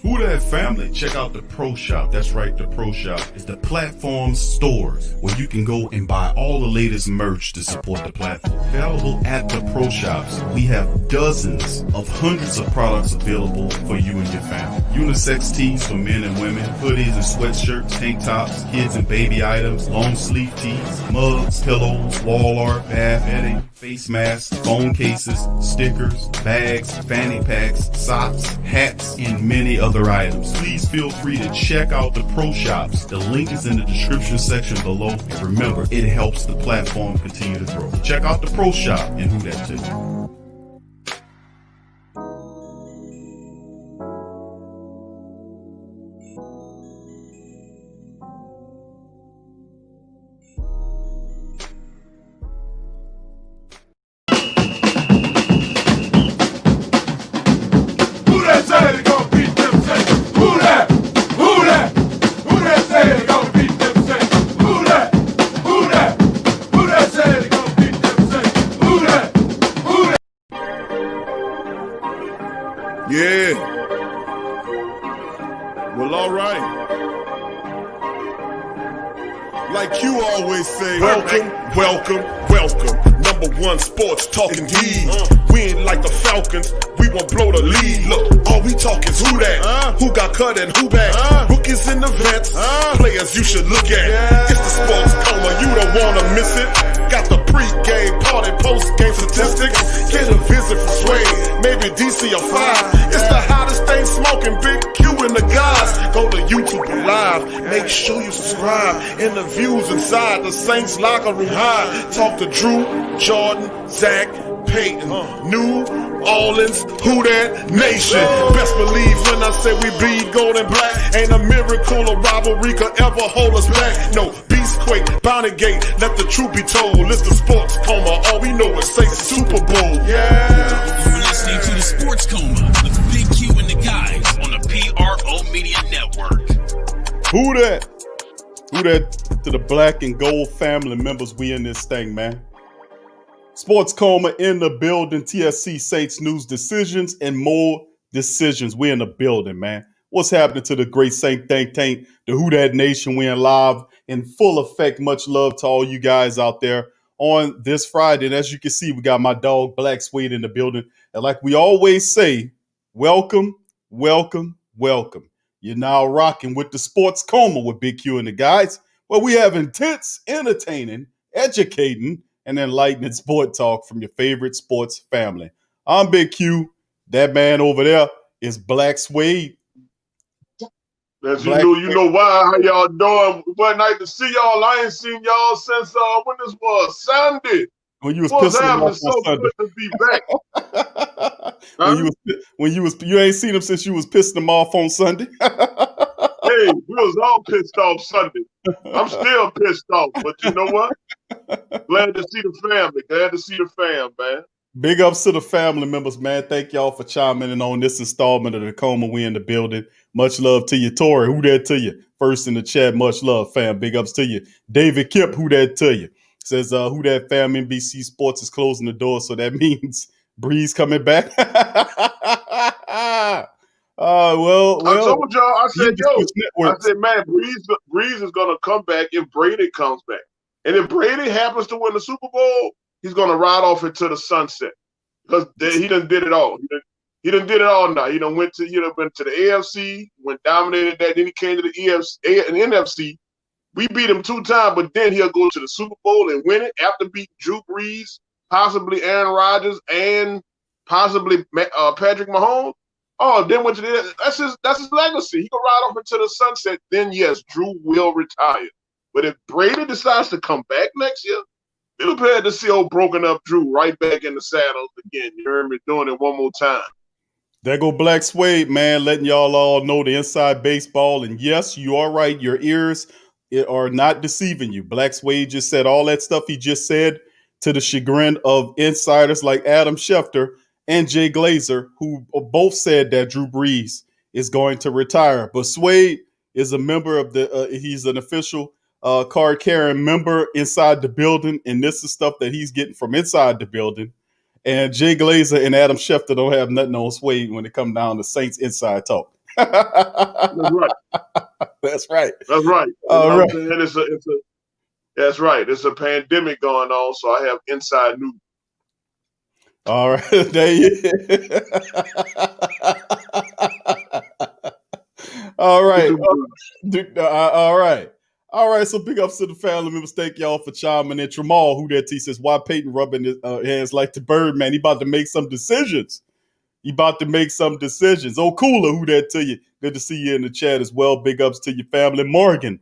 Who Dat family, check out the Pro Shop. That's right, the Pro Shop is the platform store where you can go and buy all the latest merch to support the platform. Available at the Pro Shops, we have dozens of hundreds of products available for you and your family. Unisex tees for men and women, hoodies and sweatshirts, tank tops, kids and baby items, long sleeve tees, mugs, pillows, wall art, bath bedding, face masks, phone cases, stickers, bags, fanny packs, socks, hats, and many other items. Please feel free to check out the Pro Shops. The link is in the description section below. And remember, it helps the platform continue to grow. Check out the Pro Shop and Who Dat Nation. Yeah. Well, all right. Like Q always say, welcome. Number one sports talking D's. We ain't like the Falcons. We won't blow the lead. Look, all we talk is who that, who got cut and who back. Rookies in the vets, players you should look at. It's the sports coma, you don't wanna miss it. Got the pre-game party, post-game statistics. Get a visit from Suede, maybe DC or 5. It's the hottest thing smoking, Big Q and the guys. Go to YouTube Live, make sure you subscribe. Interviews inside the Saints locker room high. Talk to Drew, Jordan, Zach, Payton, New Orleans, Who Dat Nation. Best believe when I say we bleed gold and black. Ain't a miracle or rivalry could ever hold us back. No, Beastquake, Bounty Gate, let the truth be told. It's the sports coma, all we know is say Super Bowl. Yeah. You're listening to the Sports Coma with Big Q and the guys on the PRO Media Network. Who Dat? Who Dat to the black and gold family members? We in this thing, man. Sports Coma in the building. TSC Saints news, decisions, and more decisions. We in the building, man. What's happening to the great Saint think tank, the Who Dat Nation? We in live in full effect. Much love to all you guys out there on this Friday. And as you can see, we got my dog Blaxuede in the building. And like we always say, welcome. You're now rocking with the Sports Coma with Big Q and the guys, where we have intense, entertaining, educating, and enlightening sport talk from your favorite sports family. I'm Big Q. That man over there is Blaxuede. As you know why. How y'all doing? What night to see y'all. I ain't seen y'all since when this was Sunday. When you was pissing him off on Sunday. Good to be back. You ain't seen him since you was pissing him off on Sunday. Hey, we was all pissed off Sunday. I'm still pissed off, but you know what? Glad to see the family. Glad to see the fam, man. Big ups to the family members, man. Thank y'all for chiming in on this installment of the Coma. We in the building. Much love to you, Tori. Who that to you? First in the chat. Much love, fam. Big ups to you. David Kemp, who that to you? Says, who that fam? NBC Sports is closing the door, so that means Brees coming back. Well, I told y'all, I said, man, Brees is going to come back if Brady comes back. And if Brady happens to win the Super Bowl, he's going to ride off into the sunset. Because he done did it all. He done did it all now. He done went to the AFC, went dominated that. Then he came to the EFC and NFC. We beat him 2 times, but then he'll go to the Super Bowl and win it after beating Drew Brees, possibly Aaron Rodgers, and possibly Patrick Mahomes. Oh, then what? That's his legacy. He can ride off into the sunset. Then yes, Drew will retire. But if Brady decides to come back next year, be prepared to see old broken up Drew right back in the saddle again. You heard me doing it one more time. There go Blaxuede, man, letting y'all all know the inside baseball. And yes, you are right. Your ears are not deceiving you. Blaxuede just said all that stuff he just said to the chagrin of insiders like Adam Schefter and Jay Glazer, who both said that Drew Brees is going to retire. But Suede is a member of he's an official card-carrying member inside the building, and this is stuff that he's getting from inside the building. And Jay Glazer and Adam Schefter don't have nothing on Suede when it comes down to Saints inside talk. That's right. That's right. That's right. You All know right. what I'm saying? That's right. It's a pandemic going on, so I have inside news. All right. There you All right. All right. All right. So big ups to the family members. Thank y'all for chiming in. Tramal, who that he says, why Payton rubbing his hands like the bird, man? He about to make some decisions. Oh, Cooler, who that to you? Good to see you in the chat as well. Big ups to your family. Morgan,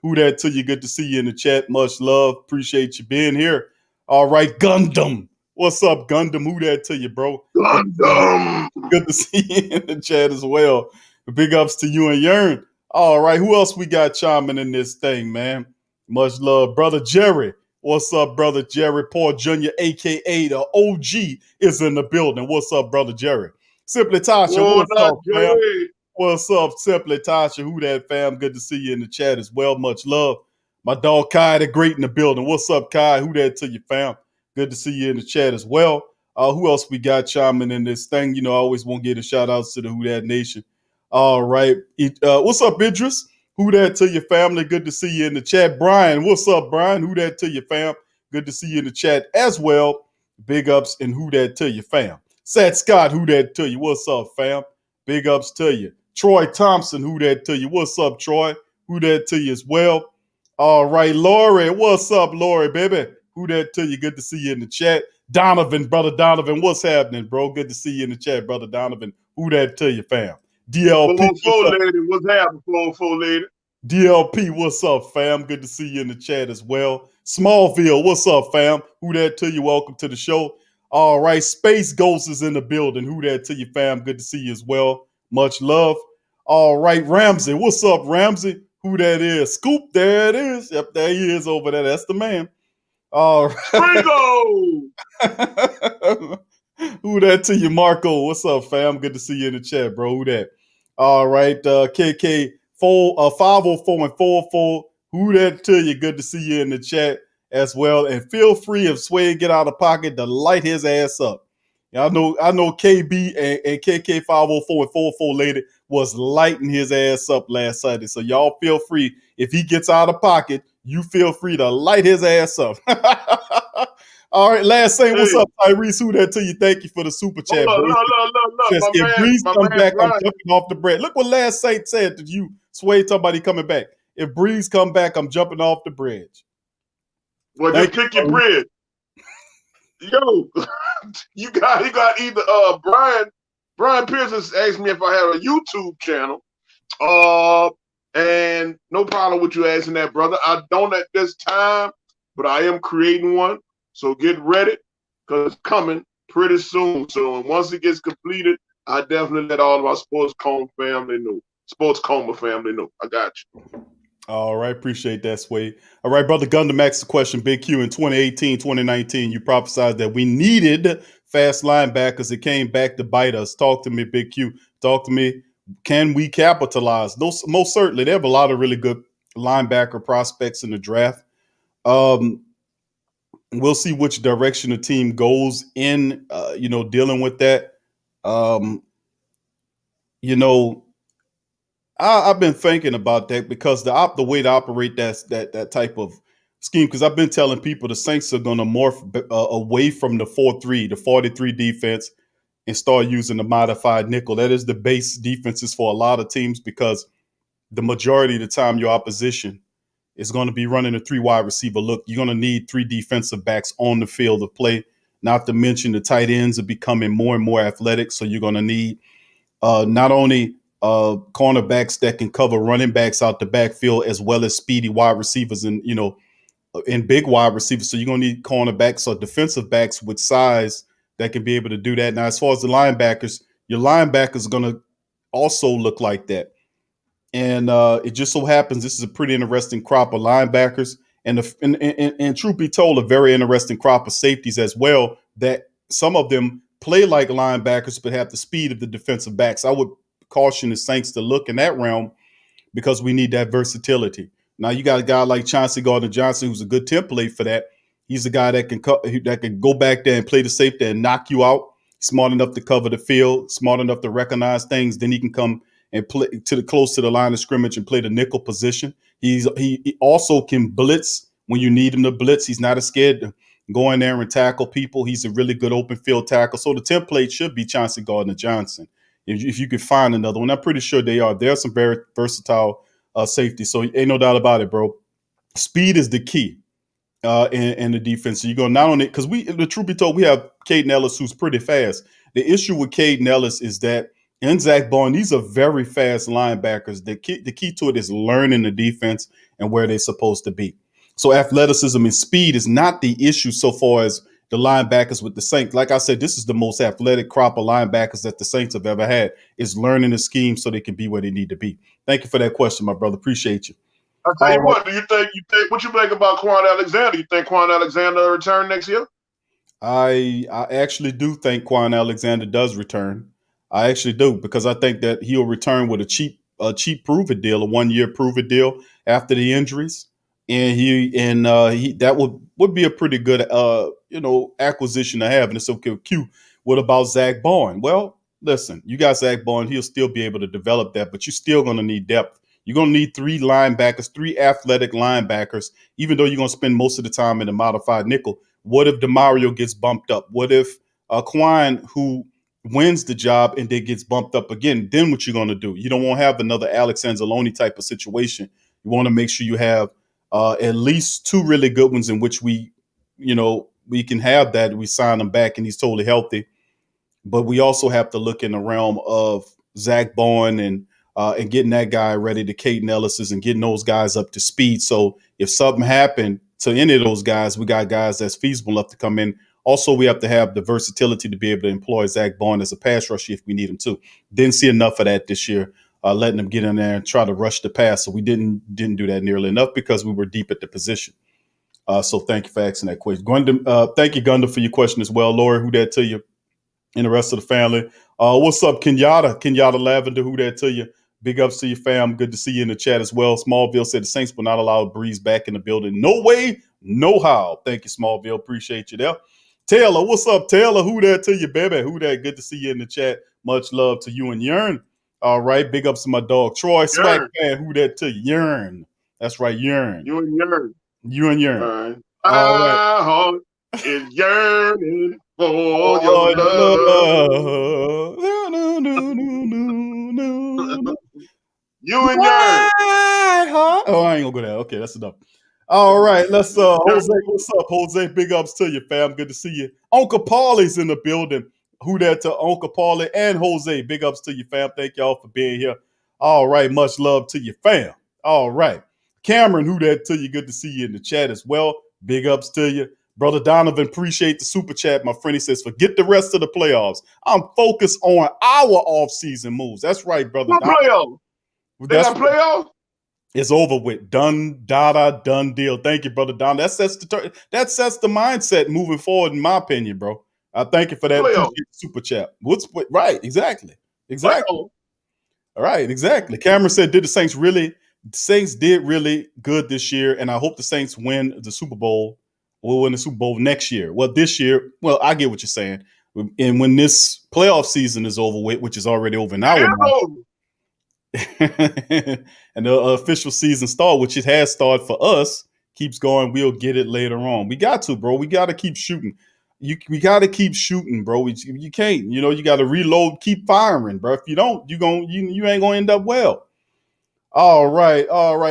who that to you? Good to see you in the chat. Much love. Appreciate you being here. All right. Gundam. What's up, Gundam? Who that to you, bro? Gundam. Good to see you in the chat as well. Big ups to you and Yearn. All right, who else we got chiming in this thing, man? Much love, brother Jerry. What's up, brother Jerry? Paul Jr., aka the OG, is in the building. What's up, brother Jerry? Simply Tasha, What what's up, up, fam? Jerry? What's up, Simply Tasha? Who that, fam? Good to see you in the chat as well. Much love. My dog Kai the Great in the building. What's up, Kai? Who that to you, fam? Good to see you in the chat as well. Who else we got chiming in this thing? You know, I always want to give a shout outs to the Who Dat Nation. All right. What's up, Idris? Who that to your family? Good to see you in the chat. Brian, what's up, Brian? Who that to your fam? Good to see you in the chat as well. Big ups and who that to your fam. Sat Scott, who that to you? What's up, fam? Big ups to you. Troy Thompson, who that to you? What's up, Troy? Who that to you as well? All right, Lori, what's up, Lori, baby? Who that to you? Good to see you in the chat. Donovan, brother Donovan, what's happening, bro? Good to see you in the chat, brother Donovan. Who that to you, fam? DLP, 404 lady, what's happening, 404 lady? DLP, what's up, fam? Good to see you in the chat as well. Smallville, what's up, fam? Who that to you? Welcome to the show. All right, Space Ghost is in the building. Who that to you, fam? Good to see you as well. Much love. All right, Ramsey, what's up, Ramsey? Who that is? Scoop, there it is. Yep, there he is over there. That's the man. All right. Springo! Who that to you, Marco? What's up, fam? Good to see you in the chat, bro. Who that? All right, KK 504 and 44. Who that to you? Good to see you in the chat as well. And feel free if Sway get out of pocket to light his ass up. I know KB and KK 504 and 44 lady was lighting his ass up last Sunday. So y'all feel free. If he gets out of pocket, you feel free to light his ass up. All right, last saying, what's up, Tyrese? Who that to you? Thank you for the super chat, bro. Look. If Brees come back, I'm jumping off the bread. Look what last Saint said to you, Sway, talking about he coming back. If Brees come back, I'm jumping off the bridge. Well, just pick your bridge. Yo, he got either Brian Pearson asked me if I had a YouTube channel. And no problem with you asking that, brother. I don't at this time, but I am creating one. So get ready, because it's coming pretty soon. So once it gets completed, I definitely let all of our Sports Coma family know. I got you. All right, appreciate that, Sway. All right, brother Gundam asked the question, Big Q, in 2018, 2019, you prophesied that we needed fast linebackers. It came back to bite us. Talk to me, Big Q. Talk to me. Can we capitalize? Those, most certainly. They have a lot of really good linebacker prospects in the draft. We'll see which direction the team goes in, dealing with that. I've been thinking about that because the way to operate that type of scheme, because I've been telling people the Saints are going to morph away from the 4-3, the 43 defense, and start using the modified nickel. That is the base defenses for a lot of teams, because the majority of the time your opposition is going to be running a 3 wide receiver look. You're going to need 3 defensive backs on the field of play, not to mention the tight ends are becoming more and more athletic. So you're going to need not only cornerbacks that can cover running backs out the backfield, as well as speedy wide receivers and big wide receivers. So you're going to need cornerbacks or defensive backs with size that can be able to do that. Now, as far as the linebackers, your linebackers are going to also look like that. And it just so happens this is a pretty interesting crop of linebackers, and truth be told, a very interesting crop of safeties as well, that some of them play like linebackers but have the speed of the defensive backs. I would caution the Saints to look in that realm, because we need that versatility. Now you got a guy like Chauncey Gardner-Johnson, who's a good template for that. He's a guy that can go back there and play the safety and knock you out. Smart enough to cover the field, smart enough to recognize things. Then he can come and play to the close to the line of scrimmage and play the nickel position. He also can blitz when you need him to blitz. He's not as scared to go in there and tackle people. He's a really good open field tackle. So the template should be Chauncey Gardner-Johnson. If you could find another one, I'm pretty sure they are. They're some very versatile safety. So ain't no doubt about it, bro. Speed is the key in the defense. So you're going not only because the truth be told, we have Caden Ellis who's pretty fast. The issue with Caden Ellis is that and Zach Bond, these are very fast linebackers. The key to it is learning the defense and where they're supposed to be. So athleticism and speed is not the issue so far as the linebackers with the Saints. Like I said, this is the most athletic crop of linebackers that the Saints have ever had, is learning the scheme so they can be where they need to be. Thank you for that question, my brother. Appreciate you. I'll tell you what, what you think about Quan Alexander? You think Quan Alexander will return next year? I actually do think Quan Alexander does return. I actually do, because I think that he'll return with a cheap prove-it deal, a 1-year prove-it deal after the injuries. And he that would be a pretty good acquisition to have. And it's okay. Q, what about Zach Bond? Well, listen, you got Zach Bond. He'll still be able to develop that, but you're still going to need depth. You're going to need 3 linebackers, 3 athletic linebackers, even though you're going to spend most of the time in a modified nickel. What if DeMario gets bumped up? What if Quan, who wins the job and then gets bumped up again? Then what you're going to do? You don't want to have another Alex Anzalone type of situation. You want to make sure you have at least 2 really good ones in which we can have that. We sign him back and he's totally healthy. But we also have to look in the realm of Zach Bond and getting that guy ready to Caden Ellis's and getting those guys up to speed. So if something happened to any of those guys, we got guys that's feasible enough to come in. Also, we have to have the versatility to be able to employ Zach Bond as a pass rusher if we need him to. Didn't see enough of that this year, letting him get in there and try to rush the pass. So we didn't do that nearly enough because we were deep at the position. So thank you for asking that question. Thank you, Gunda, for your question as well. Lori, who that to you? And the rest of the family. What's up, Kenyatta Lavender, who that to you? Big ups to your fam. Good to see you in the chat as well. Smallville said the Saints will not allow Brees back in the building. No way, no how. Thank you, Smallville. Appreciate you there. Taylor, what's up, Taylor? Who that to you, baby? Who that? Good to see you in the chat. Much love to you and Yearn. All right. Big ups to my dog, Troy Swag fan. Who that to you? Yearn. That's right, Yearn. You and Yearn. You and Yearn. All right. My heart is yearning for your love. You and Yearn. Oh, I ain't gonna go there. Okay, that's enough. All right, let's Jose, what's up, Jose? Big ups to you, fam. Good to see you. Uncle Paulie's in the building. Who that to Uncle Paulie and Jose? Big ups to you, fam. Thank y'all for being here. All right, much love to you, fam. All right. Cameron, who that to you? Good to see you in the chat as well. Big ups to you. Brother Donovan, appreciate the super chat. My friend, he says, forget the rest of the playoffs. I'm focused on our offseason moves. That's right, brother. What playoffs? They got playoffs? It's over with. Done deal. Thank you, brother Don. That sets the mindset moving forward, in my opinion, bro. I thank you for that super chat. Right, exactly. All right, exactly. Cameron said, did the Saints did really good this year, and I hope the Saints win the Super Bowl. We'll win the Super Bowl next year. Well, this year, I get what you're saying. And when this playoff season is over with, which is already over now, and the official season start, which it has started for us, keeps going. We'll get it later on. We got to, bro. We got to keep shooting. We got to keep shooting, bro. You can't. You got to reload, keep firing, bro. If you don't, you ain't gonna end up well. All right.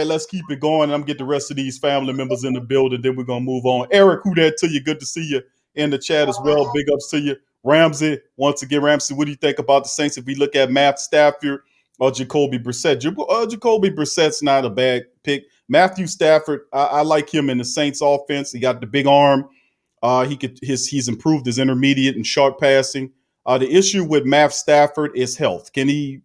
Let's keep it going. I'm gonna get the rest of these family members in the building. Then we're gonna move on. Eric, who that to you? Good to see you in the chat as well. Big ups to you, Ramsey. Once again, Ramsey, what do you think about the Saints if we look at Matt Stafford or Jacoby Brissett? Jacoby Brissett's not a bad pick. Matthew Stafford, I like him in the Saints offense. He got the big arm. He's improved his intermediate and short passing. The issue with Matt Stafford is health. Can he,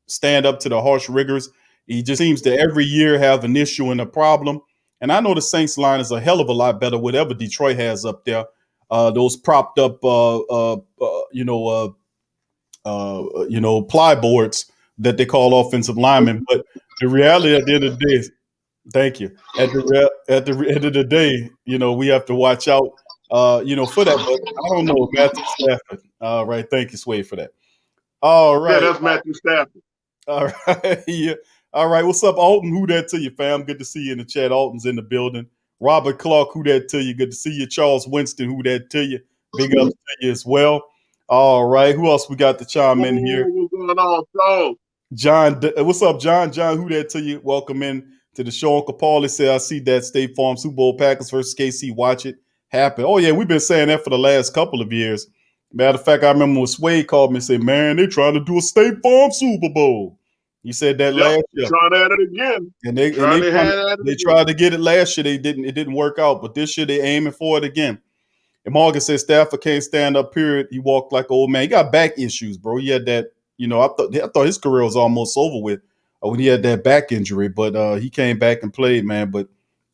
stand up to the harsh rigors? He just seems to every year have an issue and a problem. And I know the Saints line is a hell of a lot better, whatever Detroit has up there. Those propped up, ply boards that they call offensive linemen. But the reality at the end of the day is, thank you. At the end of the day, we have to watch out, for that. But I don't know, Matthew Stafford. All right, thank you, Sway, for that. All right. Yeah, that's Matthew Stafford. All right. Yeah. All right. What's up, Alton? Who that to you, fam? Good to see you in the chat. Alton's in the building. Robert Clark, who that to you? Good to see you. Charles Winston, who that to you? Big ups to you as well. All right. Who else we got to chime in here? What's going on, Charles? John, what's up, John? John, who that to you? Welcome in to the show. Uncle Paulie said, I see that State Farm Super Bowl Packers versus KC. Watch it happen. Oh, yeah, we've been saying that for the last couple of years. Matter of fact, I remember when Sway called me and said, man, they're trying to do a State Farm Super Bowl. He said that last year. Trying to add it again. And they tried to get it last year. It didn't work out. But this year they're aiming for it again. And Morgan said Stafford can't stand up, period. He walked like an old man. He got back issues, bro. He had that, I thought his career was almost over with when he had that back injury. But he came back and played, man. But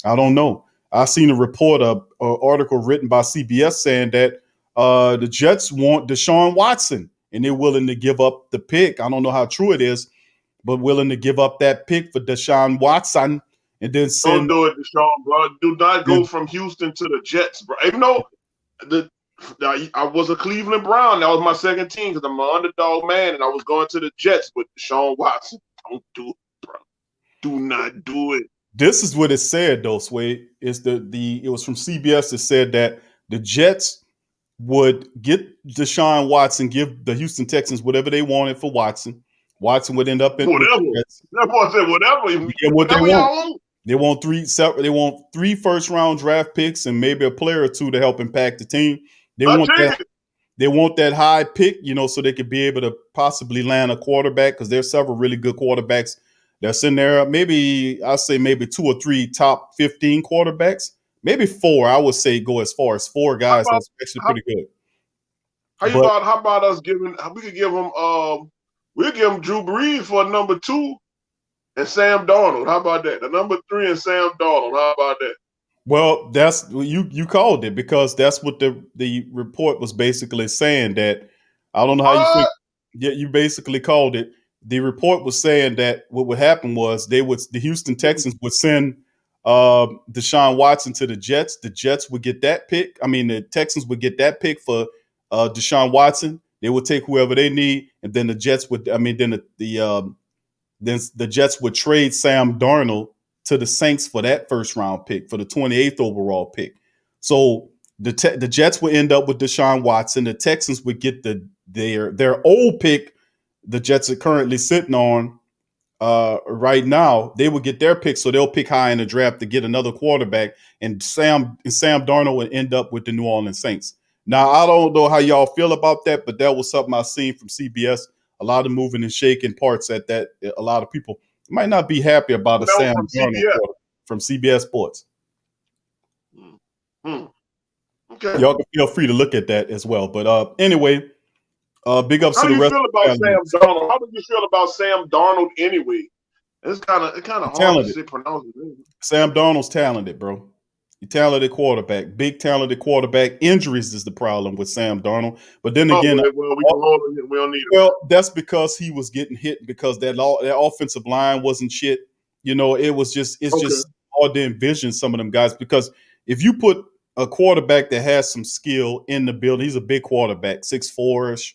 I don't know. I seen a report, an article written by CBS saying that the Jets want Deshaun Watson, and they're willing to give up the pick. I don't know how true it is, but willing to give up that pick for Deshaun Watson and then send. Don't do it, Deshaun, bro. Do not go from Houston to the Jets, bro. Even though I was a Cleveland Brown, that was my second team because I'm an underdog man, and I was going to the Jets. But Deshaun Watson, don't do it, bro. Do not do it. This is what it said, though, Sway. It's it was from CBS that said that the Jets would get Deshaun Watson, give the Houston Texans whatever they wanted for Watson. Watson would end up in whatever. That boy said whatever. Yeah, what they want. They want three first-round draft picks and maybe a player or two to help impact the team. They want that high pick, so they could be able to possibly land a quarterback because there's several really good quarterbacks that's in there. Maybe I'll say maybe 2 or 3 top 15 quarterbacks. Maybe 4. I would say go as far as 4 guys. That's actually pretty good. How about us giving? We could give them. We'll give them Drew Brees for number 2 and Sam Darnold. How about that? The number 3 and Sam Darnold. How about that? Well, that's you called it because that's what the report was basically saying. That I don't know how you think. Yeah, you basically called it. The report was saying that what would happen was the Houston Texans would send Deshaun Watson to the Jets. The Jets would get that pick. I mean, the Texans would get that pick for Deshaun Watson. They would take whoever they need, and then the Jets would. I mean, then the Jets would trade Sam Darnold to the Saints for that first round pick, for the 28th overall pick. So the Jets would end up with Deshaun Watson. The Texans would get their old pick. The Jets are currently sitting on right now. They would get their pick, so they'll pick high in the draft to get another quarterback, and Sam Darnold would end up with the New Orleans Saints. Now, I don't know how y'all feel about that, but that was something I seen from CBS. A lot of moving and shaking parts at that. A lot of people might not be happy about Sam Darnold from CBS Sports. Okay. Y'all can feel free to look at that as well. But anyway, big ups to the rest. How do you feel about Sam Darnold? How do you feel about Sam Darnold anyway? It's kind of hard to say pronounce it. Sam Darnold's talented, bro. Talented quarterback, big talented quarterback. Injuries is the problem with Sam Darnold. But then again, we don't need him. Well, that's because he was getting hit because that offensive line wasn't shit. It's just hard to envision some of them guys because if you put a quarterback that has some skill in the building, he's a big quarterback, 6'4",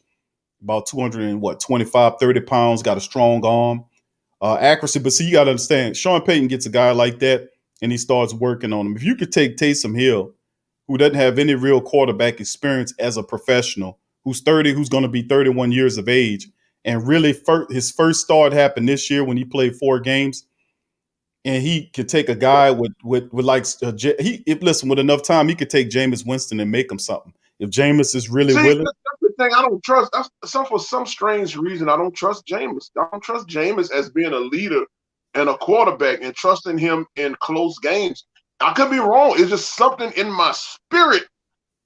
about 225, 30 pounds, got a strong arm, accuracy. But see, you got to understand, Sean Payton gets a guy like that, and he starts working on him. If you could take Taysom Hill, who doesn't have any real quarterback experience as a professional, who's 30, who's going to be 31 years of age, and really his first start happened this year when he played 4 games, and he could take a guy with enough time, he could take Jameis Winston and make him something. If Jameis is really willing. That's the thing. I don't trust. For some strange reason, I don't trust Jameis. I don't trust Jameis as being a leader and a quarterback and trusting him in close games. I could be wrong. It's just something in my spirit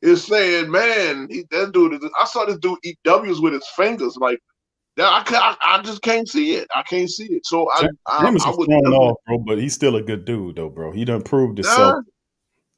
is saying, man, that dude. I saw this dude eat W's with his fingers. Like that, I just can't see it. I can't see it. So I would thrown off, bro. But he's still a good dude, though, bro. He done proved himself.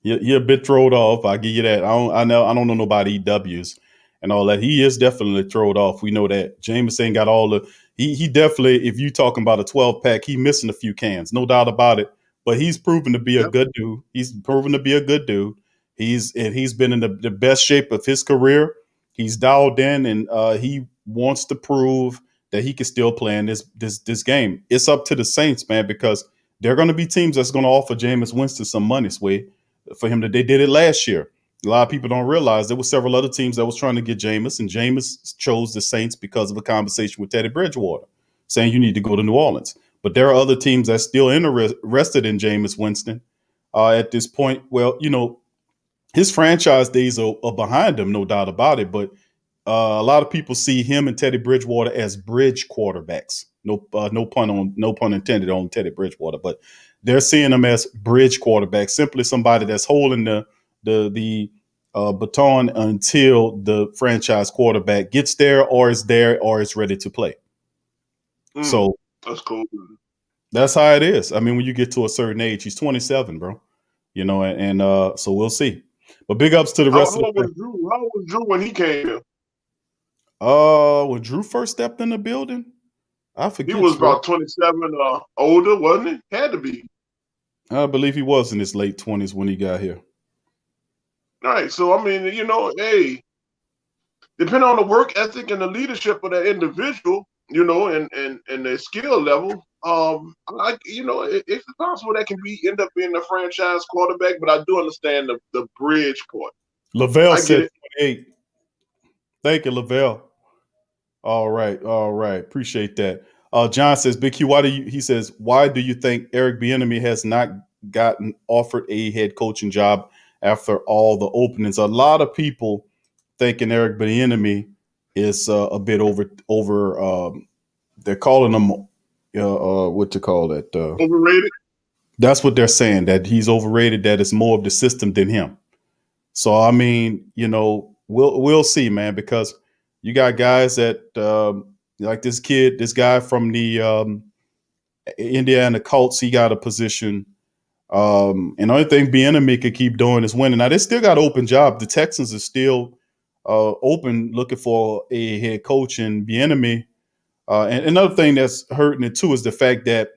You're a bit thrown off. I give you that. I don't know nobody eat W's and all that. He is definitely thrown off. We know that. Jameis ain't got all the. He definitely, if you talking about a 12-pack, he missing a few cans, no doubt about it. But he's proven to be a good dude. He's proven to be a good dude. He's been in the best shape of his career. He's dialed in, and he wants to prove that he can still play in this game. It's up to the Saints, man, because there are going to be teams that's going to offer Jameis Winston some money, Sway, for him. That they did it last year. A lot of people don't realize there were several other teams that was trying to get Jameis, and Jameis chose the Saints because of a conversation with Teddy Bridgewater saying you need to go to New Orleans. But there are other teams that's still interested in Jameis Winston at this point. Well, his franchise days are behind him, no doubt about it. But a lot of people see him and Teddy Bridgewater as bridge quarterbacks. No pun intended on Teddy Bridgewater, but they're seeing him as bridge quarterbacks, simply somebody that's holding the baton until the franchise quarterback gets there or is ready to play. So that's cool. That's how it is. I mean, when you get to a certain age, he's 27, bro. And so we'll see. But big ups to the rest of the Drew. How old was Drew when he came here? When Drew first stepped in the building, I forget. He was about 27 older, wasn't he? Had to be. I believe he was in his late 20s when he got here. All right. So, I mean, hey, depending on the work ethic and the leadership of that individual, and their skill level, it's possible that can end up being a franchise quarterback, but I do understand the bridge part. Lavelle said 28. Thank you, Lavelle. All right. Appreciate that. John says, Big Q, why do you think Eric Bieniemy has not gotten offered a head coaching job after all the openings? A lot of people thinking Eric Bieniemy is a bit over. They're calling him what to call it? Overrated. That's what they're saying, that he's overrated. That it's more of the system than him. So I mean, we'll see, man, because you got guys that like this guy from the Indiana Colts. He got a position. And the only thing Bieniemy could keep doing is winning. Now they still got an open job. The Texans are still open, looking for a head coach, and Bieniemy. And another thing that's hurting it too is the fact that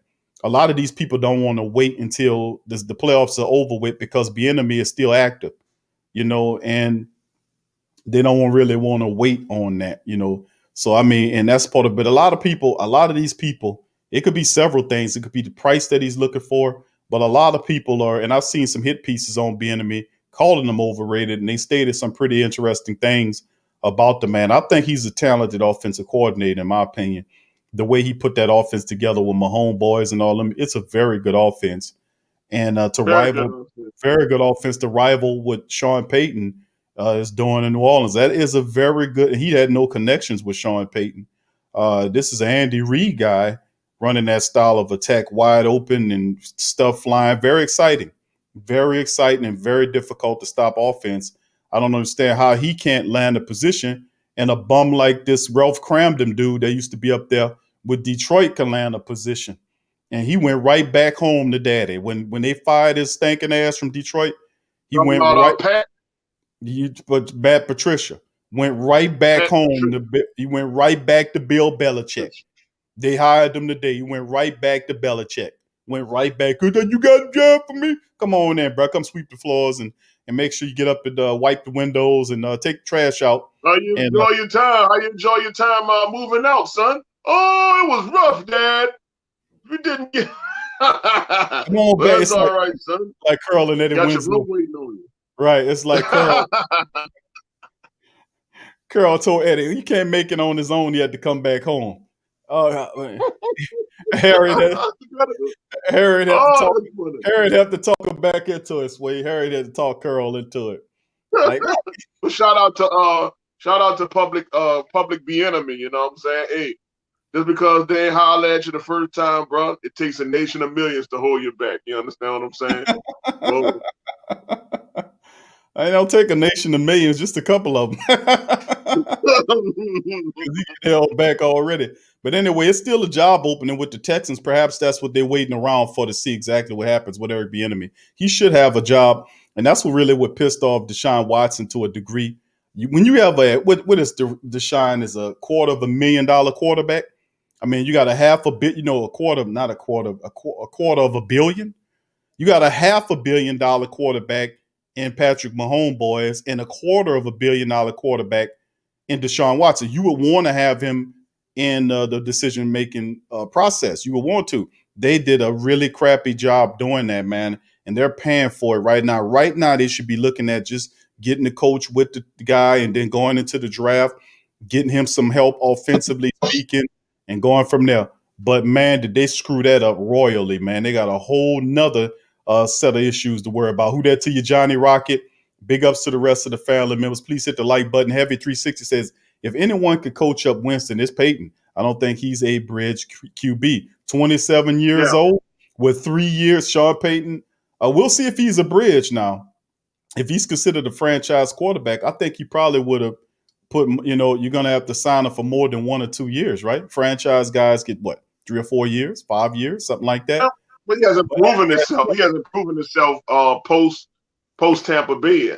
a lot of these people don't want to wait until the playoffs are over with, because Bieniemy is still active, and they don't really want to wait on that, So I mean, and that's part of it. But a lot of these people, it could be several things. It could be the price that he's looking for, but a lot of people are, and I've seen some hit pieces on Bieniemy calling him overrated, and they stated some pretty interesting things about the man. I think he's a talented offensive coordinator, in my opinion. The way he put that offense together with Mahomes boys and all them, it's a very good offense. And very good offense to rival what Sean Payton is doing in New Orleans. That is a very good, and he had no connections with Sean Payton. This is an Andy Reid guy running that style of attack, wide open and stuff flying. Very exciting and very difficult to stop offense. I don't understand how he can't land a position, and a bum like this Ralph Cramden dude that used to be up there with Detroit can land a position. And he went right back home to daddy. When they fired his stinking ass from Detroit, he went right. But Matt Patricia went right back home. He went right back to Bill Belichick. They hired him today. He went right back to Belichick. Went right back. You got a job for me? Come on in, bro. Come sweep the floors and make sure you get up and wipe the windows and take the trash out. How you enjoy your time? How you enjoy your time moving out, son? Oh, it was rough, Dad. You didn't get. Come on, back. It's all right, son. Like Curl and Eddie Winslow. Right. It's like Curl. Curl told Eddie, you can't make it on his own. He had to come back home. Harry had to talk him back into it. Sway. Harry had to talk Curl into it. Like, well, shout out to public Bieniemy. You know what I'm saying? Hey, just because they ain't holler at you the first time, bro, it takes a nation of millions to hold you back. You understand what I'm saying? Well, I don't take a nation of millions, just a couple of them. He held back already. But anyway, it's still a job opening with the Texans. Perhaps that's what they're waiting around for, to see exactly what happens with Eric Bieniemy. He should have a job, and that's what pissed off Deshaun Watson to a degree. When you have what is Deshaun is a $250,000 quarterback. I mean, you got a half a bit, a quarter of $1 billion. You got a $500 million quarterback in Patrick Mahomes boys, and $250 million quarterback in Deshaun Watson. You would want to have him in the decision making process. You would want to. They did a really crappy job doing that, man, and they're paying for it right now. Right now, they should be looking at just getting the coach with the guy and then going into the draft, getting him some help offensively speaking, and going from there. But man, did they screw that up royally, man. They got a whole nother set of issues to worry about. Who that to you, Johnny Rocket? Big ups to the rest of the family members. Please hit the like button. Heavy 360 says, if anyone could coach up Winston, it's Payton. I don't think he's a bridge QB. 27 years old with 3 years, Sean Payton. We'll see if he's a bridge now. If he's considered a franchise quarterback, I think he probably would have put, you're going to have to sign him for more than 1 or 2 years, right? Franchise guys get what, 3 or 4 years, 5 years, something like that. But he hasn't proven himself. He hasn't proven himself post Tampa Bay.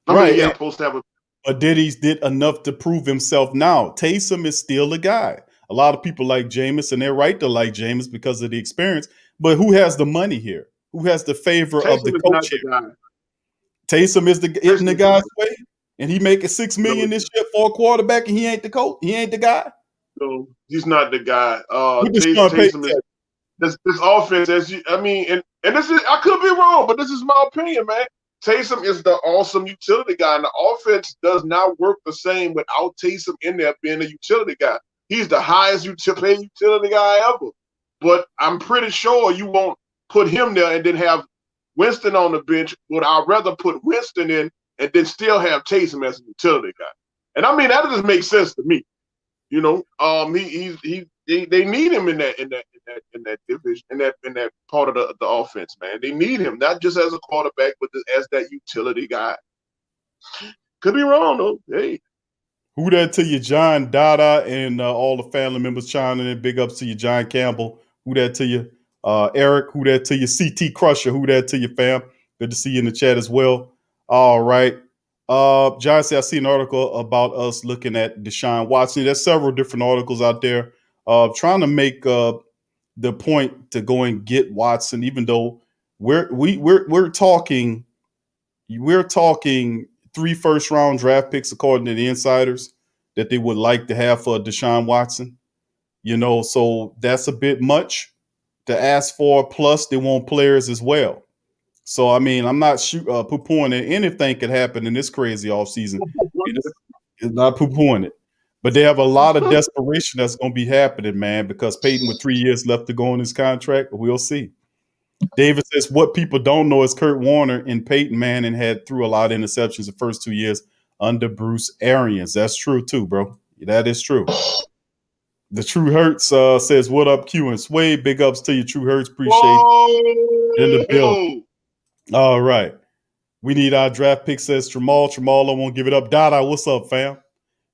Post Tampa. But did enough to prove himself now. Taysom is still a guy. A lot of people like Jameis, and they're right to like Jameis because of the experience. But who has the money here? Who has the favor of the coach here? Taysom is the guy's way, and he making $6 million this year for a quarterback, and he ain't the coach. He ain't the guy. No, he's not the guy. Taysom is this offense. And this is, I could be wrong, but this is my opinion, man. Taysom is the awesome utility guy, and the offense does not work the same without Taysom in there being a utility guy. He's the highest utility guy ever. But I'm pretty sure you won't put him there and then have Winston on the bench. But I'd rather put Winston in and then still have Taysom as a utility guy. And I mean, that just makes sense to me. They need him in that division, in that part of the offense, man. They need him not just as a quarterback, but as that utility guy. Could be wrong though. Hey, who that to you, John Dada, and all the family members chiming in. Big ups to you, John Campbell. Who that to you, Eric? Who that to you, CT Crusher? Who that to you, fam? Good to see you in the chat as well. All right. John said, I see an article about us looking at Deshaun Watson. There's several different articles out there trying to make the point to go and get Watson, even though we're talking 3 first-round draft picks, according to the insiders, that they would like to have for Deshaun Watson. So that's a bit much to ask for. Plus, they want players as well. So, I mean, I'm not poo-pooing it. Anything could happen in this crazy offseason. It's not poo-pooing it. But they have a lot of desperation that's going to be happening, man, because Payton with 3 years left to go on his contract. We'll see. David says, what people don't know is Kurt Warner and Payton Manning had threw a lot of interceptions the first 2 years under Bruce Arians. That's true, too, bro. That is true. The True Hurts says, what up, Q and Sway? Big ups to you, True Hurts. Appreciate you in the building. All right. We need our draft pick, says Tramal. Tramal, I won't give it up. Dada, what's up, fam?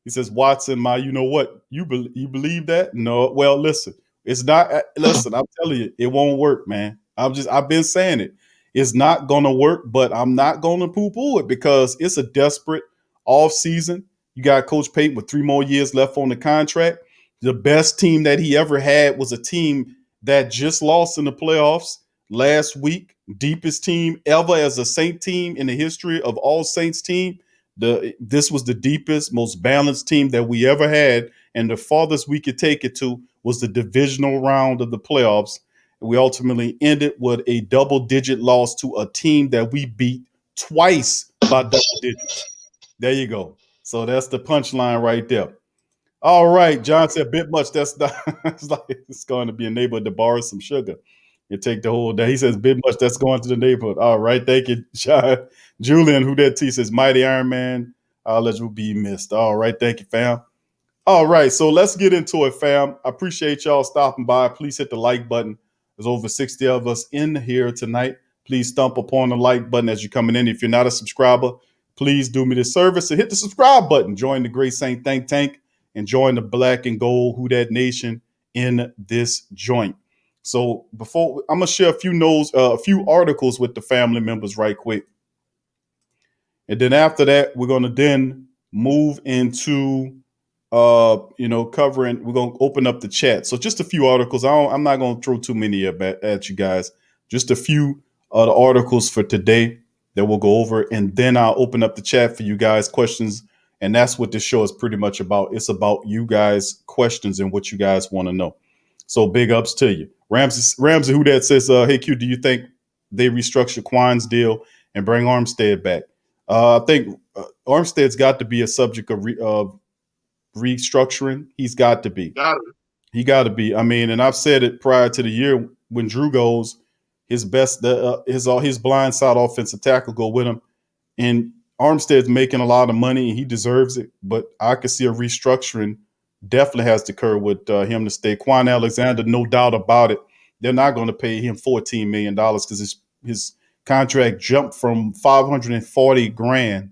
He says, Watson, you know what? You believe that? No. Well, listen, it's not. Listen, I'm telling you, it won't work, man. I've been saying it. It's not going to work, but I'm not going to poo-poo it because it's a desperate offseason. You got Coach Payton with 3 more years left on the contract. The best team that he ever had was a team that just lost in the playoffs last week. Deepest team ever as a Saint team in the history of all Saints team. This was the deepest, most balanced team that we ever had. And the farthest we could take it to was the divisional round of the playoffs. We ultimately ended with a double-digit loss to a team that we beat twice by double digits. There you go. So that's the punchline right there. All right. John said, a bit much. That's not, it's going to be a neighborhood to borrow some sugar. You take the whole day. He says, bit much. That's going to the neighborhood. All right. Thank you, John. Julian, who that T says, mighty Iron Man. I'll let you be missed. All right. Thank you, fam. All right. So let's get into it, fam. I appreciate y'all stopping by. Please hit the like button. There's over 60 of us in here tonight. Please stomp upon the like button as you're coming in. If you're not a subscriber, please do me this service and hit the subscribe button. Join the Great Saint Think Tank and join the Black and Gold Who Dat Nation in this joint. So before I'm gonna share a few articles with the family members right quick, and then after that we're gonna then move into covering. We're gonna open up the chat. So just a few articles. I'm not gonna throw too many at you guys. Just a few of the articles for today that we'll go over, and then I'll open up the chat for you guys, questions And that's what this show is pretty much about. It's about you guys' questions and what you guys want to know. So big ups to you. Ramsey, who that says, hey, Q, do you think they restructure Quan's deal and bring Armstead back? I think Armstead's got to be a subject of restructuring. He's got to be. He got to be. I mean, and I've said it prior to the year when Drew goes, his blind side offensive tackle go with him. And Armstead's making a lot of money and he deserves it. But I could see a restructuring definitely has to occur with him to stay. Quan Alexander, no doubt about it. They're not going to pay him $14 million because his contract jumped from $540,000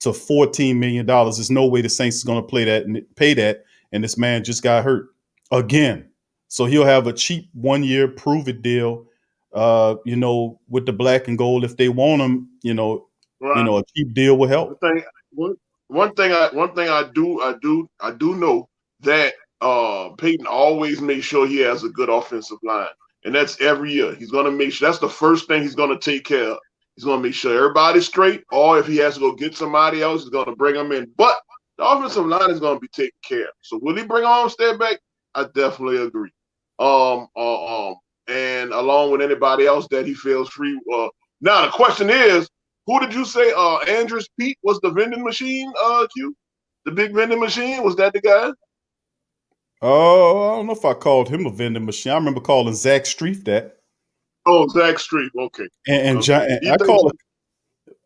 to $14 million. There's no way the Saints is going to pay that. And this man just got hurt again. So he'll have a cheap 1 year prove it deal, with the black and gold. If they want him, right. A cheap deal will help. One thing I do know that Payton always makes sure he has a good offensive line. And that's every year. He's going to make sure that's the first thing he's going to take care of. He's going to make sure everybody's straight, or if he has to go get somebody else, he's going to bring them in. But the offensive line is going to be taken care of. So will he bring Armstead back? I definitely agree. And along with anybody else that he feels free. Now the question is, who did you say? Andrews Pete was the vending machine. Q, the big vending machine. Was that the guy? Oh, I don't know if I called him a vending machine. I remember calling Zach Streif that. Oh, Zach Streif. Okay. And I call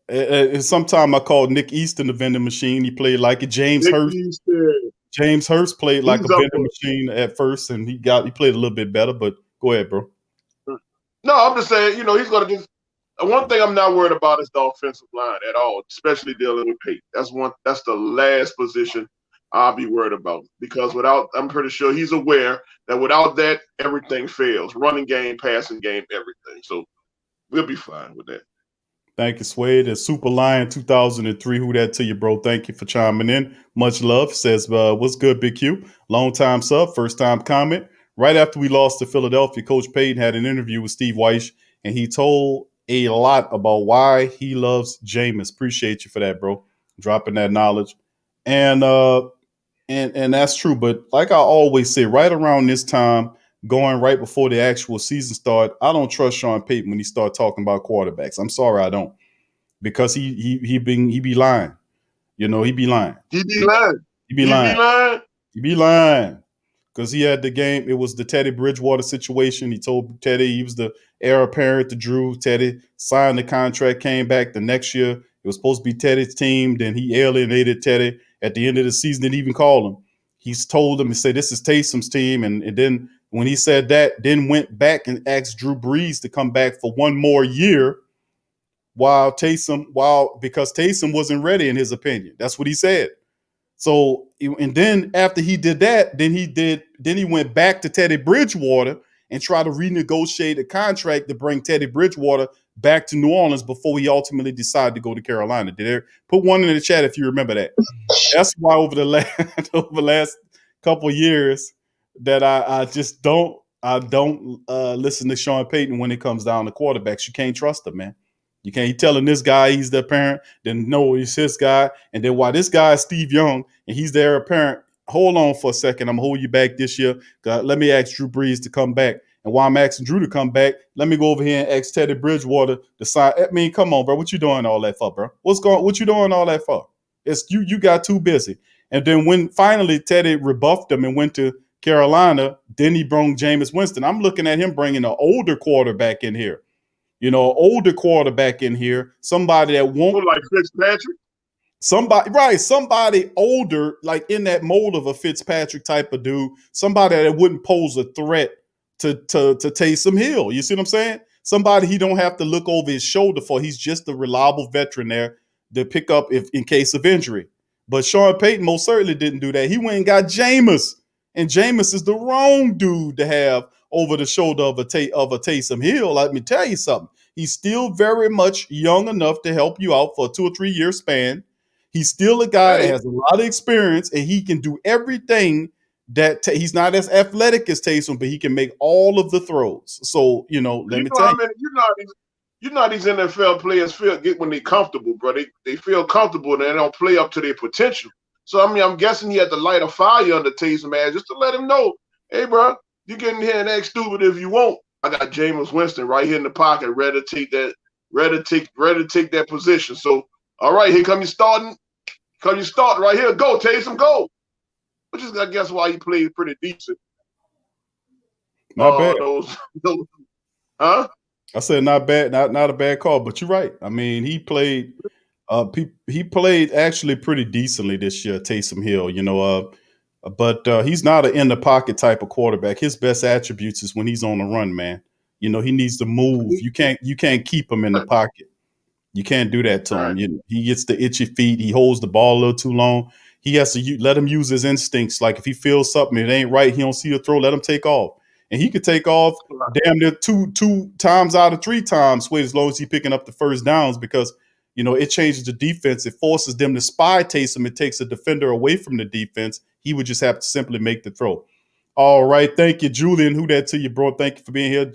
it. Sometime I called Nick Easton the vending machine. He played like it. James Hurst played like a vending machine at first, and he played a little bit better. But go ahead, bro. No, I'm just saying. He's going to just. One thing I'm not worried about is the offensive line at all, especially dealing with Payton. That's the last position I'll be worried about, because I'm pretty sure he's aware that without that, everything fails. Running game, passing game, everything. So we'll be fine with that. Thank you, Suede. And Super Lion 2003, who that to you, bro? Thank you for chiming in. Much love. Says, what's good, Big Q? Long time sub, first time comment. Right after we lost to Philadelphia, Coach Payton had an interview with Steve Weish, and he told a lot about why he loves Jameis. Appreciate you for that, bro. Dropping that knowledge. And that's true. But like I always say, right around this time, going right before the actual season start, I don't trust Sean Payton when he start talking about quarterbacks. I'm sorry, I don't. Because he be lying. He be lying. He be lying. Because he had the game. It was the Teddy Bridgewater situation. He told Teddy he was the heir apparent to Drew. Teddy signed the contract, came back the next year. It was supposed to be Teddy's team. Then he alienated Teddy at the end of the season. Didn't even call him. He's told him, he said, this is Taysom's team. And then when he said that, then went back and asked Drew Brees to come back for one more year because Taysom wasn't ready in his opinion. That's what he said. So, and then after he did that, then he went back to Teddy Bridgewater and tried to renegotiate a contract to bring Teddy Bridgewater back to New Orleans before he ultimately decided to go to Carolina. Put one in the chat if you remember that. That's why over the last couple of years that I don't listen to Sean Payton when it comes down to quarterbacks. You can't trust him, man. You can't. He's telling this guy he's the parent, then no, he's his guy. And then while this guy is Steve Young and he's their apparent, hold on for a second. I'm going to hold you back this year. Let me ask Drew Brees to come back. And while I'm asking Drew to come back, let me go over here and ask Teddy Bridgewater to sign. I mean, come on, bro. What you doing all that for, bro? What you doing all that for? It's you got too busy. And then when finally Teddy rebuffed him and went to Carolina, then he brought Jameis Winston. I'm looking at him bringing an older quarterback in here. Somebody that won't like Fitzpatrick. Somebody older, like in that mold of a Fitzpatrick type of dude. Somebody that wouldn't pose a threat to Taysom Hill. You see what I'm saying? Somebody he don't have to look over his shoulder for. He's just a reliable veteran there to pick up in case of injury. But Sean Payton most certainly didn't do that. He went and got Jameis, and Jameis is the wrong dude to have over the shoulder of a Taysom Hill. Let me tell you something. He's still very much young enough to help you out for a 2 or 3 year span. He's still a guy that has a lot of experience, and he can do everything that he's not as athletic as Taysom, but he can make all of the throws. So, let me tell you. You know these NFL players get when they're comfortable, bro. They feel comfortable and they don't play up to their potential. So, I mean, I'm guessing he had to light a fire under Taysom ass just to let him know, hey, bro, you get in here and act stupid if you want. I got Jameis Winston right here in the pocket, ready to take that position. So, all right, here come you starting. Come you starting right here. Go, Taysom, go. Which is, I guess, why he played pretty decent. Not bad. Huh? I said not bad, not a bad call, but you're right. I mean, he played actually pretty decently this year, Taysom Hill, but he's not an in the pocket type of quarterback. His best attributes is when he's on the run, man. He needs to move. You can't keep him in the pocket. You can't do that to him. He gets the itchy feet. He holds the ball a little too long. He has to let him use his instincts. Like if he feels something, it ain't right, he don't see a throw, let him take off. And he could take off damn near two times out of 3 times, as long as he's picking up the first downs, because it changes the defense. It forces them to spy Taysom. It takes a defender away from the defense. He would just have to simply make the throw. All right. Thank you, Julian. Who that to you, bro? Thank you for being here.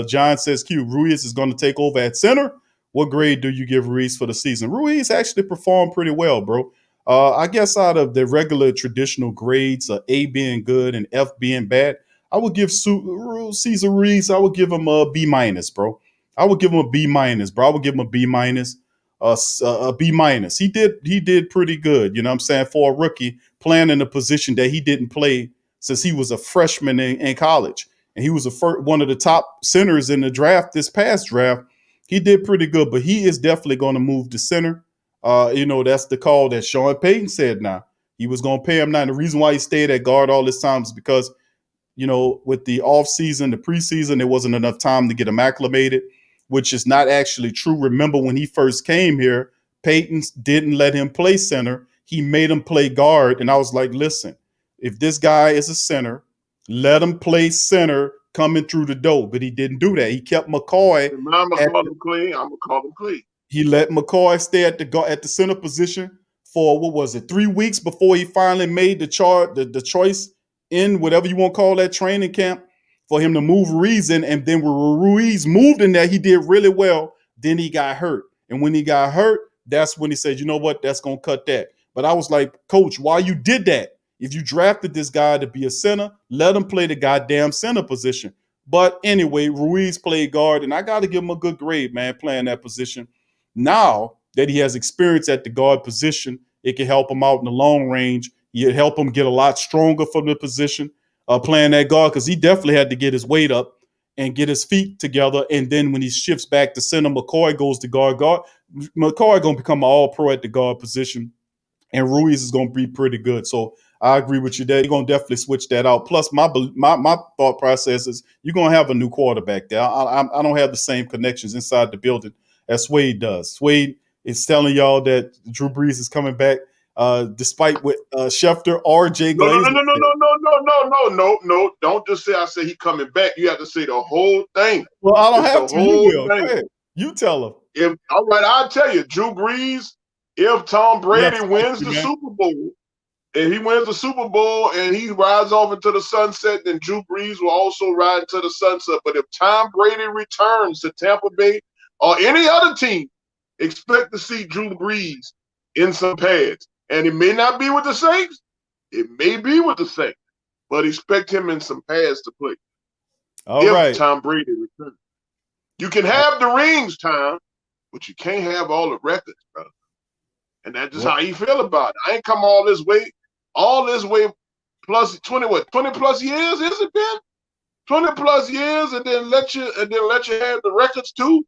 John says, Q, Ruiz is going to take over at center. What grade do you give Ruiz for the season? Ruiz actually performed pretty well, bro. I guess out of the regular traditional grades, A being good and F being bad, I would give Cesar Ruiz, I would give him a B minus, bro. I would give him a B minus, bro. I would give him a B minus, a B minus. He did pretty good, you know what I'm saying, for a rookie playing in a position that he didn't play since he was a freshman in college. And he was one of the top centers in the draft, this past draft. He did pretty good, but he is definitely going to move to center. That's the call that Sean Payton said now. He was going to pay him now. And the reason why he stayed at guard all this time is because, with the offseason, the preseason, there wasn't enough time to get him acclimated, which is not actually true. Remember when he first came here, Payton didn't let him play center. He made him play guard. And I was like, listen, if this guy is a center, let him play center coming through the door. But he didn't do that. He kept McCoy. I'm going to call him clean. He let McCoy stay at the center position for, 3 weeks before he finally made the choice in whatever you want to call that training camp for him to move Ruiz in. And then when Ruiz moved in there, he did really well. Then he got hurt. And when he got hurt, that's when he said, you know what, that's going to cut that. But I was like, Coach, why you did that? If you drafted this guy to be a center, let him play the goddamn center position. But anyway, Ruiz played guard, and I got to give him a good grade, man, playing that position. Now that he has experience at the guard position, it can help him out in the long range. It'll help him get a lot stronger from the position, playing that guard, because he definitely had to get his weight up and get his feet together. And then when he shifts back to center, McCoy goes to guard. McCoy going to become an all-pro at the guard position, and Ruiz is going to be pretty good. So I agree with you there. You're going to definitely switch that out. Plus, my thought process is you're going to have a new quarterback there. I don't have the same connections inside the building as Suede does. Suede is telling y'all that Drew Brees is coming back, despite what Schefter or Jay Glazer. No. Don't just say I say he coming back. You have to say the whole thing. Well, I don't have to. You will. Go ahead. You tell him. All right, I'll tell you. Drew Brees, if Tom Brady wins the Super Bowl, if he wins the Super Bowl and he rides off into the sunset, then Drew Brees will also ride into the sunset. But if Tom Brady returns to Tampa Bay or any other team, expect to see Drew Brees in some pads. And it may not be with the Saints. It may be with the Saints. But expect him in some pads to play. All right. Tom Brady returns. You can have the rings, Tom, but you can't have all the records, brother. And that's just how you feel about it. I ain't come all this way plus 20 plus years, has it been? 20 plus years, and then let you have the records too,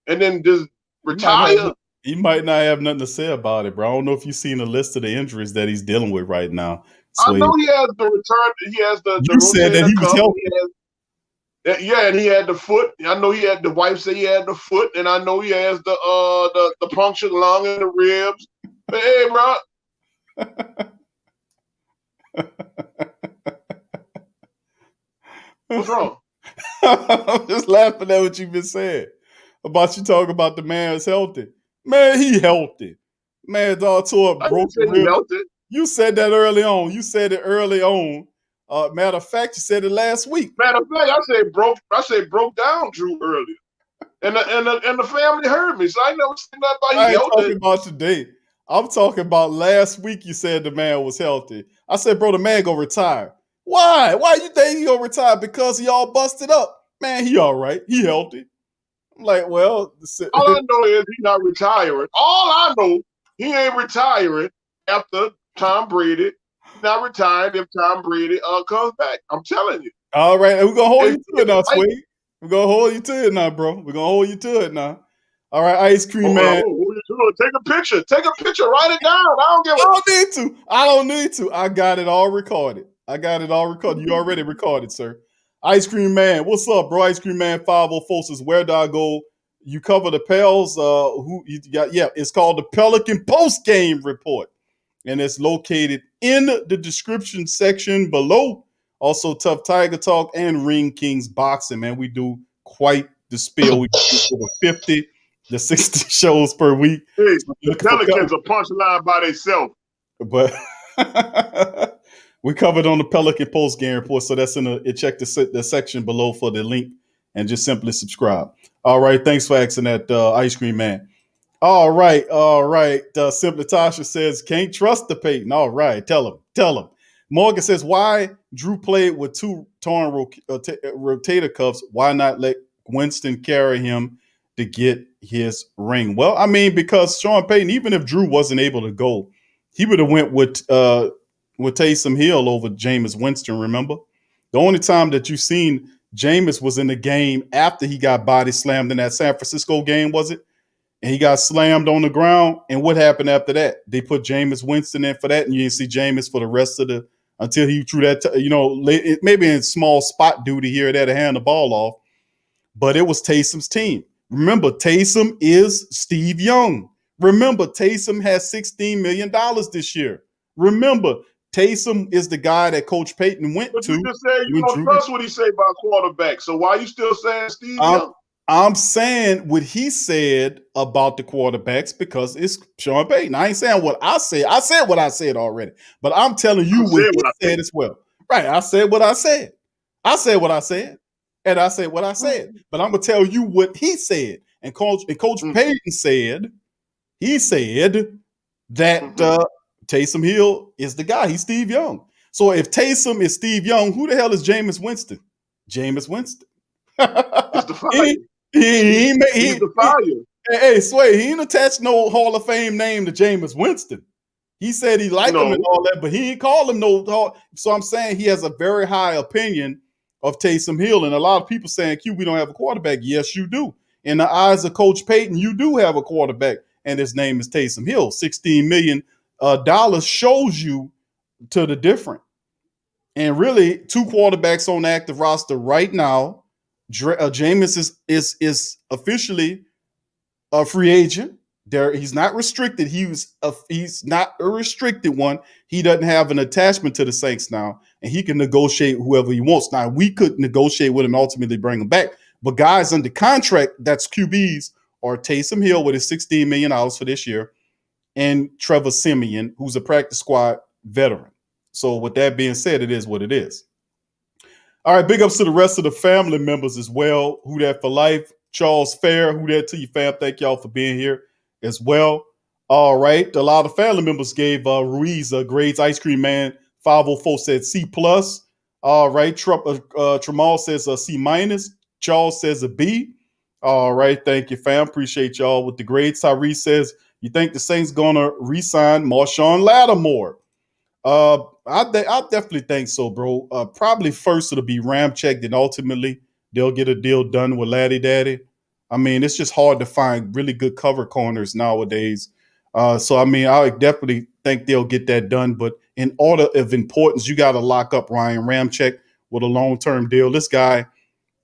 and then just retire. He might not have nothing to say about it, bro. I don't know if you've seen a list of the injuries that he's dealing with right now. I know he has the return. He has the. You said that he was healthy. Yeah, and he had the foot. I know he had the wife say he had the foot, and I know he has the punctured lung and the ribs. But hey, bro. What's wrong? I'm just laughing at what you've been saying about you talking about the man's healthy. Man, he healthy. Man, dog tore up broken ribs. You said that early on. You said it early on. Matter of fact, you said it last week. Matter of fact, I said broke down Drew earlier, and the family heard me, so I never said nothing about he healthy. Talking about today. I'm talking about last week. You said the man was healthy. I said, bro, the man gonna retire. Why? Why you think he gonna retire? Because he all busted up. Man, he all right. He healthy. I'm like, well, all I know is he's not retiring. All I know, he ain't retiring after Tom Brady. He's not retiring if Tom Brady comes back. I'm telling you. All right, we're gonna hold you to it now, Sway. We're gonna hold you to it now, bro. We're gonna hold you to it now. All right, Ice Cream Man. Take a picture. Take a picture. Write it down. I don't need to. I got it all recorded. You already recorded, sir. Ice Cream Man, what's up, bro? Ice Cream Man 504 says, where do I go? You cover the Pels. Who you got? Yeah, it's called the Pelican Post Game Report, and it's located in the description section below. Also, Tough Tiger Talk and Ring Kings Boxing. Man, we do quite the spiel. We do over 50 to 60 shows per week. Hey, the Pelicans are punchline by themselves. But we covered on the Pelican Post Game Report, so that's check the section below for the link and just simply subscribe. All right, thanks for asking that, Ice Cream Man. All right. Simply Tasha says, can't trust the Payton. All right, tell him. Morgan says, why Drew played with two torn rotator cuffs? Why not let Winston carry him to get his ring? Well, I mean, because Sean Payton, even if Drew wasn't able to go, he would have went with Taysom Hill over Jameis Winston, remember? The only time that you've seen Jameis was in the game after he got body slammed in that San Francisco game, was it? And he got slammed on the ground. And what happened after that? They put Jameis Winston in for that, and you didn't see Jameis for the rest of until he threw that, maybe in small spot duty here or there to hand the ball off. But it was Taysom's team. Remember, Taysom is Steve Young. Remember, Taysom has $16 million this year. Remember, Taysom is the guy that Coach Payton went but to. You just said you don't trust what he said about quarterback. So why are you still saying Steve Young? I'm saying what he said about the quarterbacks because it's Sean Payton. I ain't saying what I said. I said what I said already. But I'm telling you what he said as well. Right. I said what I said. I said what I said. And I said what I said. But I'm going to tell you what he said. And Coach Payton said, he said that Taysom Hill is the guy. He's Steve Young. So if Taysom is Steve Young, who the hell is Jameis Winston? Jameis Winston. It's the fire. He's the fire. Hey, Sway, he ain't attached no Hall of Fame name to Jameis Winston. He said he liked him and all that, but he ain't call him no. So I'm saying he has a very high opinion of Taysom Hill. And a lot of people saying, Q, we don't have a quarterback. Yes, you do. In the eyes of Coach Payton, you do have a quarterback, and his name is Taysom Hill. $16 million shows you to the different. And really, two quarterbacks on the active roster right now. Jameis is officially a free agent. He's not restricted. He's not a restricted one. He doesn't have an attachment to the Saints now, and he can negotiate whoever he wants. Now, we could negotiate with him and ultimately bring him back. But guys under contract, that's QBs, are Taysom Hill with his $16 million for this year, and Trevor Siemian, who's a practice squad veteran. So with that being said, it is what it is. All right, big ups to the rest of the family members as well. Who that for life? Charles Fair, who that to you, fam? Thank y'all for being here as well. All right, a lot of family members gave Ruiz grades. Ice Cream Man 504 said C+. All right, Tramal says a C-. Charles says a B. All right, thank you, fam. Appreciate y'all with the grades. Tyrese says, you think the Saints gonna re-sign Marshawn Lattimore? I definitely think so, bro. Probably first it'll be Ramczyk, then ultimately they'll get a deal done with Laddie Daddy. I mean, it's just hard to find really good cover corners nowadays. So, I mean, I definitely think they'll get that done. But in order of importance, you got to lock up Ryan Ramczyk with a long-term deal. This guy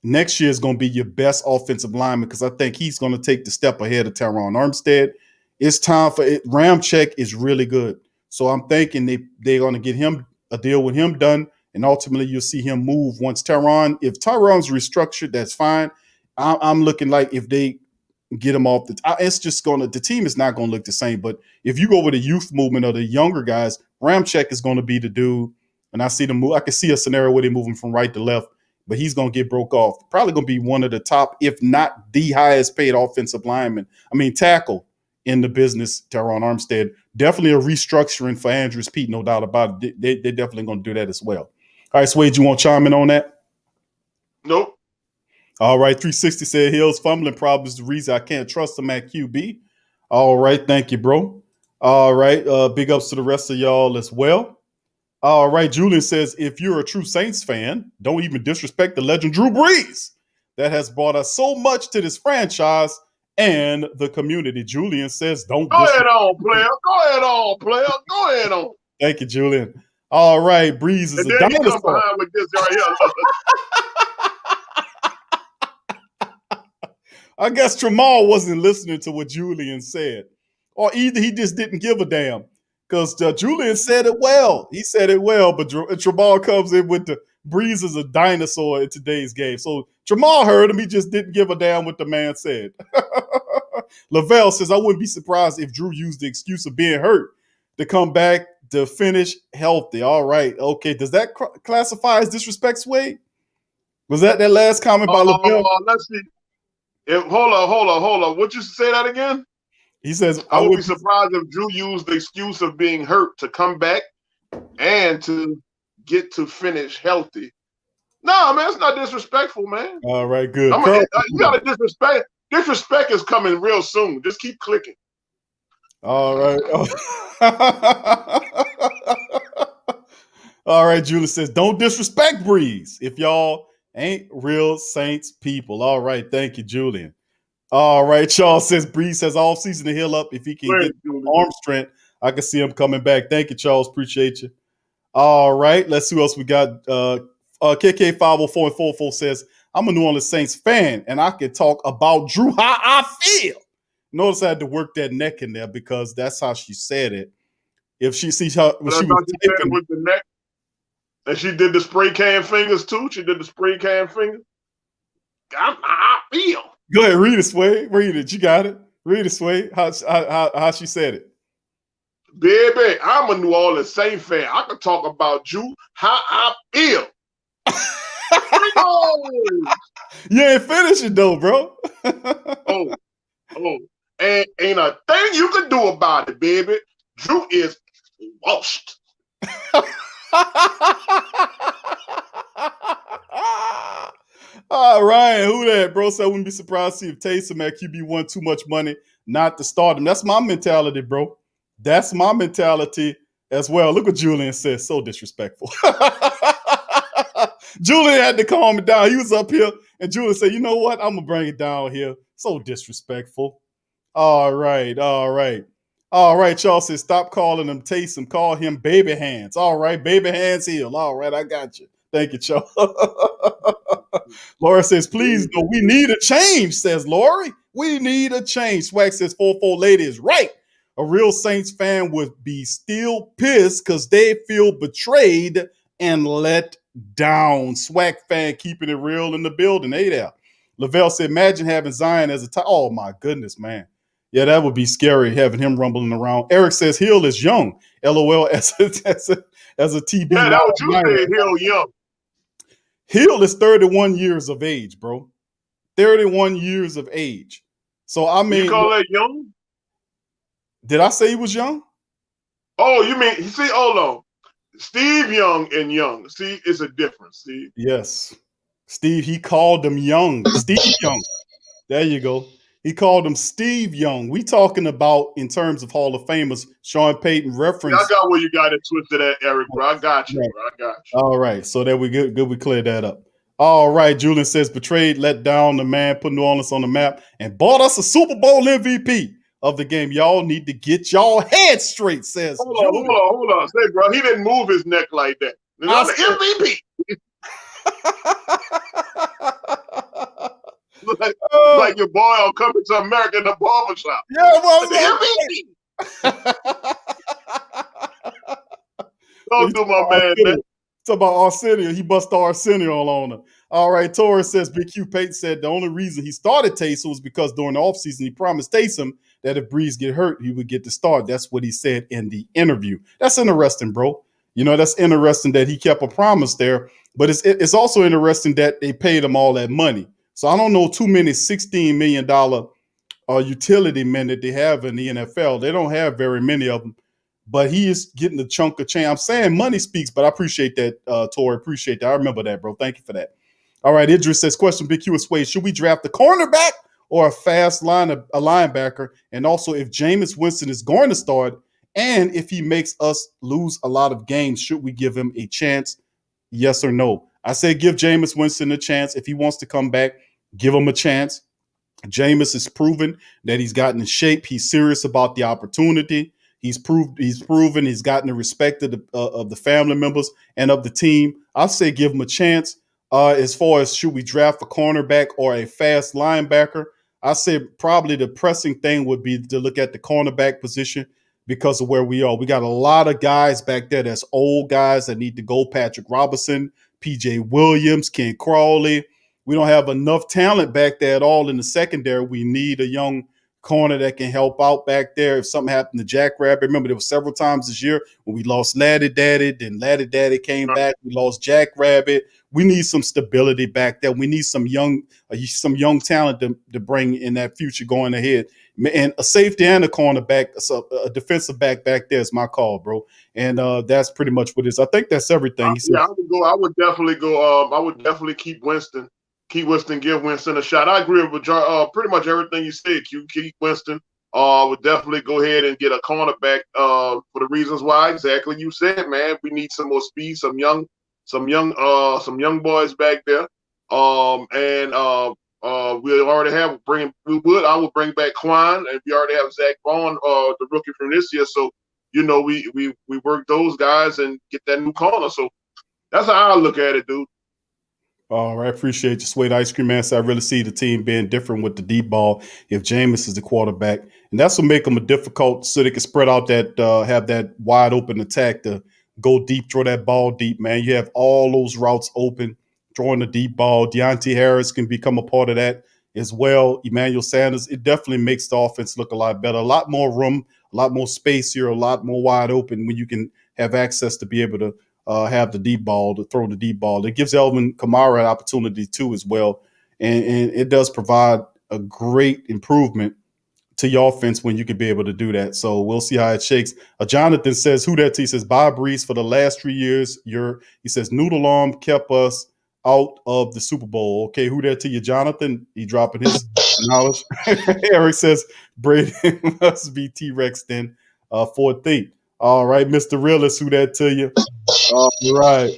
next year is going to be your best offensive lineman because I think he's going to take the step ahead of Teron Armstead. It's time for it. Ramczyk is really good. So I'm thinking they're going to get him a deal with him done, and ultimately you'll see him move once Teron. If Tyron's restructured, that's fine. I'm looking like if they get him off it's just the team is not going to look the same. But if you go with the youth movement or the younger guys, Ramczyk is going to be the dude. And I see them move. I can see a scenario where they're moving from right to left, but he's going to get broke off. Probably going to be one of the top, if not the highest paid offensive lineman. I mean, tackle in the business, Teron Armstead. Definitely a restructuring for Andrews Pete, no doubt about it. They're definitely going to do that as well. All right, Swade, you want to chime in on that? Nope. All right, 360 said Hill's fumbling problem is the reason I can't trust him at QB. All right, thank you, bro. All right, big ups to the rest of y'all as well. All right, Julian says, if you're a true Saints fan, don't even disrespect the legend Drew Brees. That has brought us so much to this franchise and the community. Julian says, don't Go ahead on, player. Go ahead on, player. Go ahead on. Thank you, Julian. All right, Brees is and a then he come dinosaur. behind with this right here. I guess Tramal wasn't listening to what Julian said. Or either he just didn't give a damn. Because Julian said it well. He said it well, but Tramal comes in with the Brees is a dinosaur in today's game. So Tramal heard him. He just didn't give a damn what the man said. Lavelle says, I wouldn't be surprised if Drew used the excuse of being hurt to come back to finish healthy. All right. Okay. Does that classify as disrespect, Swade? Was that last comment by Lavelle? Let's see. Hold on. What you say that again? He says, I would be surprised if Drew used the excuse of being hurt to come back and to get to finish healthy. No, man, it's not disrespectful, man. All right, good. You got to disrespect. Disrespect is coming real soon. Just keep clicking. All right. All right, Julie says, don't disrespect Brees if y'all ain't real Saints people. All right, thank you, Julian. All right, Charles says Brees has all season to heal up if he can get arm strength. I can see him coming back. Thank you, Charles. Appreciate you. All right, let's see who else we got. KK50444 says, I'm a New Orleans Saints fan, and I can talk about Drew how I feel. Notice I had to work that neck in there because that's how she said it. If she sees how when she was typing, with the neck, and she did the spray can fingers too. She did the spray can fingers. I feel. Go ahead, read it, Sway. Read it. You got it. Read it, Sway. How she said it. Baby, I'm a New Orleans Saints fan. I can talk about Drew how I feel. You ain't finishing though, bro. oh, and ain't a thing you can do about it, baby. Drew is washed. All right, who that, bro? So I wouldn't be surprised to see if Taysom at QB won too much money not to start him. That's my mentality, bro. That's my mentality as well. Look what Julian says. So disrespectful. Julian had to calm it down. He was up here, and Julian said, you know what? I'm going to bring it down here. So disrespectful. All right. Y'all said, stop calling him Taysom. Call him Baby Hands. All right, Baby Hands Hill. All right, I got you. Thank you, Charles. Laura says, please, no, we need a change, says Lori. We need a change. Swag says, 44 lady is right. A real Saints fan would be still pissed because they feel betrayed and let down. Swag fan keeping it real in the building. Hey there. Lavelle said, imagine having Zion as a tie. Oh, my goodness, man. Yeah, that would be scary having him rumbling around. Eric says Hill is young. LOL as a TB. Yeah, that what you said, Hill young. Hill is 31 years of age, bro. 31 years of age. So, I mean. You call that young? Did I say he was young? Oh, you mean, see, hold on. Steve Young and Young. See, it's a difference, Steve. Yes. Steve, he called him Young. Steve Young. There you go. He called him Steve Young. We talking about in terms of Hall of Famers, Sean Payton reference. I got where you got it twisted at, Eric, bro. I got you, bro. I got you. All right. So there we good. Good. We cleared that up. All right. Julian says betrayed, let down the man, put New Orleans on the map, and bought us a Super Bowl MVP of the game. Y'all need to get y'all head straight, says Hold on. Say, bro, he didn't move his neck like that. It's on the MVP. like your boy will come to America in the barbershop. Yeah, well, MVP. Don't do my man that. Talk about Arsenio. He bust Arsenio on him. All right, Torres says Big Q Payton said the only reason he started Taysom was because during the offseason he promised Taysom that if Brees get hurt, he would get the start. That's what he said in the interview. That's interesting, bro. You know, that's interesting that he kept a promise there. But it's also interesting that they paid him all that money. So I don't know too many $16 million utility men that they have in the NFL. They don't have very many of them, but he is getting a chunk of change. I'm saying money speaks, but I appreciate that, Tori. Appreciate that. I remember that, bro. Thank you for that. All right, Idris says, question, Big Q and Sway, should we draft a cornerback or a linebacker? And also, if Jameis Winston is going to start and if he makes us lose a lot of games, should we give him a chance? Yes or no? I say give Jameis Winston a chance. If he wants to come back, give him a chance. Jameis has proven that he's gotten in shape. He's serious about the opportunity. He's proven he's gotten the respect of the family members and of the team. I say give him a chance. As far as should we draft a cornerback or a fast linebacker, I say probably the pressing thing would be to look at the cornerback position because of where we are. We got a lot of guys back there that's old guys that need to go. Patrick Robinson, P.J. Williams, Ken Crawley. We don't have enough talent back there at all in the secondary. We need a young corner that can help out back there if something happened to Jack Rabbit. Remember, there were several times this year when we lost Laddie Daddy, then Laddie Daddy came back. We lost Jack Rabbit. We need some stability back there. We need some young talent to bring in that future going ahead. And a safety and a cornerback, a defensive back there is my call, bro. And that's pretty much what it is. I think that's everything. I would definitely go. I would definitely keep Winston. Keep Winston, give Winston a shot. I agree with pretty much everything you said. Keep Winston. Would definitely go ahead and get a cornerback for the reasons why exactly you said, man. We need some more speed, some young boys back there. We already have I would bring back Quan, and we already have Zach Vaughn, the rookie from this year. So we work those guys and get that new corner. So that's how I look at it, dude. All right, appreciate you, Suede Ice Cream Man. So I really see the team being different with the deep ball if Jameis is the quarterback, and that's what make them a difficult so they can spread out that have that wide open attack to go deep, throw that ball deep, man. You have all those routes open, throwing the deep ball. Deontay Harris can become a part of that as well. Emmanuel Sanders, it definitely makes the offense look a lot better, a lot more room, a lot more space here, a lot more wide open when you can have access to be able to have the deep ball, to throw the deep ball. It gives Alvin Kamara an opportunity too as well. And it does provide a great improvement to your offense when you can be able to do that. So we'll see how it shakes. Jonathan says, who that? He says, bye, Brees, for the last 3 years. He says, Noodle Arm kept us out of the Super Bowl. Okay, who that to you, Jonathan? He dropping his knowledge. Eric says, Brady must be T-Rex then for a thing. All right, Mr. Realist, who that to you? All right.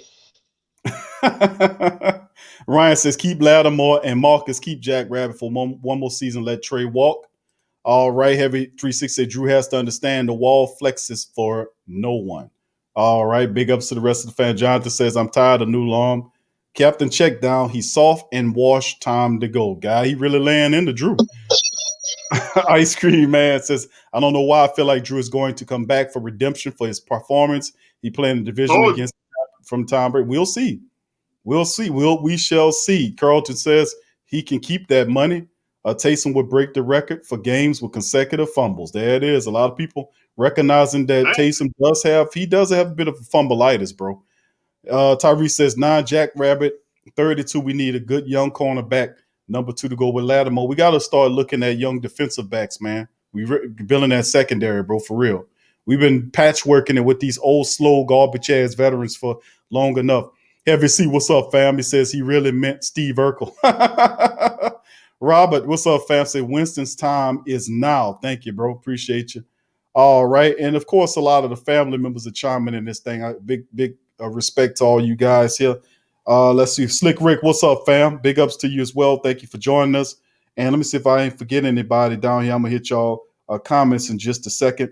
Ryan says, keep Lattimore, and Marcus, keep Jack Rabbit for one more season. Let Trey walk. All right, Heavy 360. Drew has to understand the wall flexes for no one. All right, big ups to the rest of the fan. Jonathan says, I'm tired of new arm. Captain check down. He's soft and washed. Time to go. Guy, he really laying into Drew. Ice Cream Man says, I don't know why I feel like Drew is going to come back for redemption for his performance. He played in the division against from Tom Brady. We'll see. We shall see. Carlton says he can keep that money. Taysom would break the record for games with consecutive fumbles. There it is. A lot of people recognizing that Taysom does have a bit of a fumbleitis, bro. Tyrese says, 9 Jack Rabbit, 32. We need a good young cornerback. Number 2 to go with Lattimore. We got to start looking at young defensive backs, man. We're building that secondary, bro, for real. We've been patchworking it with these old, slow, garbage-ass veterans for long enough. Heavy C, what's up, fam? He says he really meant Steve Urkel. Robert, what's up, fam? Say Winston's time is now. Thank you, bro. Appreciate you. All right. And, of course, a lot of the family members are chiming in this thing. Big respect to all you guys here. Let's see. Slick Rick, what's up, fam? Big ups to you as well. Thank you for joining us. And let me see if I ain't forgetting anybody down here. I'm going to hit y'all comments in just a second.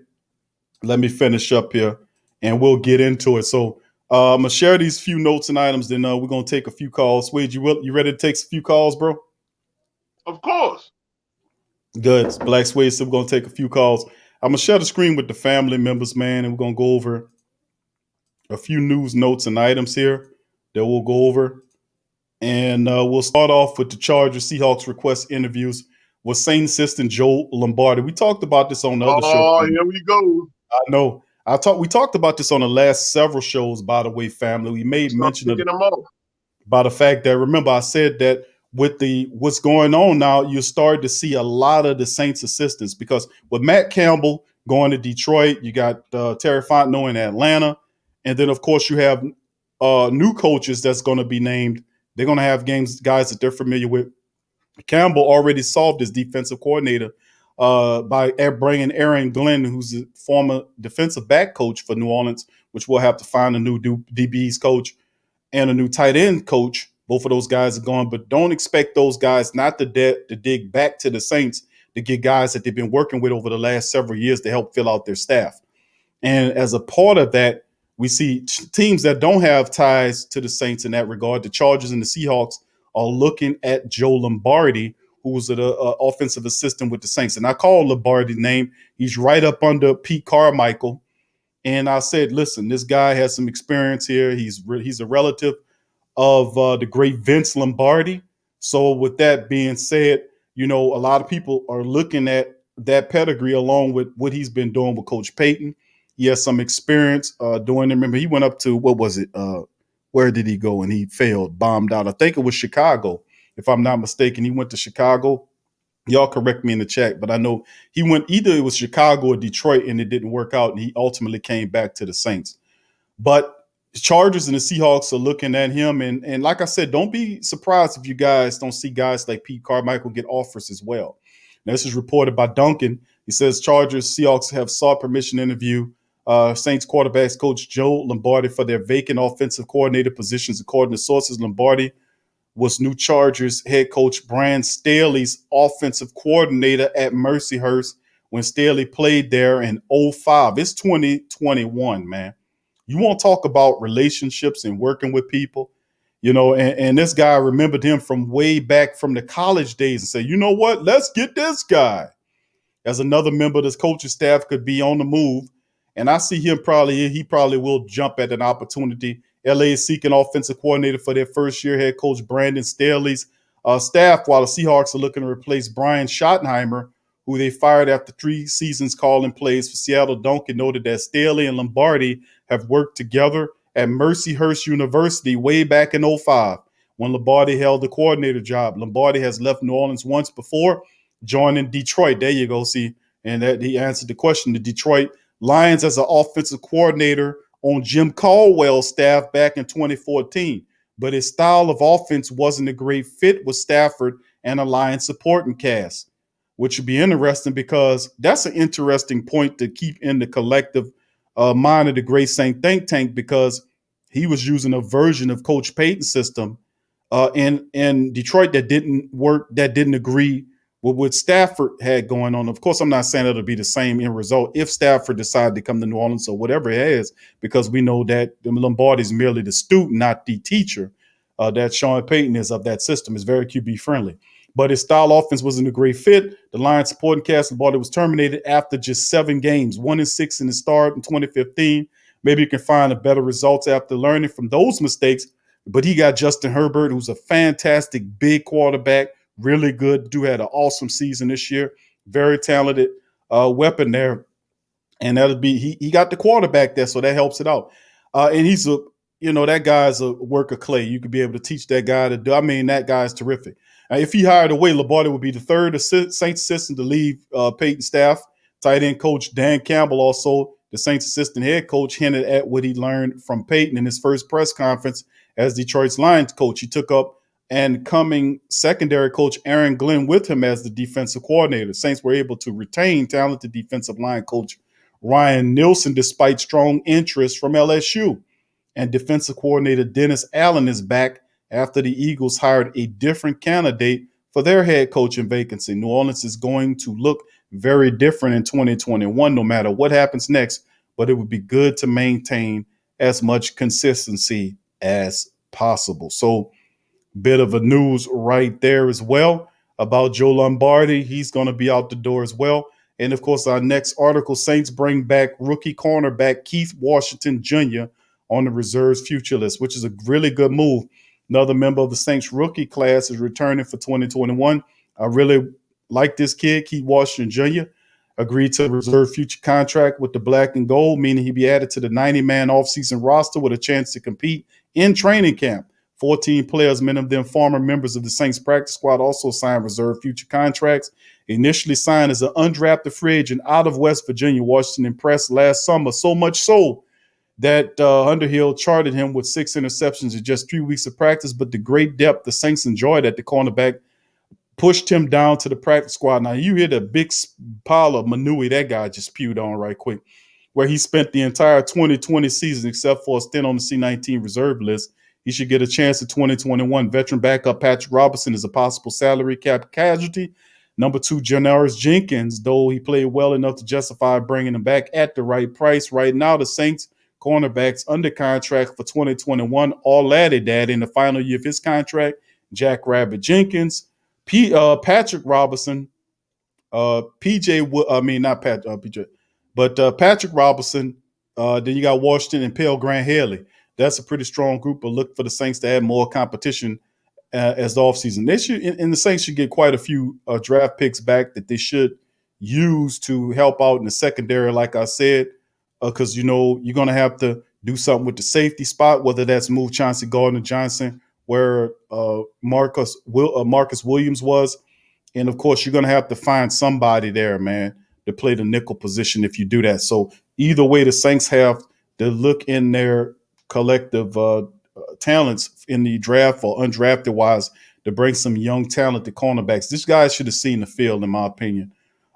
Let me finish up here, and we'll get into it. So I'm going to share these few notes and items, then we're going to take a few calls. Wade, you ready to take a few calls, bro? Of course. Good. Blaxuede, so we're going to take a few calls. I'm going to share the screen with the family members, man, and we're going to go over a few news notes and items here that we'll go over. And we'll start off with the Chargers Seahawks request interviews with Saint assistant Joe Lombardi. We talked about this on the other show. Oh, here we go. I know. We talked about this on the last several shows, by the way, family. We made mention of by the fact that, remember, I said that with what's going on now, you start to see a lot of the Saints assistants because with Matt Campbell going to Detroit, you got Terry Fontenot in Atlanta, and then of course you have new coaches that's going to be named. They're going to have guys that they're familiar with. Campbell already solved his defensive coordinator by bringing Aaron Glenn, who's a former defensive back coach for New Orleans, which we'll have to find a new DBs coach and a new tight end coach. Both of those guys are gone, but don't expect those guys not to dig back to the Saints to get guys that they've been working with over the last several years to help fill out their staff. And as a part of that, we see teams that don't have ties to the Saints in that regard. The Chargers and the Seahawks are looking at Joe Lombardi, who was an offensive assistant with the Saints. And I call Lombardi's name. He's right up under Pete Carmichael. And I said, listen, this guy has some experience here. He's a relative of the great Vince Lombardi. So with that being said, a lot of people are looking at that pedigree along with what he's been doing with Coach Payton. He has some experience doing it. Remember, he went up to, what was it? Where did he go? And he failed, bombed out. I think it was Chicago, if I'm not mistaken. He went to Chicago. Y'all correct me in the chat, but I know he went either it was Chicago or Detroit, and it didn't work out, and he ultimately came back to the Saints. But the Chargers and the Seahawks are looking at him, and like I said, don't be surprised if you guys don't see guys like Pete Carmichael get offers as well. Now, this is reported by Duncan. He says Chargers, Seahawks have sought permission to interview Saints quarterbacks coach Joe Lombardi for their vacant offensive coordinator positions. According to sources, Lombardi was new Chargers head coach Brian Staley's offensive coordinator at Mercyhurst when Staley played there in 2005. It's 2021, man. You want to talk about relationships and working with people, and this guy remembered him from way back from the college days and said, you know what, let's get this guy. As another member of this coaching staff could be on the move. And I see him he probably will jump at an opportunity. LA is seeking offensive coordinator for their first-year head coach Brandon Staley's staff, while the Seahawks are looking to replace Brian Schottenheimer, who they fired after 3 seasons calling plays for Seattle. Duncan noted that Staley and Lombardi have worked together at Mercyhurst University way back in 2005 when Lombardi held the coordinator job. Lombardi has left New Orleans once before, joining Detroit. There you go, see. And that he answered the question. The Detroit Lions as an offensive coordinator on Jim Caldwell's staff back in 2014. But his style of offense wasn't a great fit with Stafford and a Lions supporting cast, which would be interesting because that's an interesting point to keep in the collective mind of the great Saint think tank, because he was using a version of Coach Payton's system in Detroit that didn't work, that didn't agree with what Stafford had going on. Of course, I'm not saying it'll be the same end result if Stafford decided to come to New Orleans or whatever it is, because we know that Lombardi is merely the student, not the teacher. That Sean Payton is of that system, is very QB friendly. But his style offense wasn't a great fit. The Lions supporting cast, Lombardi was terminated after just 7 games, 1-6 in the start in 2015. Maybe you can find better results after learning from those mistakes. But he got Justin Herbert, who's a fantastic big quarterback, really good. Dude had an awesome season this year. Very talented weapon there. And that'll be he got the quarterback there, so that helps it out. And he's that guy's a work of clay. You could be able to teach that guy to do. I mean, that guy's terrific. If he hired away, Lombardi would be the third Saints assistant to leave Payton's staff. Tight end coach Dan Campbell, also the Saints assistant head coach, hinted at what he learned from Payton in his first press conference as Detroit's Lions coach. He took up and coming secondary coach Aaron Glenn with him as the defensive coordinator. Saints were able to retain talented defensive line coach Ryan Nielsen despite strong interest from LSU. And defensive coordinator Dennis Allen is back after the Eagles hired a different candidate for their head coaching vacancy. New Orleans is going to look very different in 2021, no matter what happens next, but it would be good to maintain as much consistency as possible. So, bit of a news right there as well about Joe Lombardi. He's going to be out the door as well. And, of course, our next article, Saints bring back rookie cornerback Keith Washington Jr. on the reserves future list, which is a really good move. Another member of the Saints rookie class is returning for 2021. I really like this kid, Keith Washington Jr. Agreed to a reserve future contract with the black and gold, meaning he'd be added to the 90-man offseason roster with a chance to compete in training camp 14 players, many of them former members of the Saints practice squad, also signed reserve future contracts. Initially signed as an undrafted free agent out of West Virginia, Washington impressed last summer, so much so that Underhill charted him with 6 interceptions in just 3 weeks of practice. But the great depth the Saints enjoyed at the cornerback pushed him down to the practice squad. Now, you hear the big pile of manure that guy just spewed on right quick, where he spent the entire 2020 season except for a stint on the C-19 reserve list. He should get a chance at 2021. Veteran backup Patrick Robinson is a possible salary cap casualty. Number 2, Janoris Jenkins, though he played well enough to justify bringing him back at the right price. Right now, the Saints cornerbacks under contract for 2021, all added that in the final year of his contract. Jack Rabbit Jenkins, Patrick Robinson, Patrick Robinson. Then you got Washington and Pale Grant Haley. That's a pretty strong group, but look for the Saints to add more competition as the offseason. They should, and the Saints should get quite a few draft picks back that they should use to help out in the secondary, like I said, because, you're going to have to do something with the safety spot, whether that's move Chauncey Gardner-Johnson where Marcus Williams was. And, of course, you're going to have to find somebody there, man, to play the nickel position if you do that. So either way, the Saints have to look in their collective talents in the draft or undrafted wise to bring some young talented cornerbacks. This guy should have seen the field, in my opinion,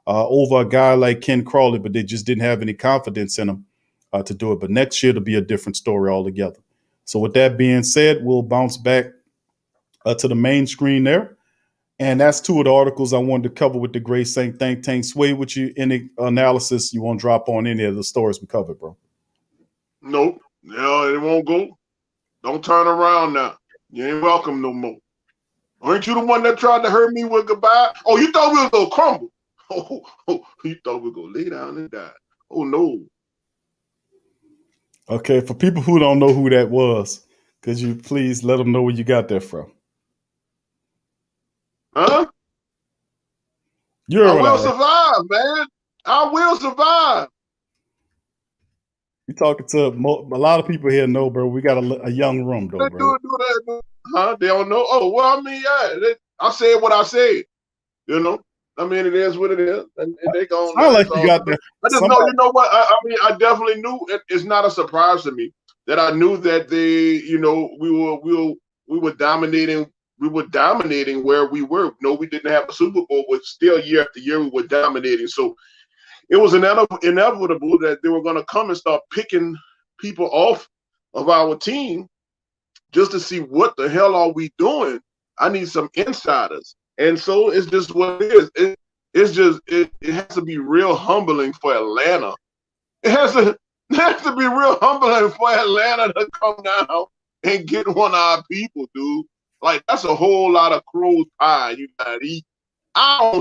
over a guy like Ken Crawley, but they just didn't have any confidence in him to do it. But next year it'll be a different story altogether. So with that being said, we'll bounce back to the main screen there. And that's 2 of the articles I wanted to cover with the Great Saint Think Tank. Sway, with you, any analysis you want to drop on any of the stories we covered, bro? Nope. No, it won't go. Don't turn around now. You ain't welcome no more. Aren't you the one that tried to hurt me with goodbye? Oh, you thought we was going to crumble. Oh, you thought we were going to lay down and die. Oh, no. Okay, for people who don't know who that was, could you please let them know where you got that from? Huh? I will survive, man. I will survive. You talking to a lot of people here know, bro. We got a young room, though, bro. Huh? They don't know. Oh, well, I mean, yeah. I said what I said. I mean, it is what it is, and they going. Sound like you got that. I just know. You know what? I mean, I definitely knew. It's not a surprise to me that I knew that they. We were dominating. We were dominating where we were. No, we didn't have a Super Bowl, but still, year after year, we were dominating. So it was inevitable that they were going to come and start picking people off of our team just to see what the hell are we doing. I need some insiders. And so it's just what it is. It has to be real humbling for Atlanta. It has to be real humbling for Atlanta to come down and get one of our people, dude. Like, that's a whole lot of crow's pie you gotta eat. I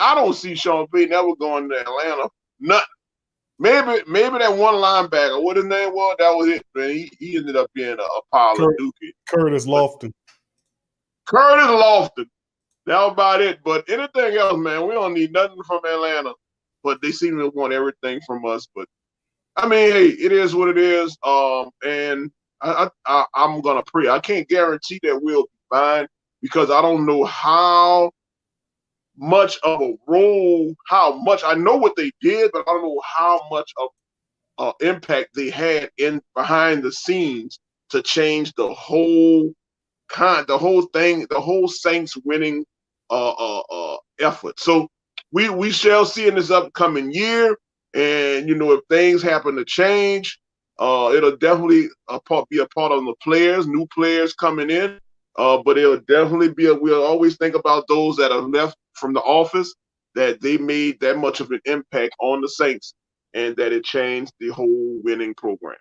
don't see Sean Payton ever going to Atlanta. Nothing. Maybe that one linebacker, what his name was, that was it, man. He ended up being a pile of dookie. Curtis Lofton. That was about it. But anything else, man, we don't need nothing from Atlanta. But they seem to want everything from us. But I mean, hey, it is what it is. And I'm gonna pray. I can't guarantee that we'll be fine because I don't know how much of a role, I know what they did, but I don't know how much of impact they had in behind the scenes to change the whole thing, the whole Saints winning effort. So we shall see in this upcoming year, and if things happen to change, it'll definitely be a part of the players, new players coming in. But it'll definitely we'll always think about those that are left from the office, that they made that much of an impact on the Saints and that it changed the whole winning program.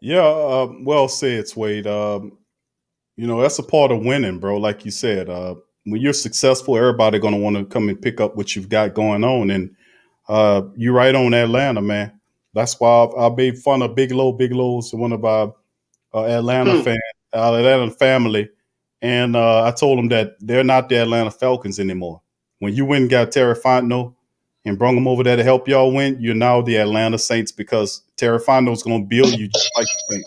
Yeah, well said, Swade. That's a part of winning, bro. Like you said, when you're successful, everybody going to want to come and pick up what you've got going on. And you're right on Atlanta, man. That's why I made fun of Big Low's one of our Atlanta fans. Our Atlanta family, and I told them that they're not the Atlanta Falcons anymore. When you went and got Terry Fontenot and brought him over there to help y'all win, you're now the Atlanta Saints because Terry Fontenot's going to build you just like the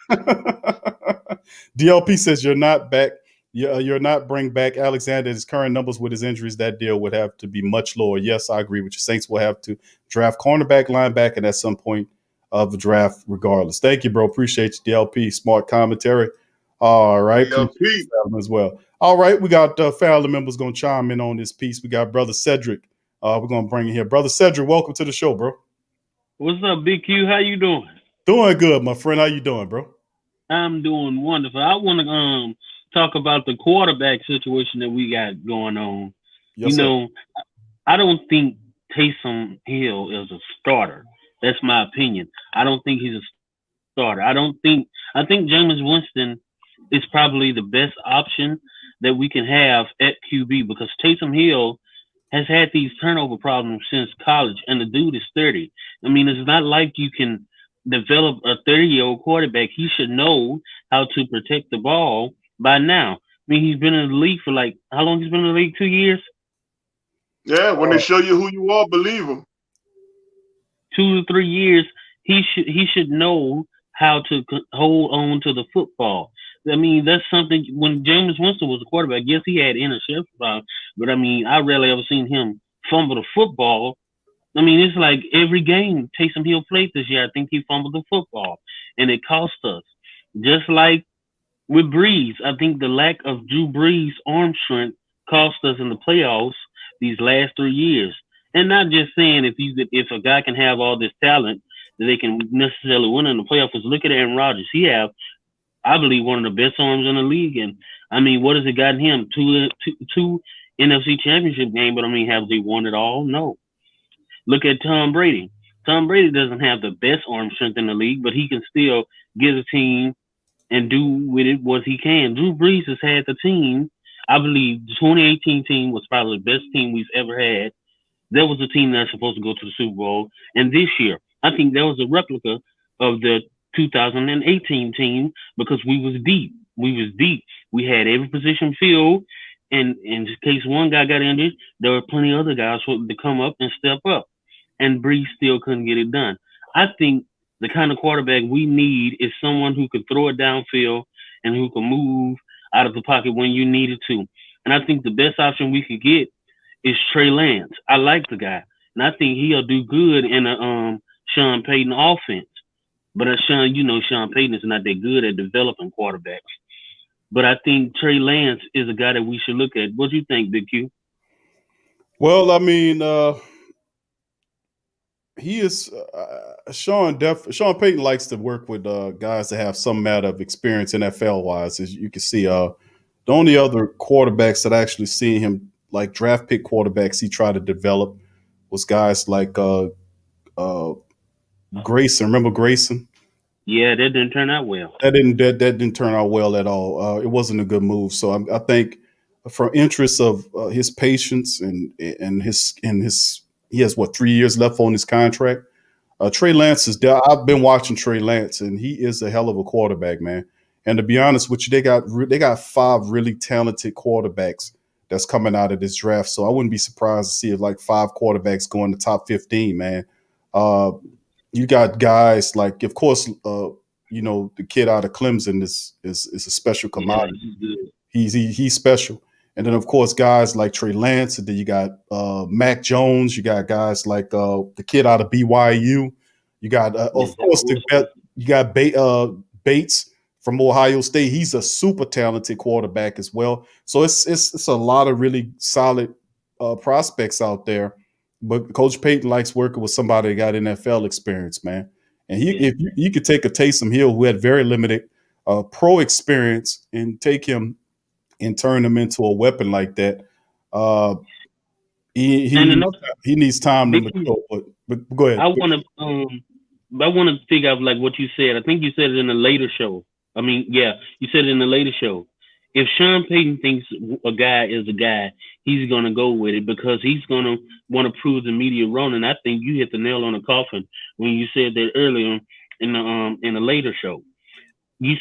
Saints. DLP says you're not back. You're not bring back Alexander at his current numbers with his injuries. That deal would have to be much lower. Yes, I agree with you. Saints will have to draft cornerback, linebacker at some point of the draft, regardless. Thank you, bro. Appreciate you, DLP. Smart commentary. All right. DLP. As well. All right. We got family members going to chime in on this piece. We got Brother Cedric. We're going to bring you here. Brother Cedric, welcome to the show, bro. What's up, Big Q? How you doing? Doing good, my friend. How you doing, bro? I'm doing wonderful. I want to talk about the quarterback situation that we got going on. Yes, sir. I don't think Taysom Hill is a starter. That's my opinion. I don't think he's a starter. I think Jameis Winston is probably the best option that we can have at QB because Taysom Hill has had these turnover problems since college, and the dude is 30. I mean, it's not like you can develop a 30-year-old quarterback. He should know how to protect the ball by now. I mean, he's been in the league for how long he's been in the league? 2 years? Yeah, when they show you who you are, believe them. 2 to 3 years, he should know how to hold on to the football. I mean, that's something. When Jameis Winston was a quarterback, yes, he had interception problems, but I mean, I rarely ever seen him fumble the football. I mean, it's like every game Taysom Hill played this year, I think he fumbled the football, and it cost us. Just like with Brees, I think the lack of Drew Brees' arm strength cost us in the playoffs these last 3 years. And not just saying if a guy can have all this talent that they can necessarily win in the playoffs. Look at Aaron Rodgers. He have, I believe, one of the best arms in the league. And I mean, what has it gotten him? Two NFC championship games, but I mean, have they won it all? No. Look at Tom Brady. Tom Brady doesn't have the best arm strength in the league, but he can still get a team and do with it what he can. Drew Brees has had the team. I believe the 2018 team was probably the best team we've ever had. That was the team that's supposed to go to the Super Bowl. And this year, I think that was a replica of the 2018 team because we was deep. We had every position filled. And in case one guy got injured, there were plenty of other guys to come up and step up. And Brees still couldn't get it done. I think the kind of quarterback we need is someone who can throw it downfield and who can move out of the pocket when you need it to. And I think the best option we could get is Trey Lance. I like the guy, and I think he'll do good in a Sean Payton offense. But Sean Payton is not that good at developing quarterbacks. But I think Trey Lance is a guy that we should look at. What do you think, Big Q? Well, I mean, he is Sean Payton likes to work with guys that have some matter of experience NFL wise. As you can see, the only other quarterbacks that I actually seen him like draft pick quarterbacks he tried to develop was guys like Grayson. Remember Grayson? Yeah, that didn't turn out well. That didn't turn out well at all. It wasn't a good move. So I think, for interest of his patience and his he has 3 years left on his contract. Trey Lance is there. I've been watching Trey Lance, and he is a hell of a quarterback, man. And to be honest with you, they got 5 really talented quarterbacks that's coming out of this draft. So I wouldn't be surprised to see if 5 quarterbacks go in the top 15, man. You got guys like, of course, the kid out of Clemson is a special commodity. Yeah, he's special. And then, of course, guys like Trey Lance. And then you got Mac Jones. You got guys like the kid out of BYU. You got, of course, you got Bates from Ohio State. He's a super talented quarterback as well. So it's a lot of really solid prospects out there. But Coach Payton likes working with somebody that got NFL experience, man. And if you could take a Taysom Hill who had very limited pro experience and take him and turn him into a weapon like that, he needs time to mature. But go ahead. I want to figure out what you said. I think you said it in a later show. I mean, yeah, you said it in a later show. If Sean Payton thinks a guy is a guy, he's going to go with it because he's going to want to prove the media wrong. And I think you hit the nail on the coffin when you said that earlier in a later show.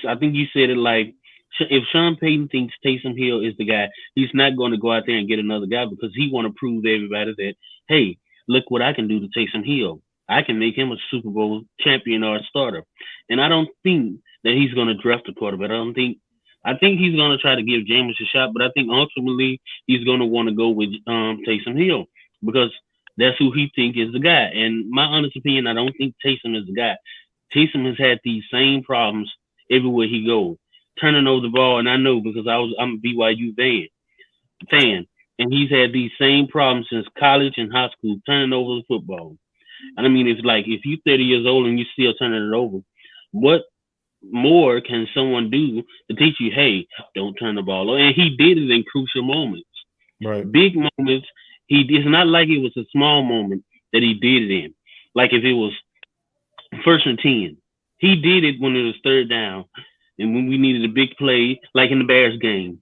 I think you said it like, if Sean Payton thinks Taysom Hill is the guy, he's not going to go out there and get another guy because he want to prove to everybody that, hey, look what I can do to Taysom Hill. I can make him a Super Bowl champion or a starter. And I don't think that he's going to draft a quarterback. I don't think I think he's going to try to give Jameis a shot, but I think ultimately he's going to want to go with Taysom Hill because that's who he think is the guy. And my honest opinion, I don't think Taysom is the guy. Taysom has had these same problems everywhere he goes, turning over the ball. And I know because I'm a BYU fan, and he's had these same problems since college and high school, turning over the football. And I mean, it's like if you're 30 years old and you're still turning it over, what more can someone do to teach you, hey, don't turn the ball over? And he did it in crucial moments. Right. Big moments. It's not like it was a small moment that he did it in. Like if it was 1st and 10. He did it when it was 3rd down and when we needed a big play, like in the Bears game.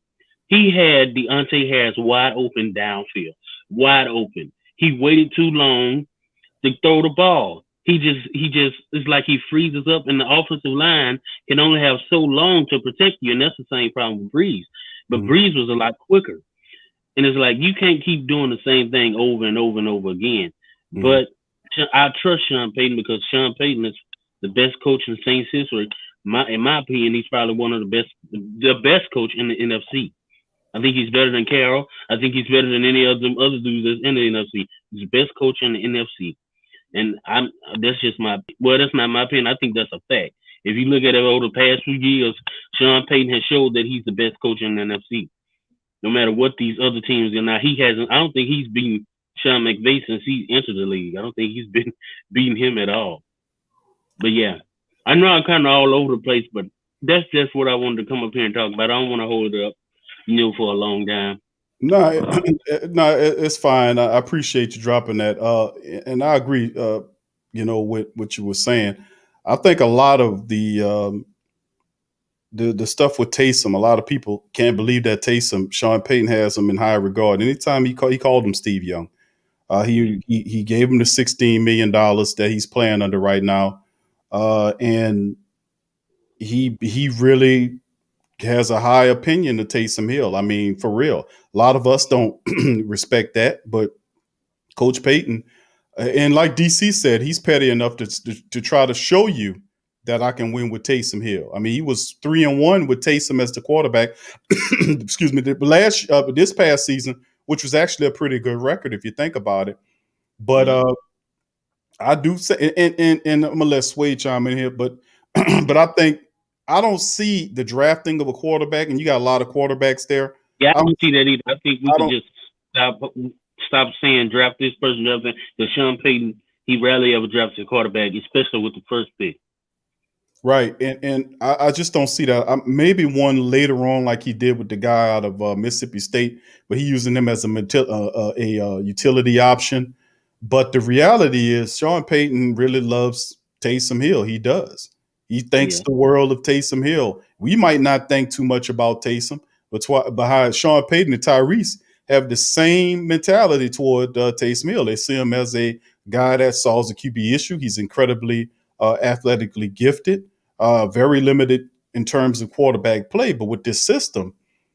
He had Deontay Harris wide open downfield. Wide open. He waited too long to throw the ball. He just it's like he freezes up, and the offensive line can only have so long to protect you, and that's the same problem with Brees. But Brees was a lot quicker, and it's like you can't keep doing the same thing over and over and over again. But I trust Sean Payton because Sean Payton is the best coach in Saints history. In my opinion, he's probably one of the best coach in the NFC. I think he's better than Carroll. I think he's better than any of them other dudes that's in the NFC. He's the best coach in the NFC. And that's just that's not my opinion. I think that's a fact. If you look at it over the past few years, Sean Payton has showed that he's the best coach in the NFC. No matter what these other teams are. Now, I don't think he's beaten Sean McVay since he entered the league. I don't think he's been beating him at all. But yeah, I know I'm kind of all over the place, but that's just what I wanted to come up here and talk about. I don't want to hold it up, for a long time. No, it's fine. I appreciate you dropping that. And I agree, with what you were saying. I think a lot of the stuff with Taysom, a lot of people can't believe that Sean Payton has him in high regard. Anytime he called him Steve Young. He gave him the $16 million that he's playing under right now. And he really has a high opinion of Taysom Hill. I mean, for real. A lot of us don't respect that, but Coach Payton, and like DC said, he's petty enough to try to show you that I can win with Taysom Hill. I mean, he was 3-1 with Taysom as the quarterback. Excuse me, this past season, which was actually a pretty good record if you think about it. But I do say, and I'm gonna let Sway chime in here, but I think I don't see the drafting of a quarterback, and you got a lot of quarterbacks there. Yeah, I don't see that either. I think we can just stop saying draft this person, because Sean Payton, he rarely ever drafts a quarterback, especially with the first pick. Right, and I just don't see that. Maybe one later on, like he did with the guy out of Mississippi State, but he using them as a utility option. But the reality is, Sean Payton really loves Taysom Hill. He does. He thinks the world of Taysom Hill. We might not think too much about Taysom, but behind Sean Payton and Tyrese have the same mentality toward Taysom Hill. They see him as a guy that solves the QB issue. He's incredibly athletically gifted, very limited in terms of quarterback play. But with this system,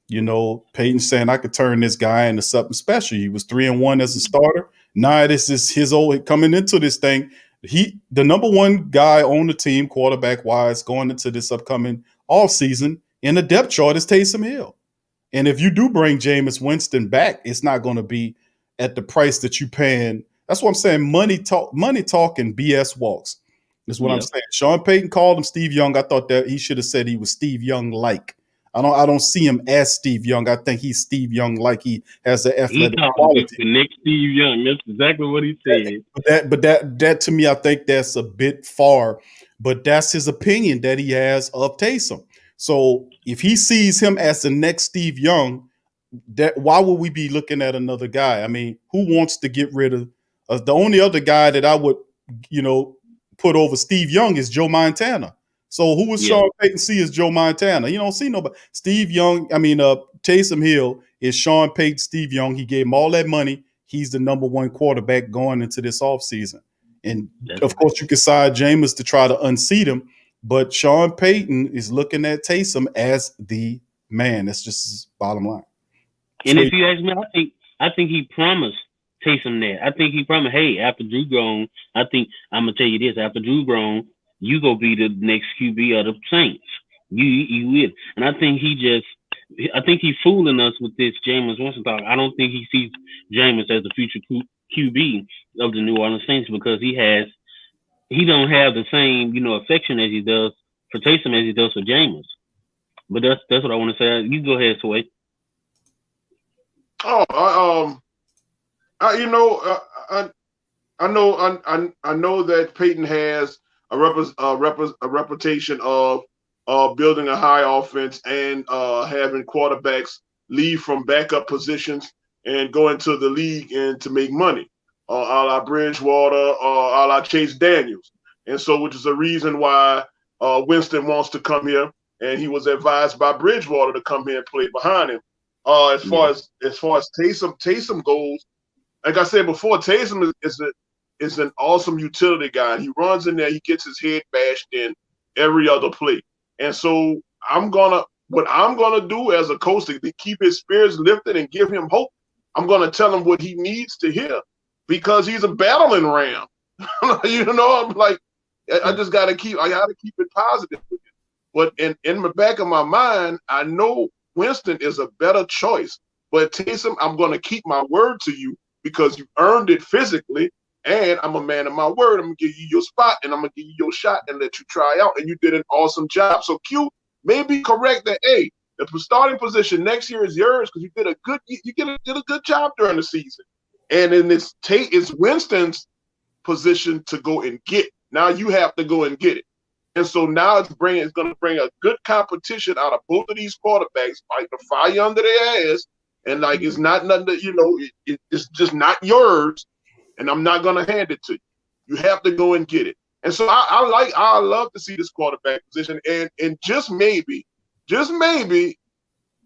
Payton's saying I could turn this guy into something special. He was 3-1 as a starter. Now this is his old coming into this thing. The number one guy on the team, quarterback wise, going into this upcoming offseason in the depth chart is Taysom Hill. And if you do bring Jameis Winston back, it's not going to be at the price that you paying. That's what I'm saying. Money talk and BS walks. That's what I'm saying. Sean Payton called him Steve Young. I thought that he should have said he was Steve Young-like. I don't see him as Steve Young. I think he's Steve Young, like he has the athletic quality. The next Steve Young. That's exactly what he said. But that to me, I think that's a bit far. But that's his opinion that he has of Taysom. So if he sees him as the next Steve Young, why would we be looking at another guy? I mean, who wants to get rid of the only other guy that I would, put over Steve Young is Joe Montana. So who would Sean Payton see as Joe Montana? You don't see nobody. Taysom Hill is Sean Payton, Steve Young. He gave him all that money. He's the number one quarterback going into this offseason. And, of course, you can side Jameis to try to unseat him. But Sean Payton is looking at Taysom as the man. That's just his bottom line. And if you ask me, I think he promised Taysom that. I think he promised, hey, after Drew gone, I'm going to tell you this, after Drew gone, you go be the next QB of the Saints. You will. And I think he's fooling us with this Jameis Winston talk. I don't think he sees Jameis as the future QB of the New Orleans Saints because he don't have the same, affection as he does for Taysom as he does for Jameis. But that's what I want to say. You go ahead, Sway. Oh, I know that Payton has a reputation of building a high offense and having quarterbacks leave from backup positions and go into the league and to make money, a la Bridgewater, a la Chase Daniels. And so, which is a reason why Winston wants to come here, and he was advised by Bridgewater to come here and play behind him. As far as Taysom goes, like I said before, Taysom is an awesome utility guy. He runs in there, he gets his head bashed in every other play. And so what I'm gonna do as a coach to keep his spirits lifted and give him hope, I'm gonna tell him what he needs to hear because he's a battling ram. I'm like, I gotta keep it positive with him. But in the back of my mind, I know Winston is a better choice. But Taysom, I'm gonna keep my word to you because you earned it physically, and I'm a man of my word. I'm gonna give you your spot, and I'm gonna give you your shot and let you try out. And you did an awesome job. So Q may be correct that the starting position next year is yours because you did a good job during the season. And then it's Winston's position to go and get. Now you have to go and get it. And so now it's going to bring a good competition out of both of these quarterbacks, like the fire under their ass, and like it's not nothing that it's just not yours, and I'm not going to hand it to you. You have to go and get it. And so I love to see this quarterback position, and just maybe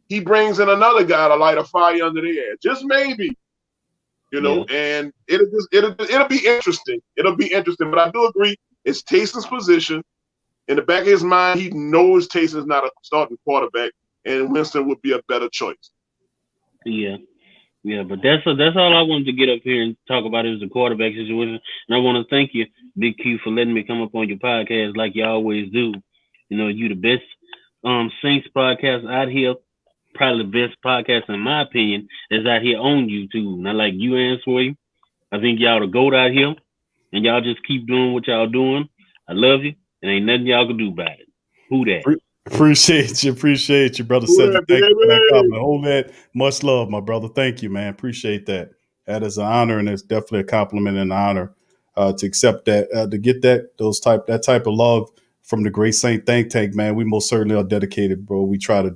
he brings in another guy to light a fire under their ass. Just maybe, and it'll be interesting. It'll be interesting, but I do agree it's Taysom's position. In the back of his mind, he knows Taysom's not a starting quarterback, and Winston would be a better choice. Yeah, but that's all I wanted to get up here and talk about is the quarterback situation. And I want to thank you, Big Q, for letting me come up on your podcast like you always do. You the best Saints podcast out here, probably the best podcast in my opinion is out here on YouTube. Not like you and Sway. I think y'all the GOAT out here, and y'all just keep doing what y'all doing. I love you. And ain't nothing y'all can do about it. Who that? Appreciate you, brother. Thank you for that comment. Hold that. Much love, my brother. Thank you, man. Appreciate that. That is an honor, and it's definitely a compliment and an honor to accept that, to get that type of love from the Great Saint Think Tank, man. We most certainly are dedicated, bro. We try to,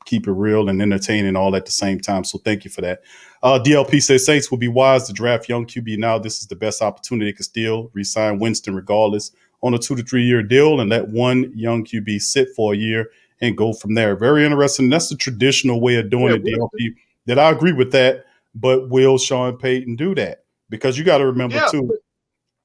keep it real and entertaining all at the same time. So thank you for that. DLP says Saints will be wise to draft young QB now. This is the best opportunity they could still re-sign Winston regardless on a 2 to 3 year deal and let one young QB sit for a year and go from there. Very interesting. That's the traditional way of doing it, DLP. That I agree with that, but will Sean Payton do that? Because you got to remember too,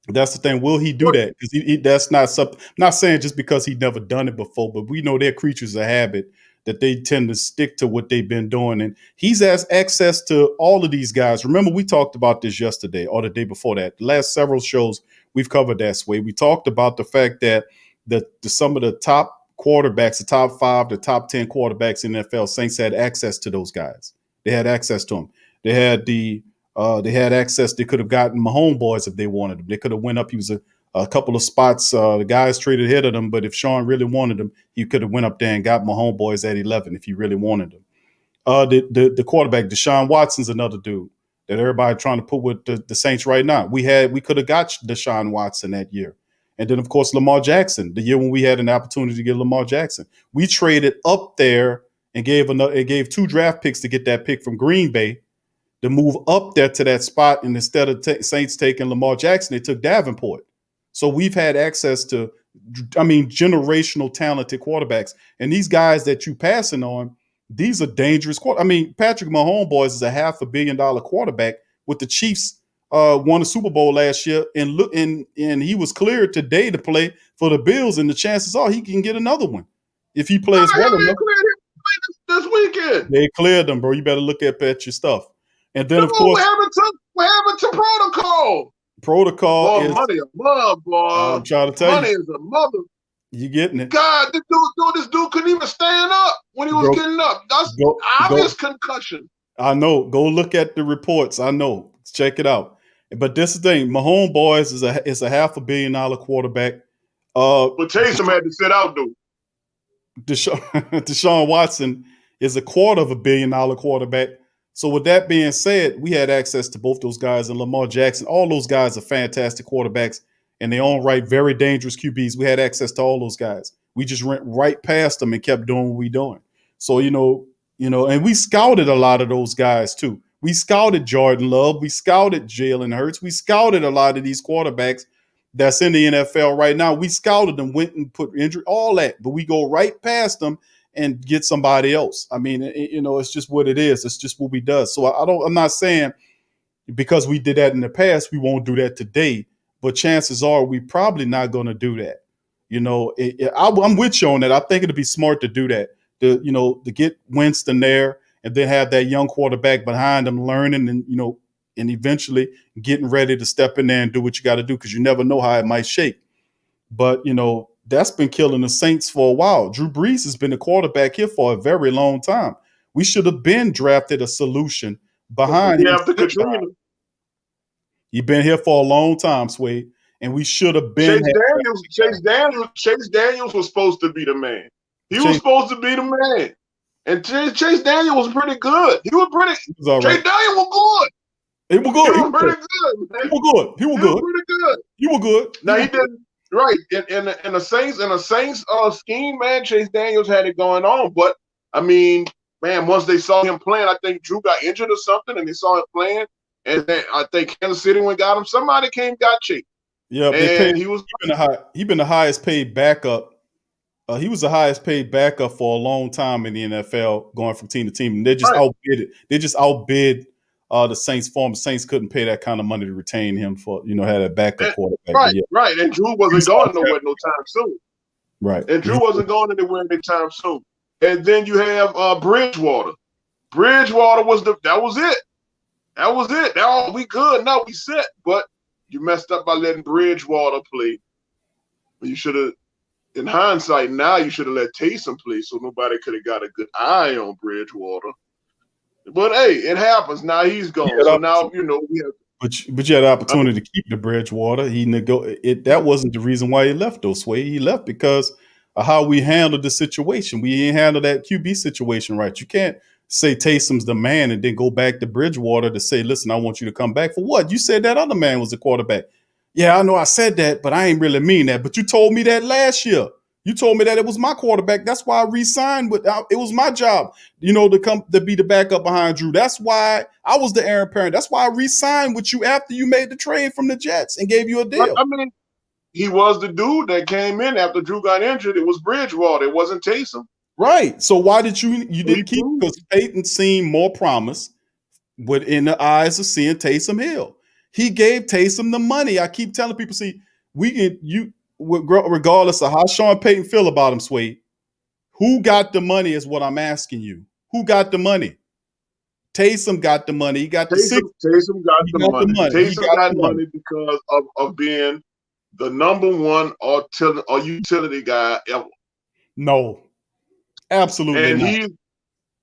that's the thing. Will he do that? Because that's not something. I'm not saying just because he's never done it before, but we know they're creatures of habit that they tend to stick to what they've been doing. And he's has access to all of these guys. Remember, we talked about this yesterday or the day before that. The last several shows we've covered that way. We talked about the fact that some of the top quarterbacks, the top 5, the top 10 quarterbacks in the NFL, Saints had access to those guys. They had access to them. They had access. They could have gotten Mahomes boys if they wanted them. They could have went up. He was a couple of spots. The guys traded ahead of them, but if Sean really wanted them, he could have went up there and got Mahomes boys at 11 if he really wanted them. The quarterback, Deshaun Watson's another dude that everybody trying to put with the Saints right now. We could have got Deshaun Watson that year. And then, of course, Lamar Jackson, the year when we had an opportunity to get Lamar Jackson. We traded up there and gave 2 draft picks to get that pick from Green Bay to move up there to that spot. And instead of Saints taking Lamar Jackson, they took Davenport. So we've had access to, generational talented quarterbacks. And these guys that you passing on, these are dangerous. Patrick Mahomes boys is a $500 million quarterback with the Chiefs. Won a Super Bowl last year, and he was cleared today to play for the Bills. And the chances are he can get another one if he plays well enough. This weekend They cleared them, bro. You better look at your stuff. And then, of course, what happened to protocol? Protocol is money a mother, boy. I'm trying to tell money is a mother. You getting it? God, this dude couldn't even stand up when he was getting up. That's obvious concussion. I know. Go look at the reports. I know. Check it out. But this is the thing. Mahomes boys is a $500 million quarterback. But Taysom had to sit out, though. Deshaun Watson is $250 million quarterback. So with that being said, we had access to both those guys, and Lamar Jackson. All those guys are fantastic quarterbacks in their own right, very dangerous QBs. We had access to all those guys. We just went right past them and kept doing what we doing. So, and we scouted a lot of those guys too. We scouted Jordan Love. We scouted Jalen Hurts. We scouted a lot of these quarterbacks that's in the NFL right now. We scouted them, went and put injury, all that, but we go right past them and get somebody else. I mean, it's just what it is. It's just what we do. So I'm not saying because we did that in the past, we won't do that today, but chances are we probably not going to do that. I'm with you on that. I think it'd be smart to do that, to get Winston there and then have that young quarterback behind him learning and eventually getting ready to step in there and do what you got to do, because you never know how it might shake. But, that's been killing the Saints for a while. Drew Brees has been a quarterback here for a very long time. We should have been drafted a solution behind him. He's been here for a long time, Sway, and we should have been. Chase Daniels was supposed to be the man. He was supposed to be the man. And Chase Daniels was pretty good. He was pretty. Chase Daniels was good. He was good. He was pretty good. Man. He was good. He was good. Pretty good. He was good. Now he didn't. Right, in the Saints scheme, man, Chase Daniels had it going on. But I mean, man, once they saw him playing, I think Drew got injured or something, and they saw him playing, and then I think Kansas City went got him. Somebody came got Chase. Yeah, and he been the highest paid backup. He was the highest paid backup for a long time in the NFL, going from team to team. And they just outbid it. They just outbid the Saints for him. The Saints couldn't pay that kind of money to retain him for, had a backup quarterback. Right. And Drew wasn't going nowhere no time soon. Right. And Drew wasn't going anywhere anytime soon. And then you have Bridgewater. Bridgewater that was it. That was it. Now we good. Now we set. But you messed up by letting Bridgewater play. You should have, in hindsight, now you should have let Taysom play so nobody could have got a good eye on Bridgewater. But hey, it happens. Now he's gone. So now we have. But you had the opportunity to keep the Bridgewater. That wasn't the reason why he left, though, Sway. He left because of how we handled the situation. We didn't handle that QB situation right. You can't say Taysom's the man and then go back to Bridgewater to say, listen, I want you to come back. For what? You said that other man was the quarterback. Yeah, I know I said that, but I ain't really mean that. But you told me that last year. You told me that it was my quarterback. That's why I re-signed it was my job, to be the backup behind Drew. That's why I was the heir apparent. That's why I re-signed with you after you made the trade from the Jets and gave you a deal. I mean, he was the dude that came in after Drew got injured. It was Bridgewater. It wasn't Taysom. Right. So why did you didn't keep? Because Payton seemed more promise in the eyes of seeing Taysom Hill. He gave Taysom the money. I keep telling people, regardless of how Sean Payton feel about him, Sway, who got the money is what I'm asking you. Who got the money? Taysom got the money. He got Taysom got the money. Taysom got the money because of being the number one utility guy ever. No, absolutely and not.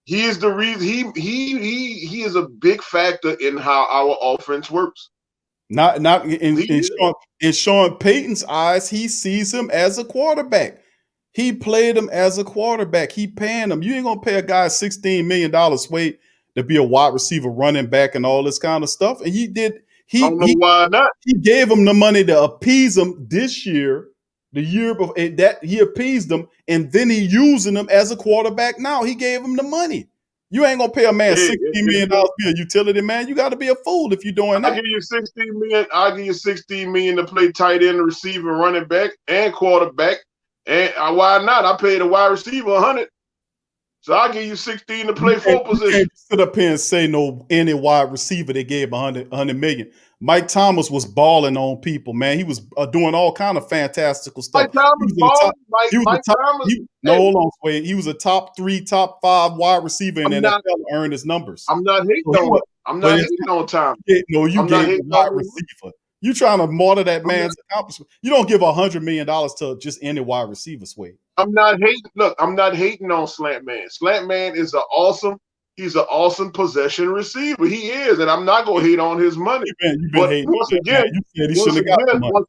He is the reason. He is a big factor in how our offense works. Not in Sean Payton's eyes, he sees him as a quarterback. He played him as a quarterback. He paying him. You ain't gonna pay a guy $16 million Sway to be a wide receiver, running back, and all this kind of stuff. And he did. I don't know why not. He gave him the money to appease him this year. The year before that, he appeased them, and then he using them as a quarterback. Now he gave him the money. You ain't gonna pay a man $16 million to be a utility man. You got to be a fool if you're doing that. I'll give you $16 million. I'll give you $16 million to play tight end, receiver, running back, and quarterback. And why not? I paid a wide receiver $100, so I'll give you $16 to play four positions. You can't sit up here and say any wide receiver they gave $100 million. Mike Thomas was balling on people, man. He was doing all kind of fantastical stuff. Mike Thomas hold on, Sway. He was a top 3, top 5 wide receiver in the NFL to earn his numbers. I'm not hating on. I'm not hating on Thomas. No, you gave him wide receiver. You trying to martyr that man's accomplishment. You don't give $100 million to just any wide receiver, Sway. I'm not hating. Look, I'm not hating on Slant Man. Slant Man is he's an awesome possession receiver. He is, and I'm not gonna hate on his money. You've been hating. Once again, you said he shouldn't have got the money.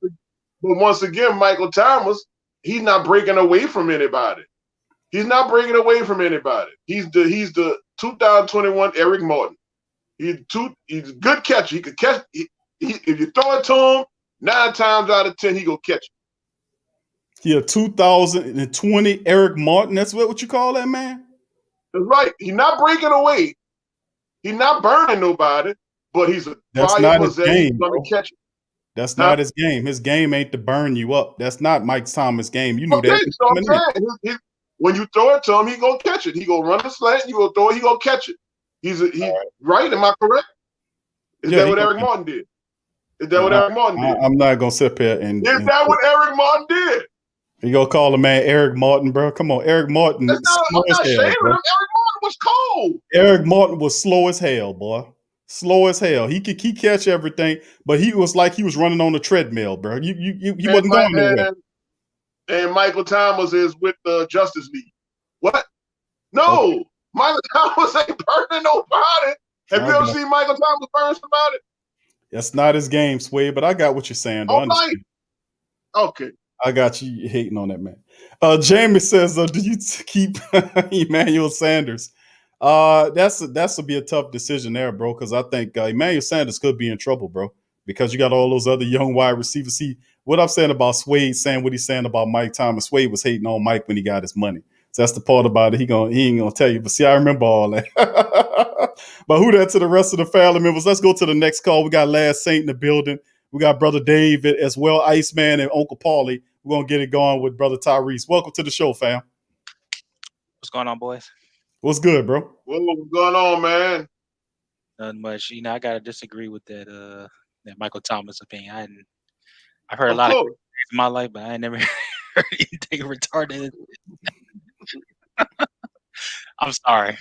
once again, Michael Thomas, he's not breaking away from anybody. He's not breaking away from anybody. He's the 2021 Eric Martin. He's a good catcher. He could catch. If you throw it to him, 9 times out of 10, he gonna catch it. He a 2020 Eric Martin. That's what you call that, man? That's right. He's not breaking away. He's not burning nobody, but he's a That's not his game. He's gonna catch it. That's not his game. His game ain't to burn you up. That's not Mike Thomas' game. You knew okay, that. So I'm saying, when you throw it to him, he gonna catch it. He gonna run the slant. You gonna throw it. He gonna catch it. He's right. Am I correct? Is that what Eric Martin did? Is that what Eric Martin did? I'm not gonna sit here and. Is that what Eric Martin did? You gonna call the man Eric Martin, bro? Come on, Eric Martin. I'm not shaming him. Eric Martin was cold. Eric Martin was slow as hell, boy. Slow as hell. He catch everything, but he was like he was running on a treadmill, bro. He wasn't going nowhere. And Michael Thomas is with the Justice League. What? No, okay. Michael Thomas ain't burning nobody. Have you ever seen Michael Thomas burn somebody? That's not his game, Sway, but I got what you're saying. Okay. I got you hating on that, man. Jameis says, do you keep Emmanuel Sanders? That's be a tough decision there, bro, because I think Emmanuel Sanders could be in trouble, bro, because you got all those other young wide receivers. See, what I'm saying about Swade saying what he's saying about Mike Thomas. Swade was hating on Mike when he got his money. So that's the part about it. He ain't gonna tell you. But see, I remember all that. But who that to the rest of the family members? Let's go to the next call. We got Last Saint in the building. We got Brother David as well, Iceman and Uncle Paulie. We're gonna get it going with Brother Tyrese. Welcome to the show, fam. What's going on, boys? What's good, bro? What's going on, man? Nothing much. I gotta disagree with that Michael Thomas opinion. I've heard a lot of things in my life, but I ain't never heard anything retarded. I'm sorry.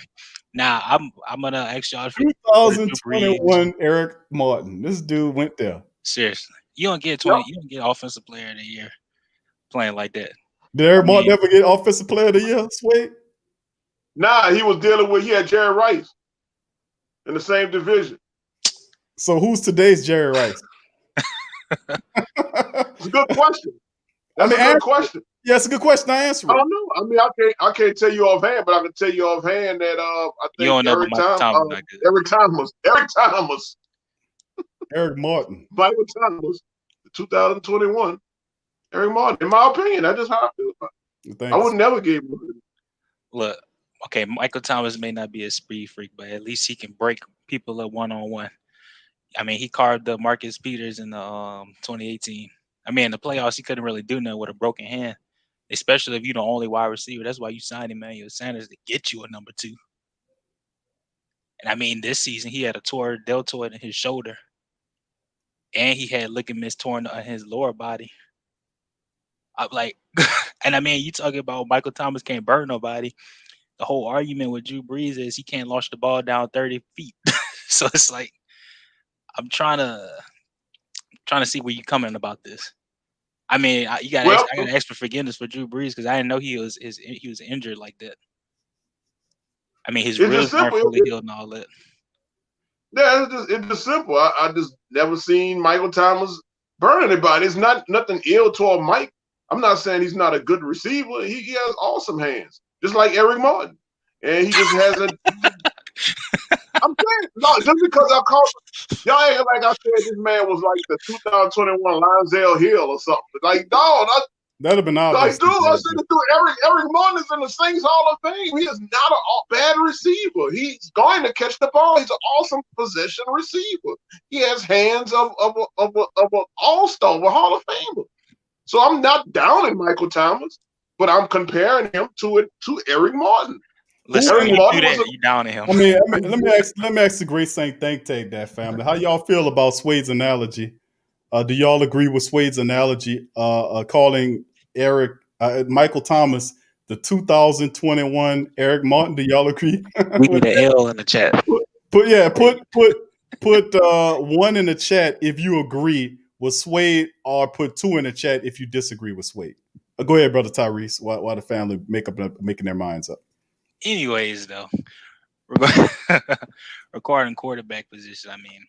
Now I'm gonna ask y'all. 2021 Eric Martin. This dude went there. Seriously, you don't get 20. You don't get Offensive Player of the Year playing like that. Did Eric Martin ever get Offensive Player of the Year? Sweet. Nah, he was dealing with. He had Jerry Rice in the same division. So who's today's Jerry Rice? It's a good question. That's a good question. Yeah, it's a good question. I answer it. I don't know. I mean, I can't tell you offhand, but I can tell you offhand that I think you don't know Eric Thomas. Eric Martin. Michael Thomas, 2021. Eric Martin. In my opinion, that's just how I feel about it. I would never give him. Look, okay, Michael Thomas may not be a speed freak, but at least he can break people up one-on-one. I mean, he carved up Marcus Peters in the 2018. I mean, in the playoffs, he couldn't really do nothing with a broken hand, especially if you're the only wide receiver. That's why you signed Emmanuel Sanders to get you a number 2. And I mean, this season he had a deltoid in his shoulder, and he had ligaments torn on his lower body. I'm like, and I mean, you talking about Michael Thomas can't burn nobody. The whole argument with Drew Brees is he can't launch the ball down 30 feet. So it's like, I'm trying to see where you're coming about this. I mean, I gotta ask for forgiveness for Drew Brees because I didn't know he was injured like that. I mean, his ribs weren't fully healed and all that. Yeah, it's just simple. I just never seen Michael Thomas burn anybody. It's not nothing ill toward Mike. I'm not saying he's not a good receiver. He has awesome hands, just like Eric Martin, and he just hasn't. I'm saying no, just because I called y'all ain't like I said this man was like the 2021 Lonzel Hill or something. Like, dog, that'd have been obvious. Like, dude, I said to Eric Martin is in the Saints Hall of Fame. He is not a bad receiver. He's going to catch the ball. He's an awesome possession receiver. He has hands of an all-star, a Hall of Famer. So I'm not downing Michael Thomas, but I'm comparing him to Eric Martin. Listen, Eric Martin you downing him. I mean, let me ask the Great Saint Think Tank that family. How y'all feel about Swade's analogy? Do y'all agree with Swade's analogy? Calling Michael Thomas the 2021 Eric Martin. Do y'all agree? We need an L in the chat. Put 1 in the chat if you agree Swade, or put 2 in the chat if you disagree with Swade. Go ahead, brother Tyrese. While the family making their minds up. Anyways, though, regarding quarterback position, I mean,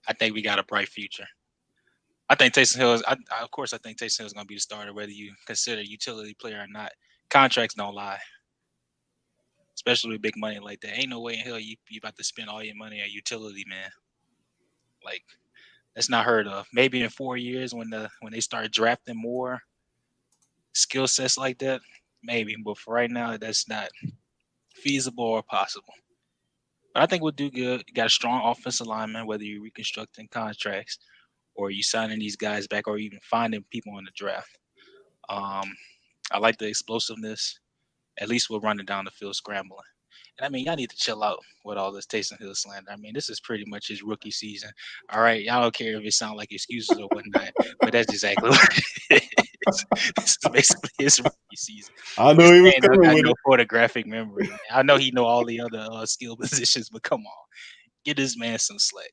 I think we got a bright future. I think Taysom Hill is, of course, I think Taysom Hill is going to be the starter, whether you consider utility player or not. Contracts don't lie, especially with big money like that. Ain't no way in hell you about to spend all your money on utility, man. Like, that's not heard of. Maybe in 4 years when they start drafting more skill sets like that, maybe. But for right now, that's not feasible or possible. But I think we'll do good. You got a strong offensive lineman, whether you're reconstructing contracts or you signing these guys back or even finding people in the draft. I like the explosiveness. At least we're running down the field scrambling. And I mean, y'all need to chill out with all this Taysom Hill slander. I mean, this is pretty much his rookie season. All right, y'all don't care if it sounds like excuses or whatnot, but that's exactly what it is. This is basically his rookie season. I know he was coming I with know it. photographic memory. I know he know all the other skill positions, but come on, get this man some slack.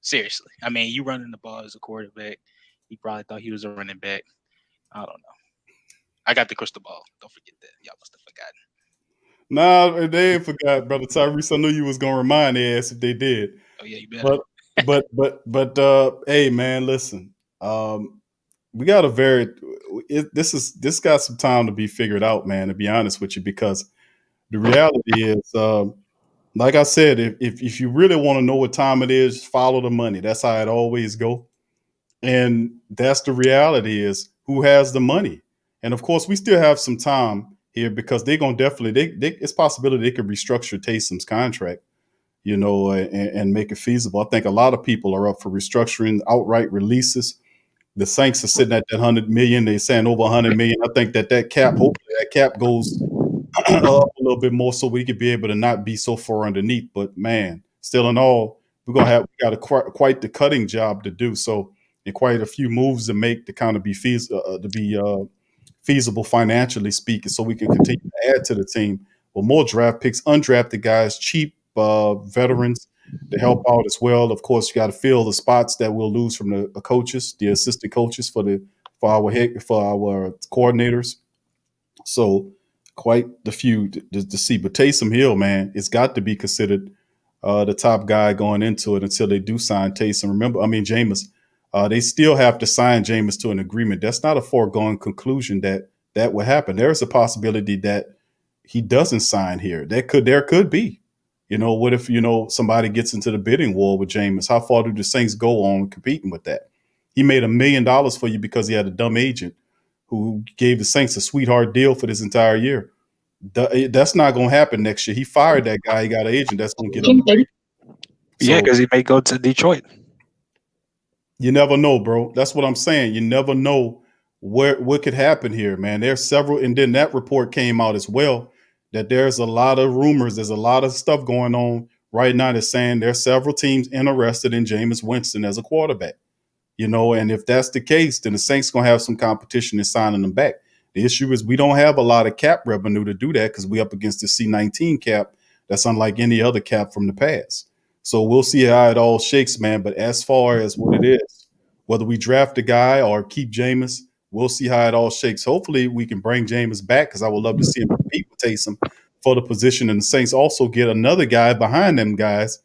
Seriously, I mean, you running the ball as a quarterback. He probably thought he was a running back. I don't know. I got the crystal ball. Don't forget that. Y'all must have forgotten. Nah, they ain't forgot, brother Tyrese. I knew you was gonna remind their ass if they did. Oh yeah, you better. But hey, man, listen. We got this got some time to be figured out, man. To be honest with you, because the reality is, like I said, if you really want to know what time it is, follow the money. That's how it always go. And that's the reality is who has the money. And of course, we still have some time here because they're going to definitely, it's possibility they could restructure Taysom's contract, and make it feasible. I think a lot of people are up for restructuring outright releases. The Saints are sitting at that 100 million. They're saying over 100 million. I think that cap, hopefully that cap goes up a little bit more so we could be able to not be so far underneath. But man, still in all, we got quite the cutting job to do. So, and quite a few moves to make to kind of be feasible financially speaking, so we can continue to add to the team. Well, more draft picks, undrafted guys, cheap veterans to help out as well. Of course, you got to fill the spots that we'll lose from the coaches, the assistant coaches for our coordinators. So quite the few to see. But Taysom Hill, man, it's got to be considered the top guy going into it until they do sign Taysom. Remember, I mean, Jameis. They still have to sign Jameis to an agreement. That's not a foregone conclusion that will happen. There is a possibility that he doesn't sign here. There could be. What if, somebody gets into the bidding war with Jameis? How far do the Saints go on competing with that? He made $1 million for you because he had a dumb agent who gave the Saints a sweetheart deal for this entire year. That's not going to happen next year. He fired that guy. He got an agent that's going to get him. Yeah, because he may go to Detroit. You never know, bro. That's what I'm saying. You never know what could happen here, man. There's several, and then that report came out as well that there's a lot of rumors. There's a lot of stuff going on right now that's saying there's several teams interested in Jameis Winston as a quarterback. And if that's the case, then the Saints gonna have some competition in signing them back. The issue is we don't have a lot of cap revenue to do that because we up against the C-19 cap that's unlike any other cap from the past. So we'll see how it all shakes, man. But as far as what it is, whether we draft a guy or keep Jameis, we'll see how it all shakes. Hopefully we can bring Jameis back because I would love to see him compete with Taysom for the position. And the Saints also get another guy behind them guys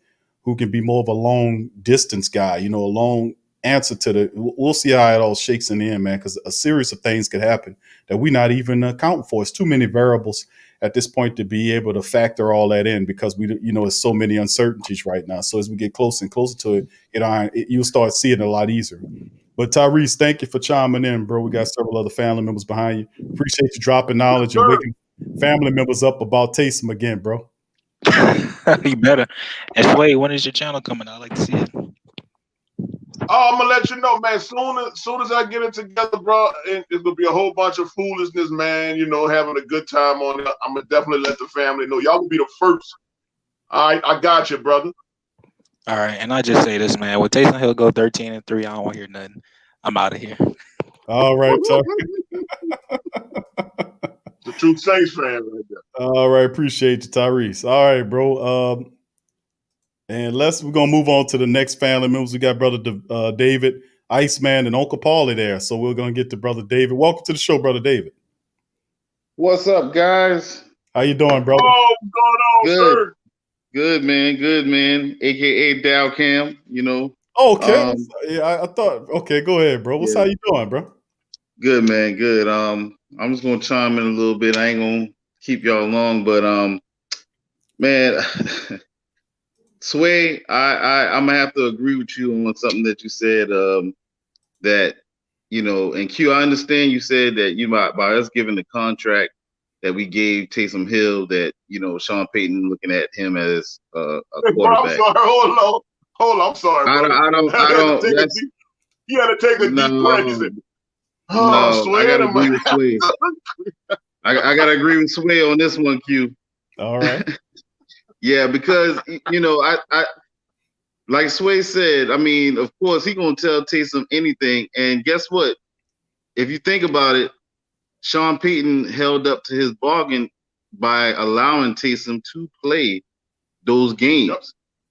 who can be more of a long distance guy, a long answer to we'll see how it all shakes in the end, man, because a series of things could happen that we not even account for. It's too many variables at this point to be able to factor all that in because it's so many uncertainties right now. So as we get closer and closer to it, you'll start seeing it a lot easier. But Tyrese, thank you for chiming in, bro. We got several other family members behind you. Appreciate you dropping knowledge and waking family members up about Taysom again, bro. You better. And Sway, when is your channel coming? I'd like to see it. Oh, I'm gonna let you know, man. Soon as I get it together, bro, it's gonna be a whole bunch of foolishness, man. Having a good time on it. I'm gonna definitely let the family know. Y'all will be the first. All right, I got you, brother. All right, and I just say this, man. When Taysom Hill go 13-3, I don't want to hear nothing. I'm out of here. All right, The true Saints fan right there. All right, appreciate you, Tyrese. All right, bro. And we're gonna move on to the next family members. We got brother David. Iceman and Uncle Paulie there. So we're going to get to Brother David. Welcome to the show, Brother David. What's up, guys? How you doing, brother? Oh, what's going on, sir? Good, man. AKA Dow Cam, Okay. Yeah, I thought. Okay, go ahead, bro. How you doing, bro? Good, man. Good. I'm just gonna chime in a little bit. I ain't gonna keep y'all long, but man, Sway, I'm gonna have to agree with you on something that you said. That and Q, I understand you said that by us giving the contract that we gave Taysom Hill, that Sean Payton looking at him as a quarterback. Bro, I'm sorry. Hold on. I'm sorry, bro. I don't. You had to take a deep breath. You said, I gotta agree with Sway. I gotta agree with Sway on this one, Q. All right. Yeah, because I like Sway said, I mean, of course he gonna tell Taysom anything, and guess what? If you think about it, Sean Payton held up to his bargain by allowing Taysom to play those games. Yep.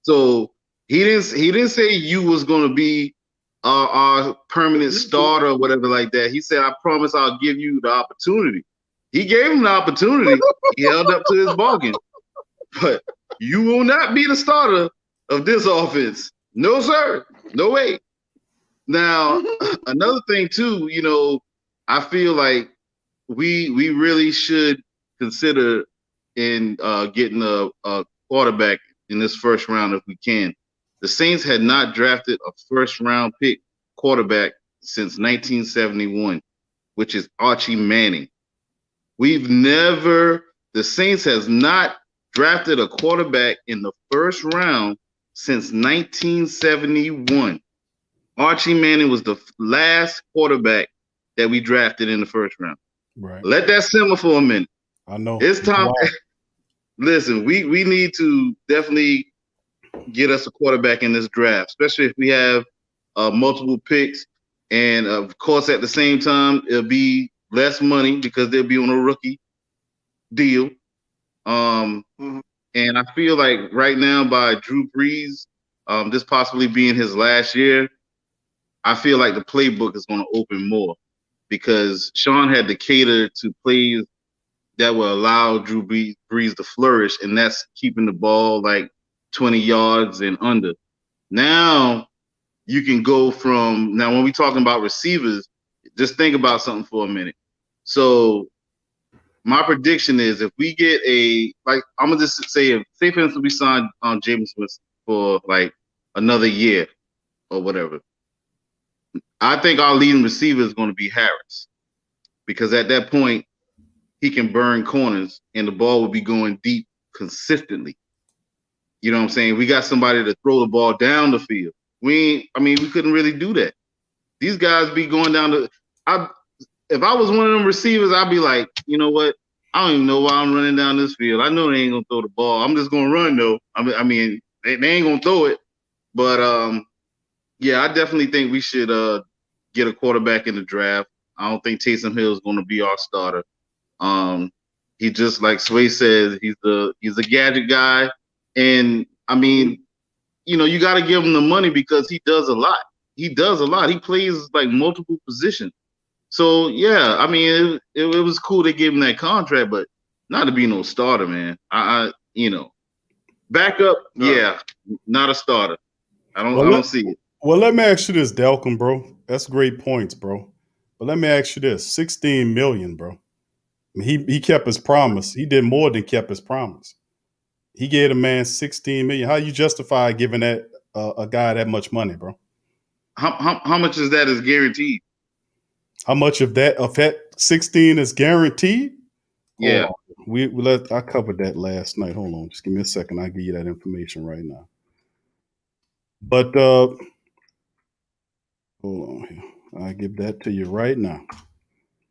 So he didn't say you was gonna be our permanent starter or whatever like that. He said, I promise I'll give you the opportunity. He gave him the opportunity. He held up to his bargain. But you will not be the starter of this offense. No, sir. No way. Now, another thing too, I feel like we really should consider in getting a quarterback in this first round if we can. The Saints had not drafted a first-round pick quarterback since 1971, which is Archie Manning. The Saints has not drafted a quarterback in the first round since 1971. Archie Manning was the last quarterback that we drafted in the first round. Right. Let that simmer for a minute. I know. It's time. Wow. Listen, we need to definitely get us a quarterback in this draft, especially if we have multiple picks. And of course, at the same time, it'll be less money because they'll be on a rookie deal. And I feel like right now, by Drew Brees, this possibly being his last year, I feel like the playbook is going to open more because Sean had to cater to plays that will allow Drew Brees to flourish, and that's keeping the ball like 20 yards and under. Now you can go from when we're talking about receivers, just think about something for a minute. So my prediction is if we get I'm gonna just say for instance we signed on Jameis for like another year or whatever. I think our leading receiver is going to be Harris because at that point he can burn corners and the ball will be going deep consistently. You know what I'm saying? We got somebody to throw the ball down the field. We couldn't really do that. These guys be going down if I was one of them receivers, I'd be like, you know what? I don't even know why I'm running down this field. I know they ain't gonna throw the ball. I'm just gonna run though. I mean, they ain't gonna throw it. But yeah, I definitely think we should get a quarterback in the draft. I don't think Taysom Hill is gonna be our starter. He just like Sway says, he's a gadget guy. And I mean, you got to give him the money because he does a lot. He plays like multiple positions. So yeah, I mean, it was cool they gave him that contract, but not to be no starter, man. Backup, yeah, not a starter. I don't see it. Well, let me ask you this, Delcom, bro. That's great points, bro. But let me ask you this: $16 million, bro. I mean, he kept his promise. He did more than kept his promise. He gave a man $16 million. How you justify giving that a guy that much money, bro? How much is that is guaranteed? How much of that 16 is guaranteed? Yeah, I covered that last night. Hold on, just give me a second. I'll give you that information right now. But hold on here. I'll give that to you right now.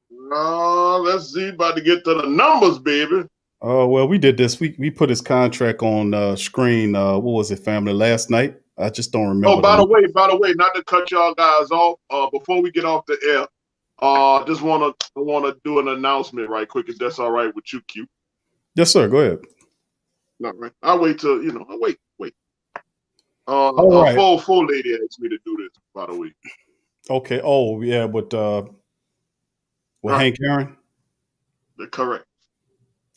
Let's see. About to get to the numbers, baby. Oh, well, we did this. We put his contract on screen. What was it, family? Last night. I just don't remember. Oh, by the way, not to cut y'all guys off. Before we get off the air, just wanna do an announcement right quick, if that's all right with you, Q. Yes, sir. Go ahead. All right. I'll wait till I'll wait. All right. Full lady asked me to do this, by the way. Okay. Oh yeah, with Right. Hank Aaron. Correct.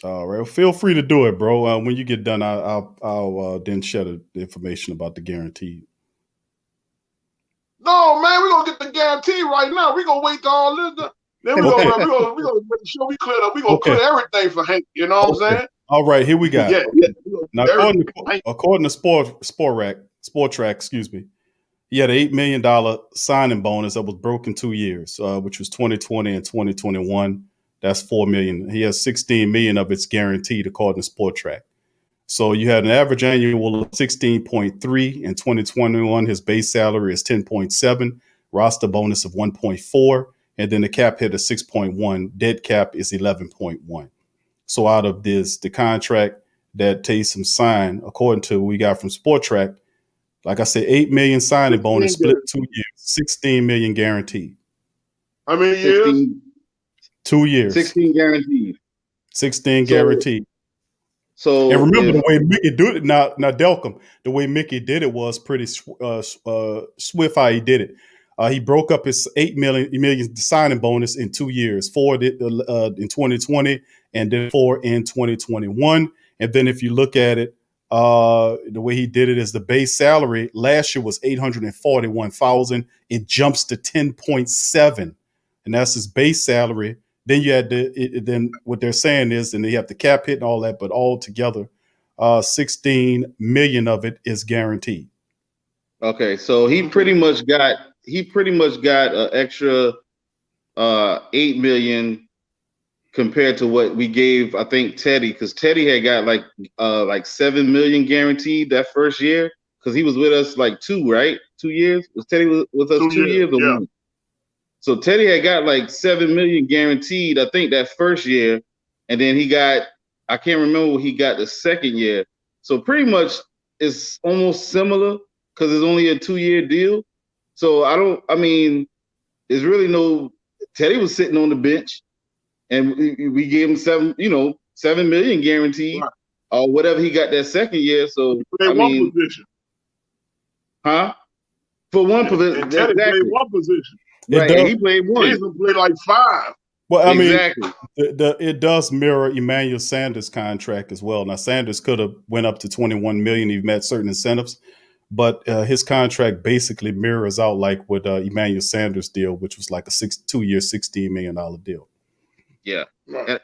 All right. Well, feel free to do it, bro. When you get done, I'll then share the information about the guarantee. No, man, we're gonna get the guarantee right now. We're gonna wait till all this. Then we're Okay. gonna make sure we clear up. We're gonna clear everything for Hank. You know what I'm saying? All right, here we got. Yeah. Now, according to Sport Track, excuse me, he had an $8 million signing bonus that was broken 2 years, which was 2020 and 2021. That's $4 million. He has $16 million of it's guaranteed, according to Sport Track. So you had an average annual of 16.3 in 2021. His base salary is 10.7, roster bonus of 1.4, and then the cap hit of 6.1. Dead cap is 11.1. So out of this, the contract that Taysom signed, according to what we got from Sport Track, like I said, 8 million signing bonus split 2 years, 16 million guaranteed. How many years? 2 years. 16 guaranteed. 16 guaranteed. So and remember the way Mickey did it. Now Delcom, the way Mickey did it was pretty swift. How he did it, he broke up his 8 million signing bonus in 2 years, 4 in 2020, and then 4 in 2021. And then if you look at it, the way he did it is the base salary last year was $841,000. It jumps to 10.7, and that's his base salary. Then you had then what they're saying is, and they have the cap hit and all that, but all together, 16 million of it is guaranteed. Okay, so he pretty much got an extra 8 million compared to what we gave, I think, Teddy, because Teddy had got like 7 million guaranteed that first year because he was with us like 2 years. Was Teddy with us 2 years or 1? So Teddy had got like 7 million guaranteed, I think, that first year, and then he got, I can't remember what he got the second year. So pretty much it's almost similar because it's only a 2-year deal. So there's really no. Teddy was sitting on the bench, and we gave him 7 million guaranteed, or whatever he got that second year. So one position, for one position, Teddy played one position. Right, he played 1. Jason played like 5. Well, I exactly. mean, it does mirror Emmanuel Sanders' contract as well. Now, Sanders could have went up to 21 million. He met certain incentives, but his contract basically mirrors out like with Emmanuel Sanders' deal, which was like a 2-year, $16 million deal. Yeah, and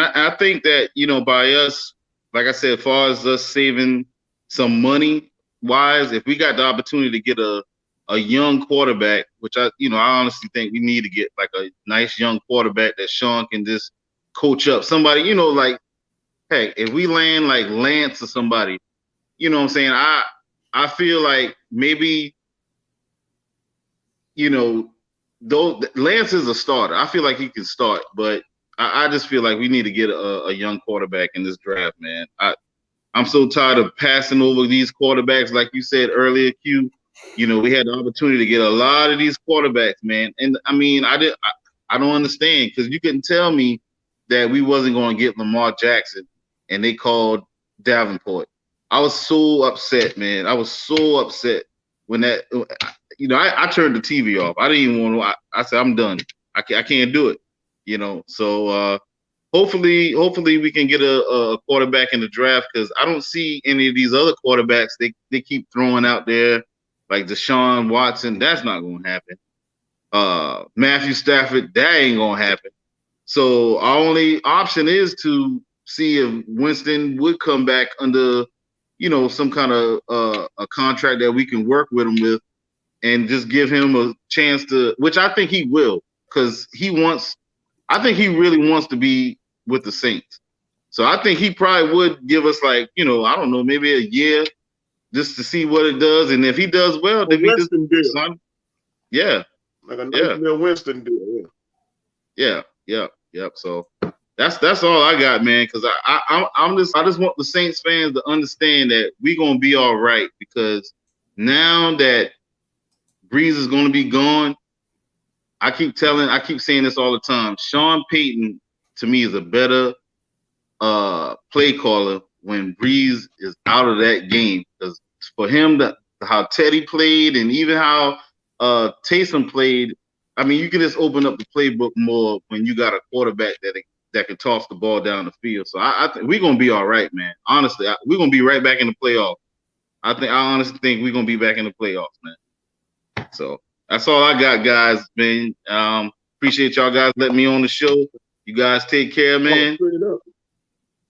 I think that by us, like I said, as far as us saving some money wise, if we got the opportunity to get a young quarterback, which I honestly think we need to get like a nice young quarterback that Sean can just coach up. Somebody, hey, if we land like Lance or somebody, you know what I'm saying? I feel like maybe, though Lance is a starter. I feel like he can start, but I just feel like we need to get a young quarterback in this draft, man. I'm so tired of passing over these quarterbacks, like you said earlier, Q. We had the opportunity to get a lot of these quarterbacks, man. And I mean, I don't understand, because you couldn't tell me that we wasn't going to get Lamar Jackson and they called Davenport. I was so upset, man. I was so upset when that, I turned the TV off. I didn't even want to, I said, I'm done. I can't do it, So hopefully we can get a quarterback in the draft, because I don't see any of these other quarterbacks they keep throwing out there. Like Deshaun Watson, that's not going to happen. Matthew Stafford, that ain't going to happen. So our only option is to see if Winston would come back under, some kind of a contract that we can work with him with, and just give him a chance to, which I think he will, because I think he really wants to be with the Saints. So I think he probably would give us I don't know, maybe a year, just to see what it does, and if he does well, then we just son. Yeah, like a nice little Winston deal. Yeah. So that's all I got, man. Because I just want the Saints fans to understand that we're gonna be all right, because now that Brees is gonna be gone, I keep saying this all the time. Sean Payton to me is a better play caller when Brees is out of that game, because for him, how Teddy played, and even how Taysom played. I mean, you can just open up the playbook more when you got a quarterback that can toss the ball down the field. So I think we're gonna be all right, man. Honestly, we're gonna be right back in the playoffs. I honestly think we're gonna be back in the playoffs, man. So that's all I got, guys. Man, appreciate y'all guys letting me on the show. You guys take care, man.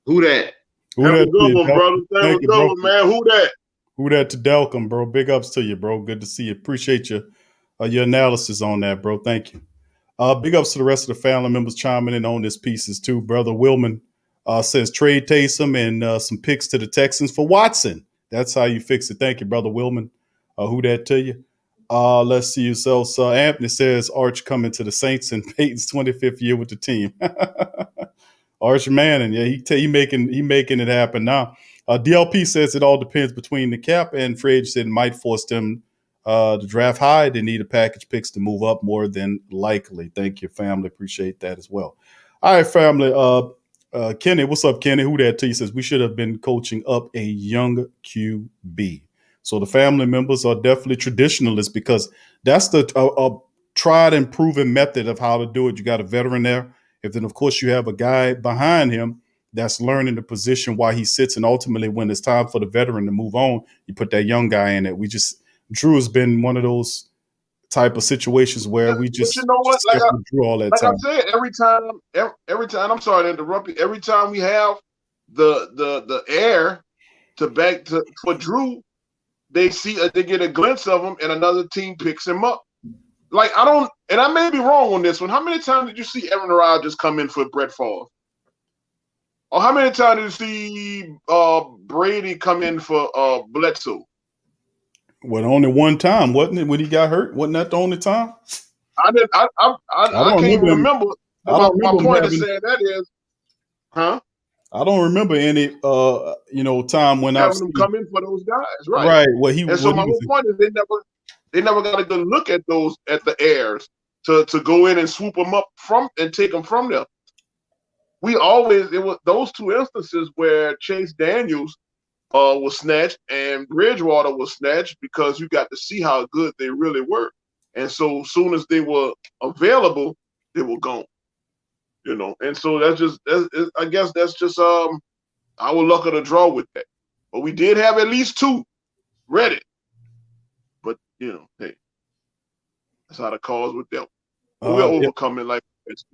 Who that? Have a good one, brother. Have a good one, man. Who that? Who that to Delcom, bro? Big ups to you, bro. Good to see you. Appreciate your analysis on that, bro. Thank you. Big ups to the rest of the family members chiming in on this pieces too. Brother Willman says trade Taysom and some picks to the Texans for Watson. That's how you fix it. Thank you, Brother Willman. Who that to you? Let's see yourselves. Anthony says Arch coming to the Saints in Payton's 25th year with the team. Arch Manning, yeah, he making it happen now. DLP says it all depends between the cap and free agency. It might force them to draft high. They need a package picks to move up more than likely. Thank you, family. Appreciate that as well. All right, family. Kenny, what's up, Kenny? Who that to you? Says we should have been coaching up a young QB. So the family members are definitely traditionalists because that's the tried and proven method of how to do it. You got a veteran there. If then, of course, you have a guy behind him that's learning the position while he sits, and ultimately when it's time for the veteran to move on, you put that young guy in it. Drew has been one of those type of situations where we just, you know what? Drew all that like time. I said, every time, I'm sorry to interrupt you, every time we have the air for Drew, they get a glimpse of him and another team picks him up. Like, and I may be wrong on this one. How many times did you see Aaron Rodgers come in for Brett Favre? Or how many times did you see Brady come in for Bledsoe? Well, only one time, wasn't it, when he got hurt? Wasn't that the only time? I can't remember. My point is saying that is, huh? I don't remember any time when I've having them come in for those guys, right? Right. Well, my whole point is they never got a good look at the heirs to go in and swoop them up and take them from them. It was those two instances where Chase Daniels was snatched and Bridgewater was snatched because you got to see how good they really were. And so as soon as they were available, they were gone. And so I guess that's just our luck of the draw with that. But we did have at least two ready. But hey, that's how the calls with them. We're overcoming like this.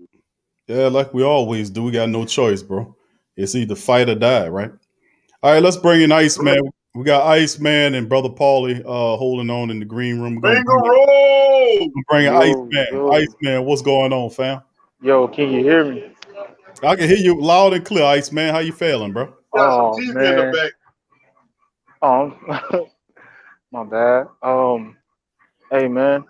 Yeah, like we always do. We got no choice, bro. It's either fight or die, right? All right, let's bring in Iceman. We got Iceman and Brother Paulie holding on in the green room. Bring Iceman. Iceman, what's going on, fam? Yo, can you hear me? I can hear you loud and clear, Iceman. How you feeling, bro? Oh, man. In the back. My bad. Hey, man.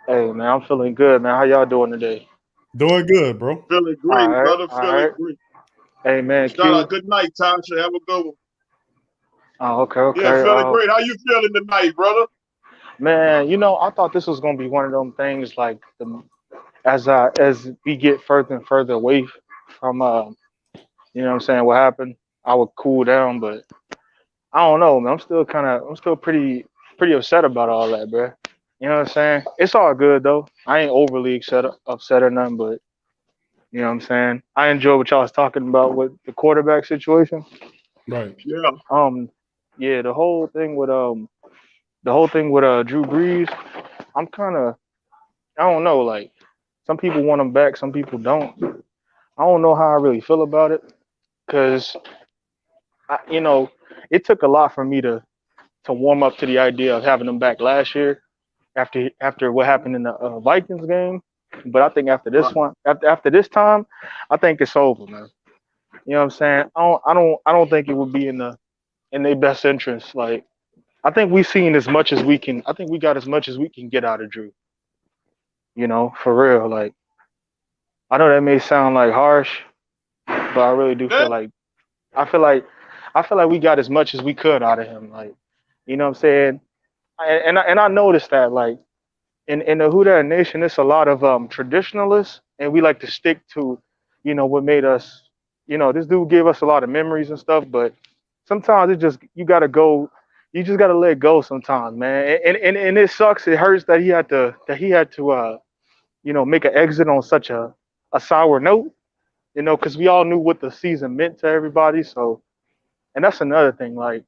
Hey, man, I'm feeling good, man. How y'all doing today? Doing good, bro. Feeling great, brother. Feeling great. Hey, man. Good night, Tasha. Have a good one. Oh, okay. Yeah, feeling great. How you feeling tonight, brother? Man, I thought this was gonna be one of them things like as we get further and further away from what I'm saying, what happened, I would cool down, but I don't know, man. I'm still pretty upset about all that, bro. You know what I'm saying? It's all good though. I ain't overly upset or nothing, but you know what I'm saying? I enjoy what y'all was talking about with the quarterback situation. Right. Yeah. Yeah, the whole thing with Drew Brees, I don't know, like some people want him back, some people don't. I don't know how I really feel about it, because it took a lot for me to warm up to the idea of having him back last year after what happened in the Vikings game. But I think after this one, after this time, I think it's over, man. You know what I'm saying? I don't think it would be in their best interest. Like, I think we've seen as much as we can. I think we got as much as we can get out of Drew. For real. Like, I know that may sound like harsh, but I really do feel like I feel like we got as much as we could out of him. Like, you know what I'm saying? And I noticed that, like, in the Who Dat Nation, it's a lot of traditionalists, and we like to stick to, what made us. This dude gave us a lot of memories and stuff, but sometimes you got to go you just gotta let go sometimes, man. And it sucks. It hurts that he had to make an exit on such a sour note, because we all knew what the season meant to everybody. So, and that's another thing. Like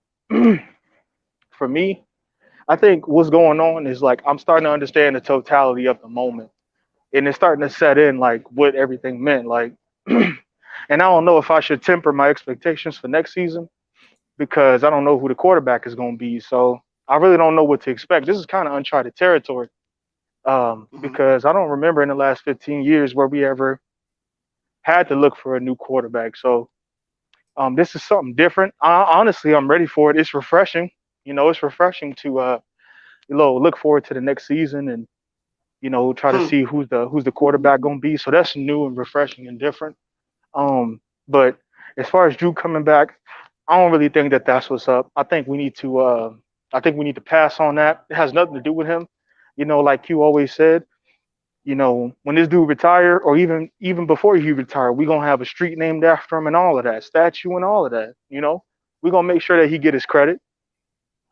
for me, I think what's going on is like I'm starting to understand the totality of the moment, and it's starting to set in like what everything meant. Like, and I don't know if I should temper my expectations for next season because I don't know who the quarterback is going to be. So I really don't know what to expect. This is kind of uncharted territory because I don't remember in the last 15 years where we ever had to look for a new quarterback. So this is something different. Honestly, I'm ready for it. It's refreshing. It's refreshing to look forward to the next season and try to see who's the quarterback going to be. So that's new and refreshing and different. But as far as Drew coming back, I don't really think that that's what's up. I think we need to pass on that. It has nothing to do with him. Like Q always said, when this dude retire or even before he retire, we're gonna have a street named after him and all of that, statue and all of that. We're gonna make sure that he get his credit.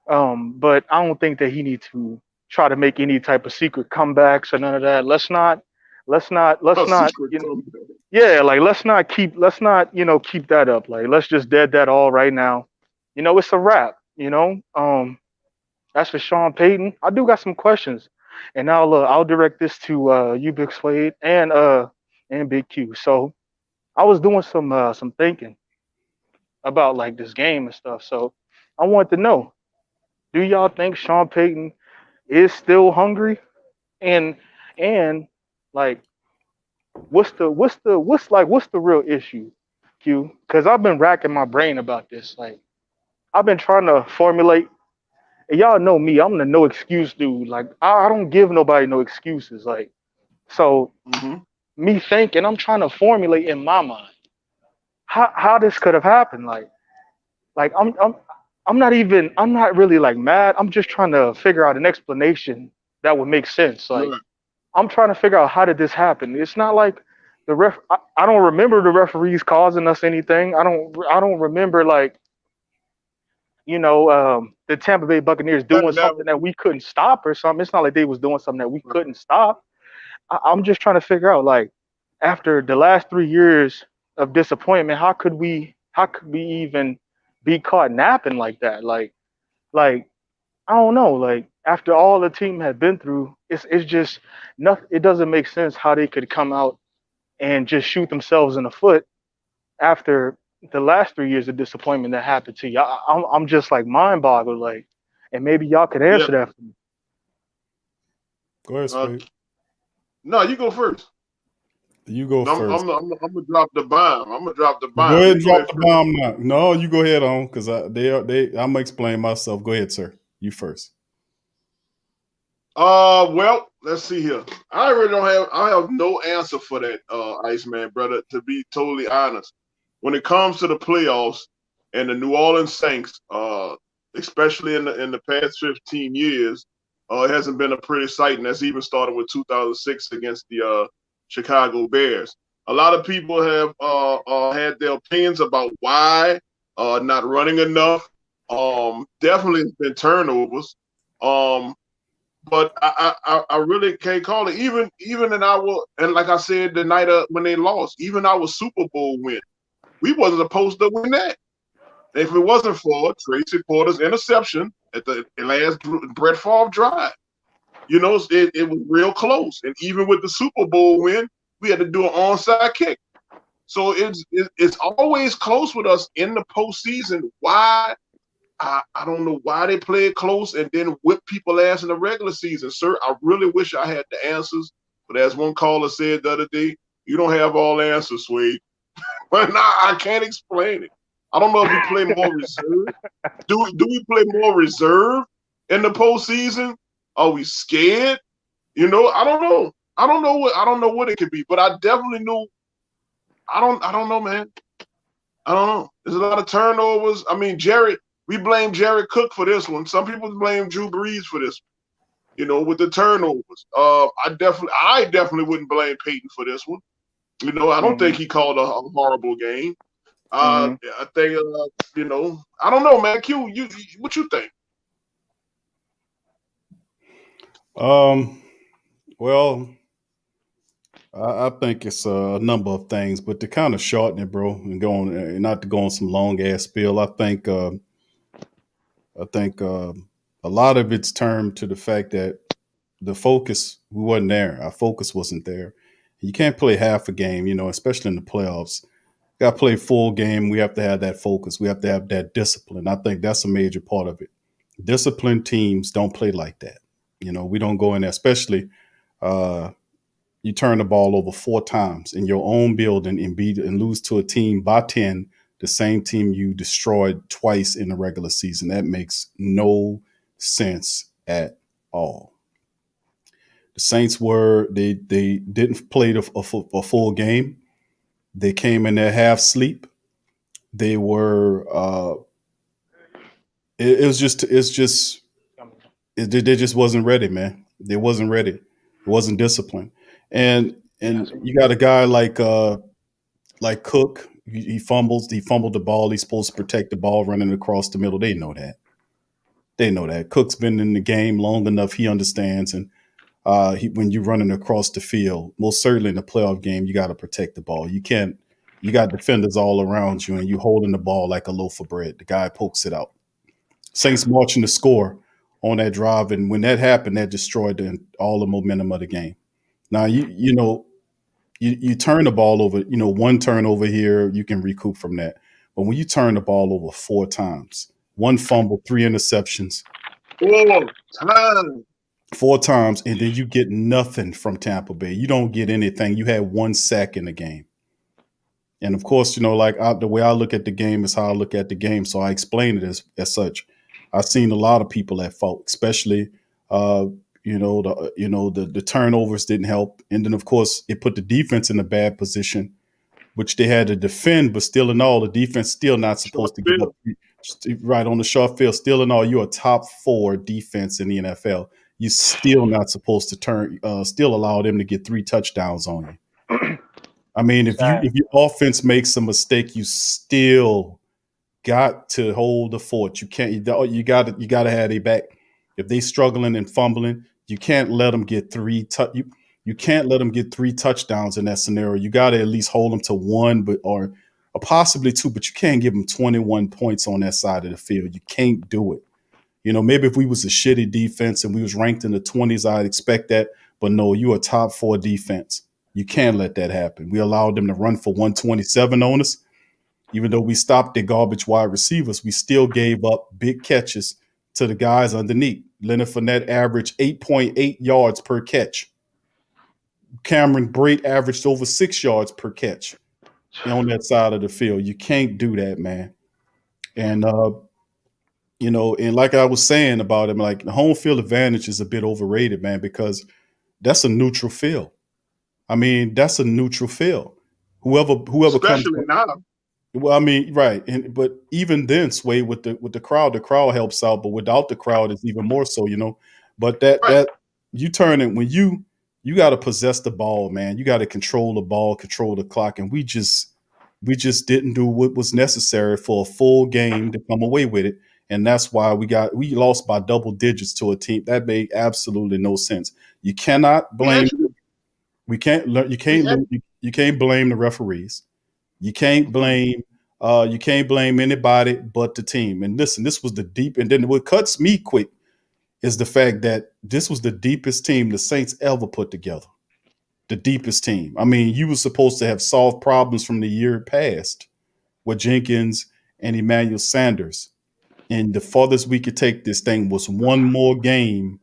But I don't think that he needs to try to make any type of secret comebacks or none of that. Let's not yeah, like let's not keep that up. Like let's just dead that all right now. It's a wrap, As for Sean Payton, I do got some questions. And I'll direct this to you, Blaxuede, and Big Q. So I was doing some thinking about like this game and stuff. So I wanted to know, do y'all think Sean Payton is still hungry? And like what's the real issue, Q? Because I've been racking my brain about this. Like I've been trying to formulate. And y'all know me, I'm the no excuse dude. Like I don't give nobody no excuses. Like so, me thinking, I'm trying to formulate in my mind how this could have happened. Like I'm not really like mad. I'm just trying to figure out an explanation that would make sense. Like I'm trying to figure out how did this happen. It's not like I don't remember the referees causing us anything. I don't remember like the Tampa Bay Buccaneers doing something that we couldn't stop or something. It's not like they was doing something that we couldn't stop. I'm just trying to figure out, like, after the last 3 years of disappointment, how could we even be caught napping like that? Like I don't know. Like after all the team had been through, it's just nothing. It doesn't make sense how they could come out and just shoot themselves in the foot after the last 3 years of disappointment that happened to you. I'm just like mind boggled, like, and maybe y'all could answer that for me. Go ahead, Spade. No, you go first. You go first. I'm gonna drop the bomb. Go ahead and drop the bomb now. No, you go ahead on because I'm gonna explain myself. Go ahead, sir. You first. Well, let's see here. I have no answer for that, Iceman, brother, to be totally honest. When it comes to the playoffs and the New Orleans Saints, especially in the past 15 years, it hasn't been a pretty sight, and that's even started with 2006 against the Chicago Bears. A lot of people have had their opinions about why not running enough. Definitely it's been turnovers. But I really can't call it. Even and like I said the night when they lost, even our Super Bowl win, we wasn't supposed to win that. If it wasn't for Tracy Porter's interception at the last Brett Favre drive, it was real close. And even with the Super Bowl win, we had to do an onside kick. So it's always close with us in the postseason. Why? I don't know why they play it close and then whip people ass in the regular season, sir. I really wish I had the answers. But as one caller said the other day, you don't have all the answers, Swade. But I can't explain it. I don't know if we play more reserve. Do we play more reserve in the postseason? Are we scared? I don't know. I don't know what it could be, but I definitely know. I don't know, man. I don't know. There's a lot of turnovers. I mean, we blame Jared Cook for this one. Some people blame Drew Brees for this one, with the turnovers. I definitely wouldn't blame Payton for this one. I don't think he called a horrible game. I think, I don't know, man. Q, what you think? Um, well, I think it's a number of things, but to kind of shorten it, bro, and go on, not to go on some long ass spiel, I think a lot of it's turned to the fact that the focus we wasn't there. Our focus wasn't there. You can't play half a game, especially in the playoffs. Got to play full game. We have to have that focus. We have to have that discipline. I think that's a major part of it. Disciplined teams don't play like that. We don't go in there, especially uh, you turn the ball over 4 times in your own building and lose to a team by 10, the same team you destroyed twice in the regular season. That makes no sense at all. The Saints they didn't play a full game. They came in there half sleep. They were they just wasn't ready, man. They wasn't ready. It wasn't disciplined. And you got a guy like Cook. He fumbled the ball. He's supposed to protect the ball running across the middle. They know that. They know that. Cook's been in the game long enough. He understands. And when you're running across the field, most certainly in a playoff game, you got to protect the ball. You can't. You got defenders all around you, and you holding the ball like a loaf of bread. The guy pokes it out. Saints marching to score on that drive, and when that happened, that destroyed all the momentum of the game. Now you turn the ball over. One turnover here, you can recoup from that. But when you turn the ball over 4 times, 1 fumble, 3 interceptions, 4 times. 4 times, and then you get nothing from Tampa Bay. You don't get anything. You had 1 sack in the game. And of course, the way I look at the game is how I look at the game. So I explain it as such. I've seen a lot of people at fault, especially the turnovers didn't help, and then of course it put the defense in a bad position, which they had to defend. But still, in all, the defense still not supposed to give up. Right on the short field, still in all, you're a top 4 defense in the NFL. You still not supposed to still allow them to get 3 touchdowns on you. I mean, if your offense makes a mistake, you still got to hold the fort. You can't. You got to have their back. If they struggling and fumbling, you can't let them get 3. You can't let them get 3 touchdowns in that scenario. You got to at least hold them to 1, or possibly 2. But you can't give them 21 points on that side of the field. You can't do it. Maybe if we was a shitty defense and we was ranked in the 20s, I'd expect that. But no, you're a top 4 defense. You can't let that happen. We allowed them to run for 127 on us. Even though we stopped their garbage wide receivers, we still gave up big catches to the guys underneath. Leonard Fournette averaged 8.8 yards per catch. Cameron Brate averaged over 6 yards per catch on that side of the field. You can't do that, man. And, and like I was saying about him, like the home field advantage is a bit overrated, man, because that's a neutral field. I mean, that's a neutral field. Whoever Especially comes now. Well, I mean, right, but even then, Sway, with the crowd helps out, but without the crowd, it's even more so, But that you turn it when you got to possess the ball, man. You got to control the ball, control the clock, and we just didn't do what was necessary for a full game to come away with it, and that's why we lost by double digits to a team that made absolutely no sense. You cannot blame. You can't blame the referees. You can't blame anybody but the team. And listen, this was the deep. And then what cuts me quick is the fact that this was the deepest team the Saints ever put together. The deepest team. I mean, you were supposed to have solved problems from the year past with Jenkins and Emmanuel Sanders. And the farthest we could take this thing was one more game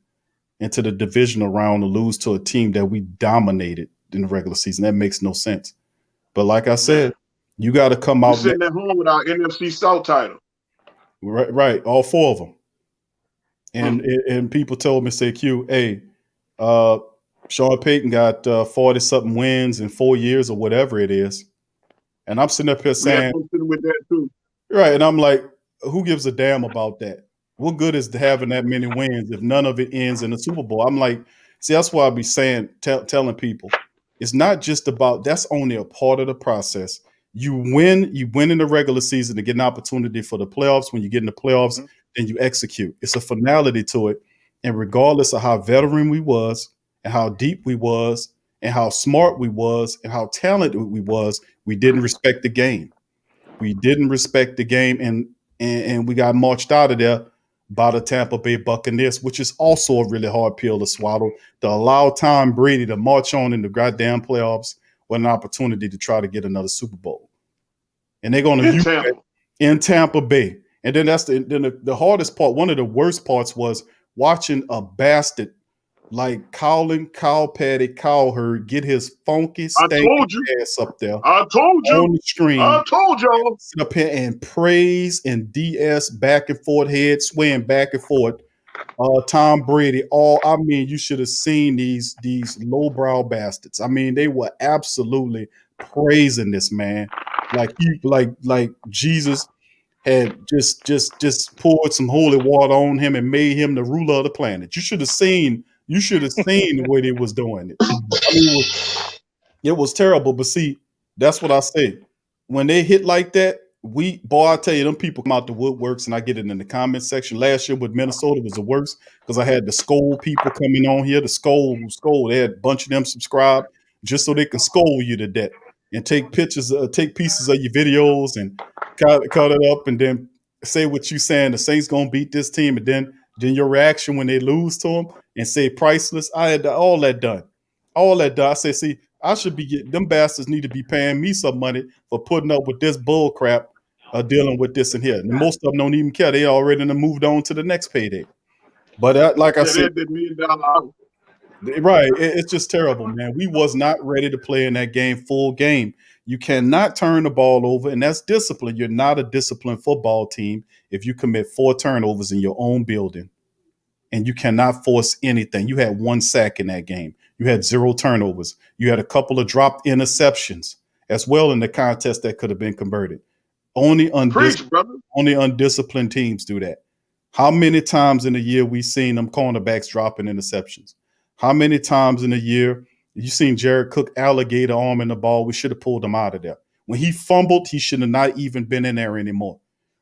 into the divisional round to lose to a team that we dominated in the regular season. That makes no sense. But like I said, you got to come out. We're sitting at home with our NFC South title. Right. All 4 of them. And people told me, say, Q, hey, Sean Payton got 40-something wins in 4 years or whatever it is. And I'm sitting up here saying, with that too. Right. And I'm like, who gives a damn about that? What good is having that many wins if none of it ends in the Super Bowl? I'm like, see, that's why I be saying, telling people, it's not just about, that's only a part of the process. You win in the regular season to get an opportunity for the playoffs. When you get in the playoffs, then you execute. It's a finality to it. And regardless of how veteran we was and how deep we was and how smart we was and how talented we was, we didn't respect the game. We didn't respect the game, and we got marched out of there by the Tampa Bay Buccaneers, which is also a really hard pill to swallow. To allow Tom Brady to march on in the goddamn playoffs with an opportunity to try to get another Super Bowl, and they're going to use that in Tampa Bay. And then that's the hardest part. One of the worst parts was watching a bastard like Kyle Patty Cowherd get his funky stinking ass up there. I told you on the screen. I told y'all. Sit up here and praise and DS back and forth, head swaying back and forth. Tom Brady. You should have seen these lowbrow bastards. I mean, they were absolutely praising this man, like Jesus had just poured some holy water on him and made him the ruler of the planet. You should have seen the way they was doing it. I mean, it was terrible. But see, that's what I say. When they hit like that, I tell you, them people come out the woodworks, and I get it in the comment section. Last year with Minnesota was the worst because I had the scold people coming on here, the scold. They had a bunch of them subscribe just so they can scold you to death and take pictures, take pieces of your videos and cut it up and then say what you saying. The Saints gonna beat this team, and then your reaction when they lose to them and say priceless. I had all that done. I say, see, I should be getting them bastards need to be paying me some money for putting up with this bull crap, dealing with this and here. And most of them don't even care. They already moved on to the next payday. But like I said, right, it's just terrible, man. We was not ready to play in that game, full game. You cannot turn the ball over, and that's discipline. You're not a disciplined football team if you commit 4 turnovers in your own building, and you cannot force anything. You had 1 sack in that game. You had 0 turnovers. You had a couple of dropped interceptions as well in the contest that could have been converted. Only undisciplined teams do that. How many times in a year we seen them cornerbacks dropping interceptions? How many times in a year you seen Jared Cook alligator arming the ball? We should have pulled him out of there. When he fumbled, he should have not even been in there anymore.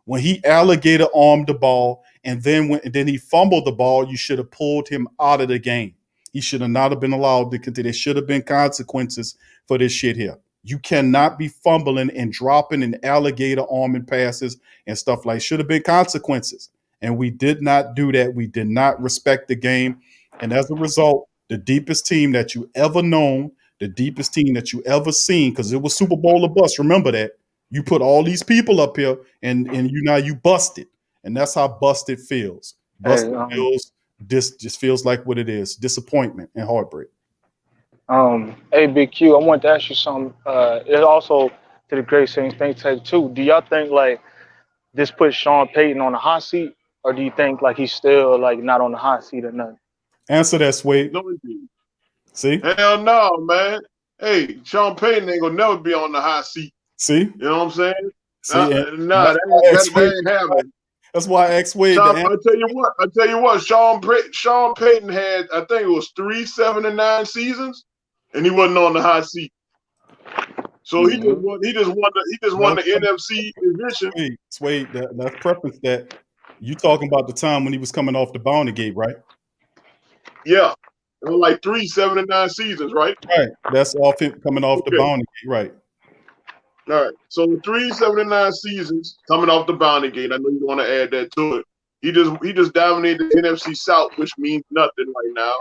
When he alligator armed the ball and then he fumbled the ball, you should have pulled him out of the game. He should have not have been allowed to continue. There should have been consequences for this shit here. You cannot be fumbling and dropping and alligator arming passes and stuff like. Should have been consequences. And we did not do that. We did not respect the game. And as a result, the deepest team that you ever known, the deepest team that you ever seen, because it was Super Bowl or bust. Remember that. You put all these people up here and you busted. And that's how busted feels. Busted feels. This just feels like what it is: disappointment and heartbreak. Hey, Big Q, I wanted to ask you something. It also to the Great Saints think tank too. Do y'all think like this puts Sean Payton on the hot seat, or do you think like he's still like not on the hot seat or nothing? Answer that, Swade. No, indeed. See? Hell no, man. Hey, Sean Payton ain't gonna never be on the hot seat. See? You know what I'm saying? See, that ain't happening. That's why I asked Wade. I tell you what. Sean Payton had, I think it was 3 7-9 seasons, and he wasn't on the hot seat. So he just won the NFC division. Swade, that's preference that you talking about the time when he was coming off the bounty gate, right? Yeah, it was like 3 7-9 seasons, right? Right. That's off him coming off the bounty gate, right? All right, so 3 7-9 seasons coming off the bounty gate. I know you want to add that to it. He just dominated the NFC South, which means nothing right now.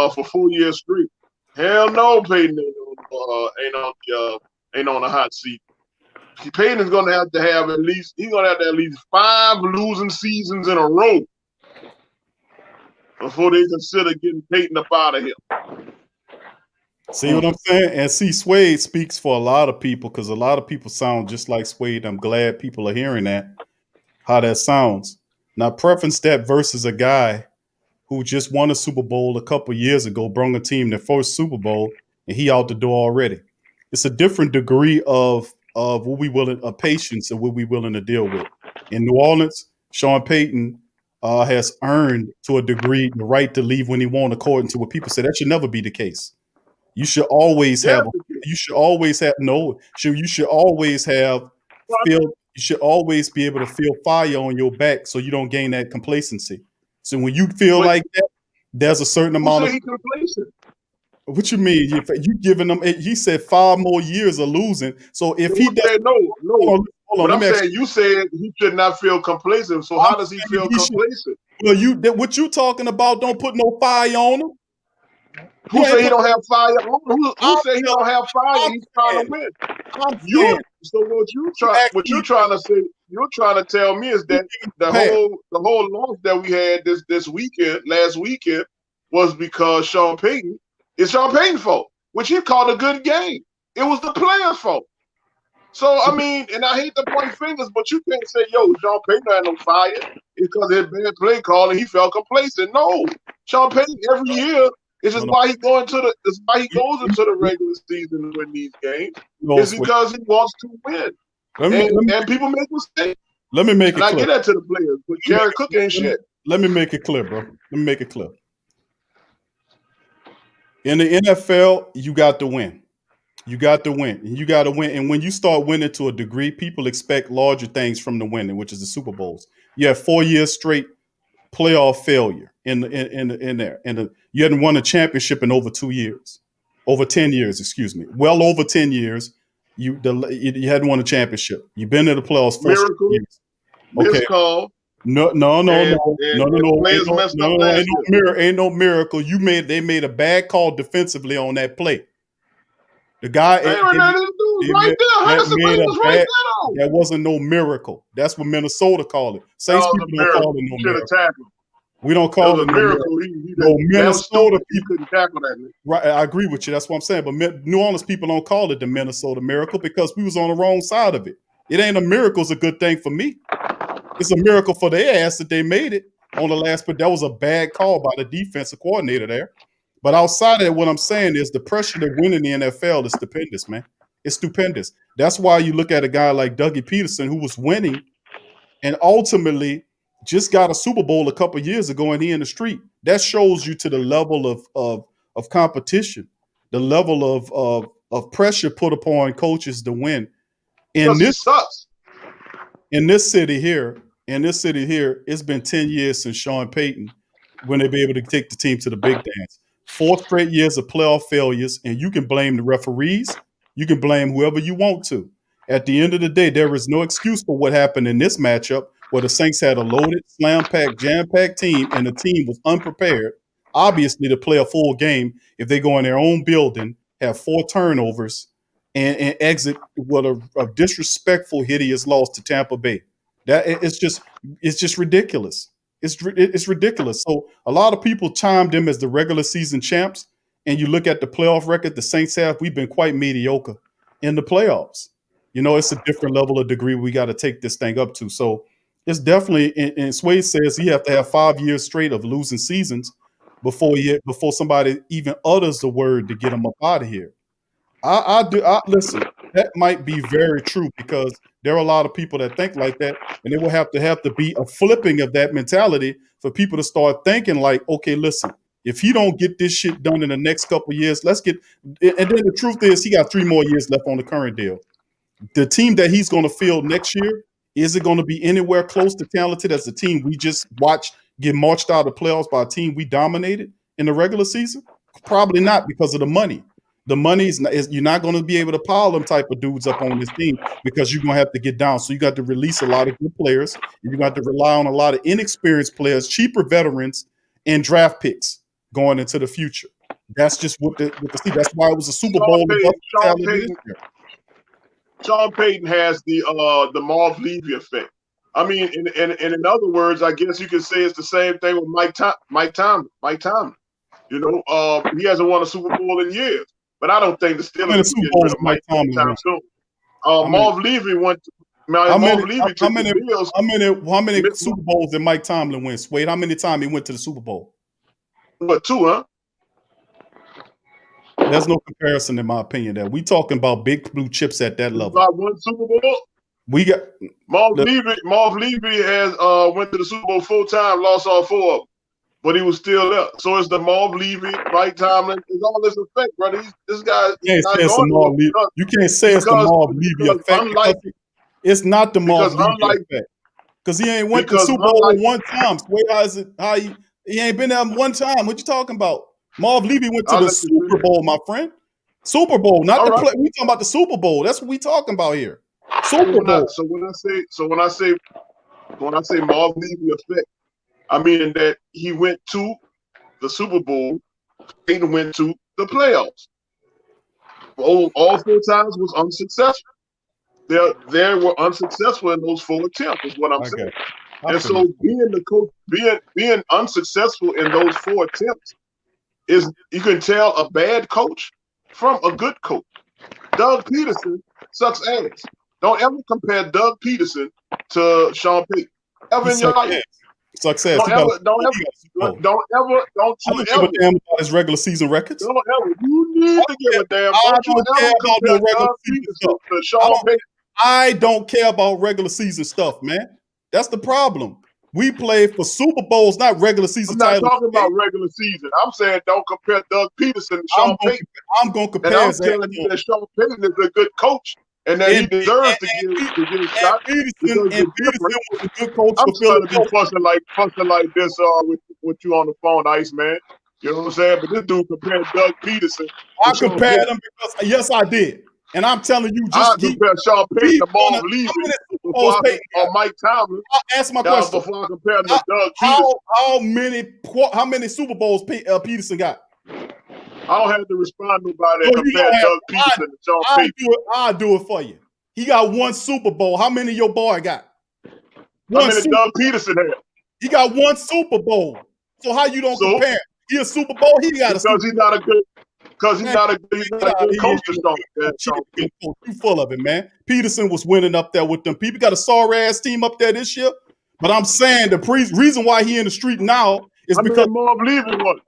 For 4 years straight. Hell no, Payton ain't on the hot seat. Payton is gonna have to have at least 5 losing seasons in a row before they consider getting Payton up out of here. See what I'm saying? And see, Swade speaks for a lot of people because a lot of people sound just like Swade. I'm glad people are hearing that, how that sounds. Now, preference that versus a guy who just won a Super Bowl a couple years ago, brought a team their first Super Bowl, and he out the door already. It's a different degree of what we willing, of patience and what we willing to deal with. In New Orleans, Sean Payton has earned to a degree the right to leave when he wants, according to what people say. That should never be the case. You should always have. You should always have. No, you should always have. You should always be able to feel fire on your back, so you don't gain that complacency. So when you feel like that, there's a certain Who amount said of he complacent? what you mean? You giving them? He said 5 more years of losing. So if he Who does, said no? hold on, But let I'm me ask saying you said he should not feel complacent. So how does he feel he should. complacent? Well, what you talking about? Don't put no fire on him. Who You said ain't he put. don't have fire? Who I'm said he telling don't have fire? I'm He's trying to saying. win. I'm saying. So what Ask you're me, trying to say, you're trying to tell me is you that being the prepared. whole loss that we had this weekend, last weekend, was because it's Sean Payton's fault, which he called a good game. It was the players' fault. So I mean, and I hate to point fingers, but you can't say, "Yo, Sean Payton had no fire because of his bad play call and he felt complacent." No, Sean Payton every year is just No, why he goes into the regular season to win these games. no, Is Sway. because he wants to win, and people make mistakes. Let me make And it I clear. get that to the players, but Jared Cook ain't shit. Let me make it clear, bro. Let me make it clear. In the NFL, you got to win. You got to win. And you got to win. And when you start winning to a degree, people expect larger things from the winning, which is the Super Bowls. You have 4 years straight playoff failure in there. And you hadn't won a championship in over 2 years. Over 10 years, excuse me. Well over 10 years, you hadn't won a championship. You've been in the playoffs 4 Miracle, years. Okay. miscall. No. Players messed up last year. Ain't no miracle. They made a bad call defensively on that play. The guy Right there, Henderson made was a right bad. there. That wasn't no miracle. That's what Minnesota called it. That Saints was people a don't miracle. call it He no should have miracle. tackled. We don't That call was it a no miracle. miracle. No, That was Minnesota stupid. He couldn't tackle that. Right, I agree with you. That's what I'm saying. But New Orleans people don't call it the Minnesota miracle because we was on the wrong side of it. It ain't a miracle. It's a good thing for me. It's a miracle for their ass that they made it on the last. But that was a bad call by the defensive coordinator there. But outside of that, what I'm saying is the pressure to win in the NFL is stupendous, man. It's stupendous. That's why you look at a guy like Dougie Peterson who was winning and ultimately just got a Super Bowl a couple years ago and he in the street. That shows you to the level of competition, the level of pressure put upon coaches to win. In this city here, it's been 10 years since Sean Payton when they be able to take the team to the big dance. 4 straight years of playoff failures, and you can blame the referees. You can blame whoever you want to. At the end of the day, there is no excuse for what happened in this matchup where the Saints had a loaded, slam-packed, jam-packed team, and the team was unprepared, obviously, to play a full game if they go in their own building, have 4 turnovers, and exit with a disrespectful, hideous loss to Tampa Bay. It's just ridiculous. It's ridiculous. So a lot of people chimed them as the regular season champs, and you look at the playoff record the Saints have. We've been quite mediocre in the playoffs. You know, it's a different level of degree we got to take this thing up to. So it's definitely. And Swade says he have to have 5 years straight of losing seasons before somebody even utters the word to get him up out of here. Listen, that might be very true because there are a lot of people that think like that, and it will have to be a flipping of that mentality for people to start thinking like, okay, listen, if he don't get this shit done in the next couple of years, let's get. And then the truth is, he got 3 more years left on the current deal. The team that he's going to field next year, is it going to be anywhere close to talented as the team we just watched get marched out of the playoffs by a team we dominated in the regular season? Probably not because of the money. The money you're not going to be able to pile them type of dudes up on this team because you're going to have to get down. So you got to release a lot of good players. And you got to rely on a lot of inexperienced players, cheaper veterans, and draft picks going into the future. That's just what the that's why it was a Super Bowl. Sean Payton has the Marv Levy effect. I mean, and in other words, I guess you could say it's the same thing with Mike Tomlin. You know, he hasn't won a Super Bowl in years. But I don't think the Steelers Super Bowls Mike Tomlin time soon. Marv Levy went to how many Super Bowls did Mike Tomlin win? Wait, how many times he went to the Super Bowl? What, 2, huh? There's no comparison, in my opinion. That we talking about big blue chips at that level. About 1 Super Bowl. We got Marv Levy has went to the Super Bowl 4 times, lost all 4 of them. But he was still there. So it's the Marv Levy, Mike Tomlin. It's all this effect, brother. This guy. You can't say it's the Marv Levy effect. It's not the Marv Levy effect. Because he ain't went to Because Super Bowl unlike one time. Sway, how he ain't been there one time. What you talking about? Marv Levy went to I'll the let you Super finish. Bowl, my friend. Super Bowl, not All the right. play. We talking about the Super Bowl. That's what we talking about here. So Super Bowl. when I say Marv Levy effect, I mean that he went to the Super Bowl, Payton went to the playoffs. All 4 times was unsuccessful. They were unsuccessful in those 4 attempts, is what I'm saying. And so being the coach, being unsuccessful in those 4 attempts is, you can tell a bad coach from a good coach. Doug Peterson sucks ass. Don't ever compare Doug Peterson to Sean Payton. Ever in your life. Success. Don't you give a damn about his regular season records. Don't ever. You need to give a damn. Don't you ever compare Doug Peterson to Sean Payton. I don't care about regular season stuff, man. That's the problem. We play for Super Bowls, not regular season titles. I'm not talking about regular season. I'm saying don't compare Doug Peterson to Sean Payton. I'm going to compare. And I'm telling you that Sean Payton is a good coach and that he deserves to get a shot. Peterson was a good coach I'm for trying to be Philadelphia. fussing like this with you on the phone, Iceman. You know what I'm saying? But this dude compared Doug Peterson. I compared him because, yes, I did. And I'm telling you, I compare Sean Payton to Marv Levy or Mike Tomlin. I'll ask my question. Before I compare him to Doug Peterson. How many Super Bowls Peterson got? I don't have to respond to nobody that compare Doug Peterson to Sean Payton. I'll do it for you. He got 1 Super Bowl. How many your boy got? How many Doug Peterson had? He got 1 Super Bowl. So how you don't compare? He a Super Bowl. He got a Super Bowl. Because he's not a good coach to start. You full of it, man. Peterson was winning up there with them people. Got a sorry ass team up there this year. But I'm saying the reason why he in the street now is because Marv Levy won.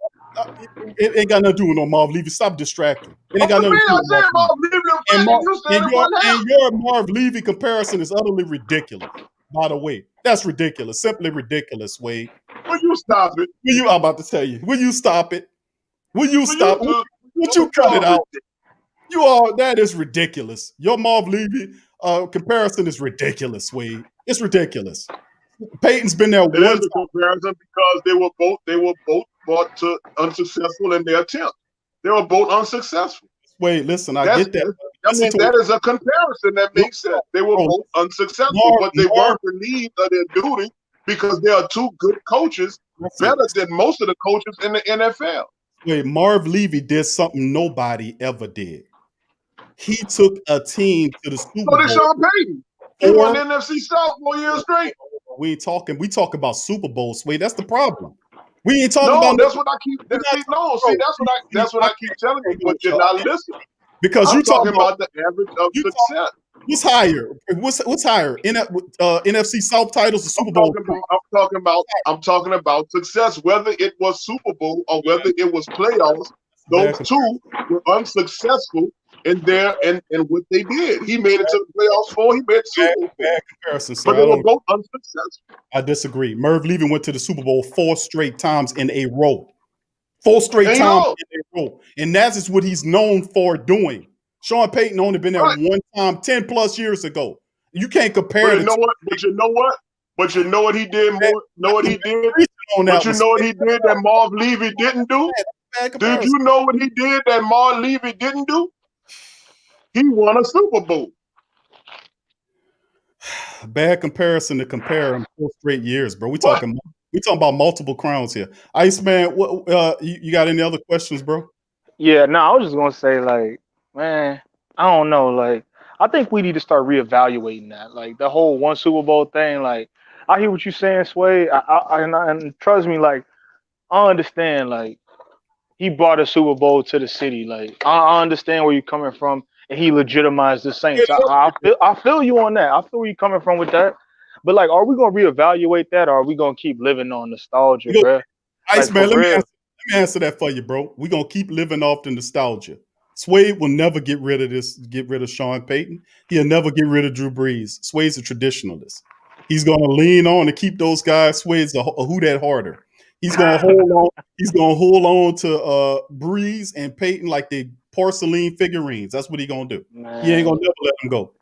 It ain't got nothing to do with no Marv Levy. Stop distracting. It ain't got nothing to do with Marv Levy. And your Marv Levy comparison is utterly ridiculous. By the way, that's ridiculous. Simply ridiculous, Wade. Will you stop it? I'm about to tell you. Will you stop it? Will you stop it? Would you cut it out? That is ridiculous. Your Marv Levy comparison is ridiculous, Wade. It's ridiculous. Peyton's been there It is a comparison because they were both brought to unsuccessful in their attempt. They were both unsuccessful. Wait, listen, I get that. That is a comparison that makes sense. They were both unsuccessful, but they weren't relieved of their duty because they are 2 good coaches, better than most of the coaches in the NFL. Wait, Marv Levy did something nobody ever did. He took a team to the Super Bowl. So did Sean Payton. He won the NFC South 4 years straight. We talk about Super Bowls. Wait, that's the problem. We ain't talking about. That's what I keep. That's what I keep telling you, but you're not listening. Because I'm talking about the average of success. What's higher? What's higher? NFC South titles or Super Bowl? I'm talking about success. Whether it was Super Bowl or whether it was playoffs, those 2 were unsuccessful in what they did. He made it to the playoffs 4. He made Super Bowl 4. Bad comparison, sir. But they were both unsuccessful. I disagree. Marv Levy went to the Super Bowl 4 straight times in a row. 4 straight times in a row. And that is what he's known for doing. Sean Payton only been there one time 10 plus years ago. You can't compare it. But you know what he did more? Know what he did? But you know what he did that Marv Levy didn't do? Did you know what he did that Marv Levy didn't do? He won a Super Bowl. Bad comparison to compare him 4 straight years, bro. We talking about multiple crowns here. Iceman, you got any other questions, bro? Yeah, no, I was just gonna say, like, man, I don't know. Like, I think we need to start reevaluating that. Like, the whole 1 Super Bowl thing. Like, I hear what you're saying, Sway. And trust me, like, I understand. Like, he brought a Super Bowl to the city. Like, I understand where you're coming from, and he legitimized the Saints. I feel you on that. I feel where you're coming from with that. But, like, are we gonna reevaluate that, or are we gonna keep living on nostalgia, bro? Iceman, let me answer that for you, bro. We're gonna keep living off the nostalgia. Sway will never get rid of Sean Payton. He'll never get rid of Drew Brees. Sway's a traditionalist. He's gonna lean on and keep those guys. Sway's a Who Dat harder. He's gonna hold on. He's gonna hold on to Brees and Payton like they porcelain figurines. That's what he's gonna do. Man. He ain't gonna never let them go.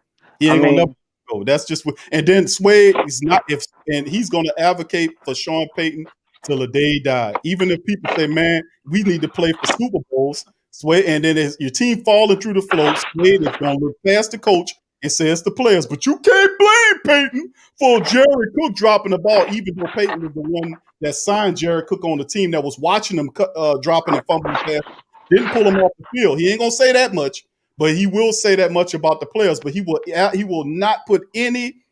He ain't gonna never let them coach. That's just what. And then Sway is not and he's going to advocate for Sean Payton till the day he died. Even if people say, "Man, we need to play for Super Bowls," Sway, and then as your team falling through the floor, Sway is going to look past the coach and say it's the players. But you can't blame Payton for Jerry Cook dropping the ball, even though Payton was the one that signed Jerry Cook on the team that was watching him dropping and fumbling pass. Didn't pull him off the field. He ain't gonna say that much, but he will say that much about the players. But he will not put any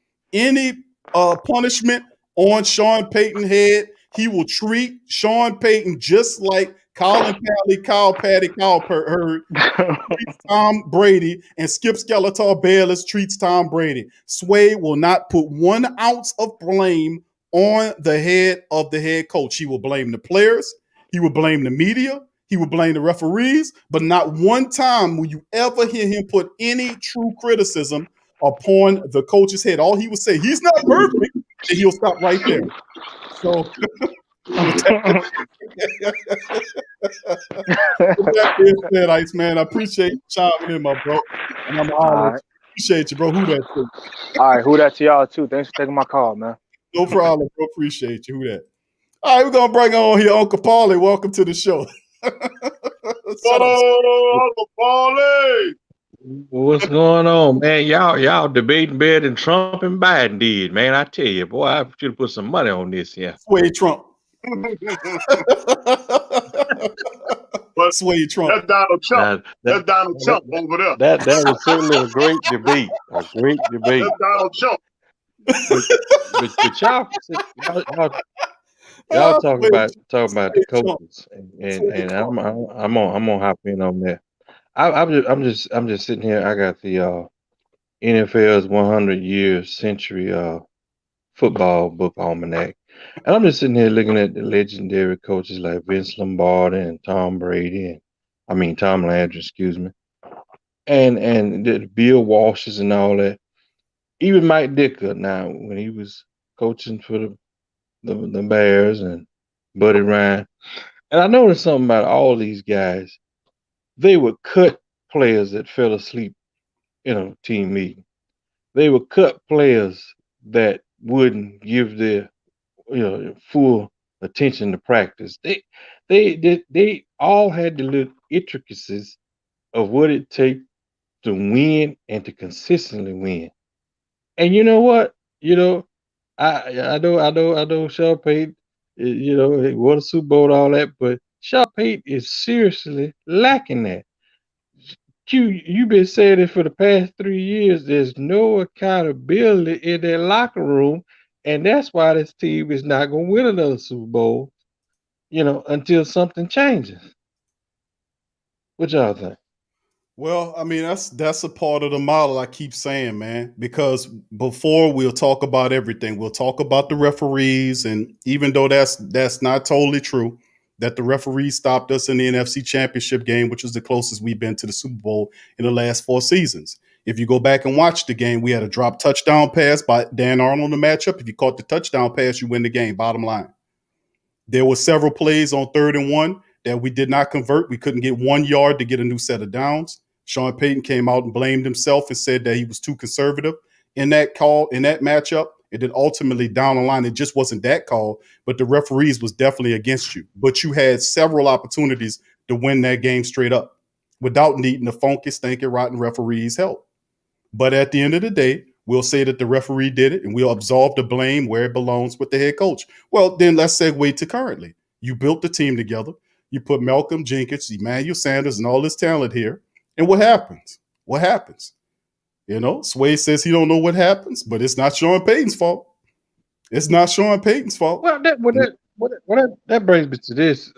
punishment on Sean Payton's head. He will treat Sean Payton just like Colin Padley, Kyle Hurd treats Tom Brady, and Skip Skeletor Bayless treats Tom Brady. Sway will not put 1 ounce of blame on the head of the head coach. He will blame the players. He will blame the media. He would blame the referees, but not one time will you ever hear him put any true criticism upon the coach's head. All he would say, he's not perfect, and he'll stop right there. So, with that being said, Iceman, I appreciate you chiming in, my bro. And I'm honored. Appreciate you, bro. Who that to? All right, who that to y'all too? Thanks for taking my call, man. No problem, bro. Appreciate you. Who that? All right, we're gonna bring on here Uncle Paulie. Welcome to the show. Uncle Paulie. What's going on, man? Y'all debating better than Trump and Biden did, man. I tell you, boy, I should have put some money on this. Yeah, Sway Trump. Sway Trump. That's Donald Trump. That's Donald Trump over there. That was certainly a great debate. A great debate. That's Donald Trump. But y'all talking about the coaches, and I'm gonna hop in on that. I'm just sitting here. I got the NFL's 100 year century football book almanac, and I'm just sitting here looking at the legendary coaches like Vince Lombardi and Tom Brady, and Tom Landry, excuse me, and the Bill Walshes and all that. Even Mike Ditka now when he was coaching for the Bears and Buddy Ryan, and I noticed something about all these guys. They would cut players that fell asleep in a team meeting. They would cut players that wouldn't give their full attention to practice. They all had the little intricacies of what it takes to win and to consistently win. And you know what? I know Sean Payton, he won a Super Bowl and all that, but Sean Payton is seriously lacking that. You've been saying it for the past 3 years. There's no accountability in their locker room, and that's why this team is not going to win another Super Bowl, until something changes. What y'all think? Well, that's a part of the model I keep saying, man, because before we'll talk about everything. We'll talk about the referees, and even though that's not totally true, that the referees stopped us in the NFC Championship game, which is the closest we've been to the Super Bowl in the last 4 seasons. If you go back and watch the game, we had a drop touchdown pass by Dan Arnold in the matchup. If you caught the touchdown pass, you win the game, bottom line. There were several plays on 3rd and 1 that we did not convert. We couldn't get 1 yard to get a new set of downs. Sean Payton came out and blamed himself and said that he was too conservative in that call, in that matchup. And then ultimately down the line, it just wasn't that call, but the referees was definitely against you. But you had several opportunities to win that game straight up without needing the funky, stinking, rotten referees' help. But at the end of the day, we'll say that the referee did it and we'll absolve the blame where it belongs with the head coach. Well, then let's segue to currently. You built the team together. You put Malcolm Jenkins, Emmanuel Sanders, and all this talent here. And what happens? What happens? Sway says he don't know what happens, but it's not Sean Payton's fault. It's not Sean Payton's fault. Well, that brings me to this,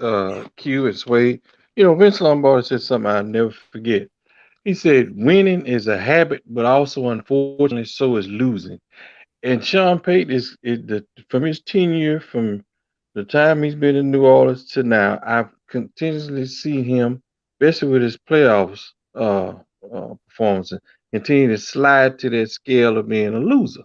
Q and Sway. Vince Lombardi said something I'll never forget. He said, winning is a habit, but also, unfortunately, so is losing. And Sean Payton from his tenure, from the time he's been in New Orleans to now, I've continuously seen him, especially with his playoffs performances, continue to slide to that scale of being a loser.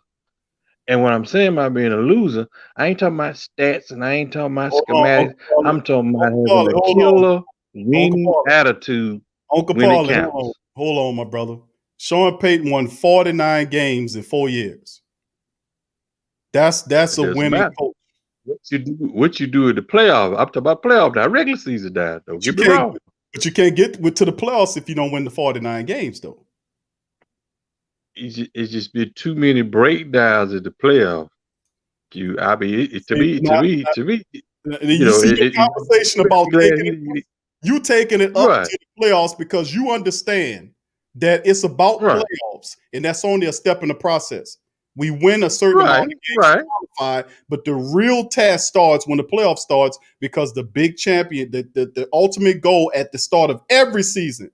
And what I'm saying about being a loser, I ain't talking about stats and I ain't talking about schematics. I'm talking about having a killer winning attitude Uncle when Paulie, it counts. hold on, my brother. Sean Payton won 49 games in 4 years. That's a winning coach. What you do in the playoff? I'm talking about playoff now. Regular season now. Don't get me wrong. But you can't get to the playoffs if you don't win the 49 games, though. It's just been too many breakdowns in the playoff. To me, you see the conversation about you taking it up to the playoffs because you understand that it's about playoffs, and that's only a step in the process. We win a certain amount of games to qualify, but the real task starts when the playoff starts because the big champion, the ultimate goal at the start of every season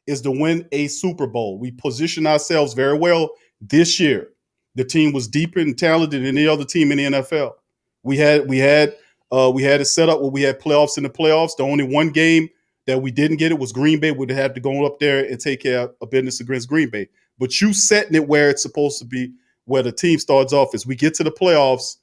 is to win a Super Bowl. We position ourselves very well this year. The team was deeper and talented than any other team in the NFL. We had it set up where we had playoffs in the playoffs. The only one game that we didn't get it was Green Bay. We'd have to go up there and take care of business against Green Bay. But you setting it where it's supposed to be, where the team starts off is we get to the playoffs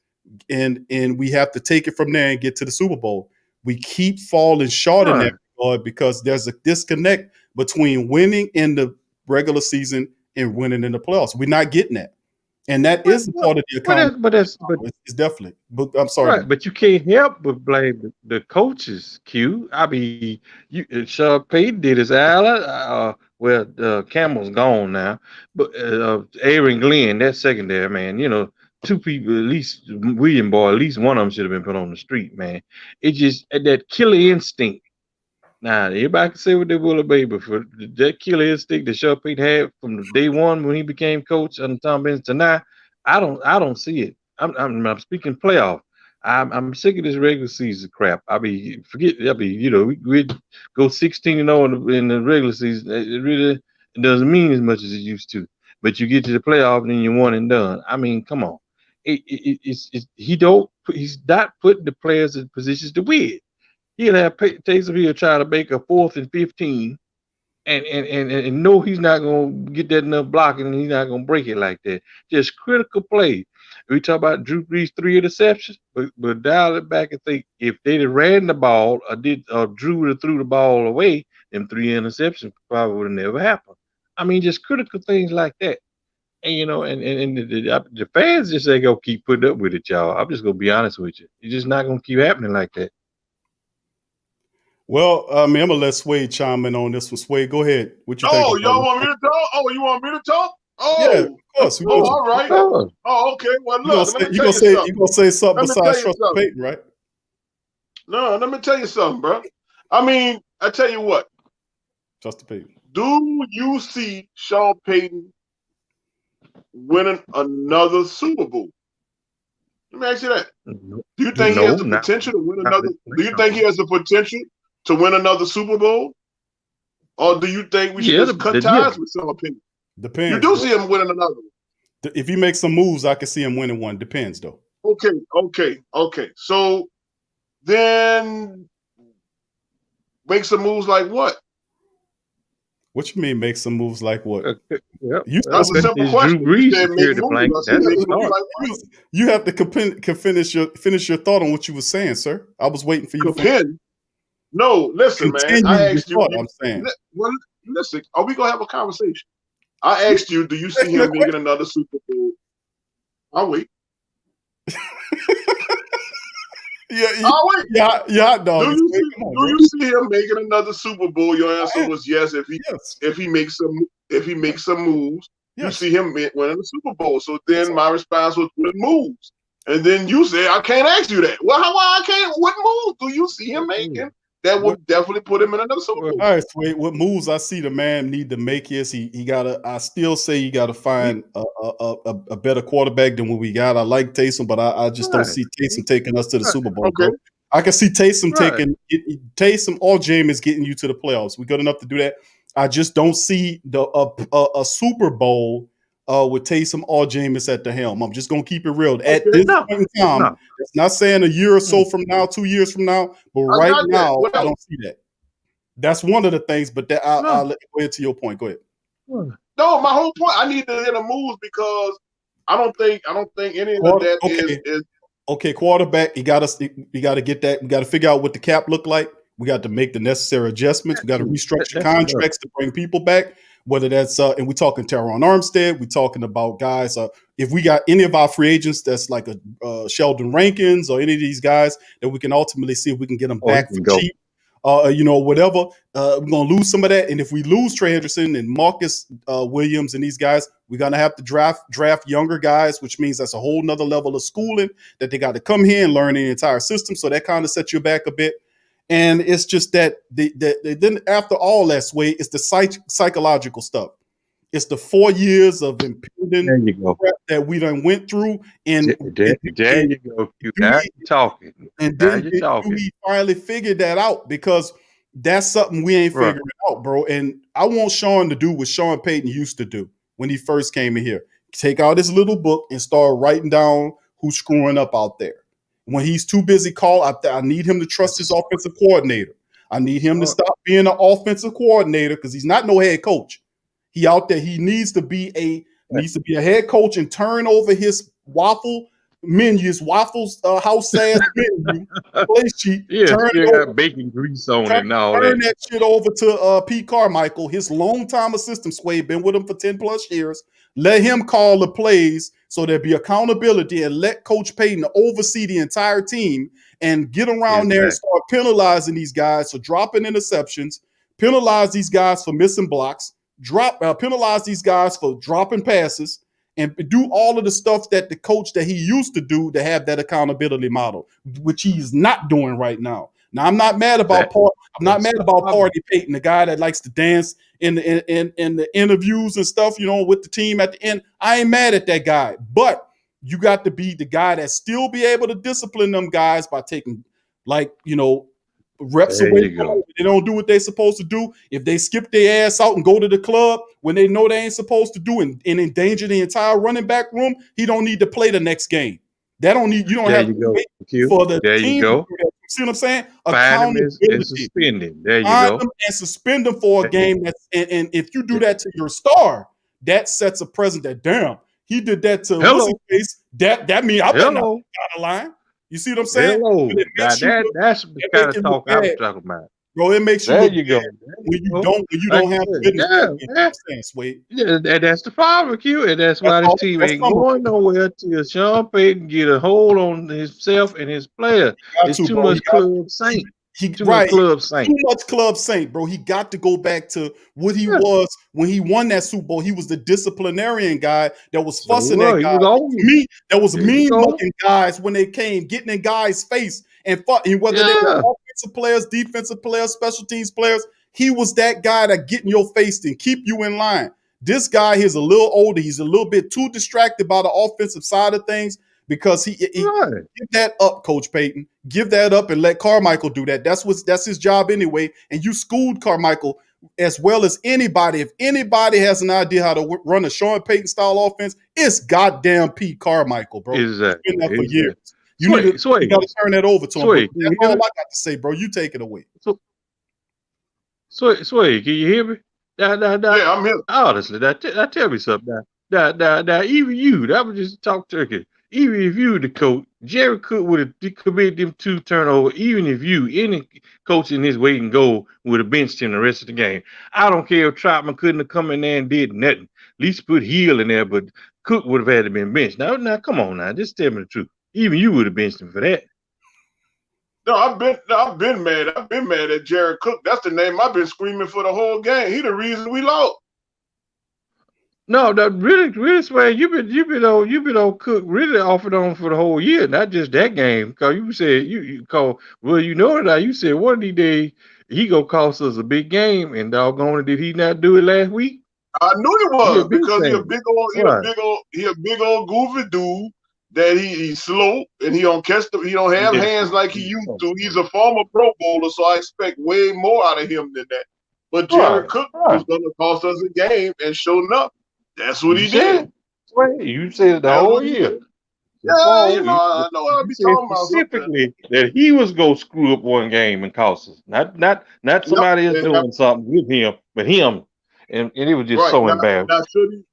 and we have to take it from there and get to the Super Bowl. We keep falling short in that regard because there's a disconnect between winning in the regular season and winning in the playoffs. We're not getting that. And that is part of the account. But it's definitely. But I'm sorry. Right, but you can't help but blame the coaches, Q. I mean, Sean Payton did his Allen. Campbell's gone now. But Aaron Glenn, that secondary, man, two people, at least William Boy, at least one of them should have been put on the street, man. It just, that killer instinct. Now, everybody can say what they will about, but for that killer instinct that Sean Payton had from the day one when he became coach under Tom Benz to now, I don't see it. I'm speaking playoff. I'm sick of this regular season crap. We go 16-0 in the regular season. It really doesn't mean as much as it used to. But you get to the playoff and then you're one and done. I mean, come on. He's not putting the players in positions to win. He'll have Taysom Hill try to make a 4th and 15 and know he's not going to get that enough blocking and he's not going to break it like that. Just critical play. We talk about Drew Brees 3 interceptions, but dial it back and think if they'd have ran the ball or Drew would have threw the ball away, them 3 interceptions probably would have never happened. I mean, just critical things like that. And the fans just ain't gonna keep putting up with it, y'all. I'm just gonna be honest with you. It's just not gonna keep happening like that. Well, I'm gonna let Swade chime in on this one. Swade, go ahead. What you think? Oh, y'all want me to talk? Oh, you want me to talk? Oh, yeah, of course. All right. Oh, okay. Well, look, you gonna say something besides trust Payton, right? No, let me tell you something, bro. I mean, I tell you what. Trust Payton. Do you see Sean Payton winning another Super Bowl? Let me ask you that. Do you think he has the potential to win another? Do you think he has the potential to win another Super Bowl, or do you think we should just cut ties with Sean Payton? Depends. You do see him winning another one. If he makes some moves, I can see him winning one. Depends, though. Okay. So then make some moves like what? What you mean make some moves like what? That's a simple question. You have to finish your thought on what you were saying, sir. I was waiting for you. No, listen, man. I asked you. I'm saying. Well, listen. Are we gonna have a conversation? I asked you, do you see him making another Super Bowl? I'll wait. I'll wait. Yeah, dog. Do you see him making another Super Bowl? Your answer was yes. If he makes some moves, you see him winning the Super Bowl. So then my response was what moves? And then you said I can't ask you that. Well, why I can't? What moves do you see him making? That would definitely put him in another Super Bowl. All right, wait. What moves I see the man need to make is he gotta. I still say you gotta find a better quarterback than what we got. I like Taysom, but I just don't see Taysom taking us to the Super Bowl. Okay. Bro. I can see Taysom taking Taysom or Jameis getting you to the playoffs. We good enough to do that. I just don't see a Super Bowl with Taysom or Jameis at the helm. I'm just gonna keep it real. At this point in time, it's not saying a year or so from now, 2 years from now, but right now, I don't see that. That's one of the things, but I'll let you go ahead to your point. Go ahead. No, my whole point. I need to hear the moves because I don't think any of that is okay. Quarterback, you got to get that. We got to figure out what the cap look like. We got to make the necessary adjustments. We got to restructure contracts to bring people back. Whether that's and we're talking Teron Armstead, we're talking about guys. If we got any of our free agents that's like a Sheldon Rankins or any of these guys that we can ultimately see if we can get them back for cheap. Whatever. We're gonna lose some of that, and if we lose Trey Henderson and Marcus Williams and these guys, we're gonna have to draft younger guys, which means that's a whole nother level of schooling that they got to come here and learn the entire system. So that kind of sets you back a bit. And it's just that then after all that sway, it's the psychological stuff. It's the 4 years of impending crap that we done went through. And there you go. Now you're talking. And then we finally figured that out, because that's something we ain't figuring out, bro. And I want Sean to do what Sean Payton used to do when he first came in here. Take out his little book and start writing down who's screwing up out there. When he's too busy I need him to trust his offensive coordinator. I need him to stop being an offensive coordinator, because he's not no head coach. He out there. He needs to be a head coach and turn over his waffles house ass menu place sheet. Yeah, turn got bacon grease on it and all that. Turn that shit over to Pete Carmichael, his longtime assistant. Sway been with him for 10 plus years. Let him call the plays so there be accountability, and let Coach Payton oversee the entire team and get around there and start penalizing these guys for dropping interceptions, penalize these guys for missing blocks, penalize these guys for dropping passes, and do all of the stuff that the coach that he used to do to have that accountability model, which he's not doing right now. Now, I'm not mad about Party Payton, the guy that likes to dance in the interviews and stuff, with the team at the end. I ain't mad at that guy, but you got to be the guy that still be able to discipline them guys by taking, reps away from them. They don't do what they're supposed to do. If they skip their ass out and go to the club when they know they ain't supposed to do and endanger the entire running back room, he don't need to play the next game. You don't have to wait for the team to do that. You see what I'm saying? Accountability. And suspending. There you go. And suspend them for a game. And if you do that to your star, that sets a precedent. Damn, he did that to what's his face. That means I better not out of line. You see what I'm saying? That's the kind of talk I'm talking about. Bro, it makes you there you go. When you don't have business. Yeah, that's the problem, Q, and that's why this team ain't going nowhere till Sean Payton get a hold on himself and his player. It's too much club saint. Too much club saint, bro. He got to go back to what he was when he won that Super Bowl. He was the disciplinarian guy that was fussing at guys. That was mean-looking guys when they came, getting in guys' face and whether they were offensive players, defensive players, special teams players. He was that guy that get in your face and keep you in line. This guy is a little older. He's a little bit too distracted by the offensive side of things. Because he give that up, Coach Payton. Give that up and let Carmichael do that. That's his job anyway. And you schooled Carmichael as well as anybody. If anybody has an idea how to run a Sean Payton style offense, it's goddamn Pete Carmichael, bro. Exactly. He's been there for years. You got to turn that over to him. That's all I got to say, bro. You take it away. Sway, can you hear me? Yeah, I'm here. Honestly, tell me something. Now, even you, that was just talk turkey. Even if you were the coach, Jerry Cook would have committed them 2 turnovers. Even if any coach in his weight and goal would have benched him the rest of the game. I don't care if Troutman couldn't have come in there and did nothing. At least put Hill in there, but Cook would have had to been benched. Now, come on now, just tell me the truth. Even you would have benched him for that. No, I've been mad. I've been mad at Jared Cook. That's the name I've been screaming for the whole game. He the reason we lost. No, that really, Sway, you've been on Cook really off and on for the whole year, not just that game. Cause you said you know that you said one of these days he gonna cost us a big game, and doggone it, did he not do it last week? I knew it was because he a big old goofy dude that he's slow and he don't have hands like he used to. He's a former Pro Bowler, so I expect way more out of him than that. But Jared Cook was gonna cost us a game, and sure enough. That's what he did. Wait, you said it the whole year. Yeah, I know what I'll be talking about. Specifically, that he was going to screw up one game and cost us. Not somebody else doing something with him, but him. And it was just so embarrassing.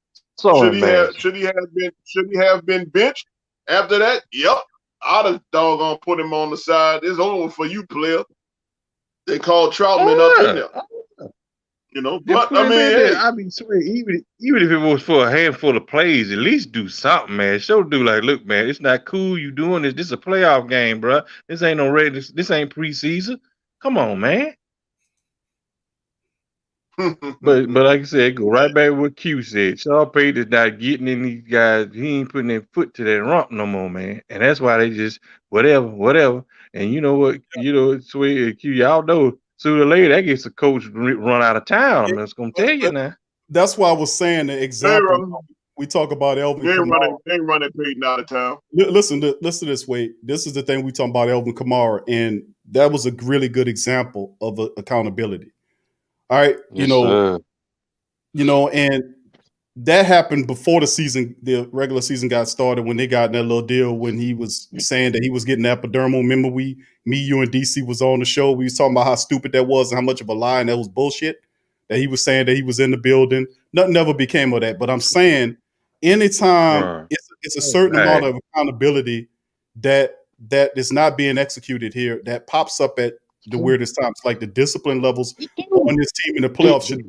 Now, should he have been benched after that? Yep. I'd have doggone put him on the side. It's over for you, player. They called Troutman up in there. You know, They but put I him mean, in hey, there. I mean, swear, even if it was for a handful of plays, at least do something, man. Show dude like, look, man, it's not cool you doing this. This is a playoff game, bro. This ain't no red. This ain't preseason. Come on, man. But like I said, go right back to what Q said. Sean Payton is not getting in these guys. He ain't putting their foot to that rump no more, man. And that's why they just whatever. And you know what? You know, Sway Q, y'all know sooner or later that gets a coach run out of town. I'm just gonna tell you now. That's why I was saying the example. We talk about Elvin they ain't Kamara. running Payton out of town. Listen to this way. This is the thing we talking about Elvin Kamara, and that was a really good example of accountability. All right, Yes, sir. And that happened before the regular season got started when they got in that little deal when he was saying that he was getting epidermal. Remember you and DC was on the show. We was talking about how stupid that was and how much of a lie and that was bullshit. That he was saying that he was in the building. Nothing ever became of that. But I'm saying anytime it's a certain amount of accountability that is not being executed here that pops up at the weirdest times, like the discipline levels on this team in the playoffs should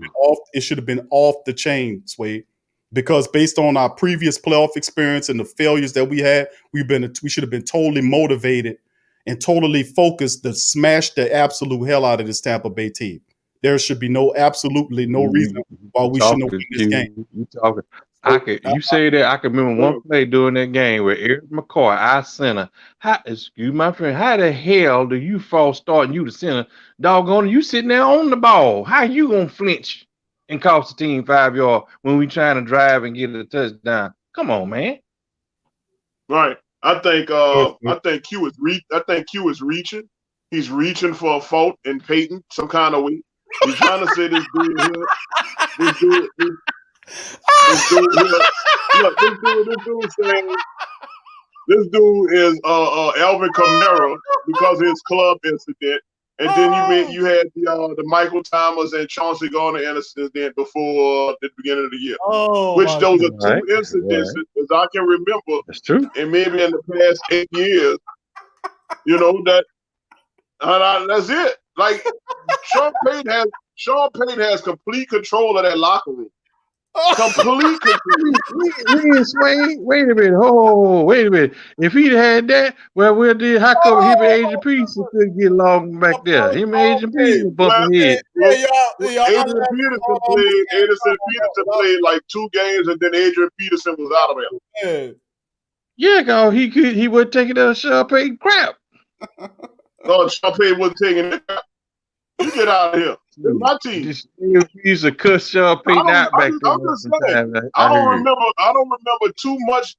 have been off the chain, Sway, because based on our previous playoff experience and the failures that we had, we should have been totally motivated and totally focused to smash the absolute hell out of this Tampa Bay team. There should be absolutely no reason why we shouldn't win this game. You say that I can remember one play during that game where Eric McCoy, our center, excuse my friend, how the hell do you fall starting you the center? Doggone, you sitting there on the ball. How you gonna flinch and cost the team 5 yards when we trying to drive and get a touchdown? Come on, man. Right. I think Q is reaching. He's reaching for a fault in Payton some kind of way. He's trying to say this dude here. This dude saying this dude is Alvin Kamara because of his club incident, and then you had the Michael Thomas and Chauncey Gardner incident before the beginning of the year. Which those are two incidents as I can remember. That's true. And maybe in the past 8 years, that that's it. Like Sean Payton has complete control of that locker room. Complete control. Wait a minute. Oh, wait a minute. If he'd had that, well, how come him and Adrian Peterson couldn't get along back there? Him and Adrian Peterson bumping heads. Adrian Peterson played like 2 games, and then Adrian Peterson was out of there. Yeah, cause he wasn't taking that Sean Payton crap. No, Sean Payton wasn't taking it. You get out of here. It's my team. You used to cuss Sean Payton out back then. I'm just saying. I don't remember too much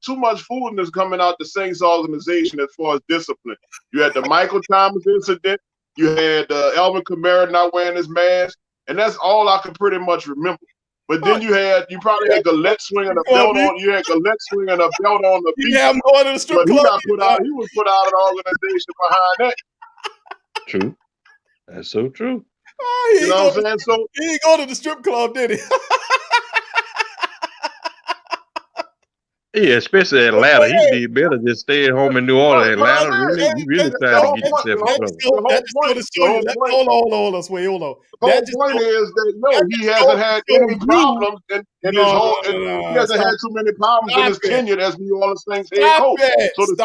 foolishness coming out the Saints organization as far as discipline. You had the Michael Thomas incident. You had Alvin Kamara not wearing his mask, and that's all I can pretty much remember. But then you probably had Gillette swinging a belt on. You had Gillette swinging a belt on the beat. Yeah, I'm going to the strip club. He was put out of the organization behind that. True. That's so true. Oh, you know what I'm saying? So he didn't go to the strip club, did he? Yeah, especially Atlanta. He did better just stay at home in New Orleans. Atlanta, you really trying to get yourself in trouble. That just going to show you. Hold on. The whole point is that he hasn't had any problems in his whole. He hasn't had too many problems in his tenure as New Orleans Saints head coach. So the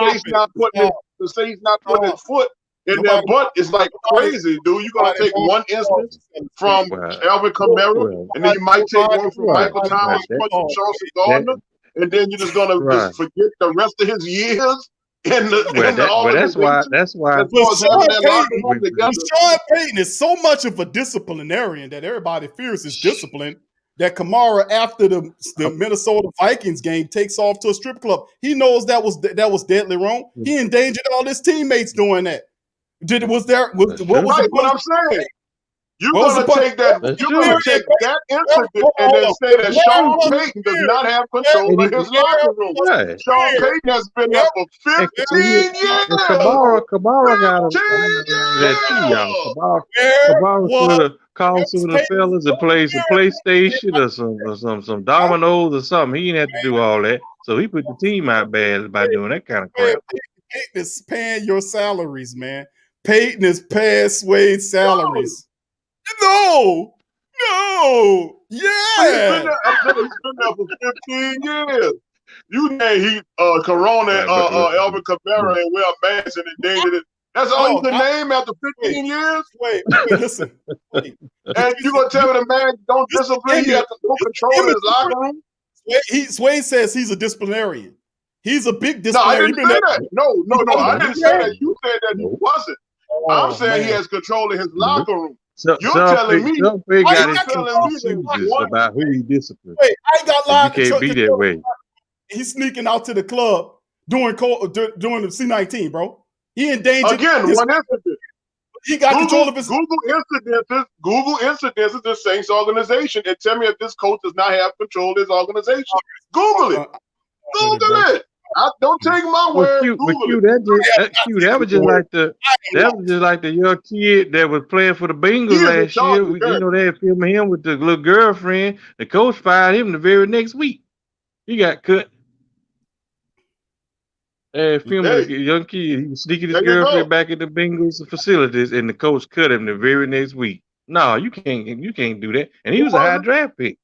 Saints not putting his foot in their butt is like crazy, dude. You're gonna take one instance from Alvin Kamara, and then you might take one from Michael Thomas, Chauncey Gardner, and then you're just gonna just forget the rest of his years in the that's why Sean Payton is so much of a disciplinarian that everybody fears his discipline that Kamara, after the Minnesota Vikings game, takes off to a strip club. He knows that was deadly wrong. He endangered all his teammates doing that. What was what I'm saying? You're gonna take that incident and then say that Sean Payton does not have control of his locker room. Right. Sean Payton has been there for 15 years. Kamara got that too, y'all. Kamara could have called some of the fellas and played some PlayStation or some dominoes or something. He didn't have to do all that. So he put the team out bad by doing that kind of crap. Payton is paying your salaries, man. Payton is paying Suede's salaries. No. No. He's been Yeah. there. I'm telling you, he's been there for 15 years. You name Corona, Alvin Kamara, and wear a mask and endangered it. That's all you can name after 15 years? Wait, listen. Wait. And you gonna tell me the man don't discipline? He has no control in his locker room? Sway says he's a disciplinarian. He's a big No, I disciplinarian. didn't say that. No. I didn't say that. You said that he wasn't. I'm saying he has control in his locker room. You're telling me. Some big got his telling me excuses about who he disciplines. Wait, I ain't got live. You can't be that way. He's sneaking out to the club during the C19, bro. He endangered. Again, one incident. He got control of his Google incidences the Saints organization and tell me if this coach does not have control of his organization. Google it. Google it. Don't take my word. That was just like the young kid that was playing for the Bengals last year. You know, they had filmed him with the little girlfriend. The coach fired him the very next week. He got cut. They filmed a young kid. He was sneaking his girlfriend back in the Bengals facilities, and the coach cut him the very next week. No, you can't do that. And he was a high draft pick.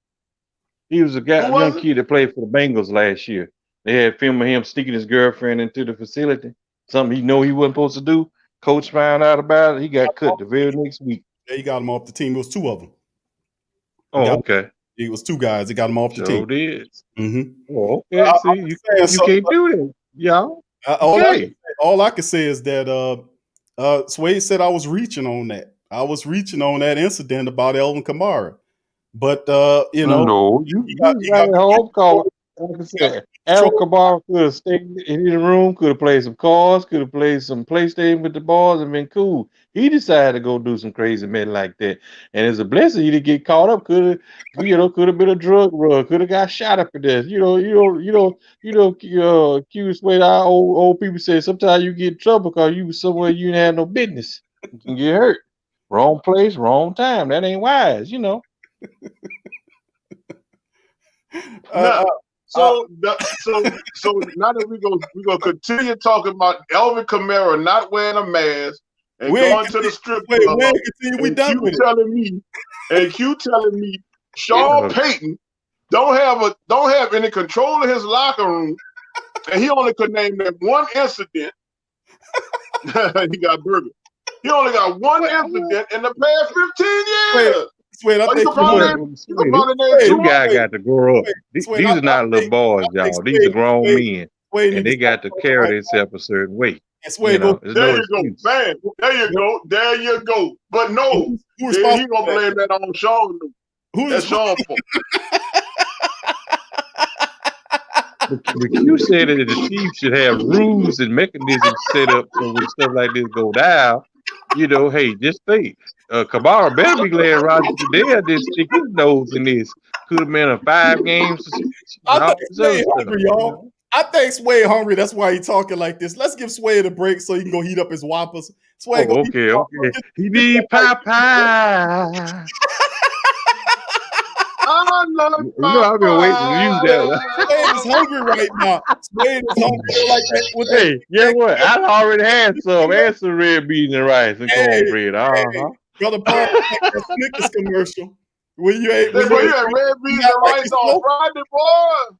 He was a young kid that played for the Bengals last year. They had film of him sneaking his girlfriend into the facility. Something he know he wasn't supposed to do. Coach found out about it. He got cut the very next week. Yeah, he got him off the team. It was two of them. Oh, okay. It was two guys. He got him off the team. Did. Mm-hmm. Oh, okay. See, you can't do that, y'all. All I can say is that Sway said I was reaching on that. I was reaching on that incident about Alvin Kamara. But you know, no, you got a home call. Like I said, Alvin Kamara could have stayed in the room, could have played some cards, could have played some PlayStation with the balls and been cool. He decided to go do some crazy men like that. And it's a blessing he didn't get caught up. Could have been a drug run, could have got shot up for this. Q Sweat, our old people say sometimes you get in trouble because you was somewhere you didn't have no business. You can get hurt. Wrong place, wrong time. That ain't wise, So now that we're gonna continue talking about Alvin Kamara not wearing a mask and going to the strip club. We done with it. Q telling me Sean Payton don't have any control of his locker room, and he only could name that one incident. He got burger. He only got one incident in the past 15 years. Wait, I think you guys got to grow up. These are not little boys, y'all. These are grown men, and they got to carry themselves a certain way. There you go, man. There you go. But no, he gonna blame that on Sean. That's Sean fault. But you said that the Chiefs should have rules and mechanisms set up so when stuff like this go down, hey, just think. Kamara better be glad Roger Goodell didn't stick his nose in this. Could have been a 5 games. I think Sway hungry. That's why he's talking like this. Let's give Sway a break so he can go heat up his Whoppers. Sway, okay. He need Popeye. I've been waiting to use that one. Sway is hungry right now. Sway is hungry like that. Hey, guess what? I already had some. And some red beans and rice and cornbread. Brother Paul, that Snickers commercial. When you ate red beans and rice on Friday, boy.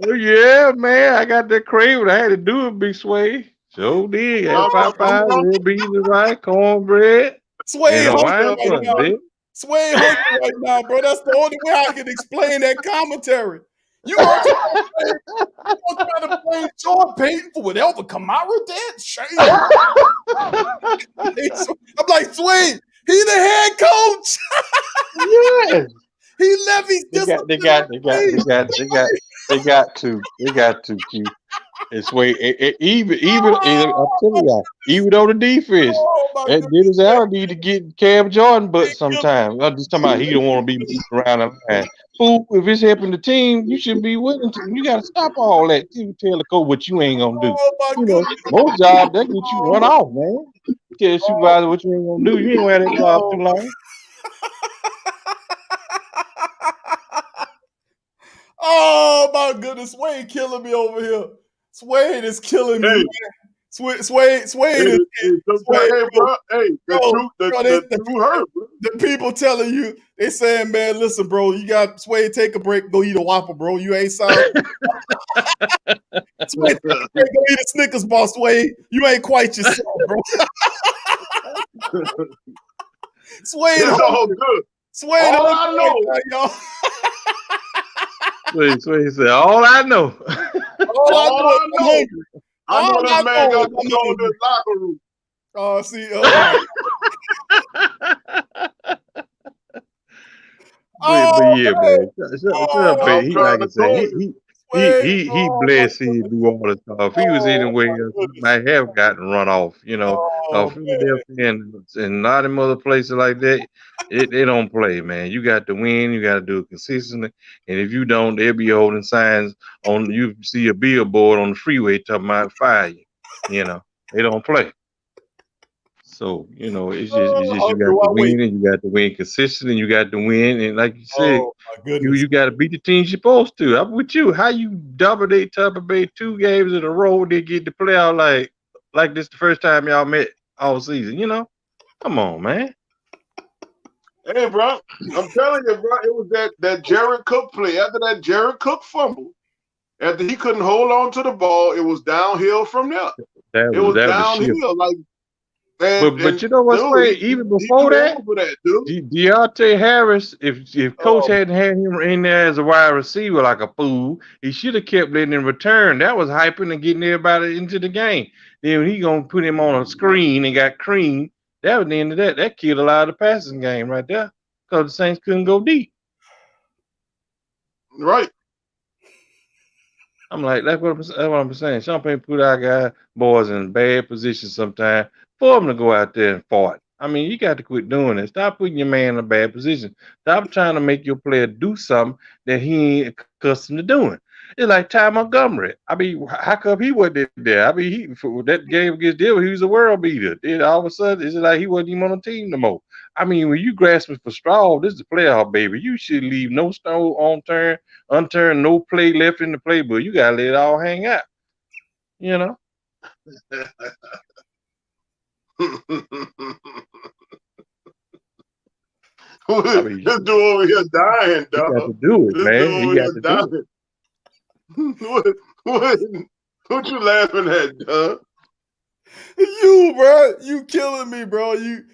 Oh, yeah, man. I got that craving. I had to do it, Big Sway. Sure did. Had Popeye, red beans and rice, cornbread. Sway hungry right now. Sway hungry right now, bro. That's the only way I can explain that commentary. You gonna try to blame Sean Payton for what Alvin Kamara did? Shame. I'm like, Sway, he the head coach. Yes. He levies discipline. They got to Q. It's way even I'm telling y'all, even though the defense that Dennis Allen need to get Cam Jordan, but sometimes I'm just talking about he don't want to be moving around the line. Fool, if it's helping the team, you should be willing to. You got to stop all that. You tell the coach what you ain't gonna do. Most jobs that get you run off, man. You tell the supervisor what you ain't gonna do. You ain't wear that job too long. Oh my goodness, Sway killing me over here. Sway is killing me. Sway is. Hey, bro. Hey, the truth hurt, bro. the people telling you, they saying, man, listen, bro, you got Sway, take a break, go eat a Whopper, bro. You ain't sound. Sway, take a break, go eat a Snickers bar, Sway. You ain't quite yourself, bro. Sway, It's all good. Sway, All I know, y'all. Sway said, all I know. I know this man got to go in the locker room. Oh, see, but yeah, man. Shut up, man. He, like I said, he blessed he do all the stuff. If he was anywhere else, he might have gotten run off. Philadelphia and a lot of other places like that, they don't play, man. You got to win. You got to do it consistently. And if you don't, they'll be holding signs on. You see a billboard on the freeway talking about fire you. They don't play. So, it's just you got to win, and you got to win consistently, and you got to win. And like you said, you got to beat the teams you're supposed to. I'm with you. How you dominate Tampa Bay 2 games in a row, they get to play out like this the first time y'all met all season? Come on, man. Hey, bro, I'm telling you, bro, it was that Jared Cook play. After that Jared Cook fumble, after he couldn't hold on to the ball, it was downhill from there. It was downhill, like. But you know what's funny? Even before that, Deontay Harris, if Coach hadn't had him in there as a wide receiver like a fool, he should have kept letting him return. That was hyping and getting everybody into the game. Then when he gonna put him on a screen and got creamed, that was the end of that. That killed a lot of the passing game right there because the Saints couldn't go deep. Right. I'm like, that's what I'm saying. Sean Payton put our boys in bad positions sometimes for them to go out there and fight. I mean, you got to quit doing it. Stop putting your man in a bad position. Stop trying to make your player do something that he ain't accustomed to doing. It's like Ty Montgomery. I mean, how come he wasn't there? I mean, for that game against Denver, he was a world beater. Then all of a sudden, it's like he wasn't even on the team no more. I mean, when you grasping for straw, this is a playoff, baby. You should leave no stone unturned, no play left in the playbook. You gotta let it all hang out. I mean, this dude over here dying, dog. You got to do it, man. You got to do it. What you laughing at, dog? You, bro. You killing me, bro. You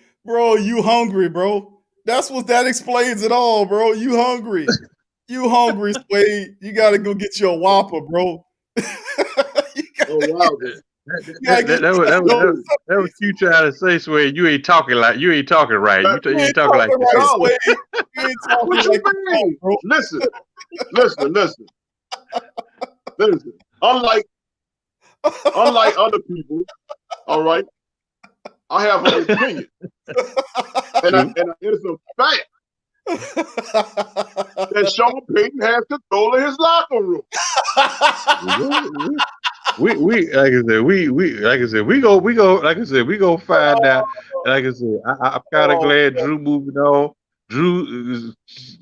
hungry, bro. That explains it all, bro. You hungry. You hungry, Swade. You got to go get you a Whopper, bro. Wow, that was you trying to say, Swade. You ain't talking right. You ain't talking like right, that. You ain't talking what like you mean? Bro. Listen. Unlike other people, all right, I have an opinion, and it's a fact that Sean Payton has control of his locker room. We go find out. Like I said, I'm kind of glad Drew moving on.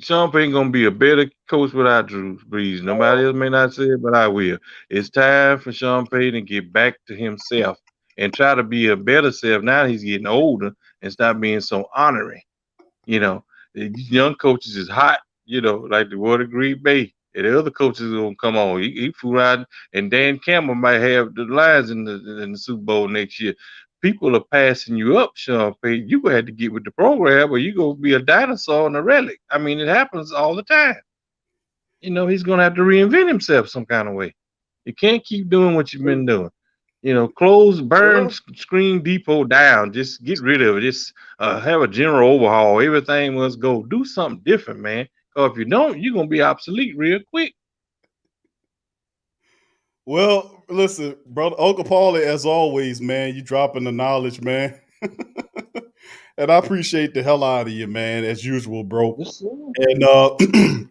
Sean Payton gonna be a better coach without Drew Brees. Nobody else may not say it, but I will. It's time for Sean Payton to get back to himself and try to be a better self. Now he's getting older and stop being so honorary. These young coaches is hot. Like the Water Green Bay. And the other coaches gonna come on. He fool out, and Dan Campbell might have the Lions in the Super Bowl next year. People are passing you up, Sean Payton. You gonna have to get with the program, or you gonna be a dinosaur and a relic. I mean, it happens all the time. He's gonna have to reinvent himself some kind of way. You can't keep doing what you've been doing. Burn Screen Depot down. Just get rid of it. Just have a general overhaul. Everything must go. Do something different, man. Because if you don't, you're going to be obsolete real quick. Well, listen, brother, Uncle Paulie, as always, man, you dropping the knowledge, man. And I appreciate the hell out of you, man, as usual, bro. Yes, and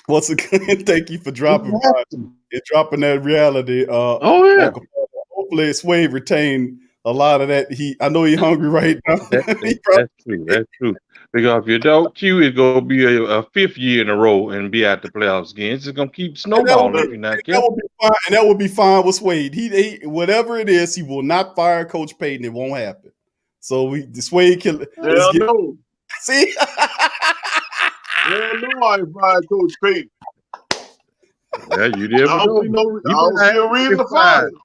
once again, thank you for dropping by and dropping that reality. Yeah. Uncle Paulie. Hopefully, Swade retained a lot of that. I know he's hungry right now. That's true. Because if you don't, Q is going to be a 5th year in a row and be at the playoffs again. It's just going to keep snowballing if you're not careful. That would be fine with Swade. He whatever it is, he will not fire Coach Payton. It won't happen. So Swade can. See? Well, no, I ain't fired Coach Payton. Well, you never I know. don't see a reason to fire him.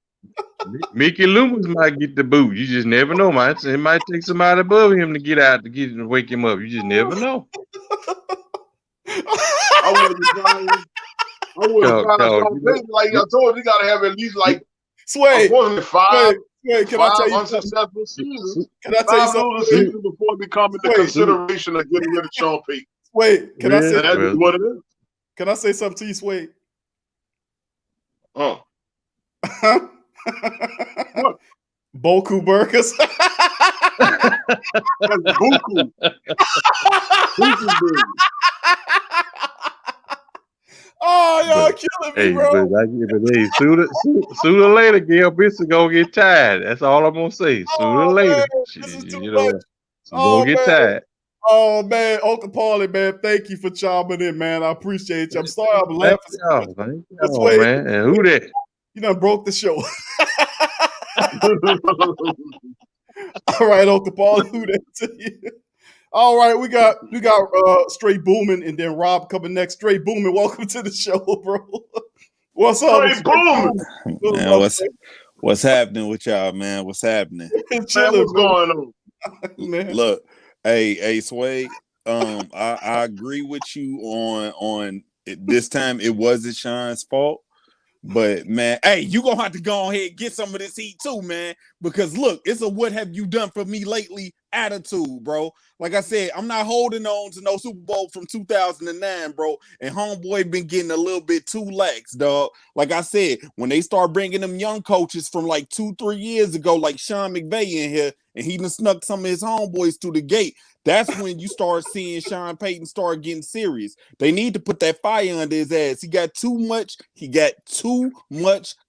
Mickey Loomis might get the boot. You just never know, man. It might take somebody above him to get out to wake him up. You just never know. I wouldn't fire Sean Payton. Like I told you, you gotta have at least like Sway. five can I tell you unsuccessful seasons. Can I tell you something? Losing seasons before becoming the consideration of getting rid of Sean Payton. Wait, can I say that's what it is? Can I say something to you, Sway? What? Boku burgers. That's Buku. Buku burgers. Oh, y'all killing me, bro. Sooner or later, Gail Benson gonna get tired. That's all I'm gonna say. Sooner or later, she's gonna get tired. Oh man, Uncle Paulie, man, thank you for chiming in, man. I appreciate you. I'm sorry I'm laughing. Thank y'all, man. And who that? You done broke the show. All right, Uncle Paulie, who that to you? All right, we got Straight Booming and then Rob coming next. Straight Booming, welcome to the show, bro. What's up? Straight Booming. Man, what's happening with y'all, man? What's happening? What's going on? Man. Look, hey, Sway. I agree with you on this time. It wasn't Sean's fault. But man, hey, you gonna have to go ahead and get some of this heat too, man. Because look, it's a what have you done for me lately attitude, bro. Like I said, I'm not holding on to no Super Bowl from 2009, bro. And homeboy been getting a little bit too lax, dog. Like I said, when they start bringing them young coaches from like 2-3 years ago, like Sean McVay in here, and he done snuck some of his homeboys through the gate. That's when you start seeing Sean Payton start getting serious. They need to put that fire under his ass. He got too much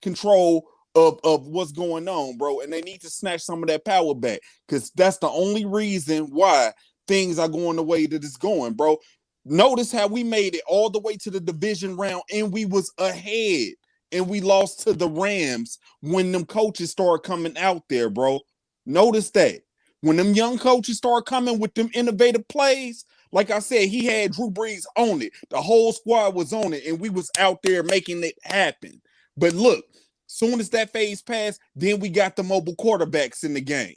control of what's going on, bro. And they need to snatch some of that power back. Because that's the only reason why things are going the way that it's going, bro. Notice how we made it all the way to the division round and we was ahead. And we lost to the Rams when them coaches started coming out there, bro. Notice that. When them young coaches start coming with them innovative plays, like I said, he had Drew Brees on it. The whole squad was on it, and we was out there making it happen. But look, soon as that phase passed, then we got the mobile quarterbacks in the game.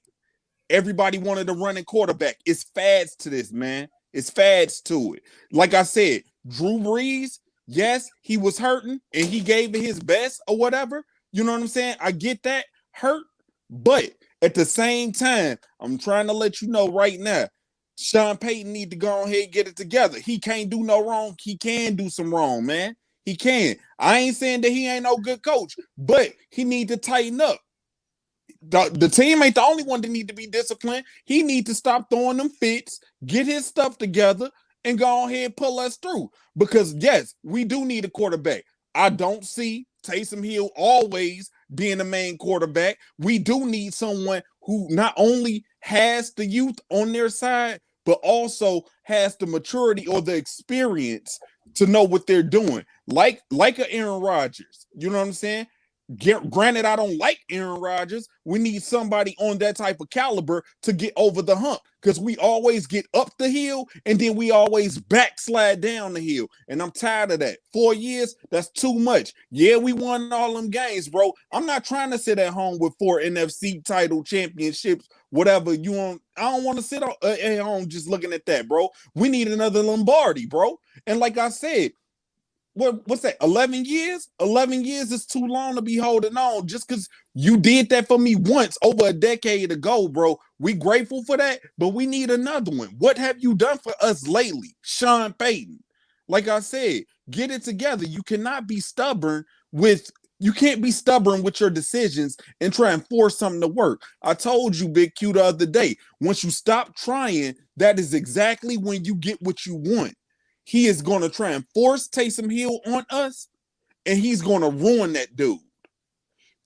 Everybody wanted a running quarterback. It's fads to this, man. It's fads to it. Like I said, Drew Brees, yes, he was hurting, and he gave it his best or whatever. You know what I'm saying? I get that. Hurt, but at the same time, I'm trying to let you know right now, Sean Payton need to go ahead and get it together. He can't do no wrong. He can do some wrong, man. He can. I ain't saying that he ain't no good coach, but he need to tighten up. The team ain't the only one that need to be disciplined. He need to stop throwing them fits, get his stuff together, and go ahead and pull us through. Because, yes, we do need a quarterback. I don't see Taysom Hill always being the main quarterback. We do need someone who not only has the youth on their side, but also has the maturity or the experience to know what they're doing. Like a Aaron Rodgers. You know what I'm saying? Granted, I don't like Aaron Rodgers. We need somebody on that type of caliber to get over the hump because we always get up the hill and then we always backslide down the hill. And I'm tired of that. 4 years, that's too much. Yeah, we won all them games, bro. I'm not trying to sit at home with 4 NFC title championships, whatever you want. I don't want to sit at home just looking at that, bro. We need another Lombardi, bro. And like I said, what's that? 11 years? 11 years is too long to be holding on just because you did that for me once over a decade ago, bro. We grateful for that, but we need another one. What have you done for us lately? Sean Payton. Like I said, get it together. You can't be stubborn with your decisions and try and force something to work. I told you, Big Q, the other day, once you stop trying, that is exactly when you get what you want. He is going to try and force Taysom Hill on us, and he's going to ruin that dude.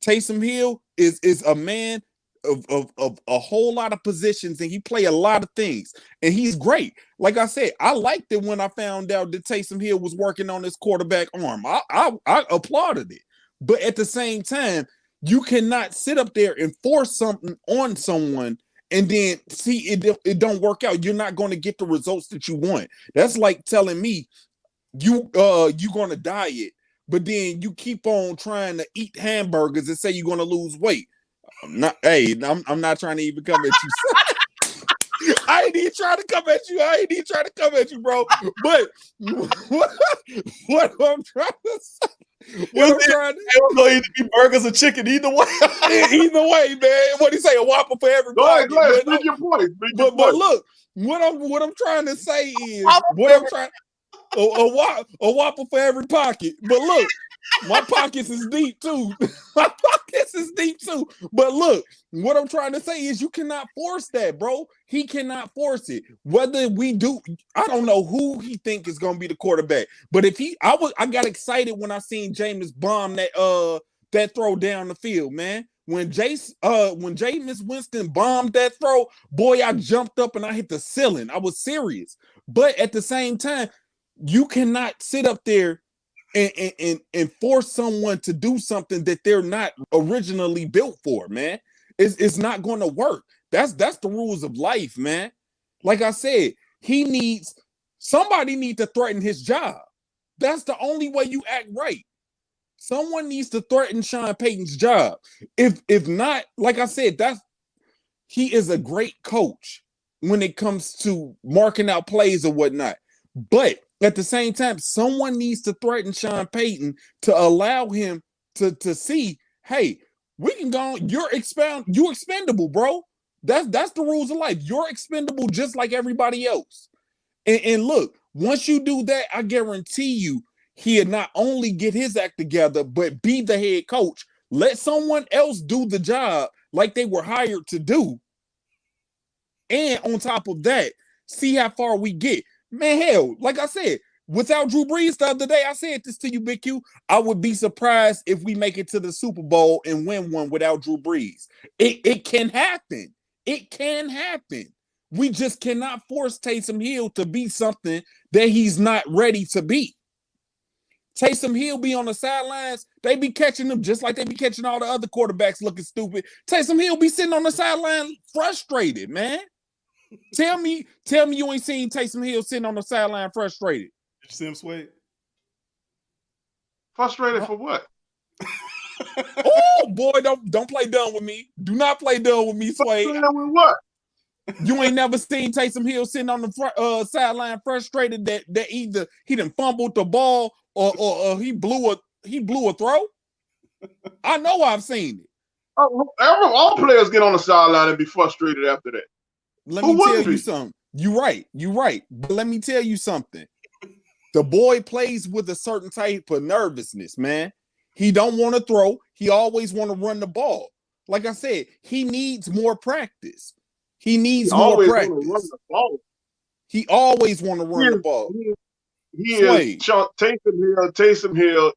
Taysom Hill is a man of a whole lot of positions, and he play a lot of things, and he's great. Like I said, I liked it when I found out that Taysom Hill was working on his quarterback arm. I applauded it. But at the same time, you cannot sit up there and force something on someone and then see it don't work out. You're not going to get the results that you want. That's like telling me you going to diet, but then you keep on trying to eat hamburgers and say you're going to lose weight. I'm not trying to even come at you. I ain't even trying to come at you, bro. But what I'm trying to say. It will either be burgers or chicken, either way. Either way, man. What do you say? A Whopper for every pocket. Go ahead, make your point. But look, what I'm trying to say is a Whopper for every pocket. But look, my pockets is deep too. But look, what I'm trying to say is you cannot force that, bro. He cannot force it. Whether we do, I don't know who he think is gonna be the quarterback. But if I got excited when I seen Jameis bomb that throw down the field, man. When Jameis Winston bombed that throw, boy, I jumped up and I hit the ceiling. I was serious. But at the same time, you cannot sit up there and force someone to do something that they're not originally built for, man. It's not going to work. That's the rules of life, man. Like I said, somebody needs to threaten his job. That's the only way you act right. Someone needs to threaten Sean Payton's job. If not, like I said, he is a great coach when it comes to marking out plays or whatnot. But at the same time, someone needs to threaten Sean Payton to allow him to see, hey, we can go on. You're expendable, bro. That's the rules of life. You're expendable just like everybody else. And look, once you do that, I guarantee you he'll not only get his act together, but be the head coach. Let someone else do the job like they were hired to do. And on top of that, see how far we get. Man, hell, like I said, without Drew Brees the other day, I said this to you, Big Q, I would be surprised if we make it to the Super Bowl and win one without Drew Brees. It can happen. It can happen. We just cannot force Taysom Hill to be something that he's not ready to be. Taysom Hill be on the sidelines. They be catching him just like they be catching all the other quarterbacks looking stupid. Taysom Hill be sitting on the sideline frustrated, man. Tell me you ain't seen Taysom Hill sitting on the sideline frustrated. Did you see him, Sway? Frustrated for what? Oh boy, don't play dumb with me. Do not play dumb with me, Sway. Frustrated with what? You ain't never seen Taysom Hill sitting on the sideline frustrated that either he done fumbled the ball or he blew a throw? I know I've seen it. All players get on the sideline and be frustrated after that. Let me tell you something. You're right. But let me tell you something. The boy plays with a certain type of nervousness, man. He don't want to throw. He always want to run the ball. Like I said, he needs more practice. He needs more practice. He always want to run the ball. Taysom Hill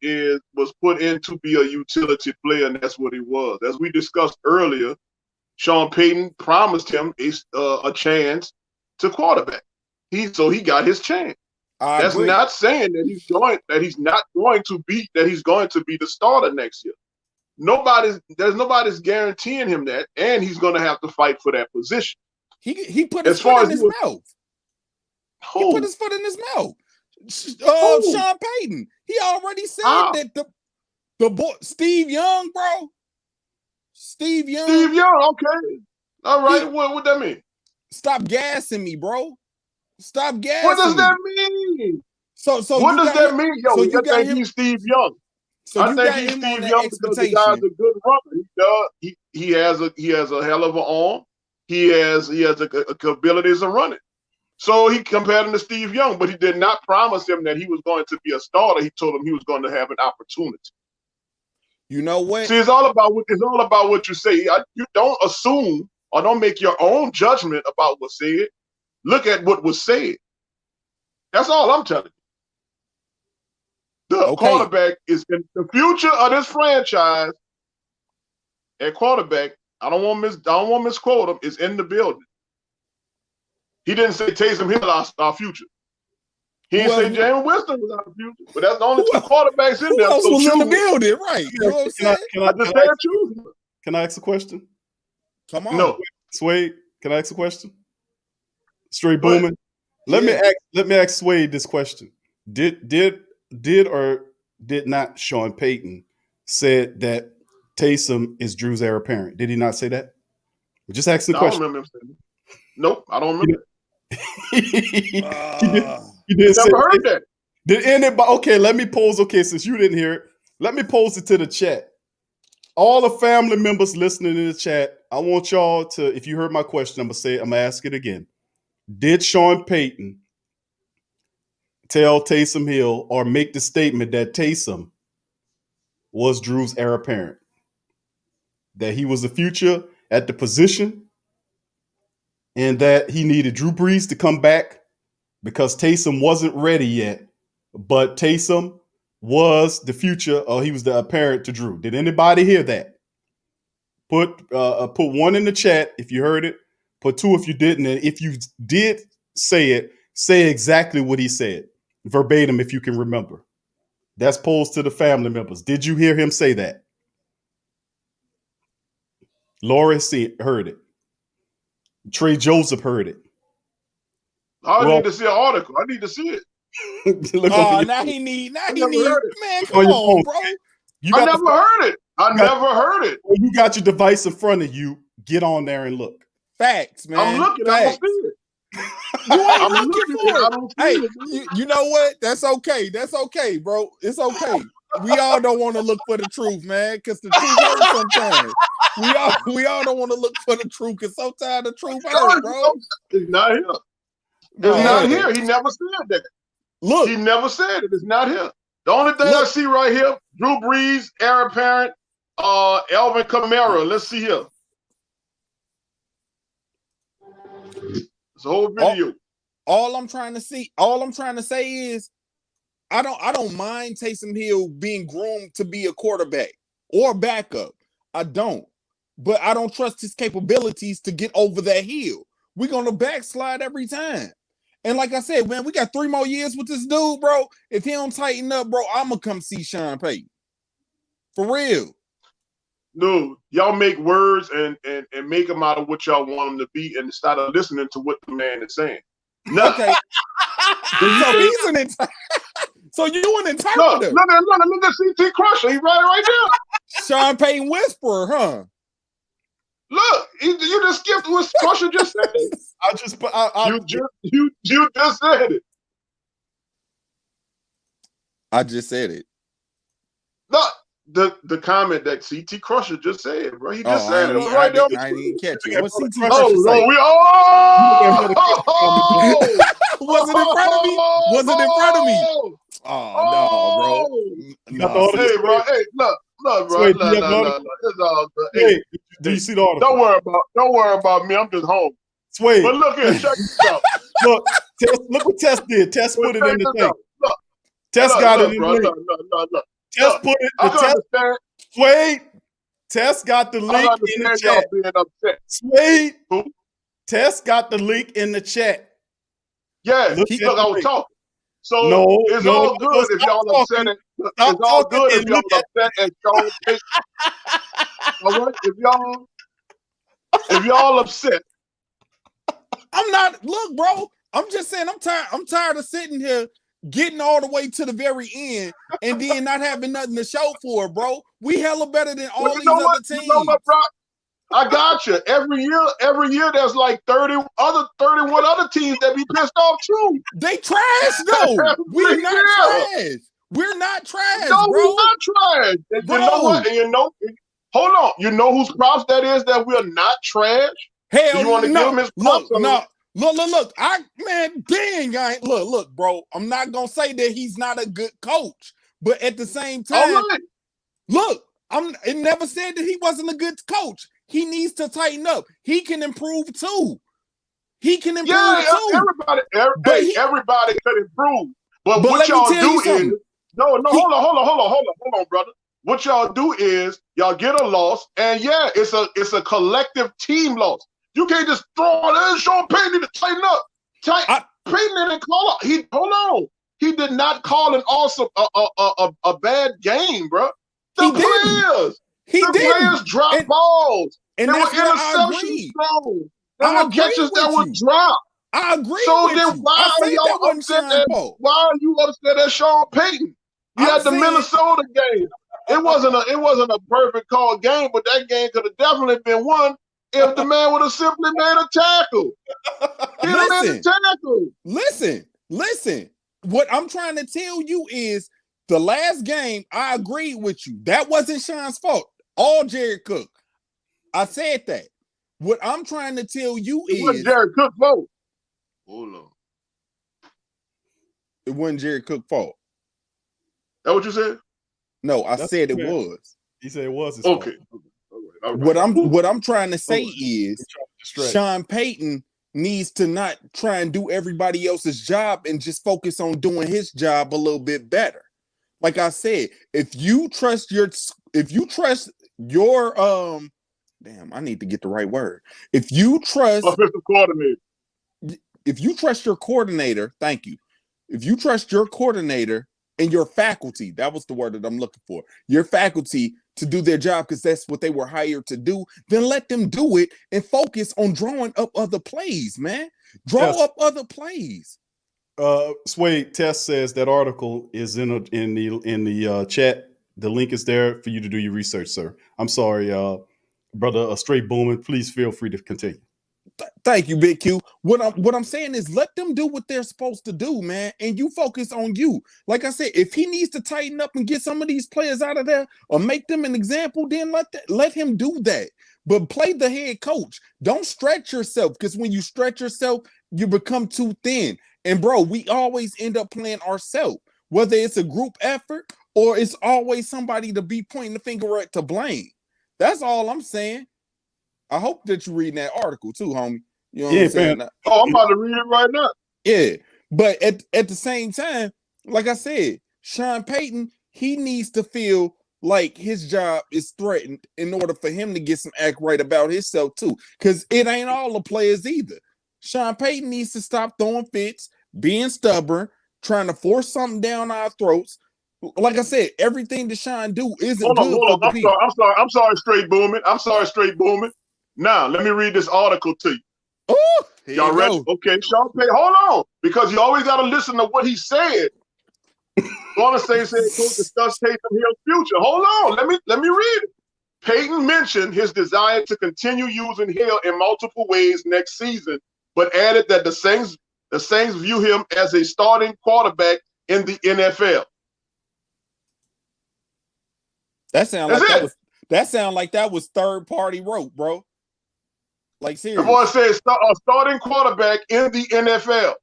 was put in to be a utility player, and that's what he was. As we discussed earlier, Sean Payton promised him a chance to quarterback. He got his chance. That's not saying that he's going to be the starter next year. Nobody's guaranteeing him that, and he's going to have to fight for that position. He put his foot in his mouth. He put his foot in his mouth. Sean Payton. He already said that the boy Steve Young, bro. Steve Young, okay. All right. What that mean? Stop gassing me, bro. Stop gassing. What does that mean? So what does that mean? Yo, so you think he's Steve Young. So I think he's Steve Young because the guy's a good runner. He has a hell of an arm. He has a ability as a runner. So he compared him to Steve Young, but he did not promise him that he was going to be a starter. He told him he was going to have an opportunity. You know what? See, it's all about what you say. You don't assume or don't make your own judgment about what's said. Look at what was said. That's all I'm telling you. The quarterback is in the future of this franchise. At quarterback, I don't want to misquote him. Is in the building. He didn't say Taysom Hill our future. He didn't say Jameis Winston was our future. But that's the only two quarterbacks in there. Who else was in the building, right? You know what I'm saying? Can I ask a question? Come on. No. Sway, Can I ask a question? Straight booming. Let me ask Suede this question. Did or did not Sean Payton said that Taysom is Drew's heir apparent? Did he not say that? Just asking the I don't question. remember him saying that. Nope, I don't remember. He did say Never heard that. Did anybody? Okay, let me pose. Okay, since you didn't hear it, let me pose it to the chat. All the family members listening in the chat, I want y'all to, if you heard my question, I'm gonna ask it again. Did Sean Payton tell Taysom Hill or make the statement that Taysom was Drew's heir apparent? That he was the future at the position and that he needed Drew Brees to come back because Taysom wasn't ready yet, but Taysom was the future, or he was the apparent to Drew. Did anybody hear that? Put one in the chat if you heard it. Put two if you didn't. And if you did say it, say exactly what he said. Verbatim if you can remember. That's posed to the family members. Did you hear him say that? Laura heard it. Trey Joseph heard it. I need to see an article. I need to see it. Now he need. Man, come on, bro. I never heard it. I never heard it. When you got your device in front of you, get on there and look. Facts, man. I'm looking. Facts. I don't see it. You ain't I'm looking looking. for I it. don't see Hey, it. you know what? That's okay. That's okay, bro. It's okay. We all don't want to look for the truth, man, because the truth hurts sometimes. We all don't want to look for the truth because sometimes the truth hurts, bro. It's not here. It's not here. He never said that. Look, he never said it. It's not here. The only thing I see right here: Drew Brees, heir apparent, Alvin Kamara. Let's see here. It's a whole video. All I'm trying to say is I don't mind Taysom Hill being groomed to be a quarterback or backup. I don't. But I don't trust his capabilities to get over that hill. We're gonna backslide every time. And like I said, man, we got 3 more years with this dude, bro. If he don't tighten up, bro, I'm gonna come see Sean Payton. For real. Dude, y'all make words and make them out of what y'all want them to be and instead of listening to what the man is saying. No. Okay. So he's an So you an interpreter. Look at CT Crusher. He right there. Sean Payton whisperer, huh? Look, you just skipped what Crusher just said. You just said it. I just said it. No, the comment that CT Crusher just said, bro. He just said it. Right there. I didn't catch it. What CT Crusher say? Was it in front of me? Was it in front of me? Oh, no, bro. Hey, bro. Hey, look, bro. Wait, look. It's all good. Hey, do you see the article? Don't worry about me. I'm just home. Sway. But look here, check this out. Look what Tess did. Tess put it in the thing. Look, Tess got it in bro, the link. Tess put it. Wait. Tess got the link in the chat. Being upset. Wait. Tess got the link in the chat. Yeah, look, I was talking. So it's all good if y'all upset. It's all good if y'all upset and Sean Payton. All right, if y'all upset. I'm not. Look, bro. I'm just saying. I'm tired of sitting here getting all the way to the very end and then not having nothing to show for it, bro. We hella better than all these other teams. You know what, bro? I got you. Every year there's like 31 other teams that be pissed off too. They trash though. We're not trash. We're not trash, no, bro. We're not trash. And you know what? And hold on. You know whose props that is that we're not trash? Hell, you want to give him his props? Look. Look, bro. I'm not gonna say that he's not a good coach, but at the same time, look, it never said that he wasn't a good coach. He needs to tighten up. He can improve too. Everybody could improve. But what y'all do is hold on, brother. What y'all do is y'all get a loss, and it's a collective team loss. You can't just throw it in. Sean Payton to tighten up. Payton didn't call it. Hold on. He did not call an awesome a bad game, bro. The players dropped balls. And they were that's interceptions thrown. There were catches that were dropped. I agree So with then you. why I are said that y'all wasn't upset Sean's at fault. why are you upset at Sean Payton? You I'm had the saying- Minnesota game. It wasn't a perfect call game, but that game could have definitely been won if the man would have simply made a tackle. He'd have made a tackle. Listen. What I'm trying to tell you is the last game, I agreed with you. That wasn't Sean's fault. All Jared Cook. I said that. What I'm trying to tell you It wasn't is Jared Cook's fault. Hold on. it wasn't Jared Cook's fault. That what you said? No, I That's said it fair. was. He said it was his fault. Okay. All right. What I'm trying to say We're is trying to distract. Sean Payton needs to not try and do everybody else's job and just focus on doing his job a little bit better. Like I said, if you trust your damn, I need to get the right word. If you trust Offensive coordinator. if you trust your coordinator, thank you. If you trust your coordinator and your faculty, that was the word that I'm looking for, your faculty to do their job because that's what they were hired to do, then let them do it and focus on drawing up other plays, man. Draw up other plays. Suede Test says that article is in the chat. The link is there for you to do your research, sir. I'm sorry, brother. Straight booming. Please feel free to continue. Thank you, Big Q. What I'm saying is let them do what they're supposed to do, man, and you focus on you. Like I said, if he needs to tighten up and get some of these players out of there or make them an example, then let him do that. But play the head coach. Don't stretch yourself, because when you stretch yourself, you become too thin. And bro, we always end up playing ourselves, whether it's a group effort or it's always somebody to be pointing the finger at to blame. That's all I'm saying. I hope that you're reading that article too, homie. You know what I'm saying? Man. Oh, I'm about to read it right now. Yeah, but at the same time, like I said, Sean Payton, he needs to feel like his job is threatened in order for him to get some act right about himself too, because it ain't all the players either. Sean Payton needs to stop throwing fits, being stubborn, trying to force something down our throats. Like I said, everything that Sean do isn't good for the people. I'm sorry, straight booming. I'm sorry, straight booming. Now, let me read this article to you. Oh, y'all ready? Go. Okay, Sean Payton, hold on, because you always got to listen to what he said. On the same said, coach discuss Taysom Hill's future. Hold on, let me read it. Payton mentioned his desire to continue using Hill in multiple ways next season, but added that the Saints view him as a starting quarterback in the NFL. That sound like that was third party rope, bro. Like seriously. The boy says a starting quarterback in the NFL.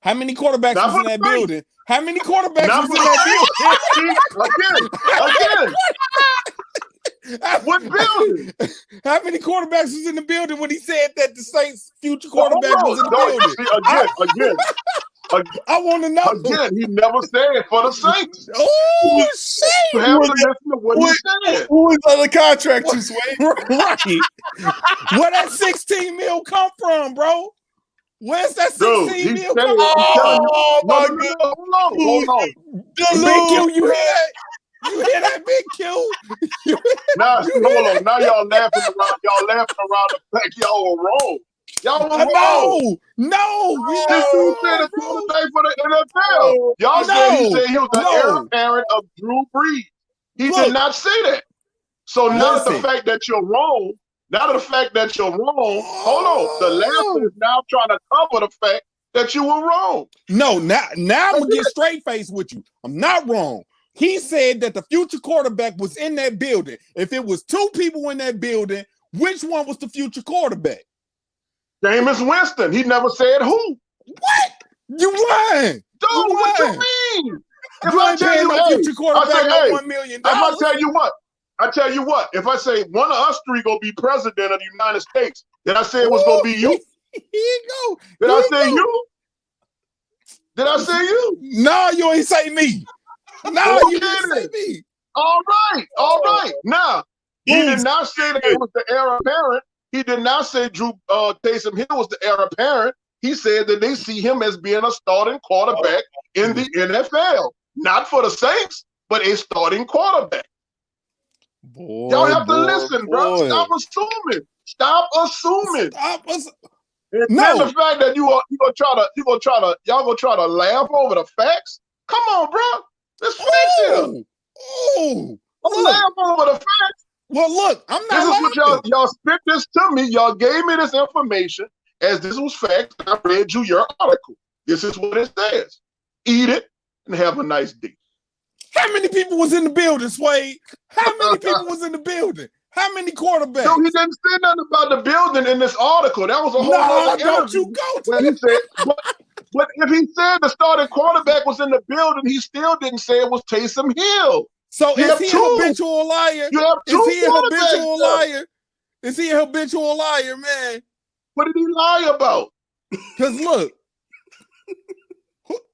How many quarterbacks was in that building? How many quarterbacks was in that building? Again. What building? How many quarterbacks was in the building when he said that the Saints' future quarterback was in the building? Again. I want to know. Again, he never said for the Saints. Oh, shit. You have to listen to what he said. Who is on the contract to, Sway? Right. Where that 16 mil come from, bro? Where's that 16 mil come from? Oh, my God. Hold on. Big Q, you hear that? You hear that, Big Q? Now, hold on. Now y'all laughing around the fact y'all were wrong. Y'all were wrong. No. This dude said it's quarterback for the NFL. Y'all said he was the heir apparent of Drew Brees. He did not say that. So now the fact that you're wrong, hold on. The left is now trying to cover the fact that you were wrong. No, now I'm gonna get straight face with you. I'm not wrong. He said that the future quarterback was in that building. If it was two people in that building, which one was the future quarterback? Jameis Winston. He never said who. What? You lying? Dude, what you mean? If you I tell you, future quarterback $1 million. If I tell you what, if I say one of us three gonna be president of the United States, then I say it was gonna be you. Here you go. Did I say you? Did I say you? No, you ain't say me. No, you didn't say me. All right. Now, he did not say that it was the heir apparent. He did not say Taysom Hill was the heir apparent. He said that they see him as being a starting quarterback in the NFL. Not for the Saints, but a starting quarterback. Boy, Y'all have to boy, listen, bro. boy. Stop assuming. Stop assuming. And No. then the fact that y'all gonna try to laugh over the facts. Come on, bro. There's facts here. Oh, Don't laugh over the facts. Well, look, I'm not. This is laughing. what y'all spit this to me. Y'all gave me this information as this was facts. I read you your article. This is what it says. Eat it and have a nice day. How many people was in the building, Swade? How many people was in the building? How many quarterbacks? No, he didn't say nothing about the building in this article. That was a whole other don't interview. you go to When he said, but if he said the starting quarterback was in the building, he still didn't say it was Taysom Hill. So You is have he two. a habitual liar? You have two Is he a quarterbacks habitual there. liar? Is he a habitual liar, man? What did he lie about? Because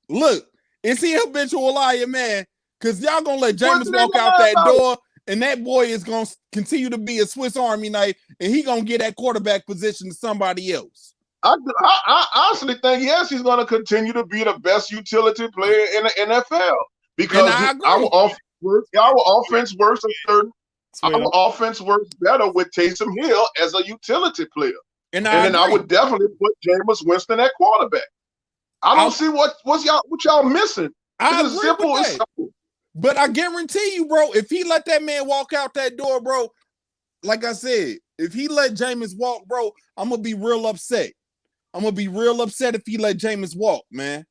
look, is he a habitual liar, man? Because y'all gonna let Jameis did he walk out lie that about? door, and that boy is gonna continue to be a Swiss Army knife, and he gonna get that quarterback position to somebody else. I honestly think, yes, he's going to continue to be the best utility player in the NFL because our offense works better with Taysom Hill as a utility player. And then I would definitely put Jameis Winston at quarterback. I don't see what y'all missing. It's simple. It's simple. But I guarantee you, bro, if he let that man walk out that door, bro, like I said, if he let Jameis walk, bro, I'm going to be real upset. I'm going to be real upset if he let Jameis walk, man.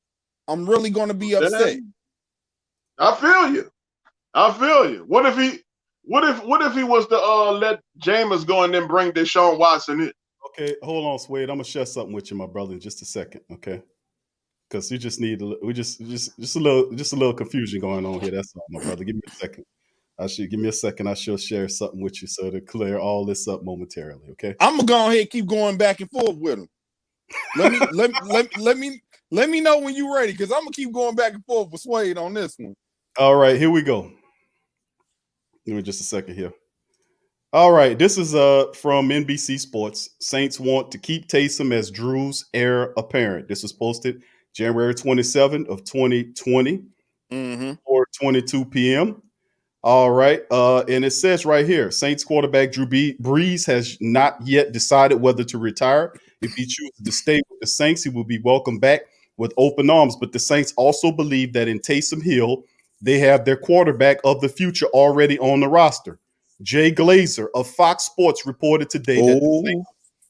I'm really going to be upset. I feel you. What if he was to let Jameis go and then bring Deshaun Watson in? Okay, hold on, Swade. I'm gonna share something with you, my brother, in just a second, okay? Because you just need just a little confusion going on here. That's all, my brother. Give me a second. Give me a second. I shall share something with you so to clear all this up momentarily. Okay. I'm gonna go ahead and keep going back and forth with him. Let me know when you're ready, because I'm gonna keep going back and forth with Swade on this one. All right, here we go. Give me just a second here. All right, this is from NBC Sports. Saints want to keep Taysom as Drew's heir apparent. This was posted January 27th of 2020, or 22 p.m. All right, and it says right here, Saints quarterback Drew Brees has not yet decided whether to retire. If he chooses to stay with the Saints, he will be welcomed back with open arms. But the Saints also believe that in Taysom Hill, they have their quarterback of the future already on the roster. Jay Glazer of Fox Sports reported today that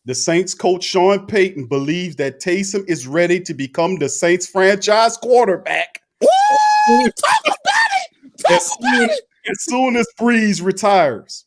the Saints coach Sean Payton believes that Taysom is ready to become the Saints franchise quarterback. Talk about it. As soon as Brees retires.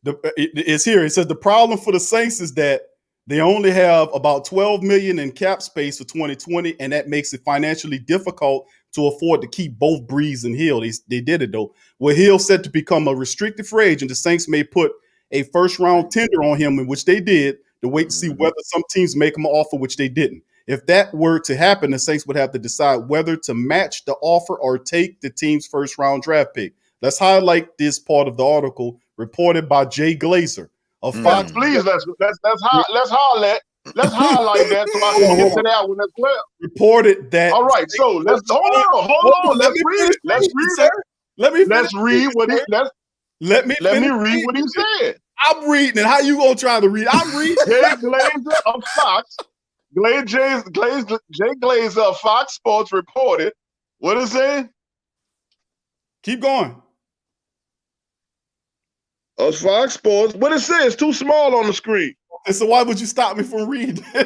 It's here. It says the problem for the Saints is that they only have about $12 million in cap space for 2020, and that makes it financially difficult to afford to keep both Brees and Hill. They did it, though. With Hill set to become a restricted free agent, the Saints may put a first-round tender on him, in which they did, to wait to see whether some teams make him an offer, which they didn't. If that were to happen, the Saints would have to decide whether to match the offer or take the team's first-round draft pick. Let's highlight this part of the article reported by Jay Glazer of Fox. Please, let's highlight that so I can get to that one as well. Reported that. All right, so let's hold on. Let's read it. Let me read what he said. I'm reading it. How you gonna try to read? I'm reading. Jay Glazer of Fox. Jay Glazer of Fox Sports reported. What is it? Keep going. Of Fox Sports. What it says? Too small on the screen. And so why would you stop me from reading? Jay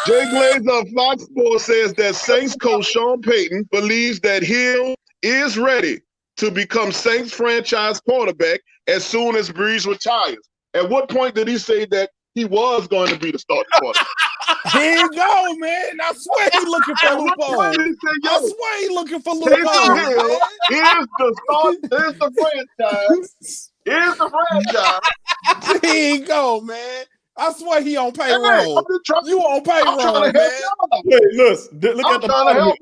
Glazer of Fox Sports says that Saints coach Sean Payton believes that Hill is ready to become Saints franchise quarterback as soon as Brees retires. At what point did he say that he was going to be the starting quarterback? Here you go, man. I swear he's looking for loopholes. I swear he's looking for loopholes. Here's the franchise. Here's the franchise. Here you go, man. I swear he on payroll. You on payroll, man. Wait, look at the bottom.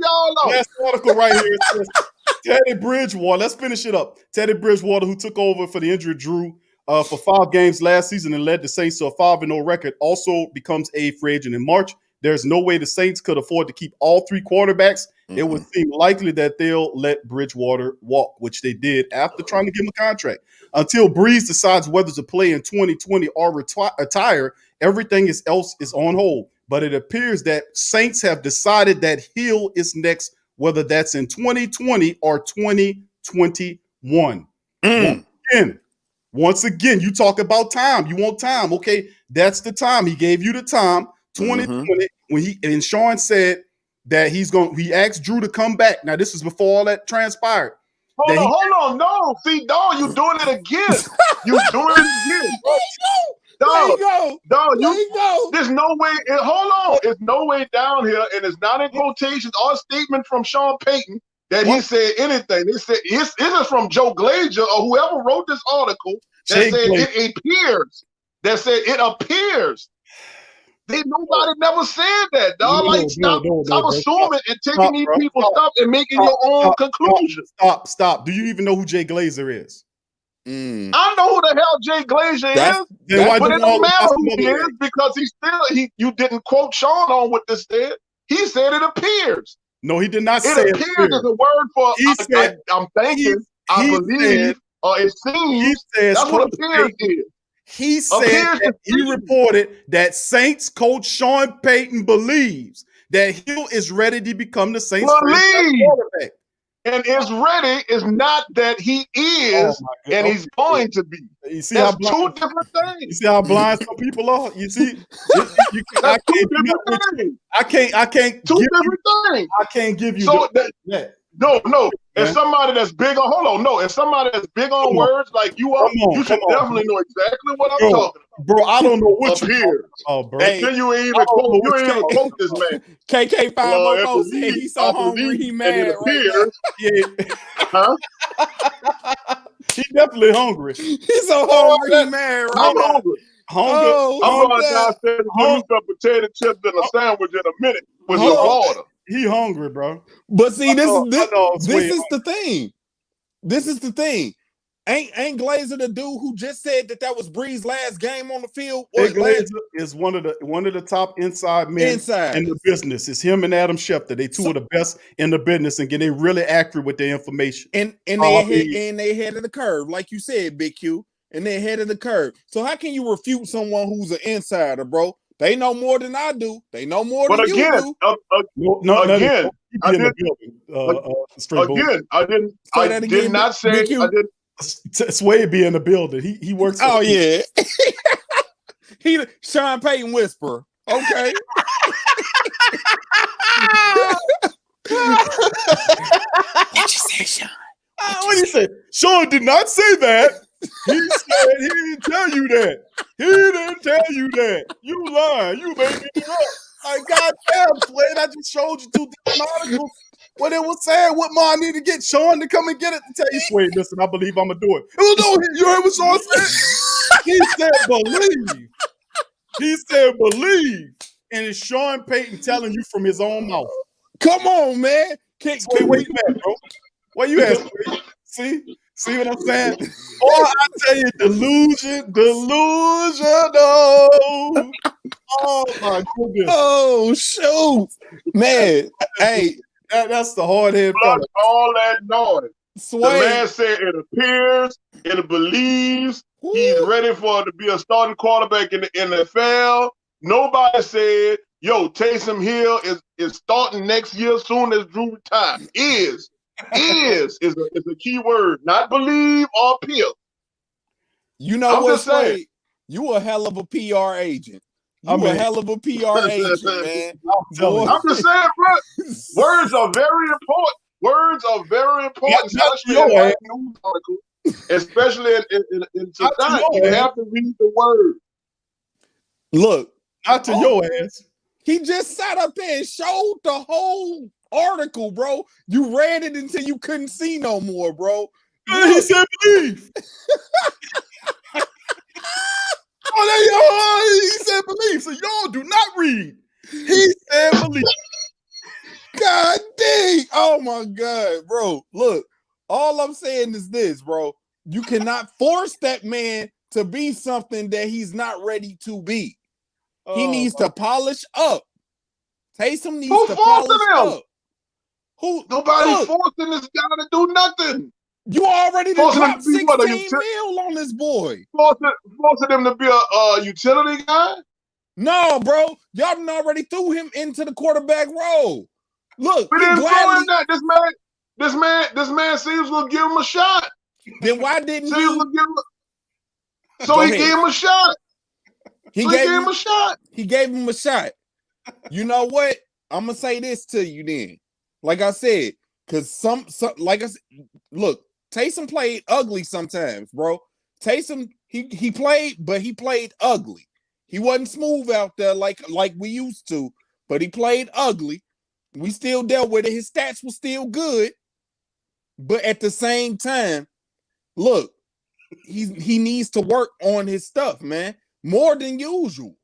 Last article right here. It says, Teddy Bridgewater. Let's finish it up. Teddy Bridgewater, who took over for the injured Drew for 5 games last season and led the Saints to a 5-0 record, also becomes a free agent in March. There's no way the Saints could afford to keep all 3 quarterbacks it would seem likely that they'll let Bridgewater walk, which they did after trying to give him a contract. Until Brees decides whether to play in 2020 or retire, everything else is on hold. But it appears that Saints have decided that Hill is next, whether that's in 2020 or 2021. Once again, you talk about time. You want time. Okay, that's the time. He gave you the time. 2020, when Sean said that he asked Drew to come back. Now, this is before all that transpired. Hold on. No, see, dog, you doing it again. You doing it again. Dog, there's no way. Hold on. There's no way down here, and it's not in quotations or a statement from Sean Payton that he said anything. They said this is from Joe Glazer or whoever wrote this article that said it appears. That said it appears. Nobody never said that, dog. Stop assuming and taking these people's stuff and making your own conclusion. Stop. Do you even know who Jay Glazer is? I know who the hell Jay Glazer is, but it don't matter who he is because you didn't quote Sean on what this said. He said it appears. No, he did not say it appears. Is a word for I'm thinking, I believe, or it seems. That's what appears is. He said that he reported that Saints coach Sean Payton believes that Hill is ready to become the Saints quarterback. And is ready is not that he is and he's going to be. You see That's how two different things. You see how blind some people are? You see? I can't two different things. I can't give you No. If somebody that's big on if somebody that's big on words like you are, you should definitely know exactly what I'm talking about. Bro, I don't know what you're talking about, bro. Hey, you ain't even quote this man. KK504 said he's so hungry he mad right now. He definitely hungry. He's so hungry he mad right now. I'm going downstairs to give me some potato chips and a sandwich in a minute with some water. He hungry, bro. But see, this is the thing. This is the thing. Ain't Glazer the dude who just said that was Brees' last game on the field? Glazer is one of the top inside men in the business. It's him and Adam Schefter. They two of the best in the business and getting really accurate with their information. And they ahead of the curve, like you said, Big Q. And they're ahead of the curve. So how can you refute someone who's an insider, bro? They know more than I do. They know more than you do. I did not say. Sway be in the building. He works. Oh yeah. He Sean Payton whisperer. Okay. What you say, Sean? What do you say? Sean did not say that. He said he didn't tell you that. He didn't tell you that. You lying. You made me up. Like, goddamn, Slade, I just showed you 2 different articles. What it was saying, what more I need to get Sean to come and get it to tell you, Slade, listen, I believe I'm going to do it. You heard what Sean said? He said believe. He said believe. And it's Sean Payton telling you from his own mouth. Come on, man. Where you at, bro? Where you at, Slade? See what I'm saying? Or I tell you, delusional. Oh my goodness. Oh shoot, man. Hey, that's the hard head. All that noise. The man said it appears, it believes he's ready to be a starting quarterback in the NFL. Nobody said, yo, Taysom Hill is starting next year soon as Drew retires. Is a key word, not believe or appeal. You know what, Slade? You a hell of a PR agent. You a hell of a PR agent, man. I'm just saying, bro. Words are very important. Words are very important, especially in a news article, especially in society. You have to read the word. Look, not to your ass. He just sat up there and showed the whole article, bro. You read it until you couldn't see no more, bro. He said believe. He said believe. So y'all do not read. He said believe. God dang. Oh my God, bro. Look, all I'm saying is this, bro. You cannot force that man to be something that he's not ready to be. He needs to polish up. Taysom needs to polish up. Nobody forcing this guy to do nothing. You already Forcing him dropped to be what, 16 mil on this boy. Forcing him to be a utility guy? No, bro. Y'all done already threw him into the quarterback role. Look, we didn't throw him that. This man said he was gonna give him a shot. Then why didn't he? So he gave him a shot. He gave him a shot. He gave him a shot. You know what? I'm gonna say this to you then. Like I said, because some like I said, look, Taysom played ugly sometimes, bro. Taysom, he played, but he played ugly. He wasn't smooth out there like we used to, but he played ugly. We still dealt with it. His stats were still good, but at the same time, look, he needs to work on his stuff, man. More than usual.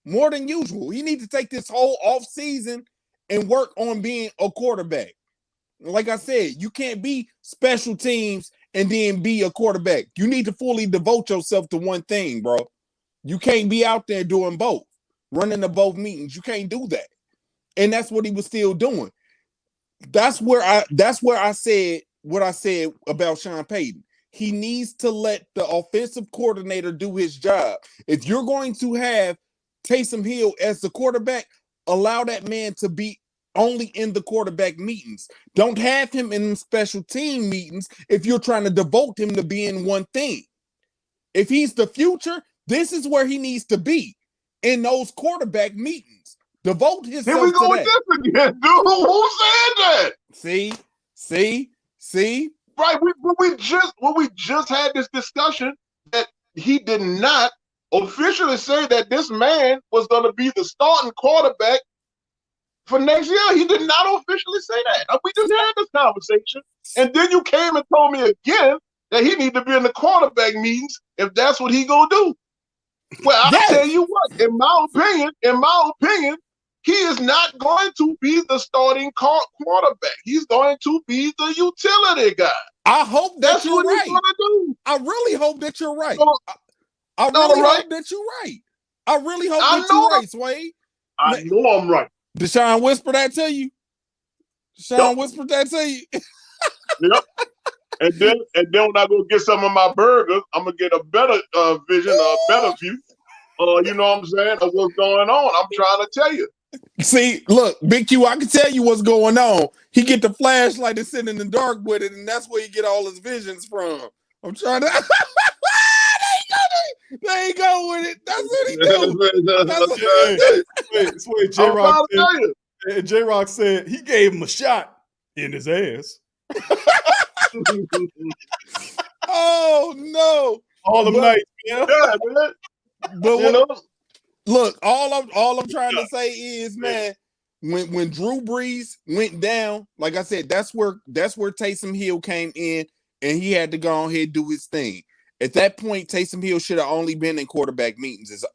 He needs to take this whole off season and work on being a quarterback. Like I said, you can't be special teams and then be a quarterback. You need to fully devote yourself to one thing, bro. You can't be out there doing both, running to both meetings. You can't do that. And that's what he was still doing. That's where I said what I said about Sean Payton. He needs to let the offensive coordinator do his job. If you're going to have Taysom Hill as the quarterback, allow that man to be only in the quarterback meetings. Don't have him in special team meetings if you're trying to devote him to being one thing. If he's the future, this is where he needs to be, in those quarterback meetings. Devote himself to that. Here we go with this again, dude. Who said that? See? Right, we just had this discussion that he did not officially say that this man was going to be the starting quarterback for next year. He did not officially say that. We just had this conversation, and then you came and told me again that he need to be in the quarterback meetings if that's what he gonna do. Well, I'll tell you what. In my opinion, he is not going to be the starting quarterback. He's going to be the utility guy. I hope that's what you're right. He's gonna do. I really hope that you're right. I really hope that you're right. I really hope that you're right, Sway. I know I'm right. Deshaun whispered that to you? Whispered that to you? Yep. And then when I go get some of my burgers, I'm gonna get a better vision, a better view. You know what I'm saying, of what's going on. I'm trying to tell you. See, look, Big Q, I can tell you what's going on. He get the flashlight and sit in the dark with it, and that's where you get all his visions from. I'm trying to. There you go with it. That's what he do. Wait, J-Rock said he gave him a shot in his ass. Oh no! All the nights, man. But look, all I'm trying to say is, man, when Drew Brees went down, like I said, that's where Taysom Hill came in, and he had to go ahead and do his thing. At that point, Taysom Hill should have only been in quarterback meetings.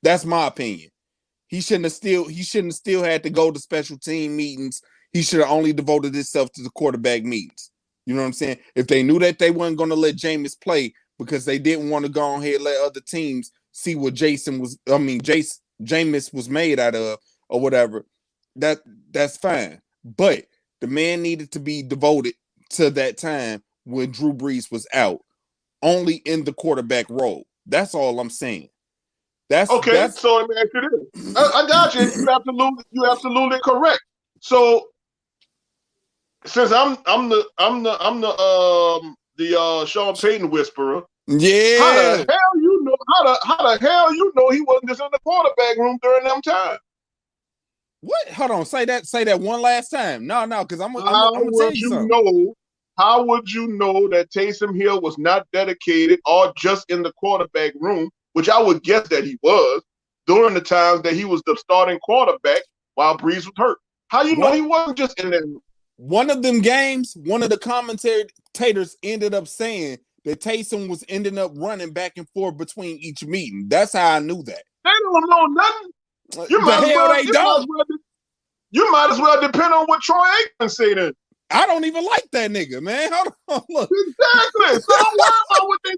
That's my opinion. He shouldn't have still had to go to special team meetings. He should have only devoted himself to the quarterback meetings. You know what I'm saying? If they knew that they weren't going to let Jameis play because they didn't want to go ahead and let other teams see what Jameis was made out of or whatever, that's fine. But the man needed to be devoted to that time when Drew Brees was out, only in the quarterback role. That's all I'm saying. So let me ask you this. I got you. You're absolutely correct. So since I'm the Sean Payton whisperer. Yeah. How the hell you know he wasn't just in the quarterback room during them time? What? Hold on. Say that one last time. No, because I'm gonna tell you something. How would you know that Taysom Hill was not dedicated or just in the quarterback room, which I would guess that he was, during the times that he was the starting quarterback while Brees was hurt? How you know he wasn't just in that room? One of them games, one of the commentators ended up saying that Taysom was ending up running back and forth between each meeting. That's how I knew that. They don't know nothing. You might as well depend on what Troy Aikman said then. I don't even like that nigga, man. Hold on, look. Exactly. So don't worry about what they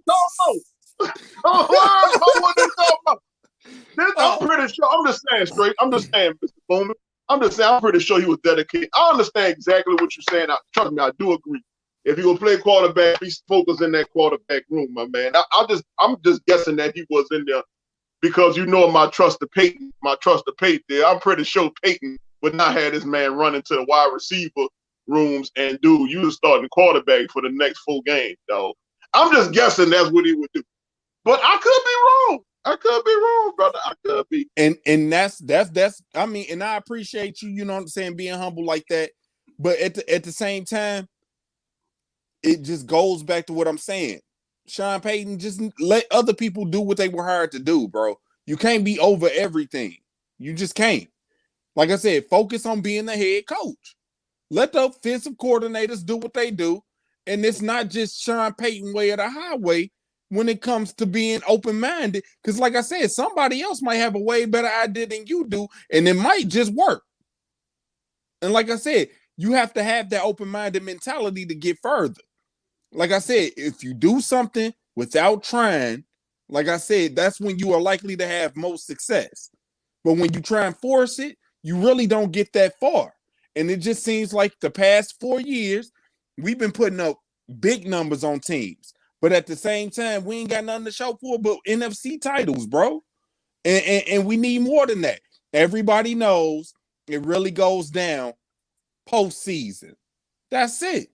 talk about. I'm pretty sure. I'm just saying straight. I'm just saying, Mr. Bowman. I'm just saying, I'm pretty sure he was dedicated. I understand exactly what you're saying. Trust me, I do agree. If he will play quarterback, he's focused in that quarterback room, my man. I'm just guessing that he was in there because my trust to Payton. There. I'm pretty sure Payton would not have this man run into the wide receiver rooms and you the starting quarterback for the next 4 games, dog. I'm just guessing that's what he would do. But I could be wrong. Brother. I could be. And that's I mean, and I appreciate you, you know what I'm saying, being humble like that. But at the same time, it just goes back to what I'm saying. Sean Payton, just let other people do what they were hired to do, bro. You can't be over everything. You just can't. Like I said, focus on being the head coach. Let the offensive coordinators do what they do. And it's not just Sean Payton way of the highway when it comes to being open-minded. Because like I said, somebody else might have a way better idea than you do, and it might just work. And like I said, you have to have that open-minded mentality to get further. Like I said, if you do something without trying, like I said, that's when you are likely to have most success. But when you try and force it, you really don't get that far. And it just seems like the past 4 years, we've been putting up big numbers on teams. But at the same time, we ain't got nothing to show for but NFC titles, bro. And we need more than that. Everybody knows it really goes down postseason. That's it.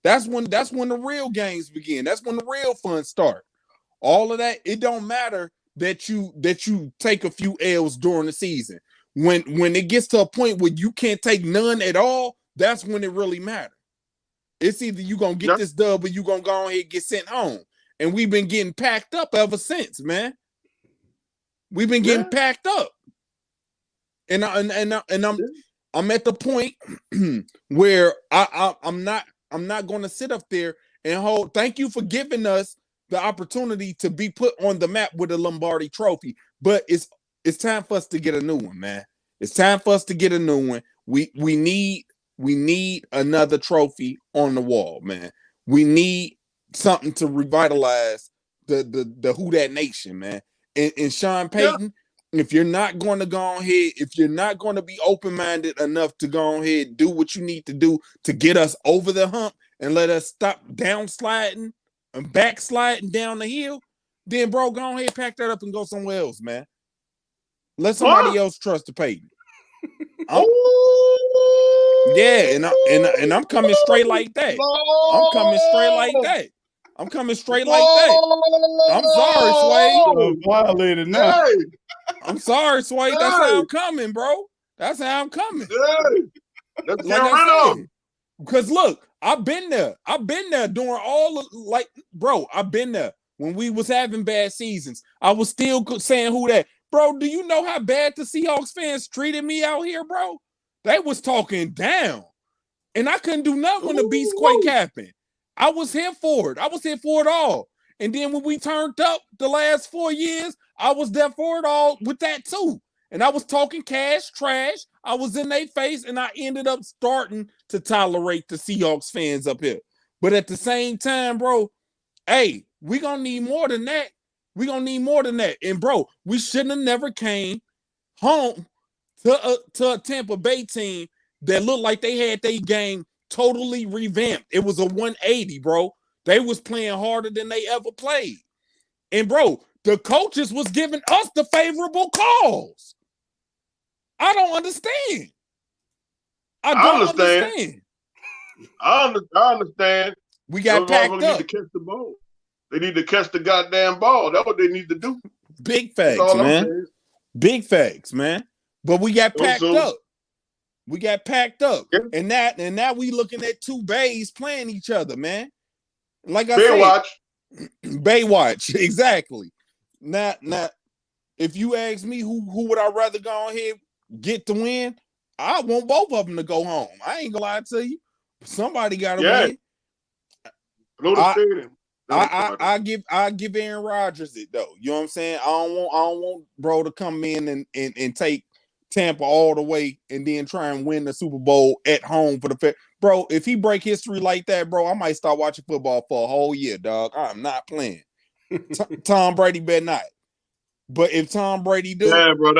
That's when the real games begin. That's when the real fun start. All of that, it don't matter that you take a few L's during the season. When it gets to a point where you can't take none at all, that's when it really matters. It's either you gonna get this dub or you gonna go ahead and get sent home. And we've been getting packed up ever since, man. We've been getting packed up. And I'm at the point where I'm not going to sit up there and hold. Thank you for giving us the opportunity to be put on the map with a Lombardi trophy. But it's time for us to get a new one, man. It's time for us to get a new one. We need another trophy on the wall, man. We need something to revitalize the Who Dat Nation, man. And Sean Payton, if you're not going to go ahead, if you're not going to be open-minded enough to go ahead and do what you need to do to get us over the hump and let us stop downsliding and backsliding down the hill, then, bro, go ahead, pack that up and go somewhere else, man. Let somebody else trust the Payton. Yeah, and I'm coming straight like that. I'm coming straight like that. I'm sorry, Sway. Violated now. Hey, I'm sorry, Sway. That's how I'm coming, bro. That's how I'm coming. Let's get rid of him. Because look, I've been there. I've been there during all of, like, bro, I've been there. When we was having bad seasons, I was still saying who that. Bro, do you know how bad the Seahawks fans treated me out here, bro? They was talking down. And I couldn't do nothing when the Beast Quake happened. I was here for it. I was here for it all. And then when we turned up the last 4 years, I was there for it all with that too. And I was talking cash, trash. I was in their face, and I ended up starting to tolerate the Seahawks fans up here. But at the same time, bro, hey, we gonna need more than that. We gonna need more than that. And bro, we shouldn't have never came home to a Tampa Bay team that looked like they had their game totally revamped. It was a 180, bro. They was playing harder than they ever played. And bro, the coaches was giving us the favorable calls. I don't understand. I don't understand. I understand. We got packed up. Need to catch the ball. They need to catch the goddamn ball. That's what they need to do. Big facts, man. Big facts, man. But we got packed up. We got packed up. Yeah. And now we looking at two bays playing each other, man. Like I said, Baywatch, exactly. Now, if you ask me who would I rather go on here get to win, I want both of them to go home. I ain't gonna lie to you. Somebody got to win. I give Aaron Rodgers it though. You know what I'm saying? I don't want bro to come in and take Tampa all the way and then try and win the Super Bowl at home for the fair. Bro, if he break history like that, bro, I might start watching football for a whole year, dog. I'm not playing. Tom Brady better not. But if Tom Brady do, yeah, bro,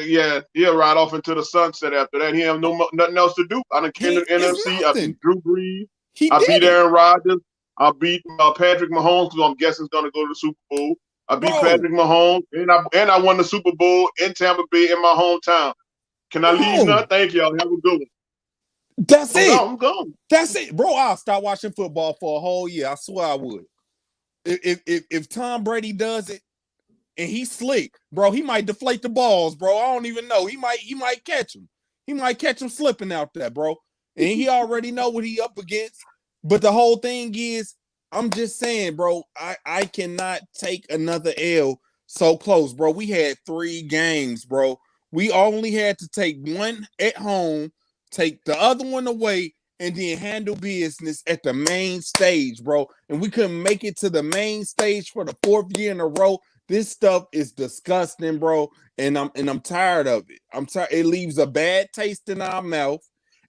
yeah, he'll ride off into the sunset after that. He have nothing else to do. I done came to the NFC. I beat Drew Brees. I beat Aaron Rodgers. I beat Patrick Mahomes, who I'm guessing is going to go to the Super Bowl. I beat Patrick Mahomes, and I won the Super Bowl in Tampa Bay in my hometown. Can I leave now? Thank y'all. Have a good one. That's it. I'm gone. That's it, bro. I'll stop watching football for a whole year. I swear I would. If Tom Brady does it and he's slick, bro, he might deflate the balls, bro. I don't even know. He might catch him. He might catch him slipping out there, bro. And he already know what he up against. But the whole thing is, I'm just saying, bro, I cannot take another L so close, bro. We had 3 games, bro. We only had to take one at home, take the other one away, and then handle business at the main stage, bro. And we couldn't make it to the main stage for the 4th year in a row. This stuff is disgusting, bro. And I'm tired of it. I'm tired. It leaves a bad taste in our mouth.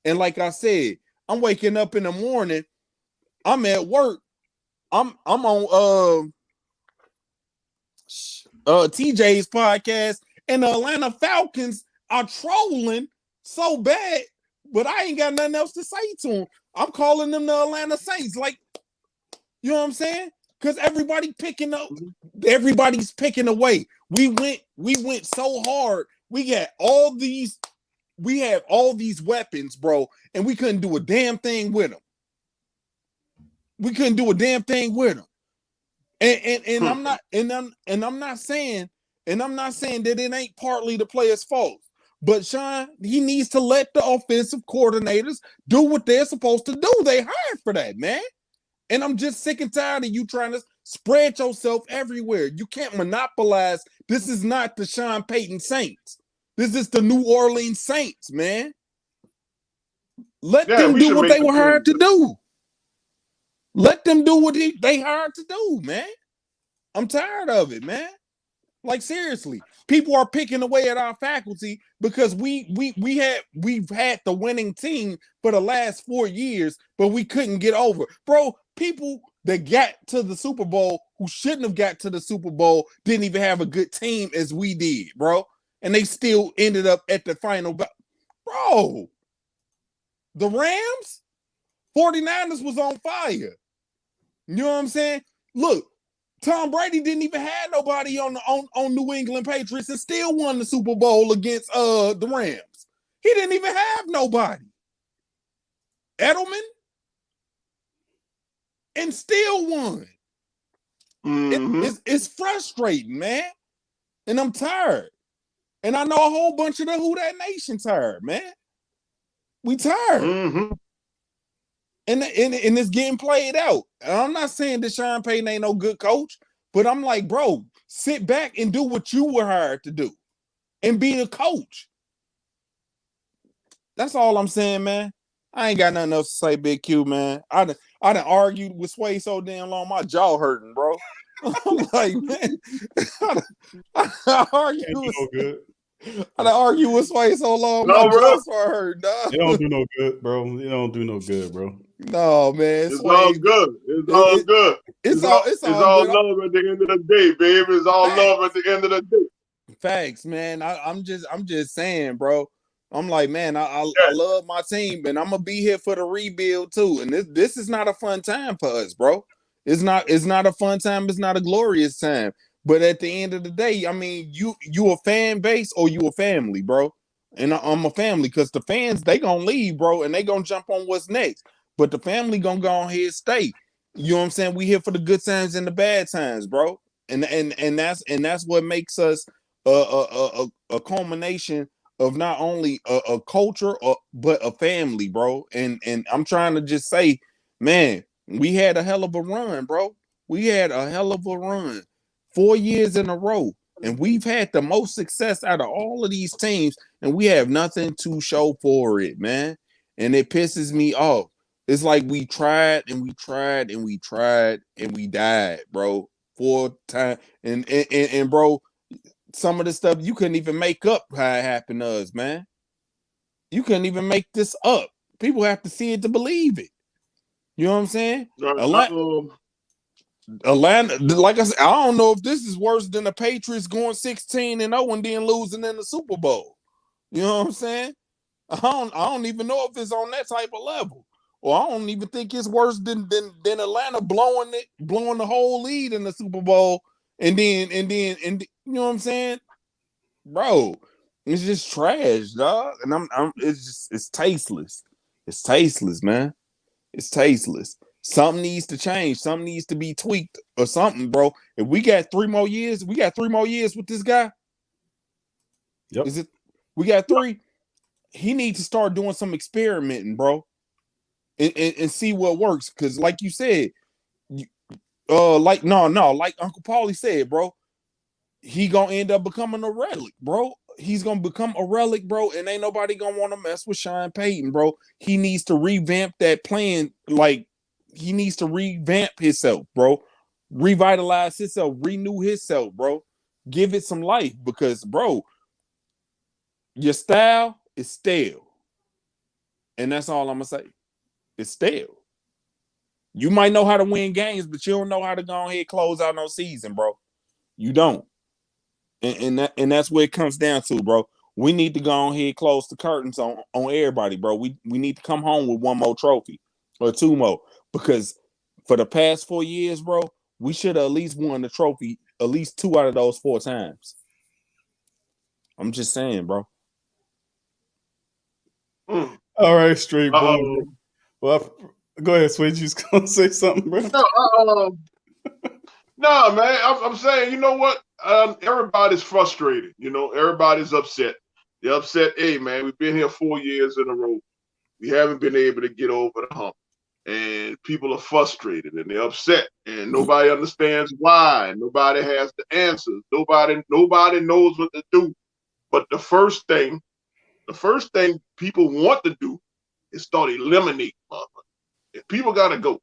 And like I said, I'm waking up in the morning. I'm at work. I'm on TJ's podcast, and the Atlanta Falcons are trolling so bad, but I ain't got nothing else to say to them. I'm calling them the Atlanta Saints, like, you know what I'm saying? Because everybody's picking away. We went so hard. We have all these weapons, bro, and we couldn't do a damn thing with them. And I'm not saying that it ain't partly the players' fault. But Sean, he needs to let the offensive coordinators do what they're supposed to do. They hired for that, man. And I'm just sick and tired of you trying to spread yourself everywhere. You can't monopolize. This is not the Sean Payton Saints. This is the New Orleans Saints, man. Let them do what they were hired to do. Let them do what they hired to do, man. I'm tired of it, man. Like, seriously, people are picking away at our faculty because we've had the winning team for the last 4 years, but we couldn't get over. Bro, people that got to the Super Bowl who shouldn't have got to the Super Bowl didn't even have a good team as we did, bro. And they still ended up at the final. Bro, the Rams, 49ers was on fire. You know what I'm saying? Look, Tom Brady didn't even have nobody on New England Patriots and still won the Super Bowl against the Rams. He didn't even have nobody. Edelman and still won. Mm-hmm. It's frustrating, man. And I'm tired. And I know a whole bunch of the Who Dat Nation tired, man. We tired. Mm-hmm. And it's getting played out. And I'm not saying that Sean Payton ain't no good coach, but I'm like, bro, sit back and do what you were hired to do and be a coach. That's all I'm saying, man. I ain't got nothing else to say, Big Q, man. I done argued with Sway so damn long, my jaw hurting, bro. I'm like, man, I argue with Sway so long, my jaw start hurting, dog. It don't do no good, bro. It don't do no good, bro. No, man. It's all good. It's all good. It's all good. love at the end of the day, baby. It's all love at the end of the day. Facts, man. I'm just saying, bro. I'm like, man, I love my team, and I'm gonna be here for the rebuild too. And this is not a fun time for us, bro. It's not a fun time. It's not a glorious time. But at the end of the day, I mean, you a fan base or you a family, bro. And I'm a family because the fans, they gonna leave, bro, and they gonna jump on what's next. But the family gonna go on here and stay. You know what I'm saying? We here for the good times and the bad times, bro. And that's what makes us a culmination of not only a culture but a family, bro. And I'm trying to just say, man, we had a hell of a run, bro. We had a hell of a run, 4 years in a row, and we've had the most success out of all of these teams, and we have nothing to show for it, man. And it pisses me off. It's like we tried and we tried and we tried and we died, bro. 4 times. And bro, some of the stuff you couldn't even make up how it happened to us, man. You couldn't even make this up. People have to see it to believe it. You know what I'm saying? Atlanta, like I said, I don't know if this is worse than the Patriots going 16-0 and then losing in the Super Bowl. You know what I'm saying? I don't even know if it's on that type of level. Or I don't even think it's worse than Atlanta blowing the whole lead in the Super Bowl and then you know what I'm saying? Bro, it's just trash, dog. And it's tasteless. It's tasteless, man. It's tasteless. Something needs to change. Something needs to be tweaked or something, bro. If we got 3 more years, with this guy. Yep. Is it? We got 3. He needs to start doing some experimenting, bro, and see what works. Because, like you said, like Uncle Paulie said, bro, he gonna end up becoming a relic, bro. He's gonna become a relic, bro, and ain't nobody gonna want to mess with Sean Payton, bro. He needs to revamp that plan. Like, he needs to revamp himself, bro. Revitalize himself, renew himself, bro. Give it some life because, bro, your style is stale. And that's all I'm gonna say. It's stale. You might know how to win games, but you don't know how to go ahead and close out no season, bro. You don't. And that's where it comes down to, bro. We need to go ahead and close the curtains on everybody, bro. We need to come home with 1 more trophy or 2 more. Because for the past 4 years, bro, we should have at least won the trophy at least 2 out of those 4 times. I'm just saying, bro. All right, straight boy. Well, go ahead, Switch. You was gonna say something, bro? No, man. I'm saying, you know what? Everybody's frustrated. You know, everybody's upset. They're upset. Hey, man, we've been here 4 years in a row. We haven't been able to get over the hump, and people are frustrated and they're upset, and nobody understands why. Nobody has the answers. Nobody knows what to do. But the first thing people want to do is start eliminating motherfuckers. If people gotta go,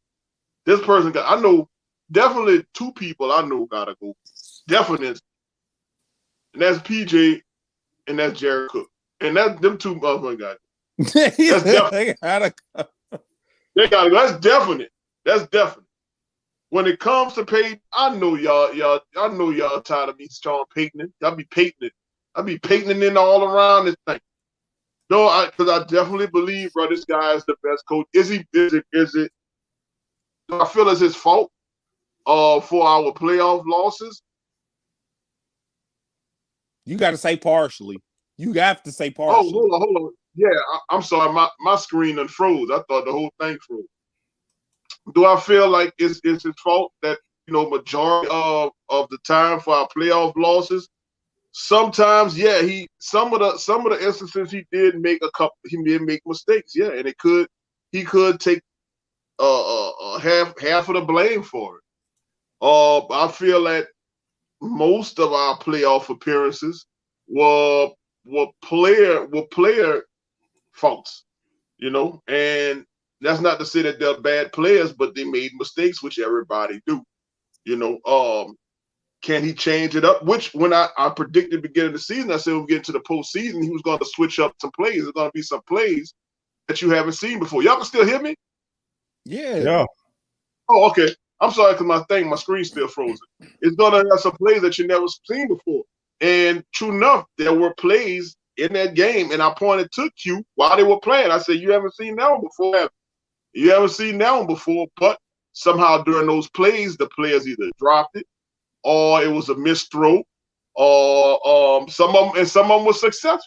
this person I know definitely 2 people I know gotta go. Definitely. And that's PJ and that's Jared Cook. And that's them 2 motherfuckers got That's definite. They gotta go. That's definite. That's definite. When it comes to Payton, I know y'all tired of me strong Payton. I'll be Paytoning in all around this thing. No, because I definitely believe, bro, this guy is the best coach. Is it? Do I feel it's his fault for our playoff losses? You got to say partially. You have to say partially. Oh, hold on. Yeah, I'm sorry. My screen unfroze. I thought the whole thing froze. Do I feel like it's his fault that, you know, majority of the time for our playoff losses? Sometimes, yeah, some of the instances he did make mistakes, yeah, and he could take half of the blame for it. I feel that most of our playoff appearances were player faults, you know, and that's not to say that they're bad players, but they made mistakes, which everybody do, you know. Can he change it up? Which, when I predicted beginning of the season, I said we'll get into the postseason, he was going to switch up some plays. There's going to be some plays that you haven't seen before. Y'all can still hear me? Yeah. Oh, okay. I'm sorry because my screen's still frozen. It's going to have some plays that you never seen before. And true enough, there were plays in that game, and I pointed to Q while they were playing. I said, you haven't seen that one before, have you? You haven't seen that one before, but somehow during those plays, the players either dropped it, or it was a missed throw, or some of them were successful.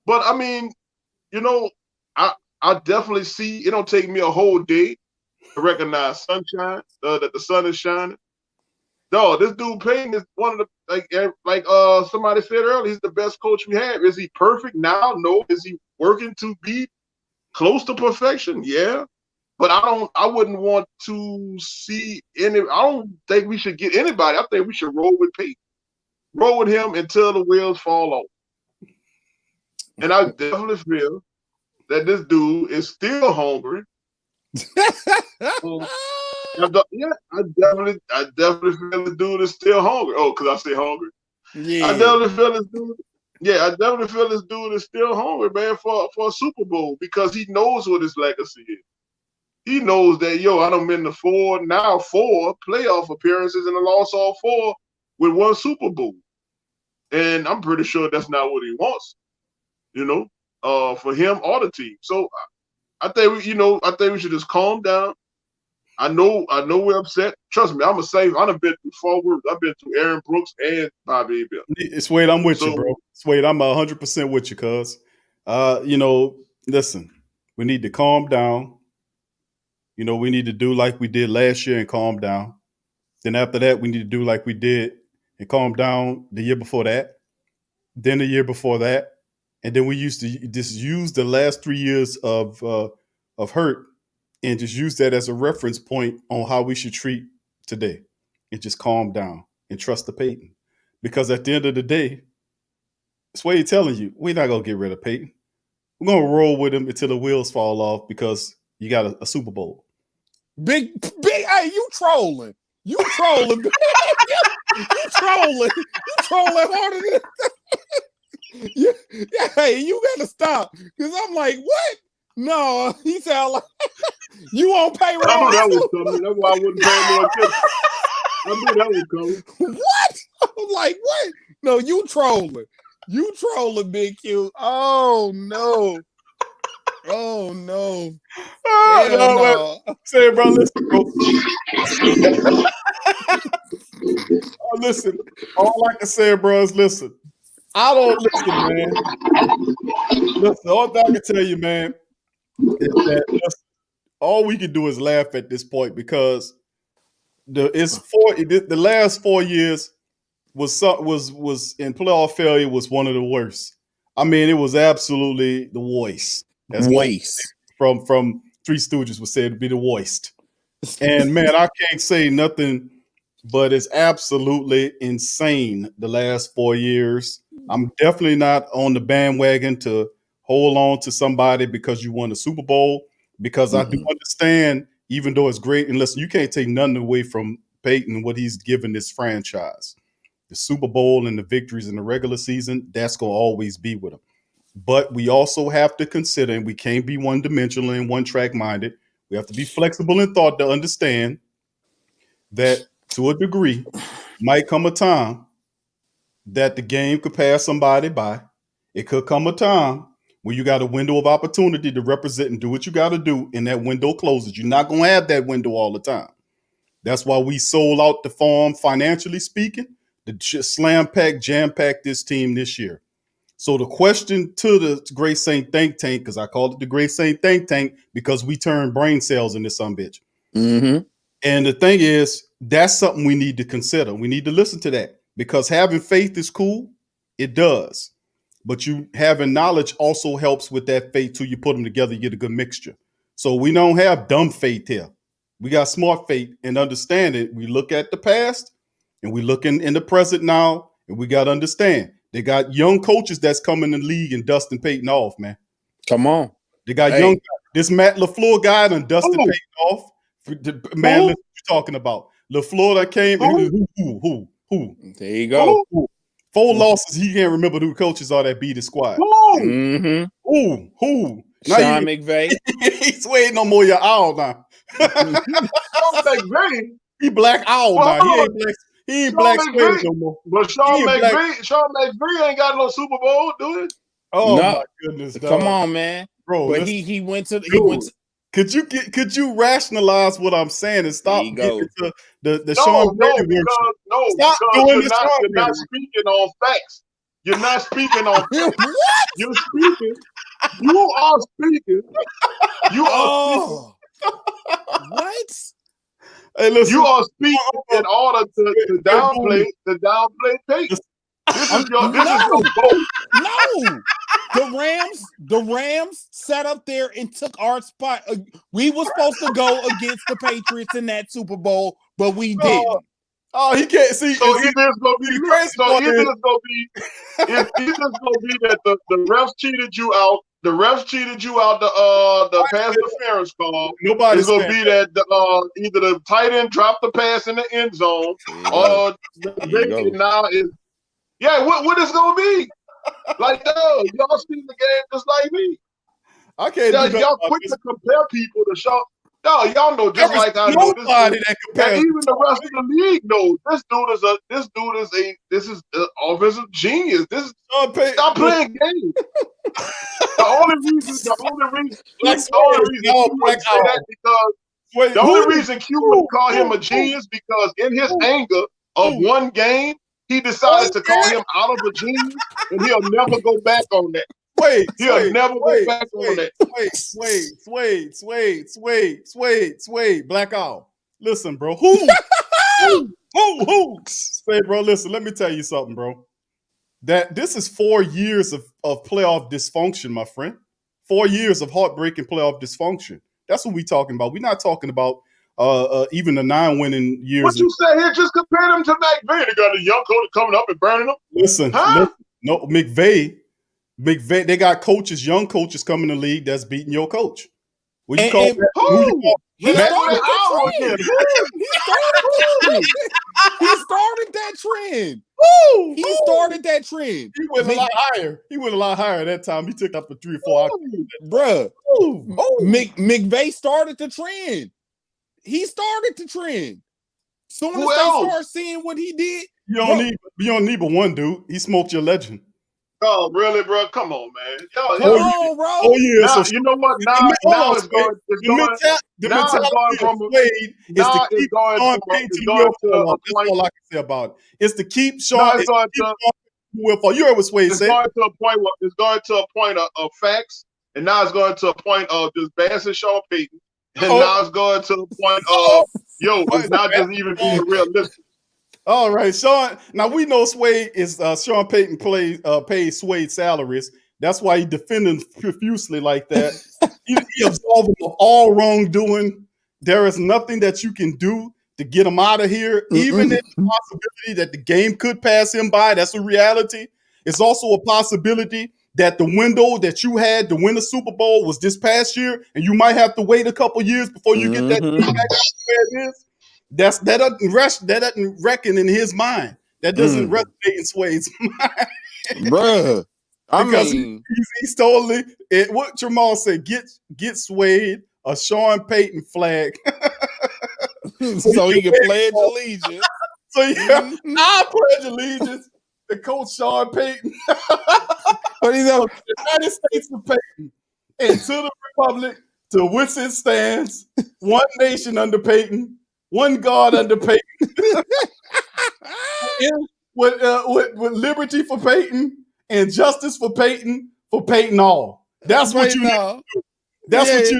But I mean, you know, I definitely see it don't take me a whole day to recognize sunshine, that the sun is shining. No, this dude Payton is one of the like somebody said earlier, he's the best coach we have. Is he perfect now? No. Is he working to be close to perfection? Yeah. But I wouldn't want to see I don't think we should get anybody. I think we should roll with Payton. Roll with him until the wheels fall off. And I definitely feel that this dude is still hungry. Yeah, I definitely feel this dude is still hungry. Oh, because I say hungry. Yeah. I definitely feel this dude. Yeah, I definitely feel this dude is still hungry, man, for a Super Bowl because he knows what his legacy is. he knows that, I done been to four playoff appearances and I lost all 4 with 1 Super Bowl. And I'm pretty sure that's not what he wants, for him or the team. So I think we should just calm down. I know we're upset. Trust me, I'm a safe. I done been through 4 groups. I've been through Aaron Brooks and Bobby Bill. Swade, I'm with you, bro. Swade, I'm 100% with you, cuz. Listen, we need to calm down. We need to do like we did last year and calm down. Then after that, we need to do like we did and calm down the year before that. Then the year before that. And then we used to just use the last 3 years of hurt and just use that as a reference point on how we should treat today. And just calm down and trust the Payton. Because at the end of the day, that's what he's telling you. We're not going to get rid of Payton. We're going to roll with him until the wheels fall off because you got a Super Bowl. Big, hey, you trolling. You trolling. You trolling. You trolling harder than hey, you gotta stop. Because I'm like, what? No, he sound like you on payroll. I knew that was coming. That's why I wouldn't pay more attention. I knew that was coming. What? I'm like, what? No, you trolling. You trolling, Big Q. Oh no. Oh no. No. Say it, bro. Listen, bro. Listen. All I can say, bro, is listen. I don't listen, man. Listen, all I can tell you, man, is that listen, all we can do is laugh at this point because the last 4 years was in playoff failure was one of the worst. I mean, it was absolutely the worst. As from Three Stooges would say, it'd be the worst. And man, I can't say nothing, but it's absolutely insane the last 4 years. I'm definitely not on the bandwagon to hold on to somebody because you won a Super Bowl, because I do understand, even though it's great, and listen, you can't take nothing away from Payton, what he's given this franchise. The Super Bowl and the victories in the regular season, that's going to always be with him. But we also have to consider, and we can't be one-dimensional and one-track minded. We have to be flexible in thought to understand that to a degree might come a time that the game could pass somebody by. It could come a time when you got a window of opportunity to represent and do what you got to do, and that window closes. You're not going to have that window all the time. That's why we sold out the farm financially speaking, to slam-pack, jam-pack this team this year. So the question to the Great Saint Think Tank, because I called it the Great Saint Think Tank because we turn brain cells into some bitch. Mm-hmm. And the thing is, that's something we need to consider. We need to listen to that because having faith is cool. It does. But you having knowledge also helps with that faith till you put them together, you get a good mixture. So we don't have dumb faith here. We got smart faith and understand it. We look at the past and we look in the present now, and we got to understand. They got young coaches that's coming in the league and dusting Payton off, man. Come on. They got young. This Matt LaFleur guy done dusted Payton off. Man, listen, what you talking about? LaFleur that came. Who? There you go. 4 losses. He can't remember who coaches are that beat his squad. Mm-hmm. Who? Sean McVay. He's waiting no more your owl now. Sean McVay. He black owl now. He ain't black Suede no more. But Sean McVay ain't got no Super Bowl, do it? Oh No. my goodness, dog. Come on, man. Bro. But he went to Could you rationalize what I'm saying and stop getting to the Sean Brady worship? Stop doing this. You're not speaking on facts. You're not speaking on facts. What? You're speaking. You are speaking. You are speaking. What? Hey, listen, you are speaking in order to downplay Payton. This is your goal. No. The Rams sat up there and took our spot. We were supposed to go against the Patriots in that Super Bowl, but we didn't. Oh, he can't see. So either it's gonna be that the refs cheated you out. The refs cheated you out the pass interference call. Nobody's gonna be that either the tight end dropped the pass in the end zone, or the now is what is gonna be? Like, y'all see the game just like me. I can't. Y'all quick to compare people to show. No, y'all know just like I know this. Nobody that And compares. even the rest of the league knows this is an offensive genius. Sean Payton. Stop playing games. The only reason Q would say that because Wait, the only reason Q would call him a genius because in his anger of one game, he decided to call him out of a genius, and he'll never go back on that. He'll never go back on that. Sway, Black Owl. Listen, bro. Who? Say, bro, listen, let me tell you something, bro. That this is 4 years of playoff dysfunction, my friend. 4 years of heartbreaking playoff dysfunction. That's what we talking about. We're not talking about even the 9 winning years. What you say here? Just compare them to McVay. They got a young coach coming up and burning them. Listen, no, McVay, they got coaches, young coaches coming in the league that's beating your coach. What you call that? He started that trend. He started that trend. He went a lot higher. He went a lot higher that time. He took up for 3 or 4 hours. Bruh. McVay started the trend. He started the trend. Soon as they start seeing what he did. You don't need but one dude. He smoked your legend. Oh, really, bro? Come on, man. Come on, bro. Oh, yeah. Now, So you know what? Now it's going to keep Sean Payton to your fall. That's all I can say about it. It's to keep Sean. You heard what Sway said. It's going to a point of facts, and now it's going to a point of just bashing Sean Payton, and now it's going to a point of it's not just even being realistic. All right, Sean. Now we know Sway is Sean Payton pays Sway's salaries. That's why he defending profusely like that. he absolved him of all wrongdoing. There is nothing that you can do to get him out of here. Even if the possibility that the game could pass him by, that's a reality. It's also a possibility that the window that you had to win the Super Bowl was this past year, and you might have to wait a couple years before you get that team back where it is. That doesn't reckon in his mind. That doesn't resonate in Sway's mind, bruh. Because he's totally what Jamal said. Get Swayed a Sean Payton flag, so he can pledge allegiance. So yeah, I pledge allegiance to Coach Sean Payton. But he's the United States of Payton, and to the Republic, to which it stands, one nation under Payton. One God under Payton, with liberty for Payton and justice for Payton all. That's what you know. That's what you.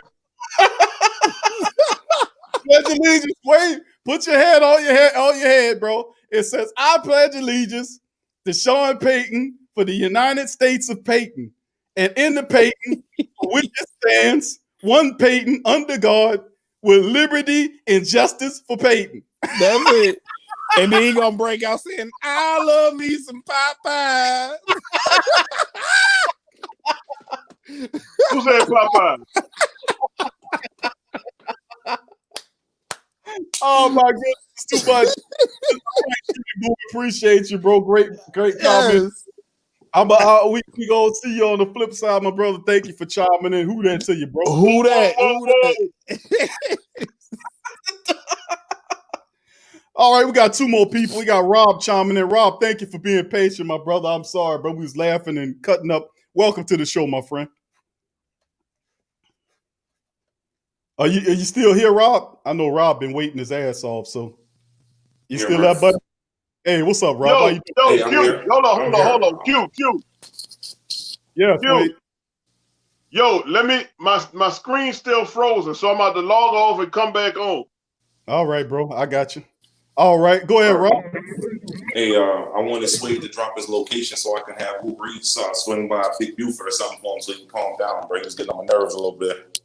Pledge allegiance. Wait, put your hand on your head, bro. It says, "I pledge allegiance to Sean Payton for the United States of Payton, and in the Payton, for which it stands, one Payton under God." With liberty and justice for Payton. That's it. And then he gonna break out saying, "I love me some Popeye." Who said Popeye? Oh my goodness, too much. Appreciate you, bro. Great comments. We gonna see you on the flip side, my brother. Thank you for chiming in. Who that to you, bro? Who that? All right, we got 2 more people. We got Rob chiming in. Rob, thank you for being patient, my brother. I'm sorry, bro. We was laughing and cutting up. Welcome to the show, my friend. Are you still here, Rob? I know Rob been waiting his ass off, so you still there, buddy? Hey, what's up, Rob? How you doing? Q, hold on. Q. Yeah, Q. Yo, my screen's still frozen, so I'm about to log off and come back on. All right, bro. I got you. All right, go ahead, Rob. Hey, I wanted Sway to drop his location so I can have Ruiz swing by Big Buford or something for him so he can calm down, bro. He's getting on my nerves a little bit.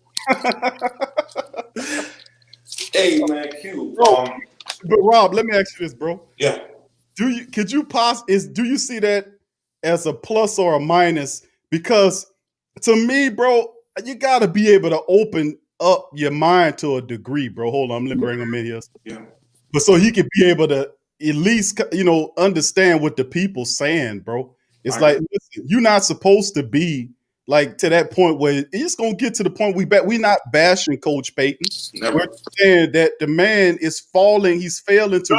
Hey, man, Q. But Rob, let me ask you this, bro. Yeah. Do you see that as a plus or a minus? Because to me, bro, you got to be able to open up your mind to a degree, bro. Hold on, let me bring him in here. Yeah. But so he could be able to at least, understand what the people's saying, bro. It's like, listen, you're not supposed to be like to that point where it's gonna get to the point we're not bashing Coach Payton. Never. We're saying that the man is falling, he's failing to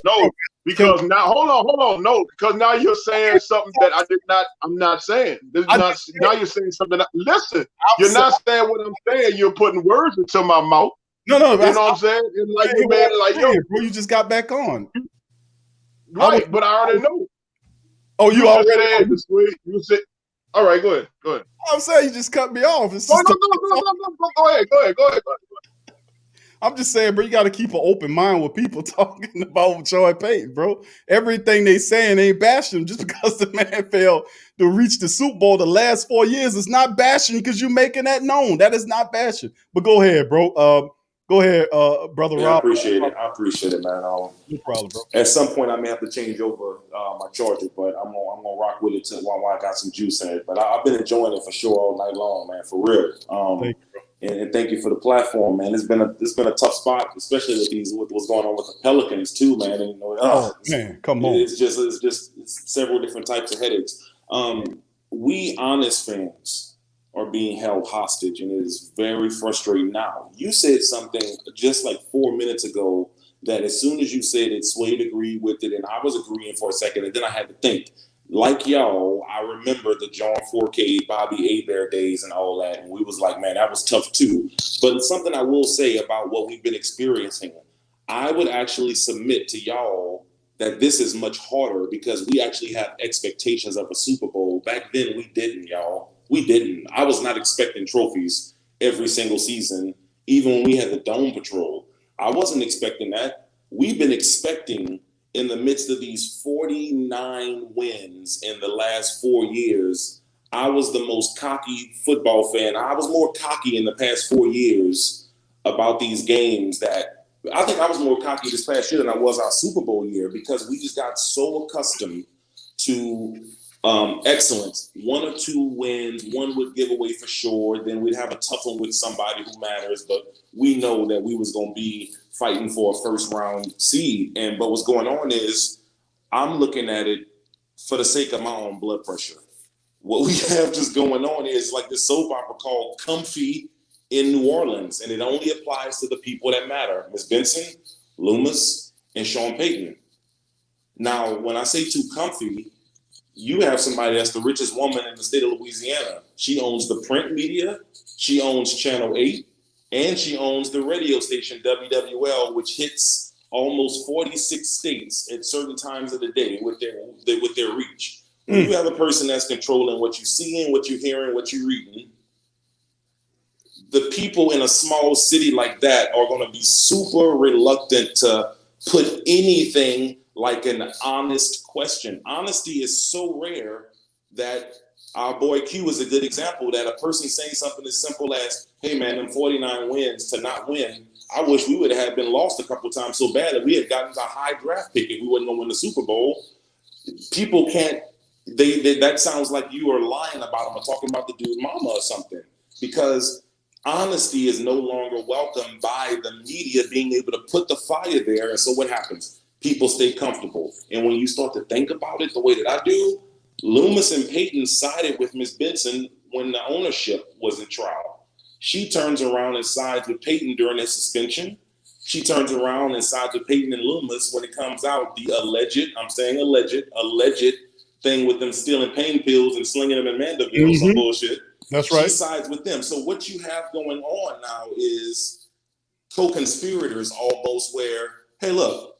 No. Because now, hold on, no, because now you're saying something that I'm not saying. Now you're saying something. Listen, you're not saying what I'm saying. You're putting words into my mouth. No, you know what I'm saying? It's like you man, like yo, bro, you just got back on. Right, but I already know. Oh, you already said you said. All right, go ahead. I'm saying you just cut me off. No, go ahead. I'm just saying, bro, you got to keep an open mind with people talking about Troy Payton, bro. Everything they saying ain't bashing him just because the man failed to reach the Super Bowl the last 4 years. It's not bashing because you're making that known. That is not bashing. But go ahead, bro. Go ahead, brother Rob. I appreciate it, man. No problem, bro. At some point, I may have to change over my charger, but I'm gonna rock with it while I got some juice in it. But I've been enjoying it for sure all night long, man. For real. Thank you, bro. And thank you for the platform, man. It's been a tough spot, especially with what's going on with the Pelicans too, man. And, man, come on. It's several different types of headaches. We honest fans are being held hostage, and it is very frustrating. Now, you said something just like 4 minutes ago that as soon as you said it, Suede agreed with it, and I was agreeing for a second, and then I had to think. Like y'all, I remember the John Forcade, Bobby Hebert days and all that, and we was like, man, that was tough too. But something I will say about what we've been experiencing, I would actually submit to y'all that this is much harder because we actually have expectations of a Super Bowl. Back then, we didn't, y'all. We didn't. I was not expecting trophies every single season, even when we had the Dome Patrol. I wasn't expecting that. We've been expecting, in the midst of these 49 wins in the last 4 years, I was the most cocky football fan. I was more cocky in the past 4 years about these games that I think I was more cocky this past year than I was our Super Bowl year because we just got so accustomed to excellence. 1 or 2 wins, one would give away for sure. Then we'd have a tough one with somebody who matters, but we know that we was going to be fighting for a first round seed. But what's going on is I'm looking at it for the sake of my own blood pressure. What we have just going on is like this soap opera called Comfy in New Orleans, and it only applies to the people that matter. Ms. Benson, Loomis, and Sean Payton. Now, when I say too comfy, you have somebody that's the richest woman in the state of Louisiana. She owns the print media, she owns Channel 8, and she owns the radio station WWL, which hits almost 46 states at certain times of the day with their reach. When you have a person that's controlling what you're seeing, what you're hearing, what you're reading, the people in a small city like that are going to be super reluctant to put anything like an honest question. Honesty is so rare that our boy Q is a good example that a person saying something as simple as, hey man, them 49 wins to not win, I wish we would have been lost a couple times so bad that we had gotten a high draft pick if we wasn't going to win the Super Bowl. People can't, that sounds like you are lying about them or talking about the dude's mama or something, because honesty is no longer welcomed by the media being able to put the fire there. And so what happens? People stay comfortable. And when you start to think about it the way that I do, Loomis and Payton sided with Ms. Benson when the ownership was in trial. She turns around and sides with Payton during his suspension. She turns around and sides with Payton and Loomis when it comes out the alleged thing with them stealing pain pills and slinging them in Mandeville, some bullshit. That's right. She sides with them. So what you have going on now is co-conspirators almost where, hey, look,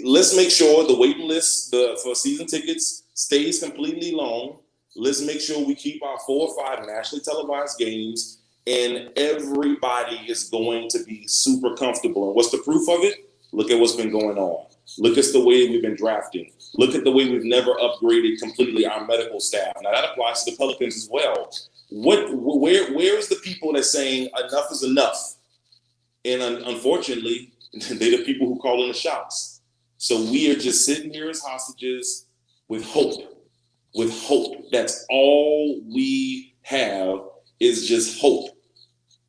let's make sure the waiting list for season tickets stays completely long. Let's make sure we keep our 4 or 5 nationally televised games, and everybody is going to be super comfortable. And what's the proof of it? Look at what's been going on. Look at the way we've been drafting. Look at the way we've never upgraded completely our medical staff. Now that applies to the Pelicans as well. Where is the people that's saying enough is enough? And unfortunately, they're the people who call in the shots. So we are just sitting here as hostages with hope. With hope. That's all we have is just hope.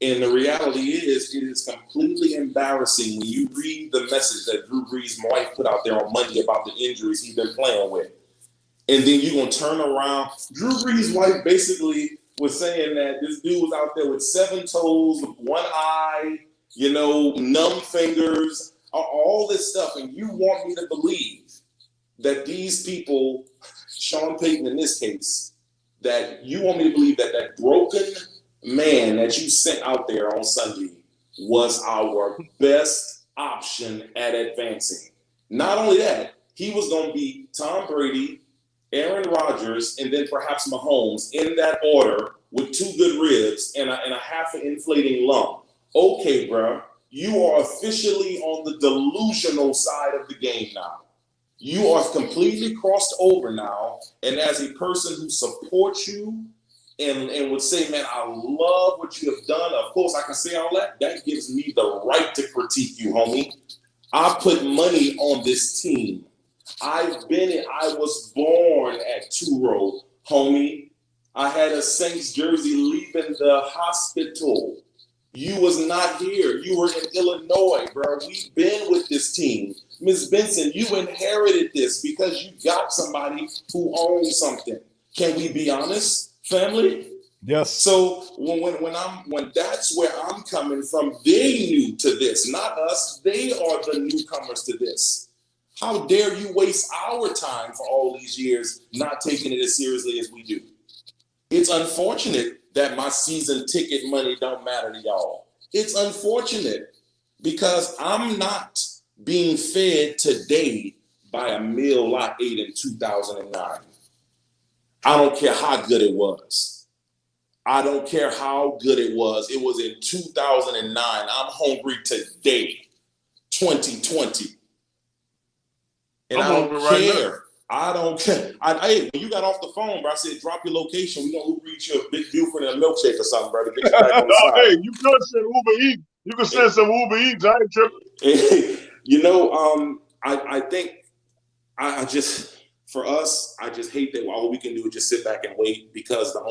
And the reality is, it is completely embarrassing when you read the message that Drew Brees' wife put out there on Monday about the injuries he's been playing with. And then you're going to turn around. Drew Brees' wife basically was saying that this dude was out there with 7 toes, with 1 eye, numb fingers, all this stuff. And you want me to believe that these people, Sean Payton in this case, that you want me to believe that that broken man that you sent out there on Sunday was our best option at advancing. Not only that, he was going to be Tom Brady, Aaron Rodgers, and then perhaps Mahomes in that order with 2 good ribs and a half an inflating lung. Okay, bro, you are officially on the delusional side of the game now. You are completely crossed over now, and as a person who supports you and would say, man, I love what you have done. Of course, I can say all that. That gives me the right to critique you, homie. I put money on this team. I was born at 2-row, homie. I had a Saints jersey leaving the hospital. You was not here. You were in Illinois, bro. We've been with this team. Ms. Benson, you inherited this because you got somebody who owns something. Can we be honest, family? Yes. So when that's where I'm coming from, they new to this, not us. They are the newcomers to this. How dare you waste our time for all these years not taking it as seriously as we do? It's unfortunate that my season ticket money don't matter to y'all. It's unfortunate because I'm not being fed today by a meal I ate in 2009. I don't care how good it was. I don't care how good it was. It was in 2009. I'm hungry today, 2020. And I don't care. I don't care. Hey, when you got off the phone, bro, I said, drop your location. We're going to reach you a Big Buford and a milkshake or something, bro, to get you back on the side. Hey, you could send Uber Eats. You could send some Uber Eats. I ain't tripping. I think I just, for us, I just hate that all we can do is just sit back and wait because the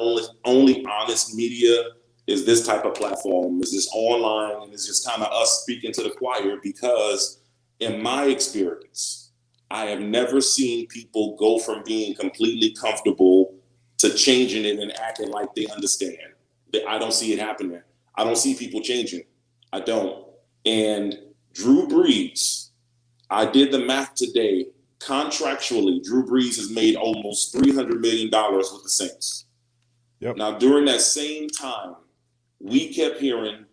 only honest media is this type of platform, is this online, and it's just kind of us speaking to the choir because in my experience, I have never seen people go from being completely comfortable to changing it and acting like they understand. I don't see it happening. I don't see people changing. I don't. And Drew Brees, I did the math today. Contractually, Drew Brees has made almost $300 million with the Saints. Yep. Now, during that same time, we kept hearing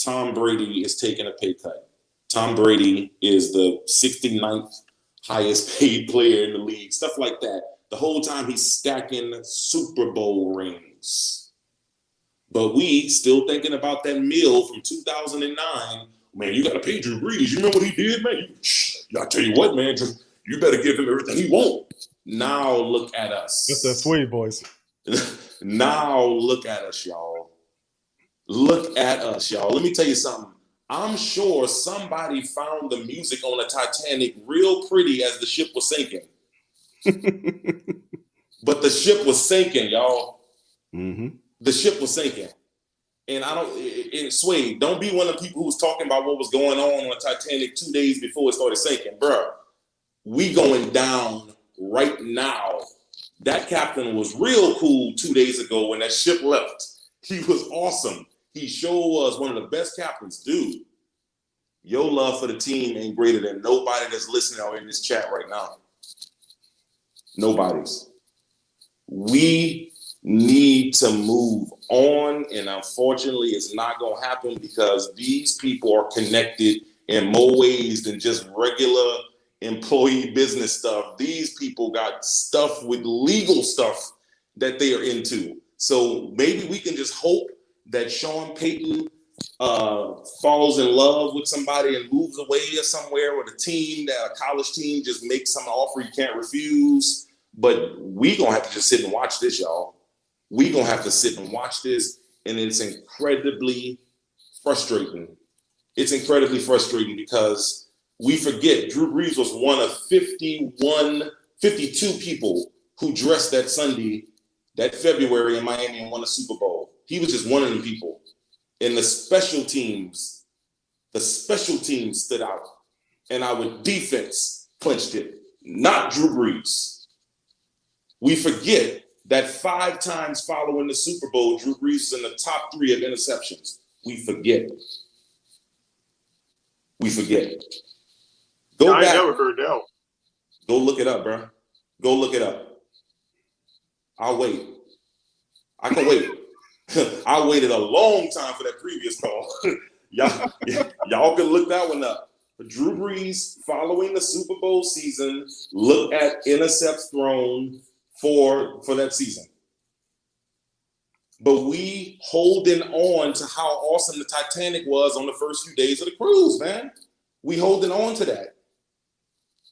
Tom Brady is taking a pay cut. Tom Brady is the 69th highest paid player in the league, stuff like that. The whole time he's stacking Super Bowl rings. But we still thinking about that meal from 2009. Man, you got to pay Drew Brees. You remember what he did, man? I tell you what, man, you better give him everything he wants. Now look at us. That's that sweet, boys. Now look at us, y'all. Look at us, y'all. Let me tell you something. I'm sure somebody found the music on the Titanic real pretty as the ship was sinking. But the ship was sinking, y'all. Mm-hmm. The ship was sinking. And Suede, don't be one of the people who was talking about what was going on the Titanic 2 days before it started sinking. Bruh, we going down right now. That captain was real cool 2 days ago when that ship left. He was awesome. He sure was one of the best captains. Dude, your love for the team ain't greater than nobody that's listening or in this chat right now. Nobody's. We need to move on, and unfortunately, it's not going to happen because these people are connected in more ways than just regular employee business stuff. These people got stuff with legal stuff that they are into. So maybe we can just hope that Sean Payton falls in love with somebody and moves away or somewhere with a team, that a college team just makes some offer you can't refuse. But we going to have to just sit and watch this, y'all. We going to have to sit and watch this, and it's incredibly frustrating. It's incredibly frustrating because we forget Drew Brees was one of 52 people who dressed that Sunday, that February in Miami and won a Super Bowl. He was just one of them people. And the special teams stood out. And our defense clinched it, not Drew Brees. We forget that 5 times following the Super Bowl, Drew Brees was in the top 3 of interceptions. We forget. Go I back. ain't never heard that one. Go look it up, bro. Go look it up. I'll wait. I can wait. I waited a long time for that previous call. y'all can look that one up. Drew Brees, following the Super Bowl season, look at intercepts thrown for that season. But we holding on to how awesome the Titanic was on the first few days of the cruise, man. We holding on to that.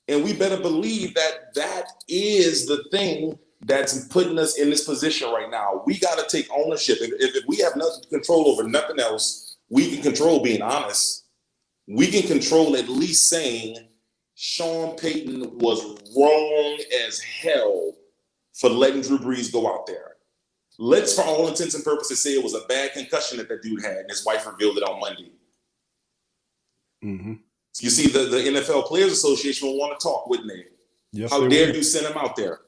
And we better believe that that is the thing that's putting us in this position right now. We got to take ownership. If we have nothing control over nothing else, we can control being honest. We can control at least saying Sean Payton was wrong as hell for letting Drew Brees go out there. Let's, for all intents and purposes, say it was a bad concussion that dude had, and his wife revealed it on Monday. Mm-hmm. You see, the NFL Players Association will want to talk, wouldn't they? Yes, How dare you send him out there?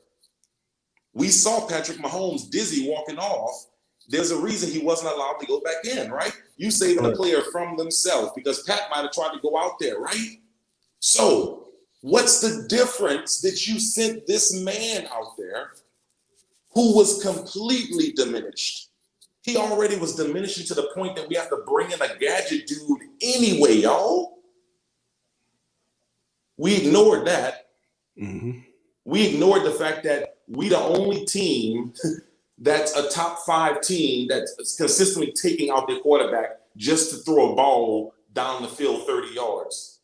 We saw Patrick Mahomes dizzy walking off. There's a reason he wasn't allowed to go back in, right? You saving a player from themselves because Pat might have tried to go out there, right? So what's the difference that you sent this man out there who was completely diminished? He already was diminishing to the point that we have to bring in a gadget dude anyway, y'all. We ignored that. Mm-hmm. We ignored the fact that we the only team that's a top 5 team that's consistently taking out their quarterback just to throw a ball down the field 30 yards.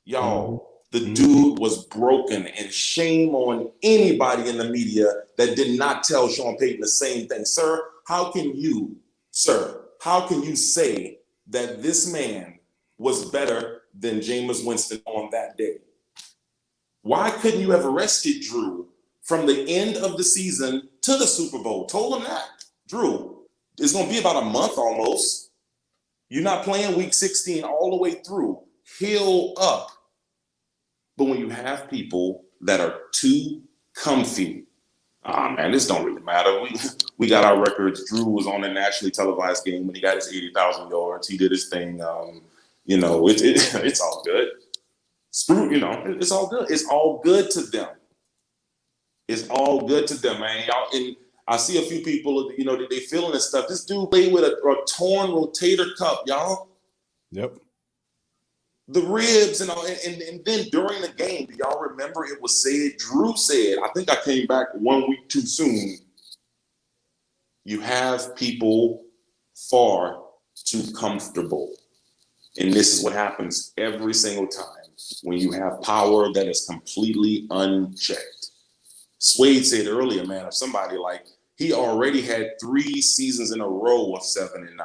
Y'all, the dude was broken, and shame on anybody in the media that did not tell Sean Payton the same thing. Sir, how can you say that this man was better than Jameis Winston on that day? Why couldn't you have arrested Drew from the end of the season to the Super Bowl? Told him that. Drew, it's going to be about a month almost. You're not playing week 16 all the way through. Heal up. But when you have people that are too comfy, man, this don't really matter. We got our records. Drew was on a nationally televised game when he got his 80,000 yards. He did his thing. It's all good. It's all good. It's all good to them. It's all good to them, man. Y'all, and I see a few people, that they feeling this stuff. This dude played with a torn rotator cuff, y'all. Yep. The ribs and all, and then during the game, do y'all remember it was said? Drew said, I think I came back 1 week too soon. You have people far too comfortable. And this is what happens every single time when you have power that is completely unchecked. Suede said earlier, man, if somebody he already had 3 seasons in a row of 7-9,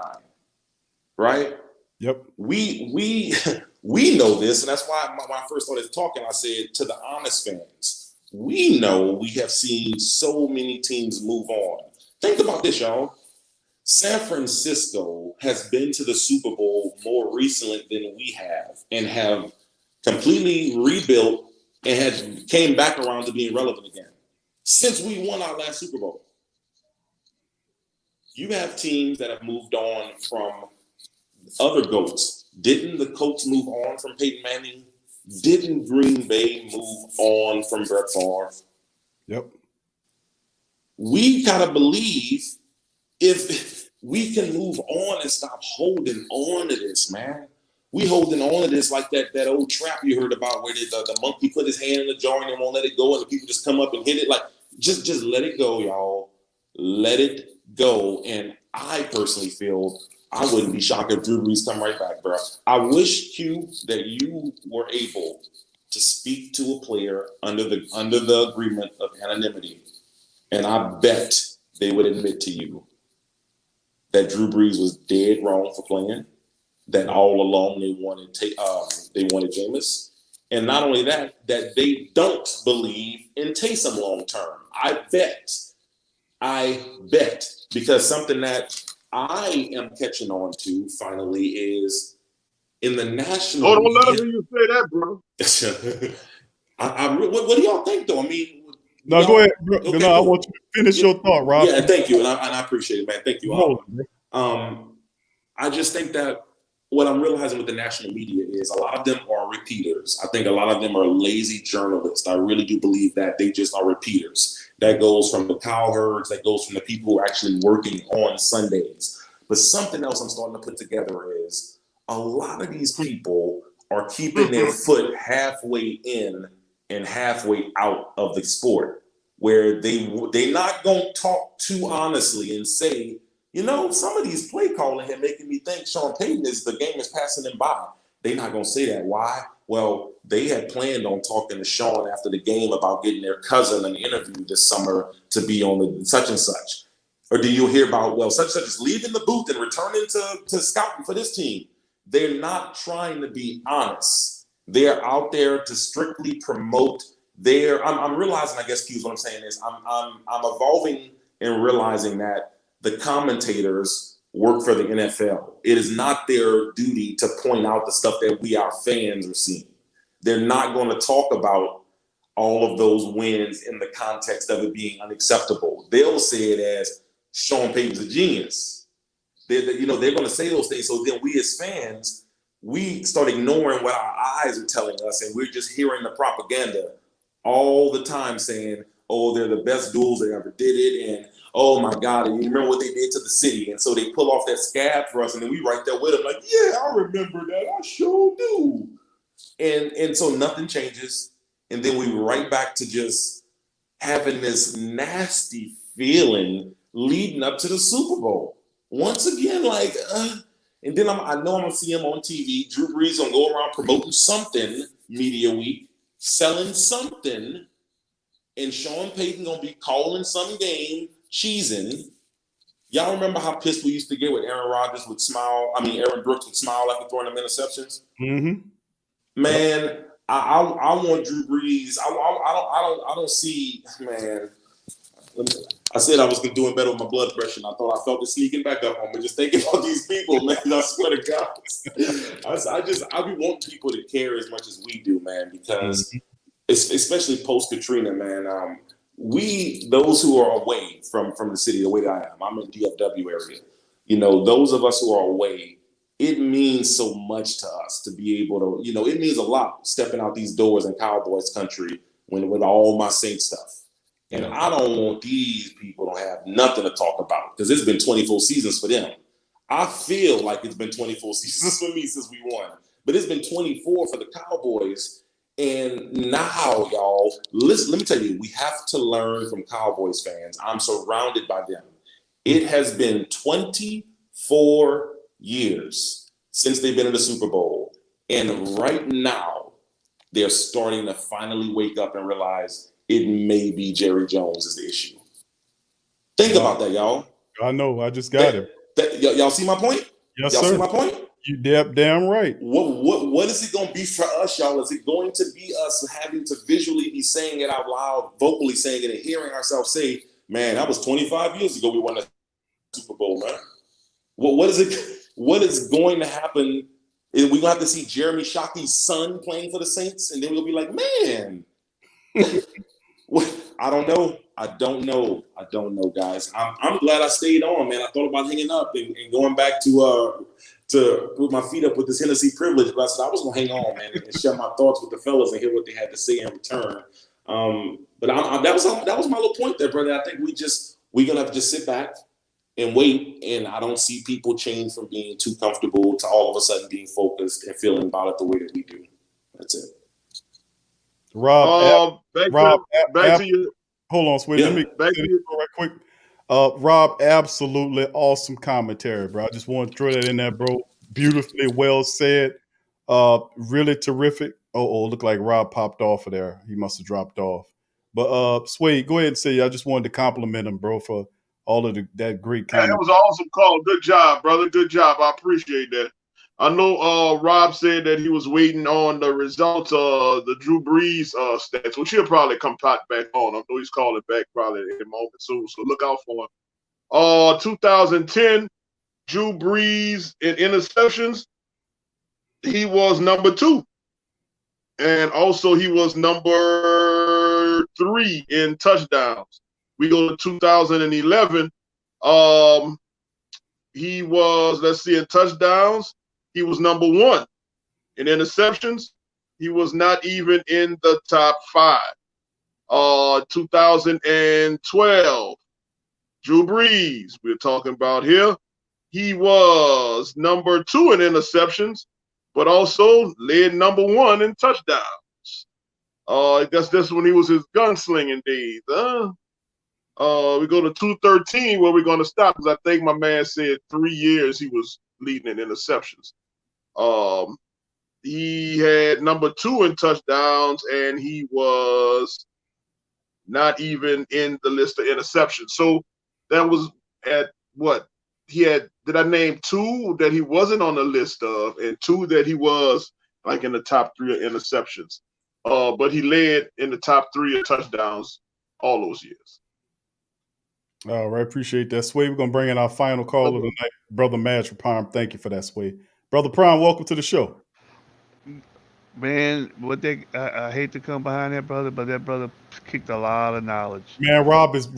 right? Yep. We know this, and that's why when I first started talking, I said to the honest fans, we know we have seen so many teams move on. Think about this, y'all. San Francisco has been to the Super Bowl more recently than we have, and have completely rebuilt and has came back around to being relevant again since we won our last Super Bowl. You have teams that have moved on from other GOATs. Didn't the Colts move on from Peyton Manning? Didn't Green Bay move on from Brett Favre? Yep. We gotta believe if we can move on and stop holding on to this, man. We holding on to this like that old trap you heard about where the monkey put his hand in the jar and they won't let it go, and the people just come up and hit it. Just let it go, y'all. Let it go. And I personally feel I wouldn't be shocked if Drew Brees come right back, bro. I wish, Q, that you were able to speak to a player under the agreement of anonymity, and I bet they would admit to you that Drew Brees was dead wrong for playing. That all along they wanted Jameis, and not only that they don't believe in Taysom long term. I bet because something that I am catching on to finally is in the national. Oh, don't let him hear you say that, bro. What do y'all think, though? I mean, No, go ahead. Okay, no, I want you to finish your thought, Rob. Yeah, thank you, and I appreciate it, man. Thank you. No. I just think that what I'm realizing with the national media is a lot of them are repeaters. I think a lot of them are lazy journalists. I really do believe that they just are repeaters. That goes from the cowherds, that goes from the people who are actually working on Sundays. But something else I'm starting to put together is a lot of these people are keeping their foot halfway in and halfway out of the sport, where they're not going to talk too honestly and say, you know, some of these play calling here making me think Sean Payton the game is passing him by. They're not going to say that. Why? Well, they had planned on talking to Sean after the game about getting their cousin an interview this summer to be on the such and such. Or do you hear about, well, such and such is leaving the booth and returning to scouting for this team? They're not trying to be honest. They're out there to strictly promote their. I'm realizing, I guess, Q, what I'm saying is I'm evolving and realizing that the commentators work for the NFL. It is not their duty to point out the stuff that we, our fans, are seeing. They're not going to talk about all of those wins in the context of it being unacceptable. They'll say it as Sean Payton's a genius. They're going to say those things. So then we as fans, we start ignoring what our eyes are telling us, and we're just hearing the propaganda all the time saying, oh, they're the best duels that ever did it, and oh my God, and you remember what they did to the city. And so they pull off that scab for us, and then we right there with them like, yeah, I remember that. I sure do. And so nothing changes. And then we right back to just having this nasty feeling leading up to the Super Bowl. Once again, like, and then I know I'm going to see him on TV. Drew Brees going to go around promoting something media week, selling something, and Sean Payton going to be calling some game, cheesing. Y'all remember how pissed we used to get when Aaron Brooks would smile after throwing them interceptions? Mm-hmm. Man, I want Drew Brees. I don't see, man. I said I was doing better with my blood pressure, and I thought I felt it sneaking back up on me. Just thinking about these people, man. I swear to God. I be wanting people to care as much as we do, man, because especially post Katrina, man. Those who are away from the city, the way that I am, I'm in DFW area. You know, those of us who are away, it means so much to us to be able to, you know, it means a lot stepping out these doors in Cowboys country with all my Saints stuff. And I don't want these people to have nothing to talk about because it's been 24 seasons for them. I feel like it's been 24 seasons for me since we won, but it's been 24 for the Cowboys. And now, y'all, listen, let me tell you, we have to learn from Cowboys fans. I'm surrounded by them. It has been 24 years since they've been in the Super Bowl. And right now, they're starting to finally wake up and realize it may be Jerry Jones is the issue. Think about that, y'all. I know. I just got it. Y'all see my point? Yes, y'all sir. See my point? You damn right. What is it going to be for us, y'all? Is it going to be us having to visually be saying it out loud, vocally saying it, and hearing ourselves say, man, that was 25 years ago we won the Super Bowl, man? What is it? What is going to happen? We're going to have to see Jeremy Shockey's son playing for the Saints, and then we'll be like, man. I don't know, guys. I'm glad I stayed on, man. I thought about hanging up and going back to put my feet up with this Hennessy privilege, but I said I was gonna hang on, man, and share my thoughts with the fellas and hear what they had to say in return. But that was my little point there, brother. I think we're gonna have to just sit back and wait, and I don't see people change from being too comfortable to all of a sudden being focused and feeling about it the way that we do. That's it. Rob, back to you. Hold on, Sweet. Yeah. Let me back to you right quick. Rob, absolutely awesome commentary, bro. I just want to throw that in there, bro. Beautifully well said. Really terrific. Look like Rob popped off of there. He must have dropped off. But Sway, go ahead and say I just wanted to compliment him, bro, for all of that great comment. That was an awesome call. Good job, brother. Good job. I appreciate that. I know Rob said that he was waiting on the results of the Drew Brees stats, which he'll probably come back on. I know he's calling back probably in a moment soon, so look out for him. 2010, Drew Brees in interceptions, he was number 2. And also he was number 3 in touchdowns. We go to 2011. He was, let's see, in touchdowns, he was number 1. In interceptions, he was not even in the top 5. 2012, Drew Brees, we're talking about here. He was number 2 in interceptions, but also led number 1 in touchdowns. I guess that's when he was his gunslinging days. We go to 213, where we're going to stop, because I think my man said 3 years he was leading in interceptions. He had number 2 in touchdowns, and he was not even in the list of interceptions. So that was at what? He had, did I name 2 that he wasn't on the list of, and 2 that he was like in the top 3 of interceptions? But he led in the top 3 of touchdowns all those years. All right, appreciate that, Sway. We're gonna bring in our final call of the night, Brother Madge Prime. Thank you for that, Sway. Brother Prime, welcome to the show. Man, I hate to come behind that brother, but that brother kicked a lot of knowledge. Man, Rob is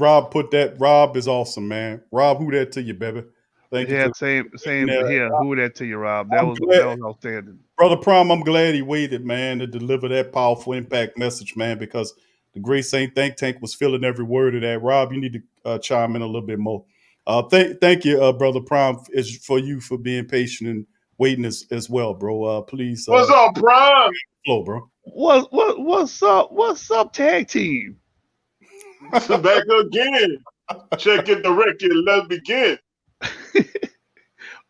awesome, man. Rob, who that to you, baby? Thank you. Same here. Who that to you, Rob? That was outstanding. Brother Prime, I'm glad he waited, man, to deliver that powerful impact message, man, because the Great Saint Think Tank was feeling every word of that. Rob, you need to chime in a little bit more. Thank you, Brother Prime, for you for being patient and waiting as well, bro. Please. What's up, Prime? Flow, bro. What's up? What's up, tag team? Back again. Check it the record. Let's begin.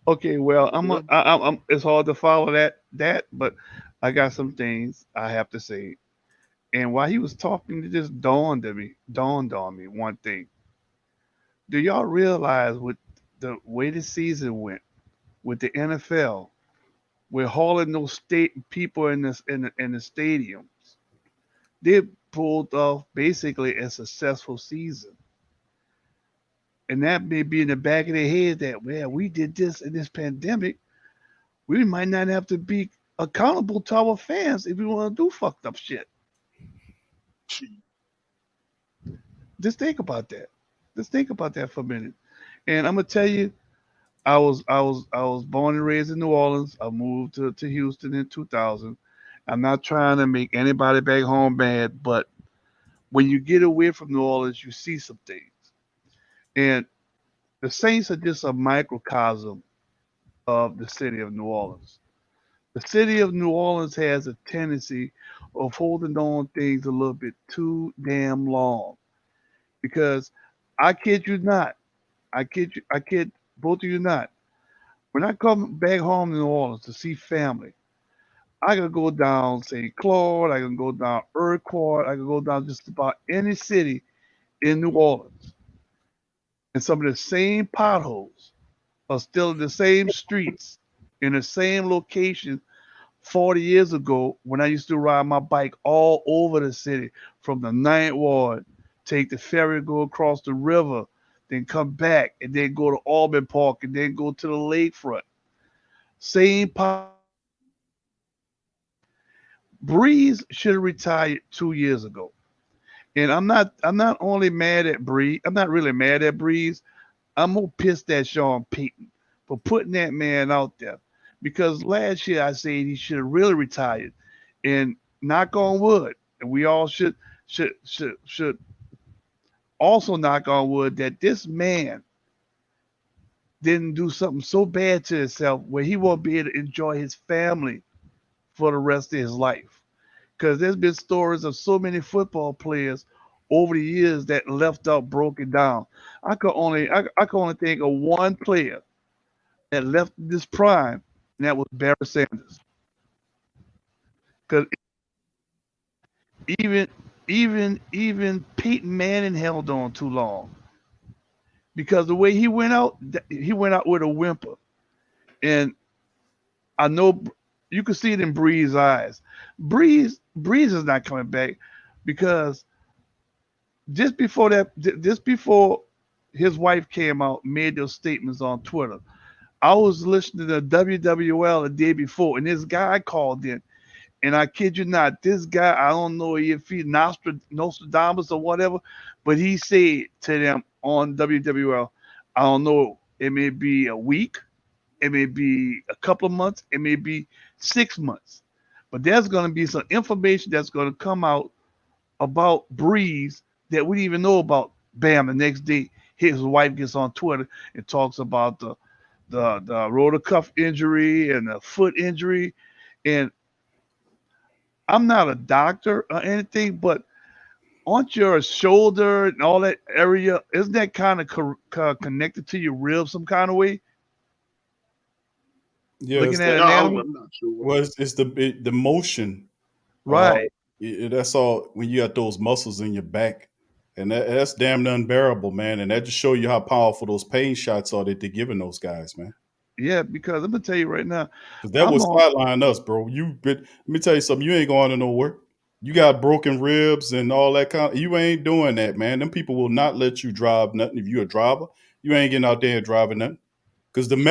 Okay, well, I'm. It's hard to follow that, but I got some things I have to say. And while he was talking, it just dawned on me one thing. Do y'all realize with the way the season went with the NFL, we're hauling those people in the stadiums. They pulled off basically a successful season. And that may be in the back of their head that, well, we did this in this pandemic. We might not have to be accountable to our fans if we want to do fucked up shit. Just think about that. Just think about that for a minute. And I'm gonna tell you, I was born and raised in New Orleans. I moved to Houston in 2000. I'm not trying to make anybody back home bad, but when you get away from New Orleans, you see some things. And the Saints are just a microcosm of the city of New Orleans. The city of New Orleans has a tendency of holding on things a little bit too damn long. Because I kid you not, I kid both of you not. When I come back home to New Orleans to see family, I can go down St. Claude, I can go down Urquhart, I can go down just about any city in New Orleans. And some of the same potholes are still in the same streets, in the same location 40 years ago when I used to ride my bike all over the city from the 9th Ward, take the ferry, go across the river, then come back, and then go to Auburn Park, and then go to the lakefront. Same pot. Brees should have retired 2 years ago. And I'm not only mad at Brees, I'm not really mad at Brees. I'm more pissed at Sean Payton for putting that man out there. Because last year I said he should have really retired. And knock on wood, and we all should also knock on wood that this man didn't do something so bad to himself where he won't be able to enjoy his family for the rest of his life. Because there's been stories of so many football players over the years that left out broken down. I could only think of one player that left this prime, and that was Barry Sanders. Because even Peyton Manning held on too long. Because the way he went out with a whimper. And I know you could see it in Brees' eyes. Brees is not coming back because just before his wife came out, made those statements on Twitter, I was listening to WWL the day before, and this guy called in, And I kid you not, this guy, I don't know if he's Nostradamus or whatever, but he said to them on WWL, I don't know, it may be a week, it may be a couple of months, it may be 6 months, but there's going to be some information that's going to come out about Brees that we didn't even know about. Bam, the next day, his wife gets on Twitter and talks about the rotor cuff injury and the foot injury. And I'm not a doctor or anything, but aren't your shoulder and all that area, isn't that kind of connected to your ribs some kind of way? Yeah, Looking it's at the, anatomy? I'm not sure. well, it's the motion. Right. That's all when you got those muscles in your back, and that's damn near unbearable, man. And that just show you how powerful those pain shots are that they're giving those guys, man. Yeah, because I'm gonna tell you right now, Because that I'm was on. sideline us, bro. Let me tell you something. You ain't going to nowhere. You got broken ribs and all that kind. You ain't doing that, man. Them people will not let you drive nothing. If you're a driver, you ain't getting out there and driving nothing. Because So the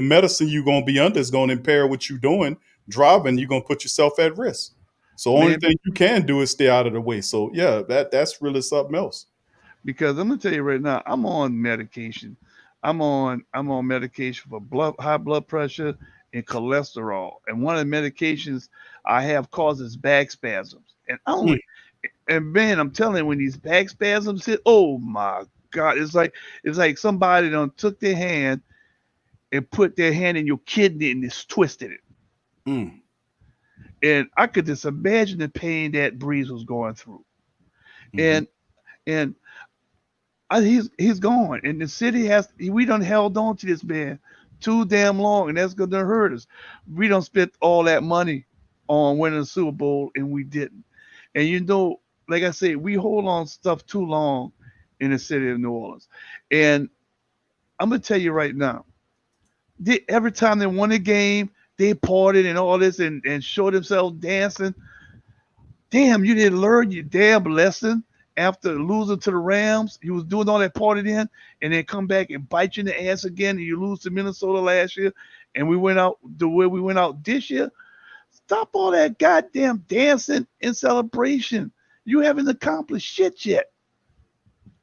medicine you're gonna be under is gonna impair what you're doing. Driving, you're gonna put yourself at risk. So only man, thing you can do is stay out of the way. So yeah, that's really something else. because I'm gonna tell you right now, I'm on medication. I'm on medication for high blood pressure and cholesterol. And one of the medications I have causes back spasms. And I Mm. don't and man, I'm telling you, when these back spasms hit, oh my God, it's like somebody done took their hand and put their hand in your kidney and just twisted it. Mm. And I could just imagine the pain that Breeze was going through. Hmm. And and he's gone. And the city we done held on to this man too damn long, and that's gonna hurt us. We don't spent all that money on winning the Super Bowl, and we didn't. And like I said, we hold on stuff too long in the city of New Orleans. And I'm gonna tell you right now, every time they won a game, they partied and all this and showed themselves dancing. Damn, you didn't learn your damn lesson after losing to the Rams. You was doing all that party then, and then come back and bite you in the ass again, and you lose to Minnesota last year, and we went out the way we went out this year. Stop all that goddamn dancing and celebration. You haven't accomplished shit yet.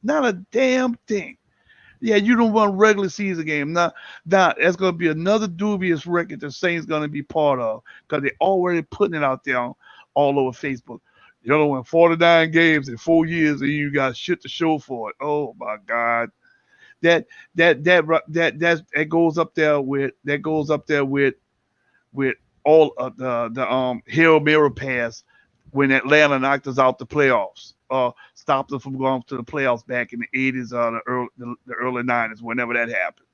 Not a damn thing. Yeah, you don't run regular season game. Now that's going to be another dubious record the Saints going to be part of because they're already putting it out there all over Facebook. You only won 49 games in 4 years and you got shit to show for it. Oh my God, that goes up there with all of the Hail Mary pass when Atlanta knocked us out the playoffs. Stopped them from going to the playoffs back in the 80s or the early 90s, whenever that happened.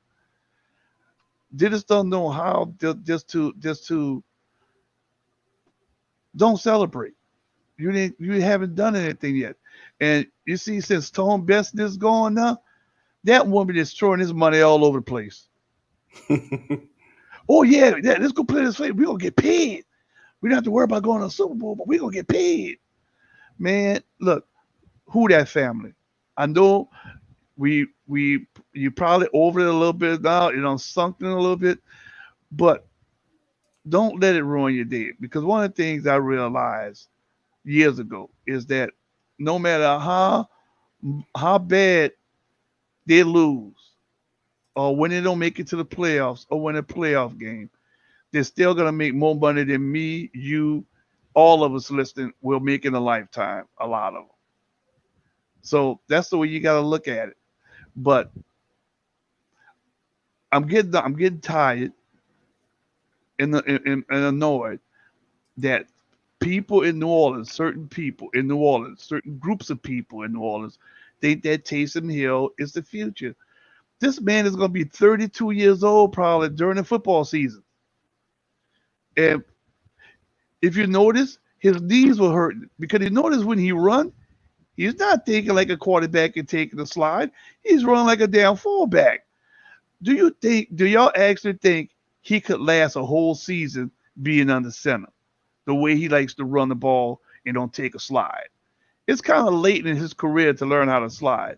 They just don't know how just to don't celebrate. You haven't done anything yet. And you see, since Tone Beston is gone now, that woman is throwing his money all over the place. Oh yeah, let's go play this fight. We're gonna get paid. We don't have to worry about going to the Super Bowl, but we're gonna get paid. Man, look, who that family? I know you probably over it a little bit now, sunk in a little bit, but don't let it ruin your day. Because one of the things I realized years ago is that no matter how bad they lose, or when they don't make it to the playoffs, or win a playoff game, they're still gonna make more money than me, you, all of us listening will make in a lifetime. A lot of them. So that's the way you got to look at it. But I'm getting tired and annoyed that people in New Orleans, certain people in New Orleans, certain groups of people in New Orleans, think that Taysom Hill is the future. This man is going to be 32 years old probably during the football season. And if you notice, his knees were hurting because you notice when he run, he's not thinking like a quarterback and taking a slide. He's running like a damn fullback. Do y'all actually think he could last a whole season being under center? The way he likes to run the ball and don't take a slide. It's kind of late in his career to learn how to slide.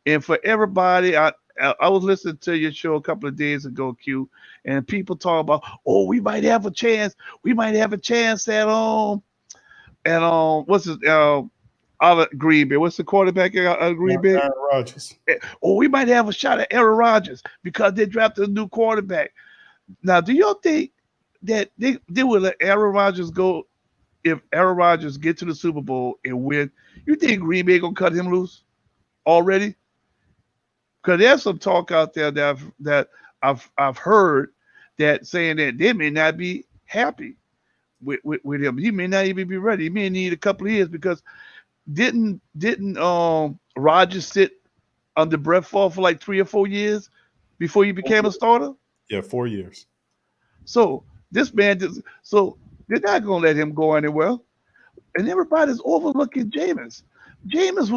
And for everybody, I was listening to your show a couple of days ago, Q, and people talk about, oh, we might have a chance. We might have a chance what's his out of Green Bay. What's the quarterback out of Green Bay? Aaron Rodgers. Oh, we might have a shot at Aaron Rodgers because they drafted a new quarterback. Now, do y'all think that they would let Aaron Rodgers go if Aaron Rodgers get to the Super Bowl and win? You think Green Bay gonna cut him loose already? Because there's some talk out there that I've heard that saying that they may not be happy with him. He may not even be ready. He may need a couple of years because didn't Rodgers sit under Brett Favre for like 3 or 4 years before he became a starter? Yeah, 4 years. So this man so they're not gonna let him go anywhere. And everybody's overlooking Jameis. Jameis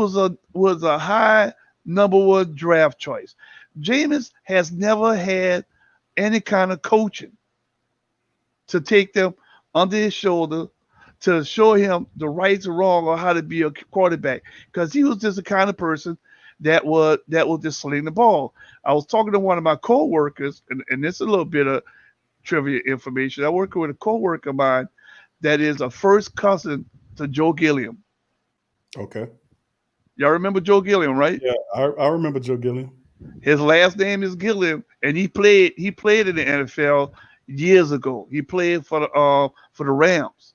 was a high #1 draft choice. Jameis has never had any kind of coaching to take them under his shoulder to show him the rights or wrong or how to be a quarterback, because he was just the kind of person that would just sling the ball. I was talking to one of my coworkers, and this is a little bit of trivia information. I work with a coworker of mine that is a first cousin to Joe Gilliam. Okay. Y'all remember Joe Gilliam, right? Yeah, I remember Joe Gilliam. His last name is Gilliam, and he played in the NFL years ago. He played for the Rams.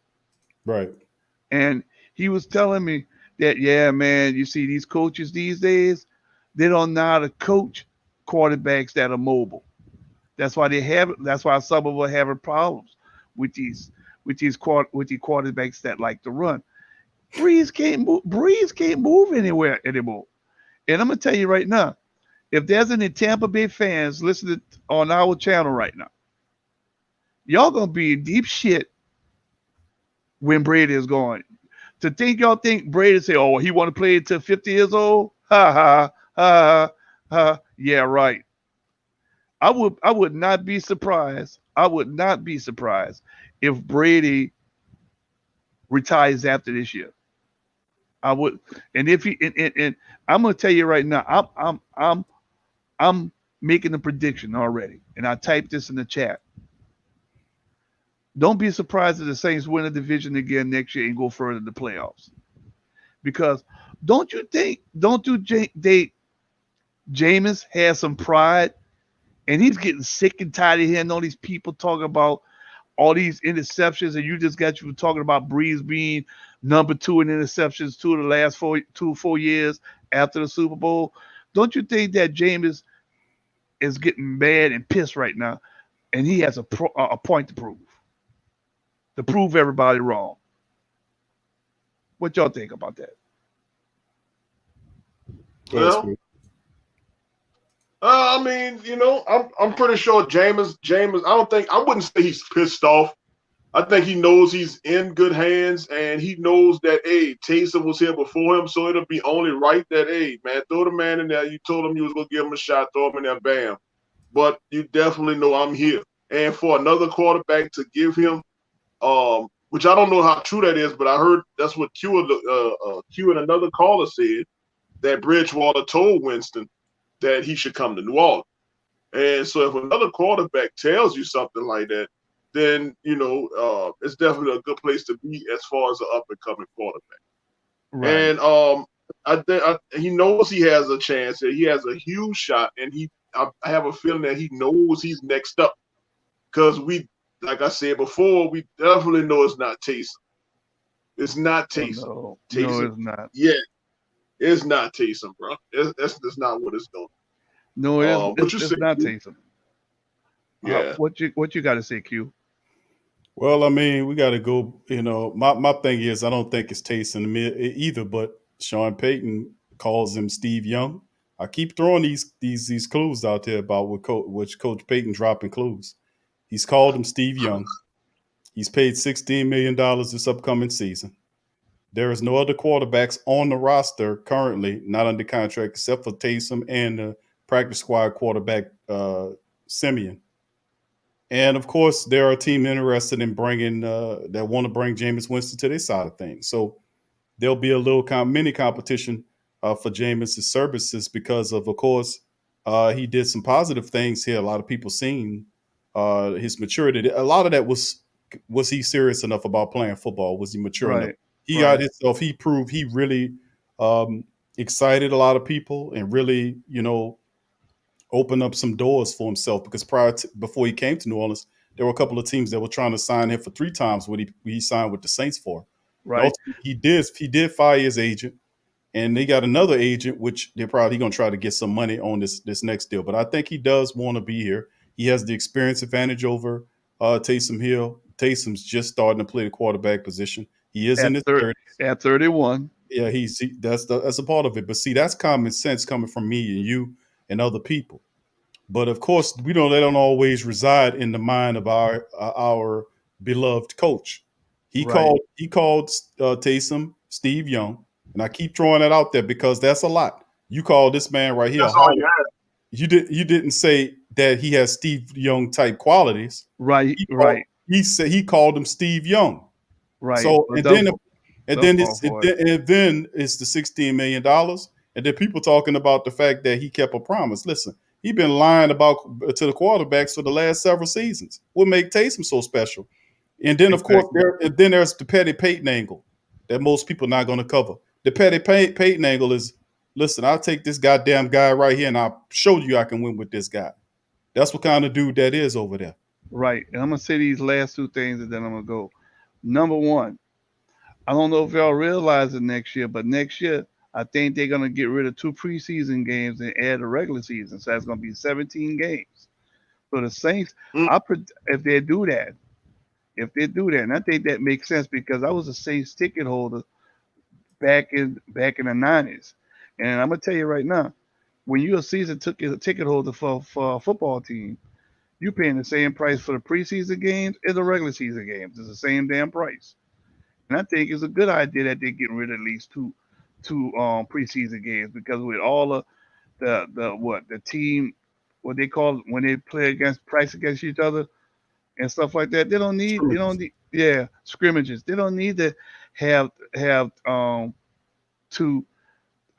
Right. And he was telling me that, yeah, man, you see these coaches these days, they don't know how to coach quarterbacks that are mobile. That's why some of them are having problems with these quarterbacks that like to run. Brees can't move anywhere anymore. And I'm gonna tell you right now, if there's any Tampa Bay fans listening on our channel right now, y'all gonna be in deep shit when Brady is gone. To think y'all think Brady say, oh, he want to play until 50 years old? Ha ha ha ha. Yeah, right. I would not be surprised. I would not be surprised if Brady retires after this year. I would, and if he and I'm gonna tell you right now, I'm making a prediction already, and I typed this in the chat. Don't be surprised if the Saints win a division again next year and go further in the playoffs. Because don't you think Jameis has some pride, and he's getting sick and tired of hearing all these people talking about all these interceptions, and you were talking about Brees being #2 in interceptions 2 of the last 4 years after the Super Bowl. Don't you think that Jameis is getting mad and pissed right now, and he has a point to prove everybody wrong? What y'all think about that? Well, I mean, I'm pretty sure Jameis. I wouldn't say he's pissed off. I think he knows he's in good hands, and he knows that, hey, Taysom was here before him, so it'll be only right that, hey, man, throw the man in there. You told him you was going to give him a shot, throw him in there, bam. But you definitely know I'm here. And for another quarterback to give him, which I don't know how true that is, but I heard that's what Q and another caller said, that Bridgewater told Winston that he should come to New Orleans. And so if another quarterback tells you something like that, then, it's definitely a good place to be as far as an up-and-coming quarterback. Right. And I think he knows he has a chance. He has a huge shot, and I have a feeling that he knows he's next up. Because like I said before, we definitely know it's not Taysom. It's not Taysom. No, Taysom. it's not. Yeah, it's not Taysom, bro. That's not what it's doing. No, it's not Taysom. Yeah. What you got to say, Q? Well, I mean, we got to go. My thing is, I don't think it's Taysom either. But Sean Payton calls him Steve Young. I keep throwing these clues out there about which Coach Payton dropping clues. He's called him Steve Young. He's paid $16 million this upcoming season. There is no other quarterbacks on the roster currently not under contract except for Taysom and the practice squad quarterback Simeon. And of course, there are a team interested in bringing that want to bring Jameis Winston to their side of things. So there'll be a little mini competition for Jameis' services because of course, He did some positive things here. A lot of people seen his maturity. A lot of that was he serious enough about playing football? Was he mature enough? Right. He got Right. himself. He proved he really excited a lot of people and really, opened up some doors for himself. Because before he came to New Orleans, there were a couple of teams that were trying to sign him for 3 times what he signed with the Saints for. And Right. ultimately, he did fire his agent, and they got another agent, which they're probably going to try to get some money on this next deal. But I think he does want to be here. He has the experience advantage over Taysom Hill. Taysom's just starting to play the quarterback position. He is in his 30s. At 31. Yeah, that's a part of it. But see, that's common sense coming from me and you and other people. But of course, they don't always reside in the mind of our beloved coach. He Right. called Taysom Steve Young, and I keep throwing that out there because that's a lot. You call this man right here. That's all you had. You didn't say that he has Steve Young type qualities. Right. Right. He said he called him Steve Young. Right. So Well, then it's the $16 million, and then people talking about the fact that he kept a promise. Listen, he been lying to the quarterbacks for the last several seasons. What make Taysom so special? And then of course there's the Petty Payton angle that most people not going to cover. The Petty Payton angle is, listen, I'll take this goddamn guy right here and I'll show you I can win with this guy. That's what kind of dude that is over there. Right. And I'm gonna say these last 2 things, and then I'm gonna go. Number one, I don't know if y'all realize it next year, but next year I think they're gonna get rid of 2 preseason games and add a regular season. So that's gonna be 17 games. So the Saints, if they do that, and I think that makes sense because I was a Saints ticket holder back in the 90s, and I'm gonna tell you right now, when you're a season ticket holder for a football team, you're paying the same price for the preseason games as the regular season games. It's the same damn price. And I think it's a good idea that they're getting rid of at least two preseason games because with all of the team, what they call when they play price against each other and stuff like that, they don't need scrimmages. They don't need to have two.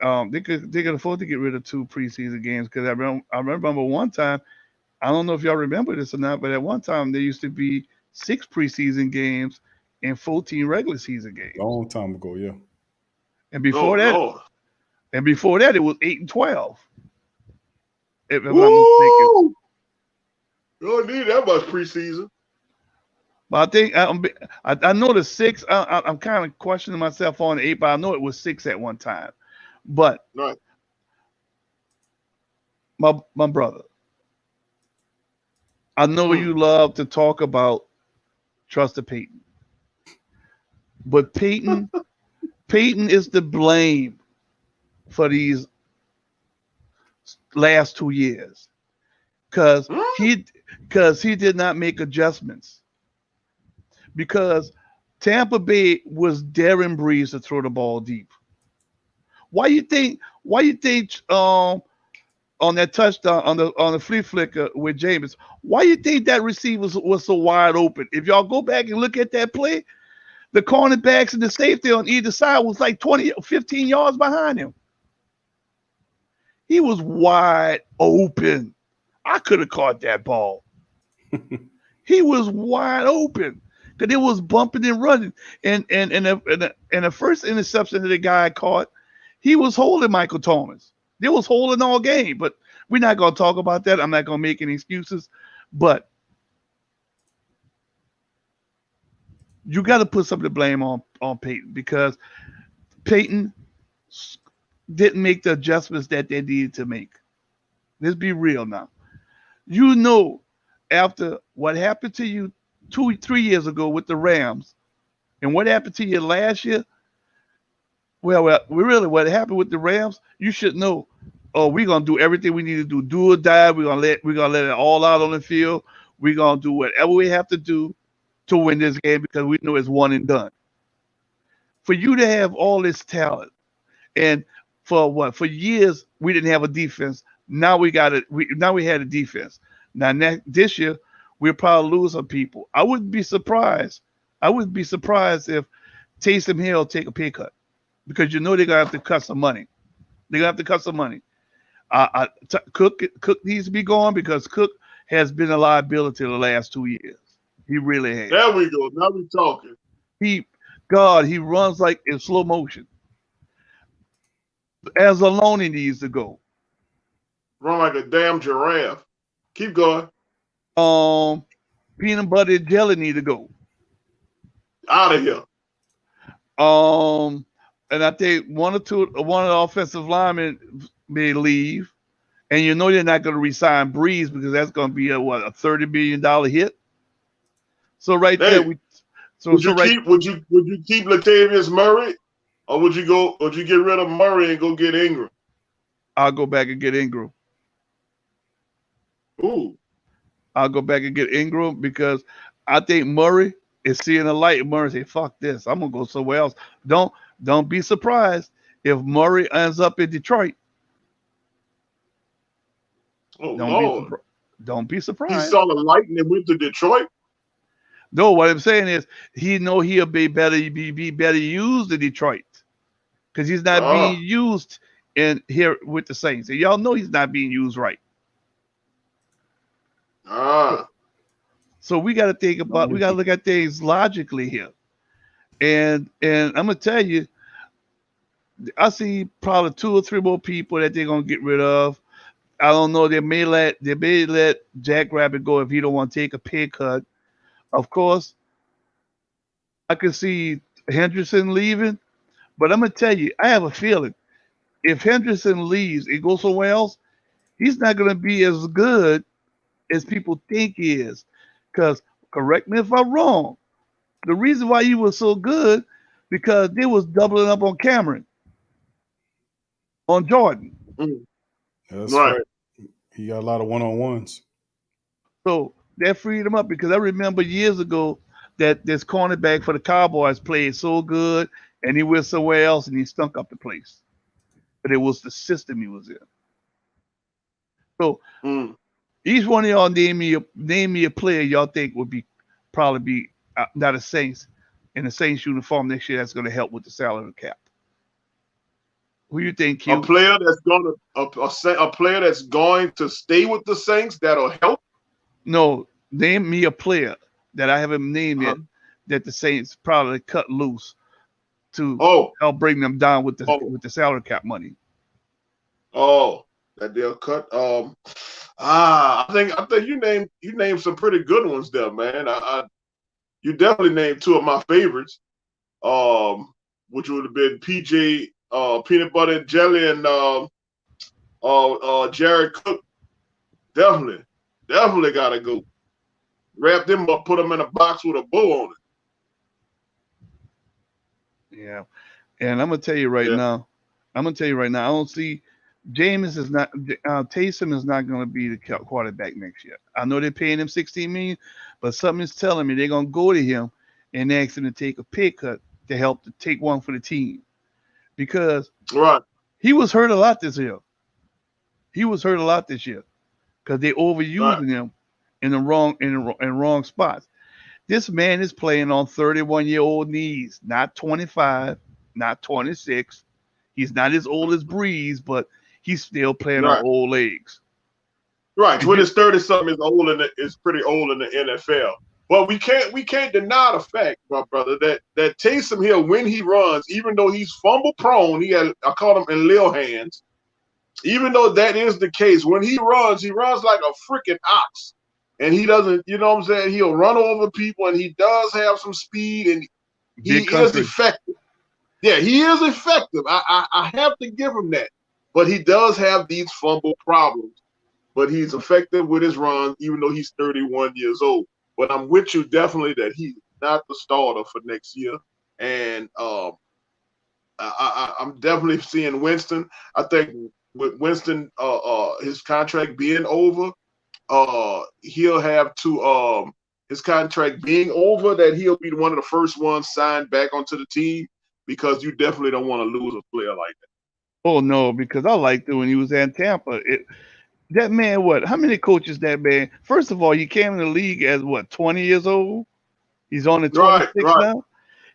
They could afford to get rid of 2 preseason games because I remember one time. I don't know if y'all remember this or not, but at one time there used to be 6 preseason games and 14 regular season games. Long time ago, yeah. And before that, it was 8 and 12. If I'm not mistaken. You don't need that much preseason. But I think I know the 6. I'm kind of questioning myself on the 8, but I know it was 6 at one time. But right. my brother, I know you love to talk about trusted Payton, but Payton is to blame for these last 2 years because he did not make adjustments because Tampa Bay was daring Brees to throw the ball deep. Why you think on that touchdown on the flea flicker with Jameis, why you think that receiver was so wide open? If y'all go back and look at that play, the cornerbacks and the safety on either side was like 20, 15 yards behind him. He was wide open. I could have caught that ball. He was wide open because it was bumping and running. And the first interception that the guy caught, he was holding Michael Thomas. They was holding all game, but we're not going to talk about that. I'm not going to make any excuses, but you got to put some of the blame on Payton because Payton didn't make the adjustments that they needed to make. Let's be real now. You know, after what happened to you 2-3 years ago with the Rams and what happened to you last year, well, really, what happened with the Rams, you should know. Oh, we're gonna do everything we need to do or die. We're gonna let it all out on the field. We're gonna do whatever we have to do to win this game because we know it's one and done. For you to have all this talent, and for years we didn't have a defense. Now we got it. Now we had a defense. Now this year we'll probably lose some people. I wouldn't be surprised. I wouldn't be surprised if Taysom Hill take a pay cut. Because you know they're going to have to cut some money. They're going to have to cut some money. Cook needs to be gone because Cook has been a liability the last 2 years. He really has. There we go. Now we talking. He runs like in slow motion. Anzalone needs to go. Run like a damn giraffe. Keep going. Peanut butter and jelly need to go. Out of here. And I think one of the offensive linemen may leave, and you know they're not going to resign Brees because that's going to be a $30 million hit. So right there, Would you keep Latavius Murray, or would you get rid of Murray and go get Ingram? I'll go back and get Ingram. Ooh. I'll go back and get Ingram because I think Murray is seeing the light. And Murray say, "Fuck this! I'm gonna go somewhere else." Don't be surprised if Murray ends up in Detroit. Oh, don't be surprised. He saw the light and then went to Detroit. No, what I'm saying is he'll be better used in Detroit because he's not being used in here with the Saints. And y'all know he's not being used right. So we got to think about. We got to look at things logically here. And I'm gonna tell you, I see probably 2 or 3 more people that they're gonna get rid of. I don't know. They may let Jack Rabbit go if he don't want to take a pay cut. Of course, I can see Henderson leaving, but I'm gonna tell you, I have a feeling if Henderson leaves and goes somewhere else, he's not gonna be as good as people think he is. Because correct me if I'm wrong. The reason why he was so good because they was doubling up on Cameron, on Jordan. That's right. He got a lot of one-on-ones. So that freed him up because I remember years ago that this cornerback for the Cowboys played so good and he went somewhere else and he stunk up the place. But it was the system he was in. So each one of y'all name me a player y'all think would probably be not a Saints in the Saints uniform next year that's going to help with the salary cap. Who you think? Q? A player that's going to stay with the Saints that'll help. No, name me a player that I haven't named yet that the Saints probably cut loose to help bring them down with the salary cap money. That they'll cut. I think you named some pretty good ones there, man. You definitely named 2 of my favorites, which would have been PJ Peanut Butter and Jelly and Jared Cook. Definitely gotta go. Wrap them up, put them in a box with a bow on it. Yeah, and I'm gonna tell you right now. I don't see Jameis is not. Taysom is not going to be the quarterback next year. I know they're paying him $16 million, but something is telling me they're going to go to him and ask him to take a pay cut to help to take one for the team, because he was hurt a lot this year. Because they overusing him in the wrong spots. This man is playing on 31-year-old knees, not 25, not 26. He's not as old as Brees, but he's still playing on old legs. Right. When it's 30-something is pretty old in the NFL. But we can't deny the fact, my brother, that Taysom Hill, when he runs, even though he's fumble prone, I call him in little hands. Even though that is the case, when he runs like a freaking ox. And he doesn't, you know what I'm saying? He'll run over people, and he does have some speed, and he is effective. Yeah, he is effective. I have to give him that. But he does have these fumble problems. But he's effective with his runs, even though he's 31 years old. But I'm with you definitely that he's not the starter for next year. And I'm definitely seeing Winston. I think with Winston, his contract being over, he'll have to his contract being over, that he'll be one of the first ones signed back onto the team, because you definitely don't want to lose a player like that. Oh no, because I liked it when he was at Tampa. That man, how many coaches that man? First of all, he came in the league as 20 years old? He's only 26 now.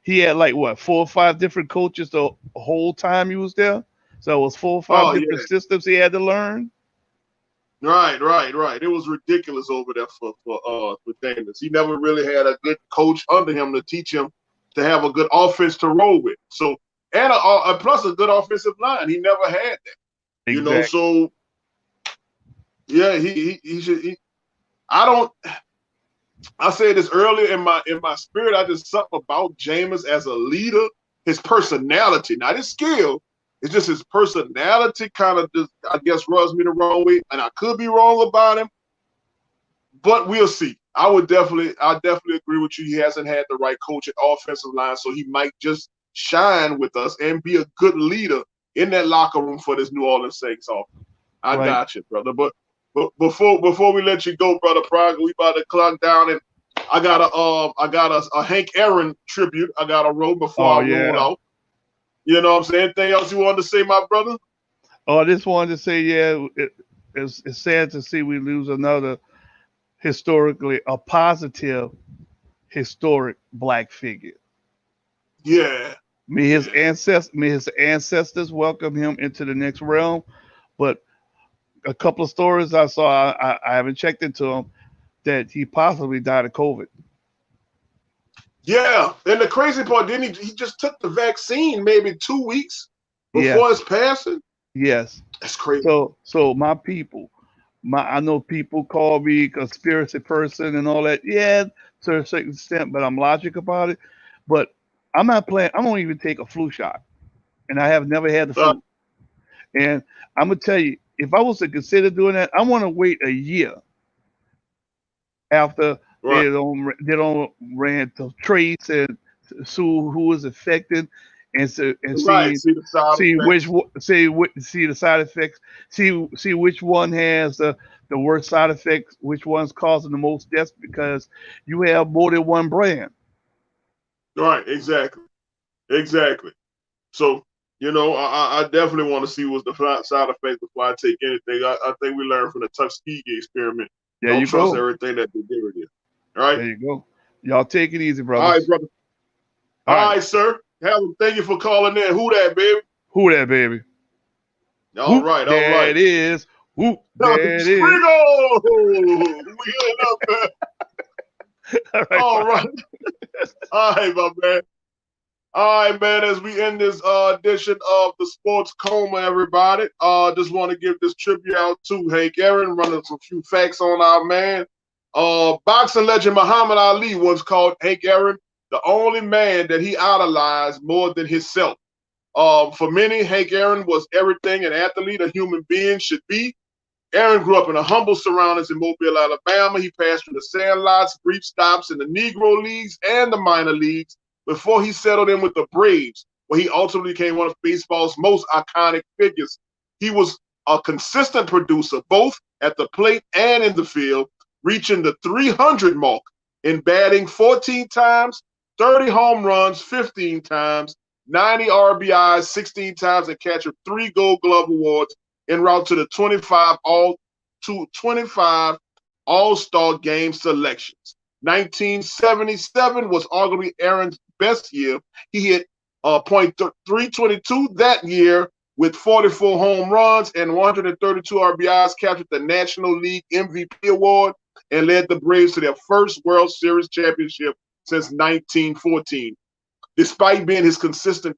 He had 4 or 5 different coaches the whole time he was there. So it was 4 or 5 Oh yeah. different systems he had to learn. Right. It was ridiculous over there for Jameis. He never really had a good coach under him to teach him to have a good offense to roll with. So and plus a good offensive line. He never had that. Exactly. You know, so yeah, he should. I said this earlier in my spirit. I just something about Jameis as a leader, his personality, not his skill. It's just his personality kind of just, I guess, rubs me the wrong way, and I could be wrong about him, but we'll see. I definitely agree with you. He hasn't had the right coach at offensive line, so he might just shine with us and be a good leader in that locker room for this New Orleans Saints offense. I got you, brother. But before we let you go, brother Praga, we about to clock down, and I got a Hank Aaron tribute I got to roll before I roll out. You know what I'm saying? Anything else you wanted to say, my brother? Oh, I just wanted to say, it's sad to see we lose another a positive historic black figure. Yeah. May his ancestors welcome him into the next realm. But a couple of stories I saw, I haven't checked into them, that he possibly died of COVID. Yeah, and the crazy part, didn't he just took the vaccine maybe 2 weeks before his passing? Yes. That's crazy. So my people, I know people call me conspiracy person and all that. Yeah, to a certain extent, but I'm logic about it. But I'm not playing. I won't even take a flu shot, and I have never had the flu. And I'm gonna tell you, if I was to consider doing that, I want to wait a year after they don't ran to trace and see who was affected, and see the side effects, see which one has the worst side effects, which one's causing the most deaths, because you have more than one brand. Right, exactly. So, you know, I definitely want to see what's the side effects before I take anything. I think we learned from the Tuskegee experiment. Don't trust everything that they give it. All right. There you go. Y'all take it easy, brother. All right, brother. All right, sir. Thank you for calling in. Who that, baby? Who that, baby? All right. There it is. Who there it is. We healing up, man. All right. All right, my man. All right, man, as we end this edition of the Sports Coma, everybody, just want to give this tribute out to Hank Aaron, running some few facts on our man. Boxing legend Muhammad Ali once called Hank Aaron the only man that he idolized more than himself. For many, Hank Aaron was everything an athlete, a human being should be. Aaron grew up in a humble surroundings in Mobile, Alabama. He passed through the Sandlots, brief stops in the Negro Leagues and the minor leagues before he settled in with the Braves, where he ultimately became one of baseball's most iconic figures. He was a consistent producer, both at the plate and in the field, reaching the 300 mark in batting 14 times, 30 home runs 15 times, 90 RBIs 16 times, and catching 3 Gold Glove awards en route to the 25 All-Star Game selections. 1977 was arguably Aaron's best year. He hit .322 that year with 44 home runs and 132 RBIs, captured the National League MVP award, and led the Braves to their first World Series championship since 1914. Despite his consistent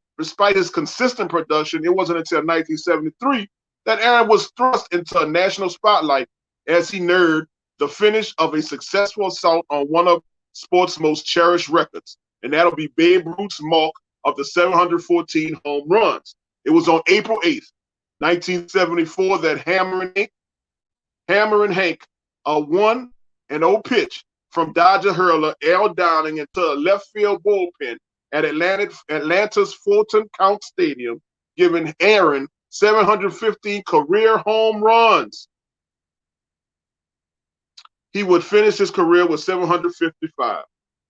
production, it wasn't until 1973 that Aaron was thrust into a national spotlight as he neared the finish of a successful assault on one of sports' most cherished records, and that'll be Babe Ruth's mark of the 714 home runs. It was on April 8th, 1974, that Hammer and Hank a 1-0 pitch from Dodger hurler Al Downing into a left field bullpen at Atlanta's Fulton Count Stadium, giving Aaron 715 career home runs. He would finish his career with 755.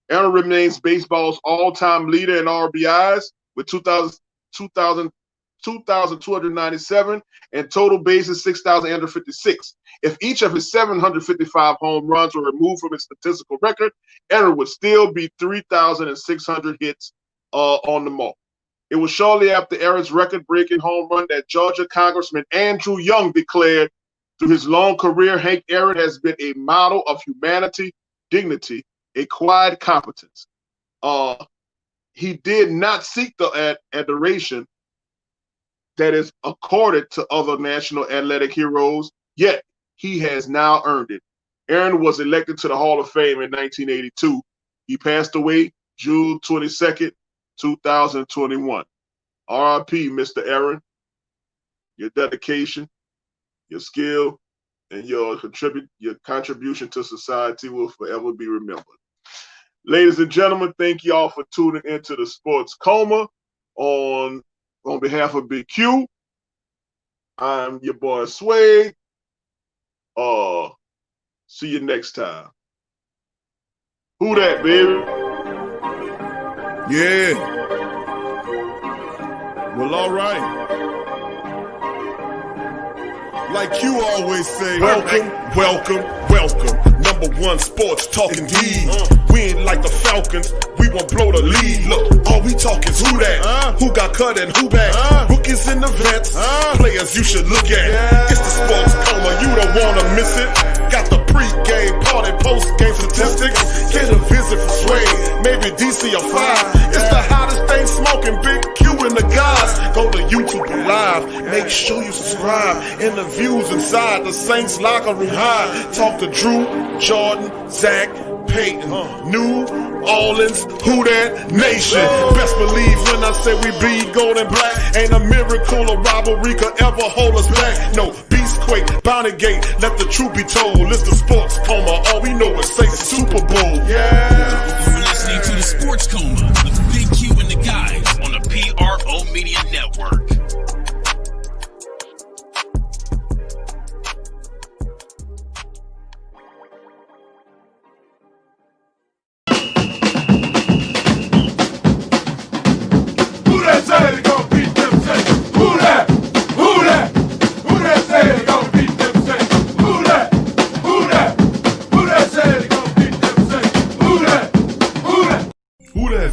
Aaron remains baseball's all-time leader in RBIs with 2,297 and total bases 6,856. If each of his 755 home runs were removed from his statistical record, Aaron would still be 3,600 hits on the mark. It was shortly after Aaron's record-breaking home run that Georgia Congressman Andrew Young declared, through his long career, Hank Aaron has been a model of humanity, dignity, a quiet competence. He did not seek the adoration that is accorded to other national athletic heroes, yet he has now earned it. Aaron was elected to the Hall of Fame in 1982. He passed away June 22nd, 2021. R.I.P., Mr. Aaron. Your dedication, your skill, and your contribution to society will forever be remembered. Ladies and gentlemen, thank you all for tuning into the Sports Coma. On behalf of Big Q, I'm your boy Sway. See you next time. Who that, baby? Yeah. Well, all right. Like you always say, welcome, welcome, welcome. Number one sports talking D. We ain't like the Falcons, we won't blow the lead. Look, all we talk is who that, who got cut and who back. Rookies and the vets, players you should look at. It's the Sports Coma, you don't wanna miss it. Got the pre-game, party, post-game statistics. Get a visit for Sway, maybe DC or 5. It's the hottest thing smoking, Big Q and the guys. Go to YouTube Live, make sure you subscribe. Interviews inside the Saints locker room high. Talk to Drew, Jordan, Zach, Payton, New Orleans, Who Dat Nation. Best believe when I say we bleed gold and black. Ain't a miracle or rivalry could ever hold us back. No, Beastquake, Bounty Gate, let the truth be told. It's the Sports Coma, all we know is say Super Bowl. Yeah. You're listening to the Sports Coma with Big Q and the guys on the PRO Media Network.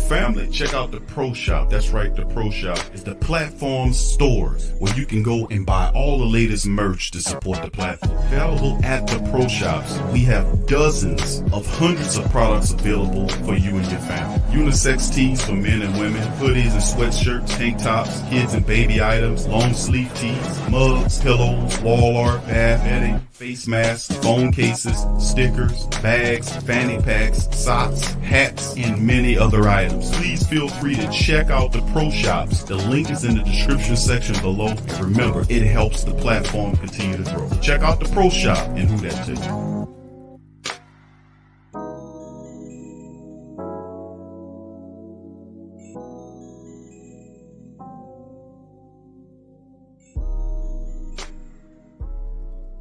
Family, check out the Pro Shop. That's right, the Pro Shop is the platform store where you can go and buy all the latest merch to support the platform. Available at the Pro Shops, we have dozens of hundreds of products available for you and your family. Unisex tees for men and women, hoodies and sweatshirts, tank tops, kids and baby items, long sleeve tees, mugs, pillows, wall art, bath bedding, face masks, phone cases, stickers, bags, fanny packs, socks, hats, and many other items. Please feel free to check out the Pro Shops. The link is in the description section below. And remember, it helps the platform continue to grow. Check out the Pro Shop and Who Dat Nation.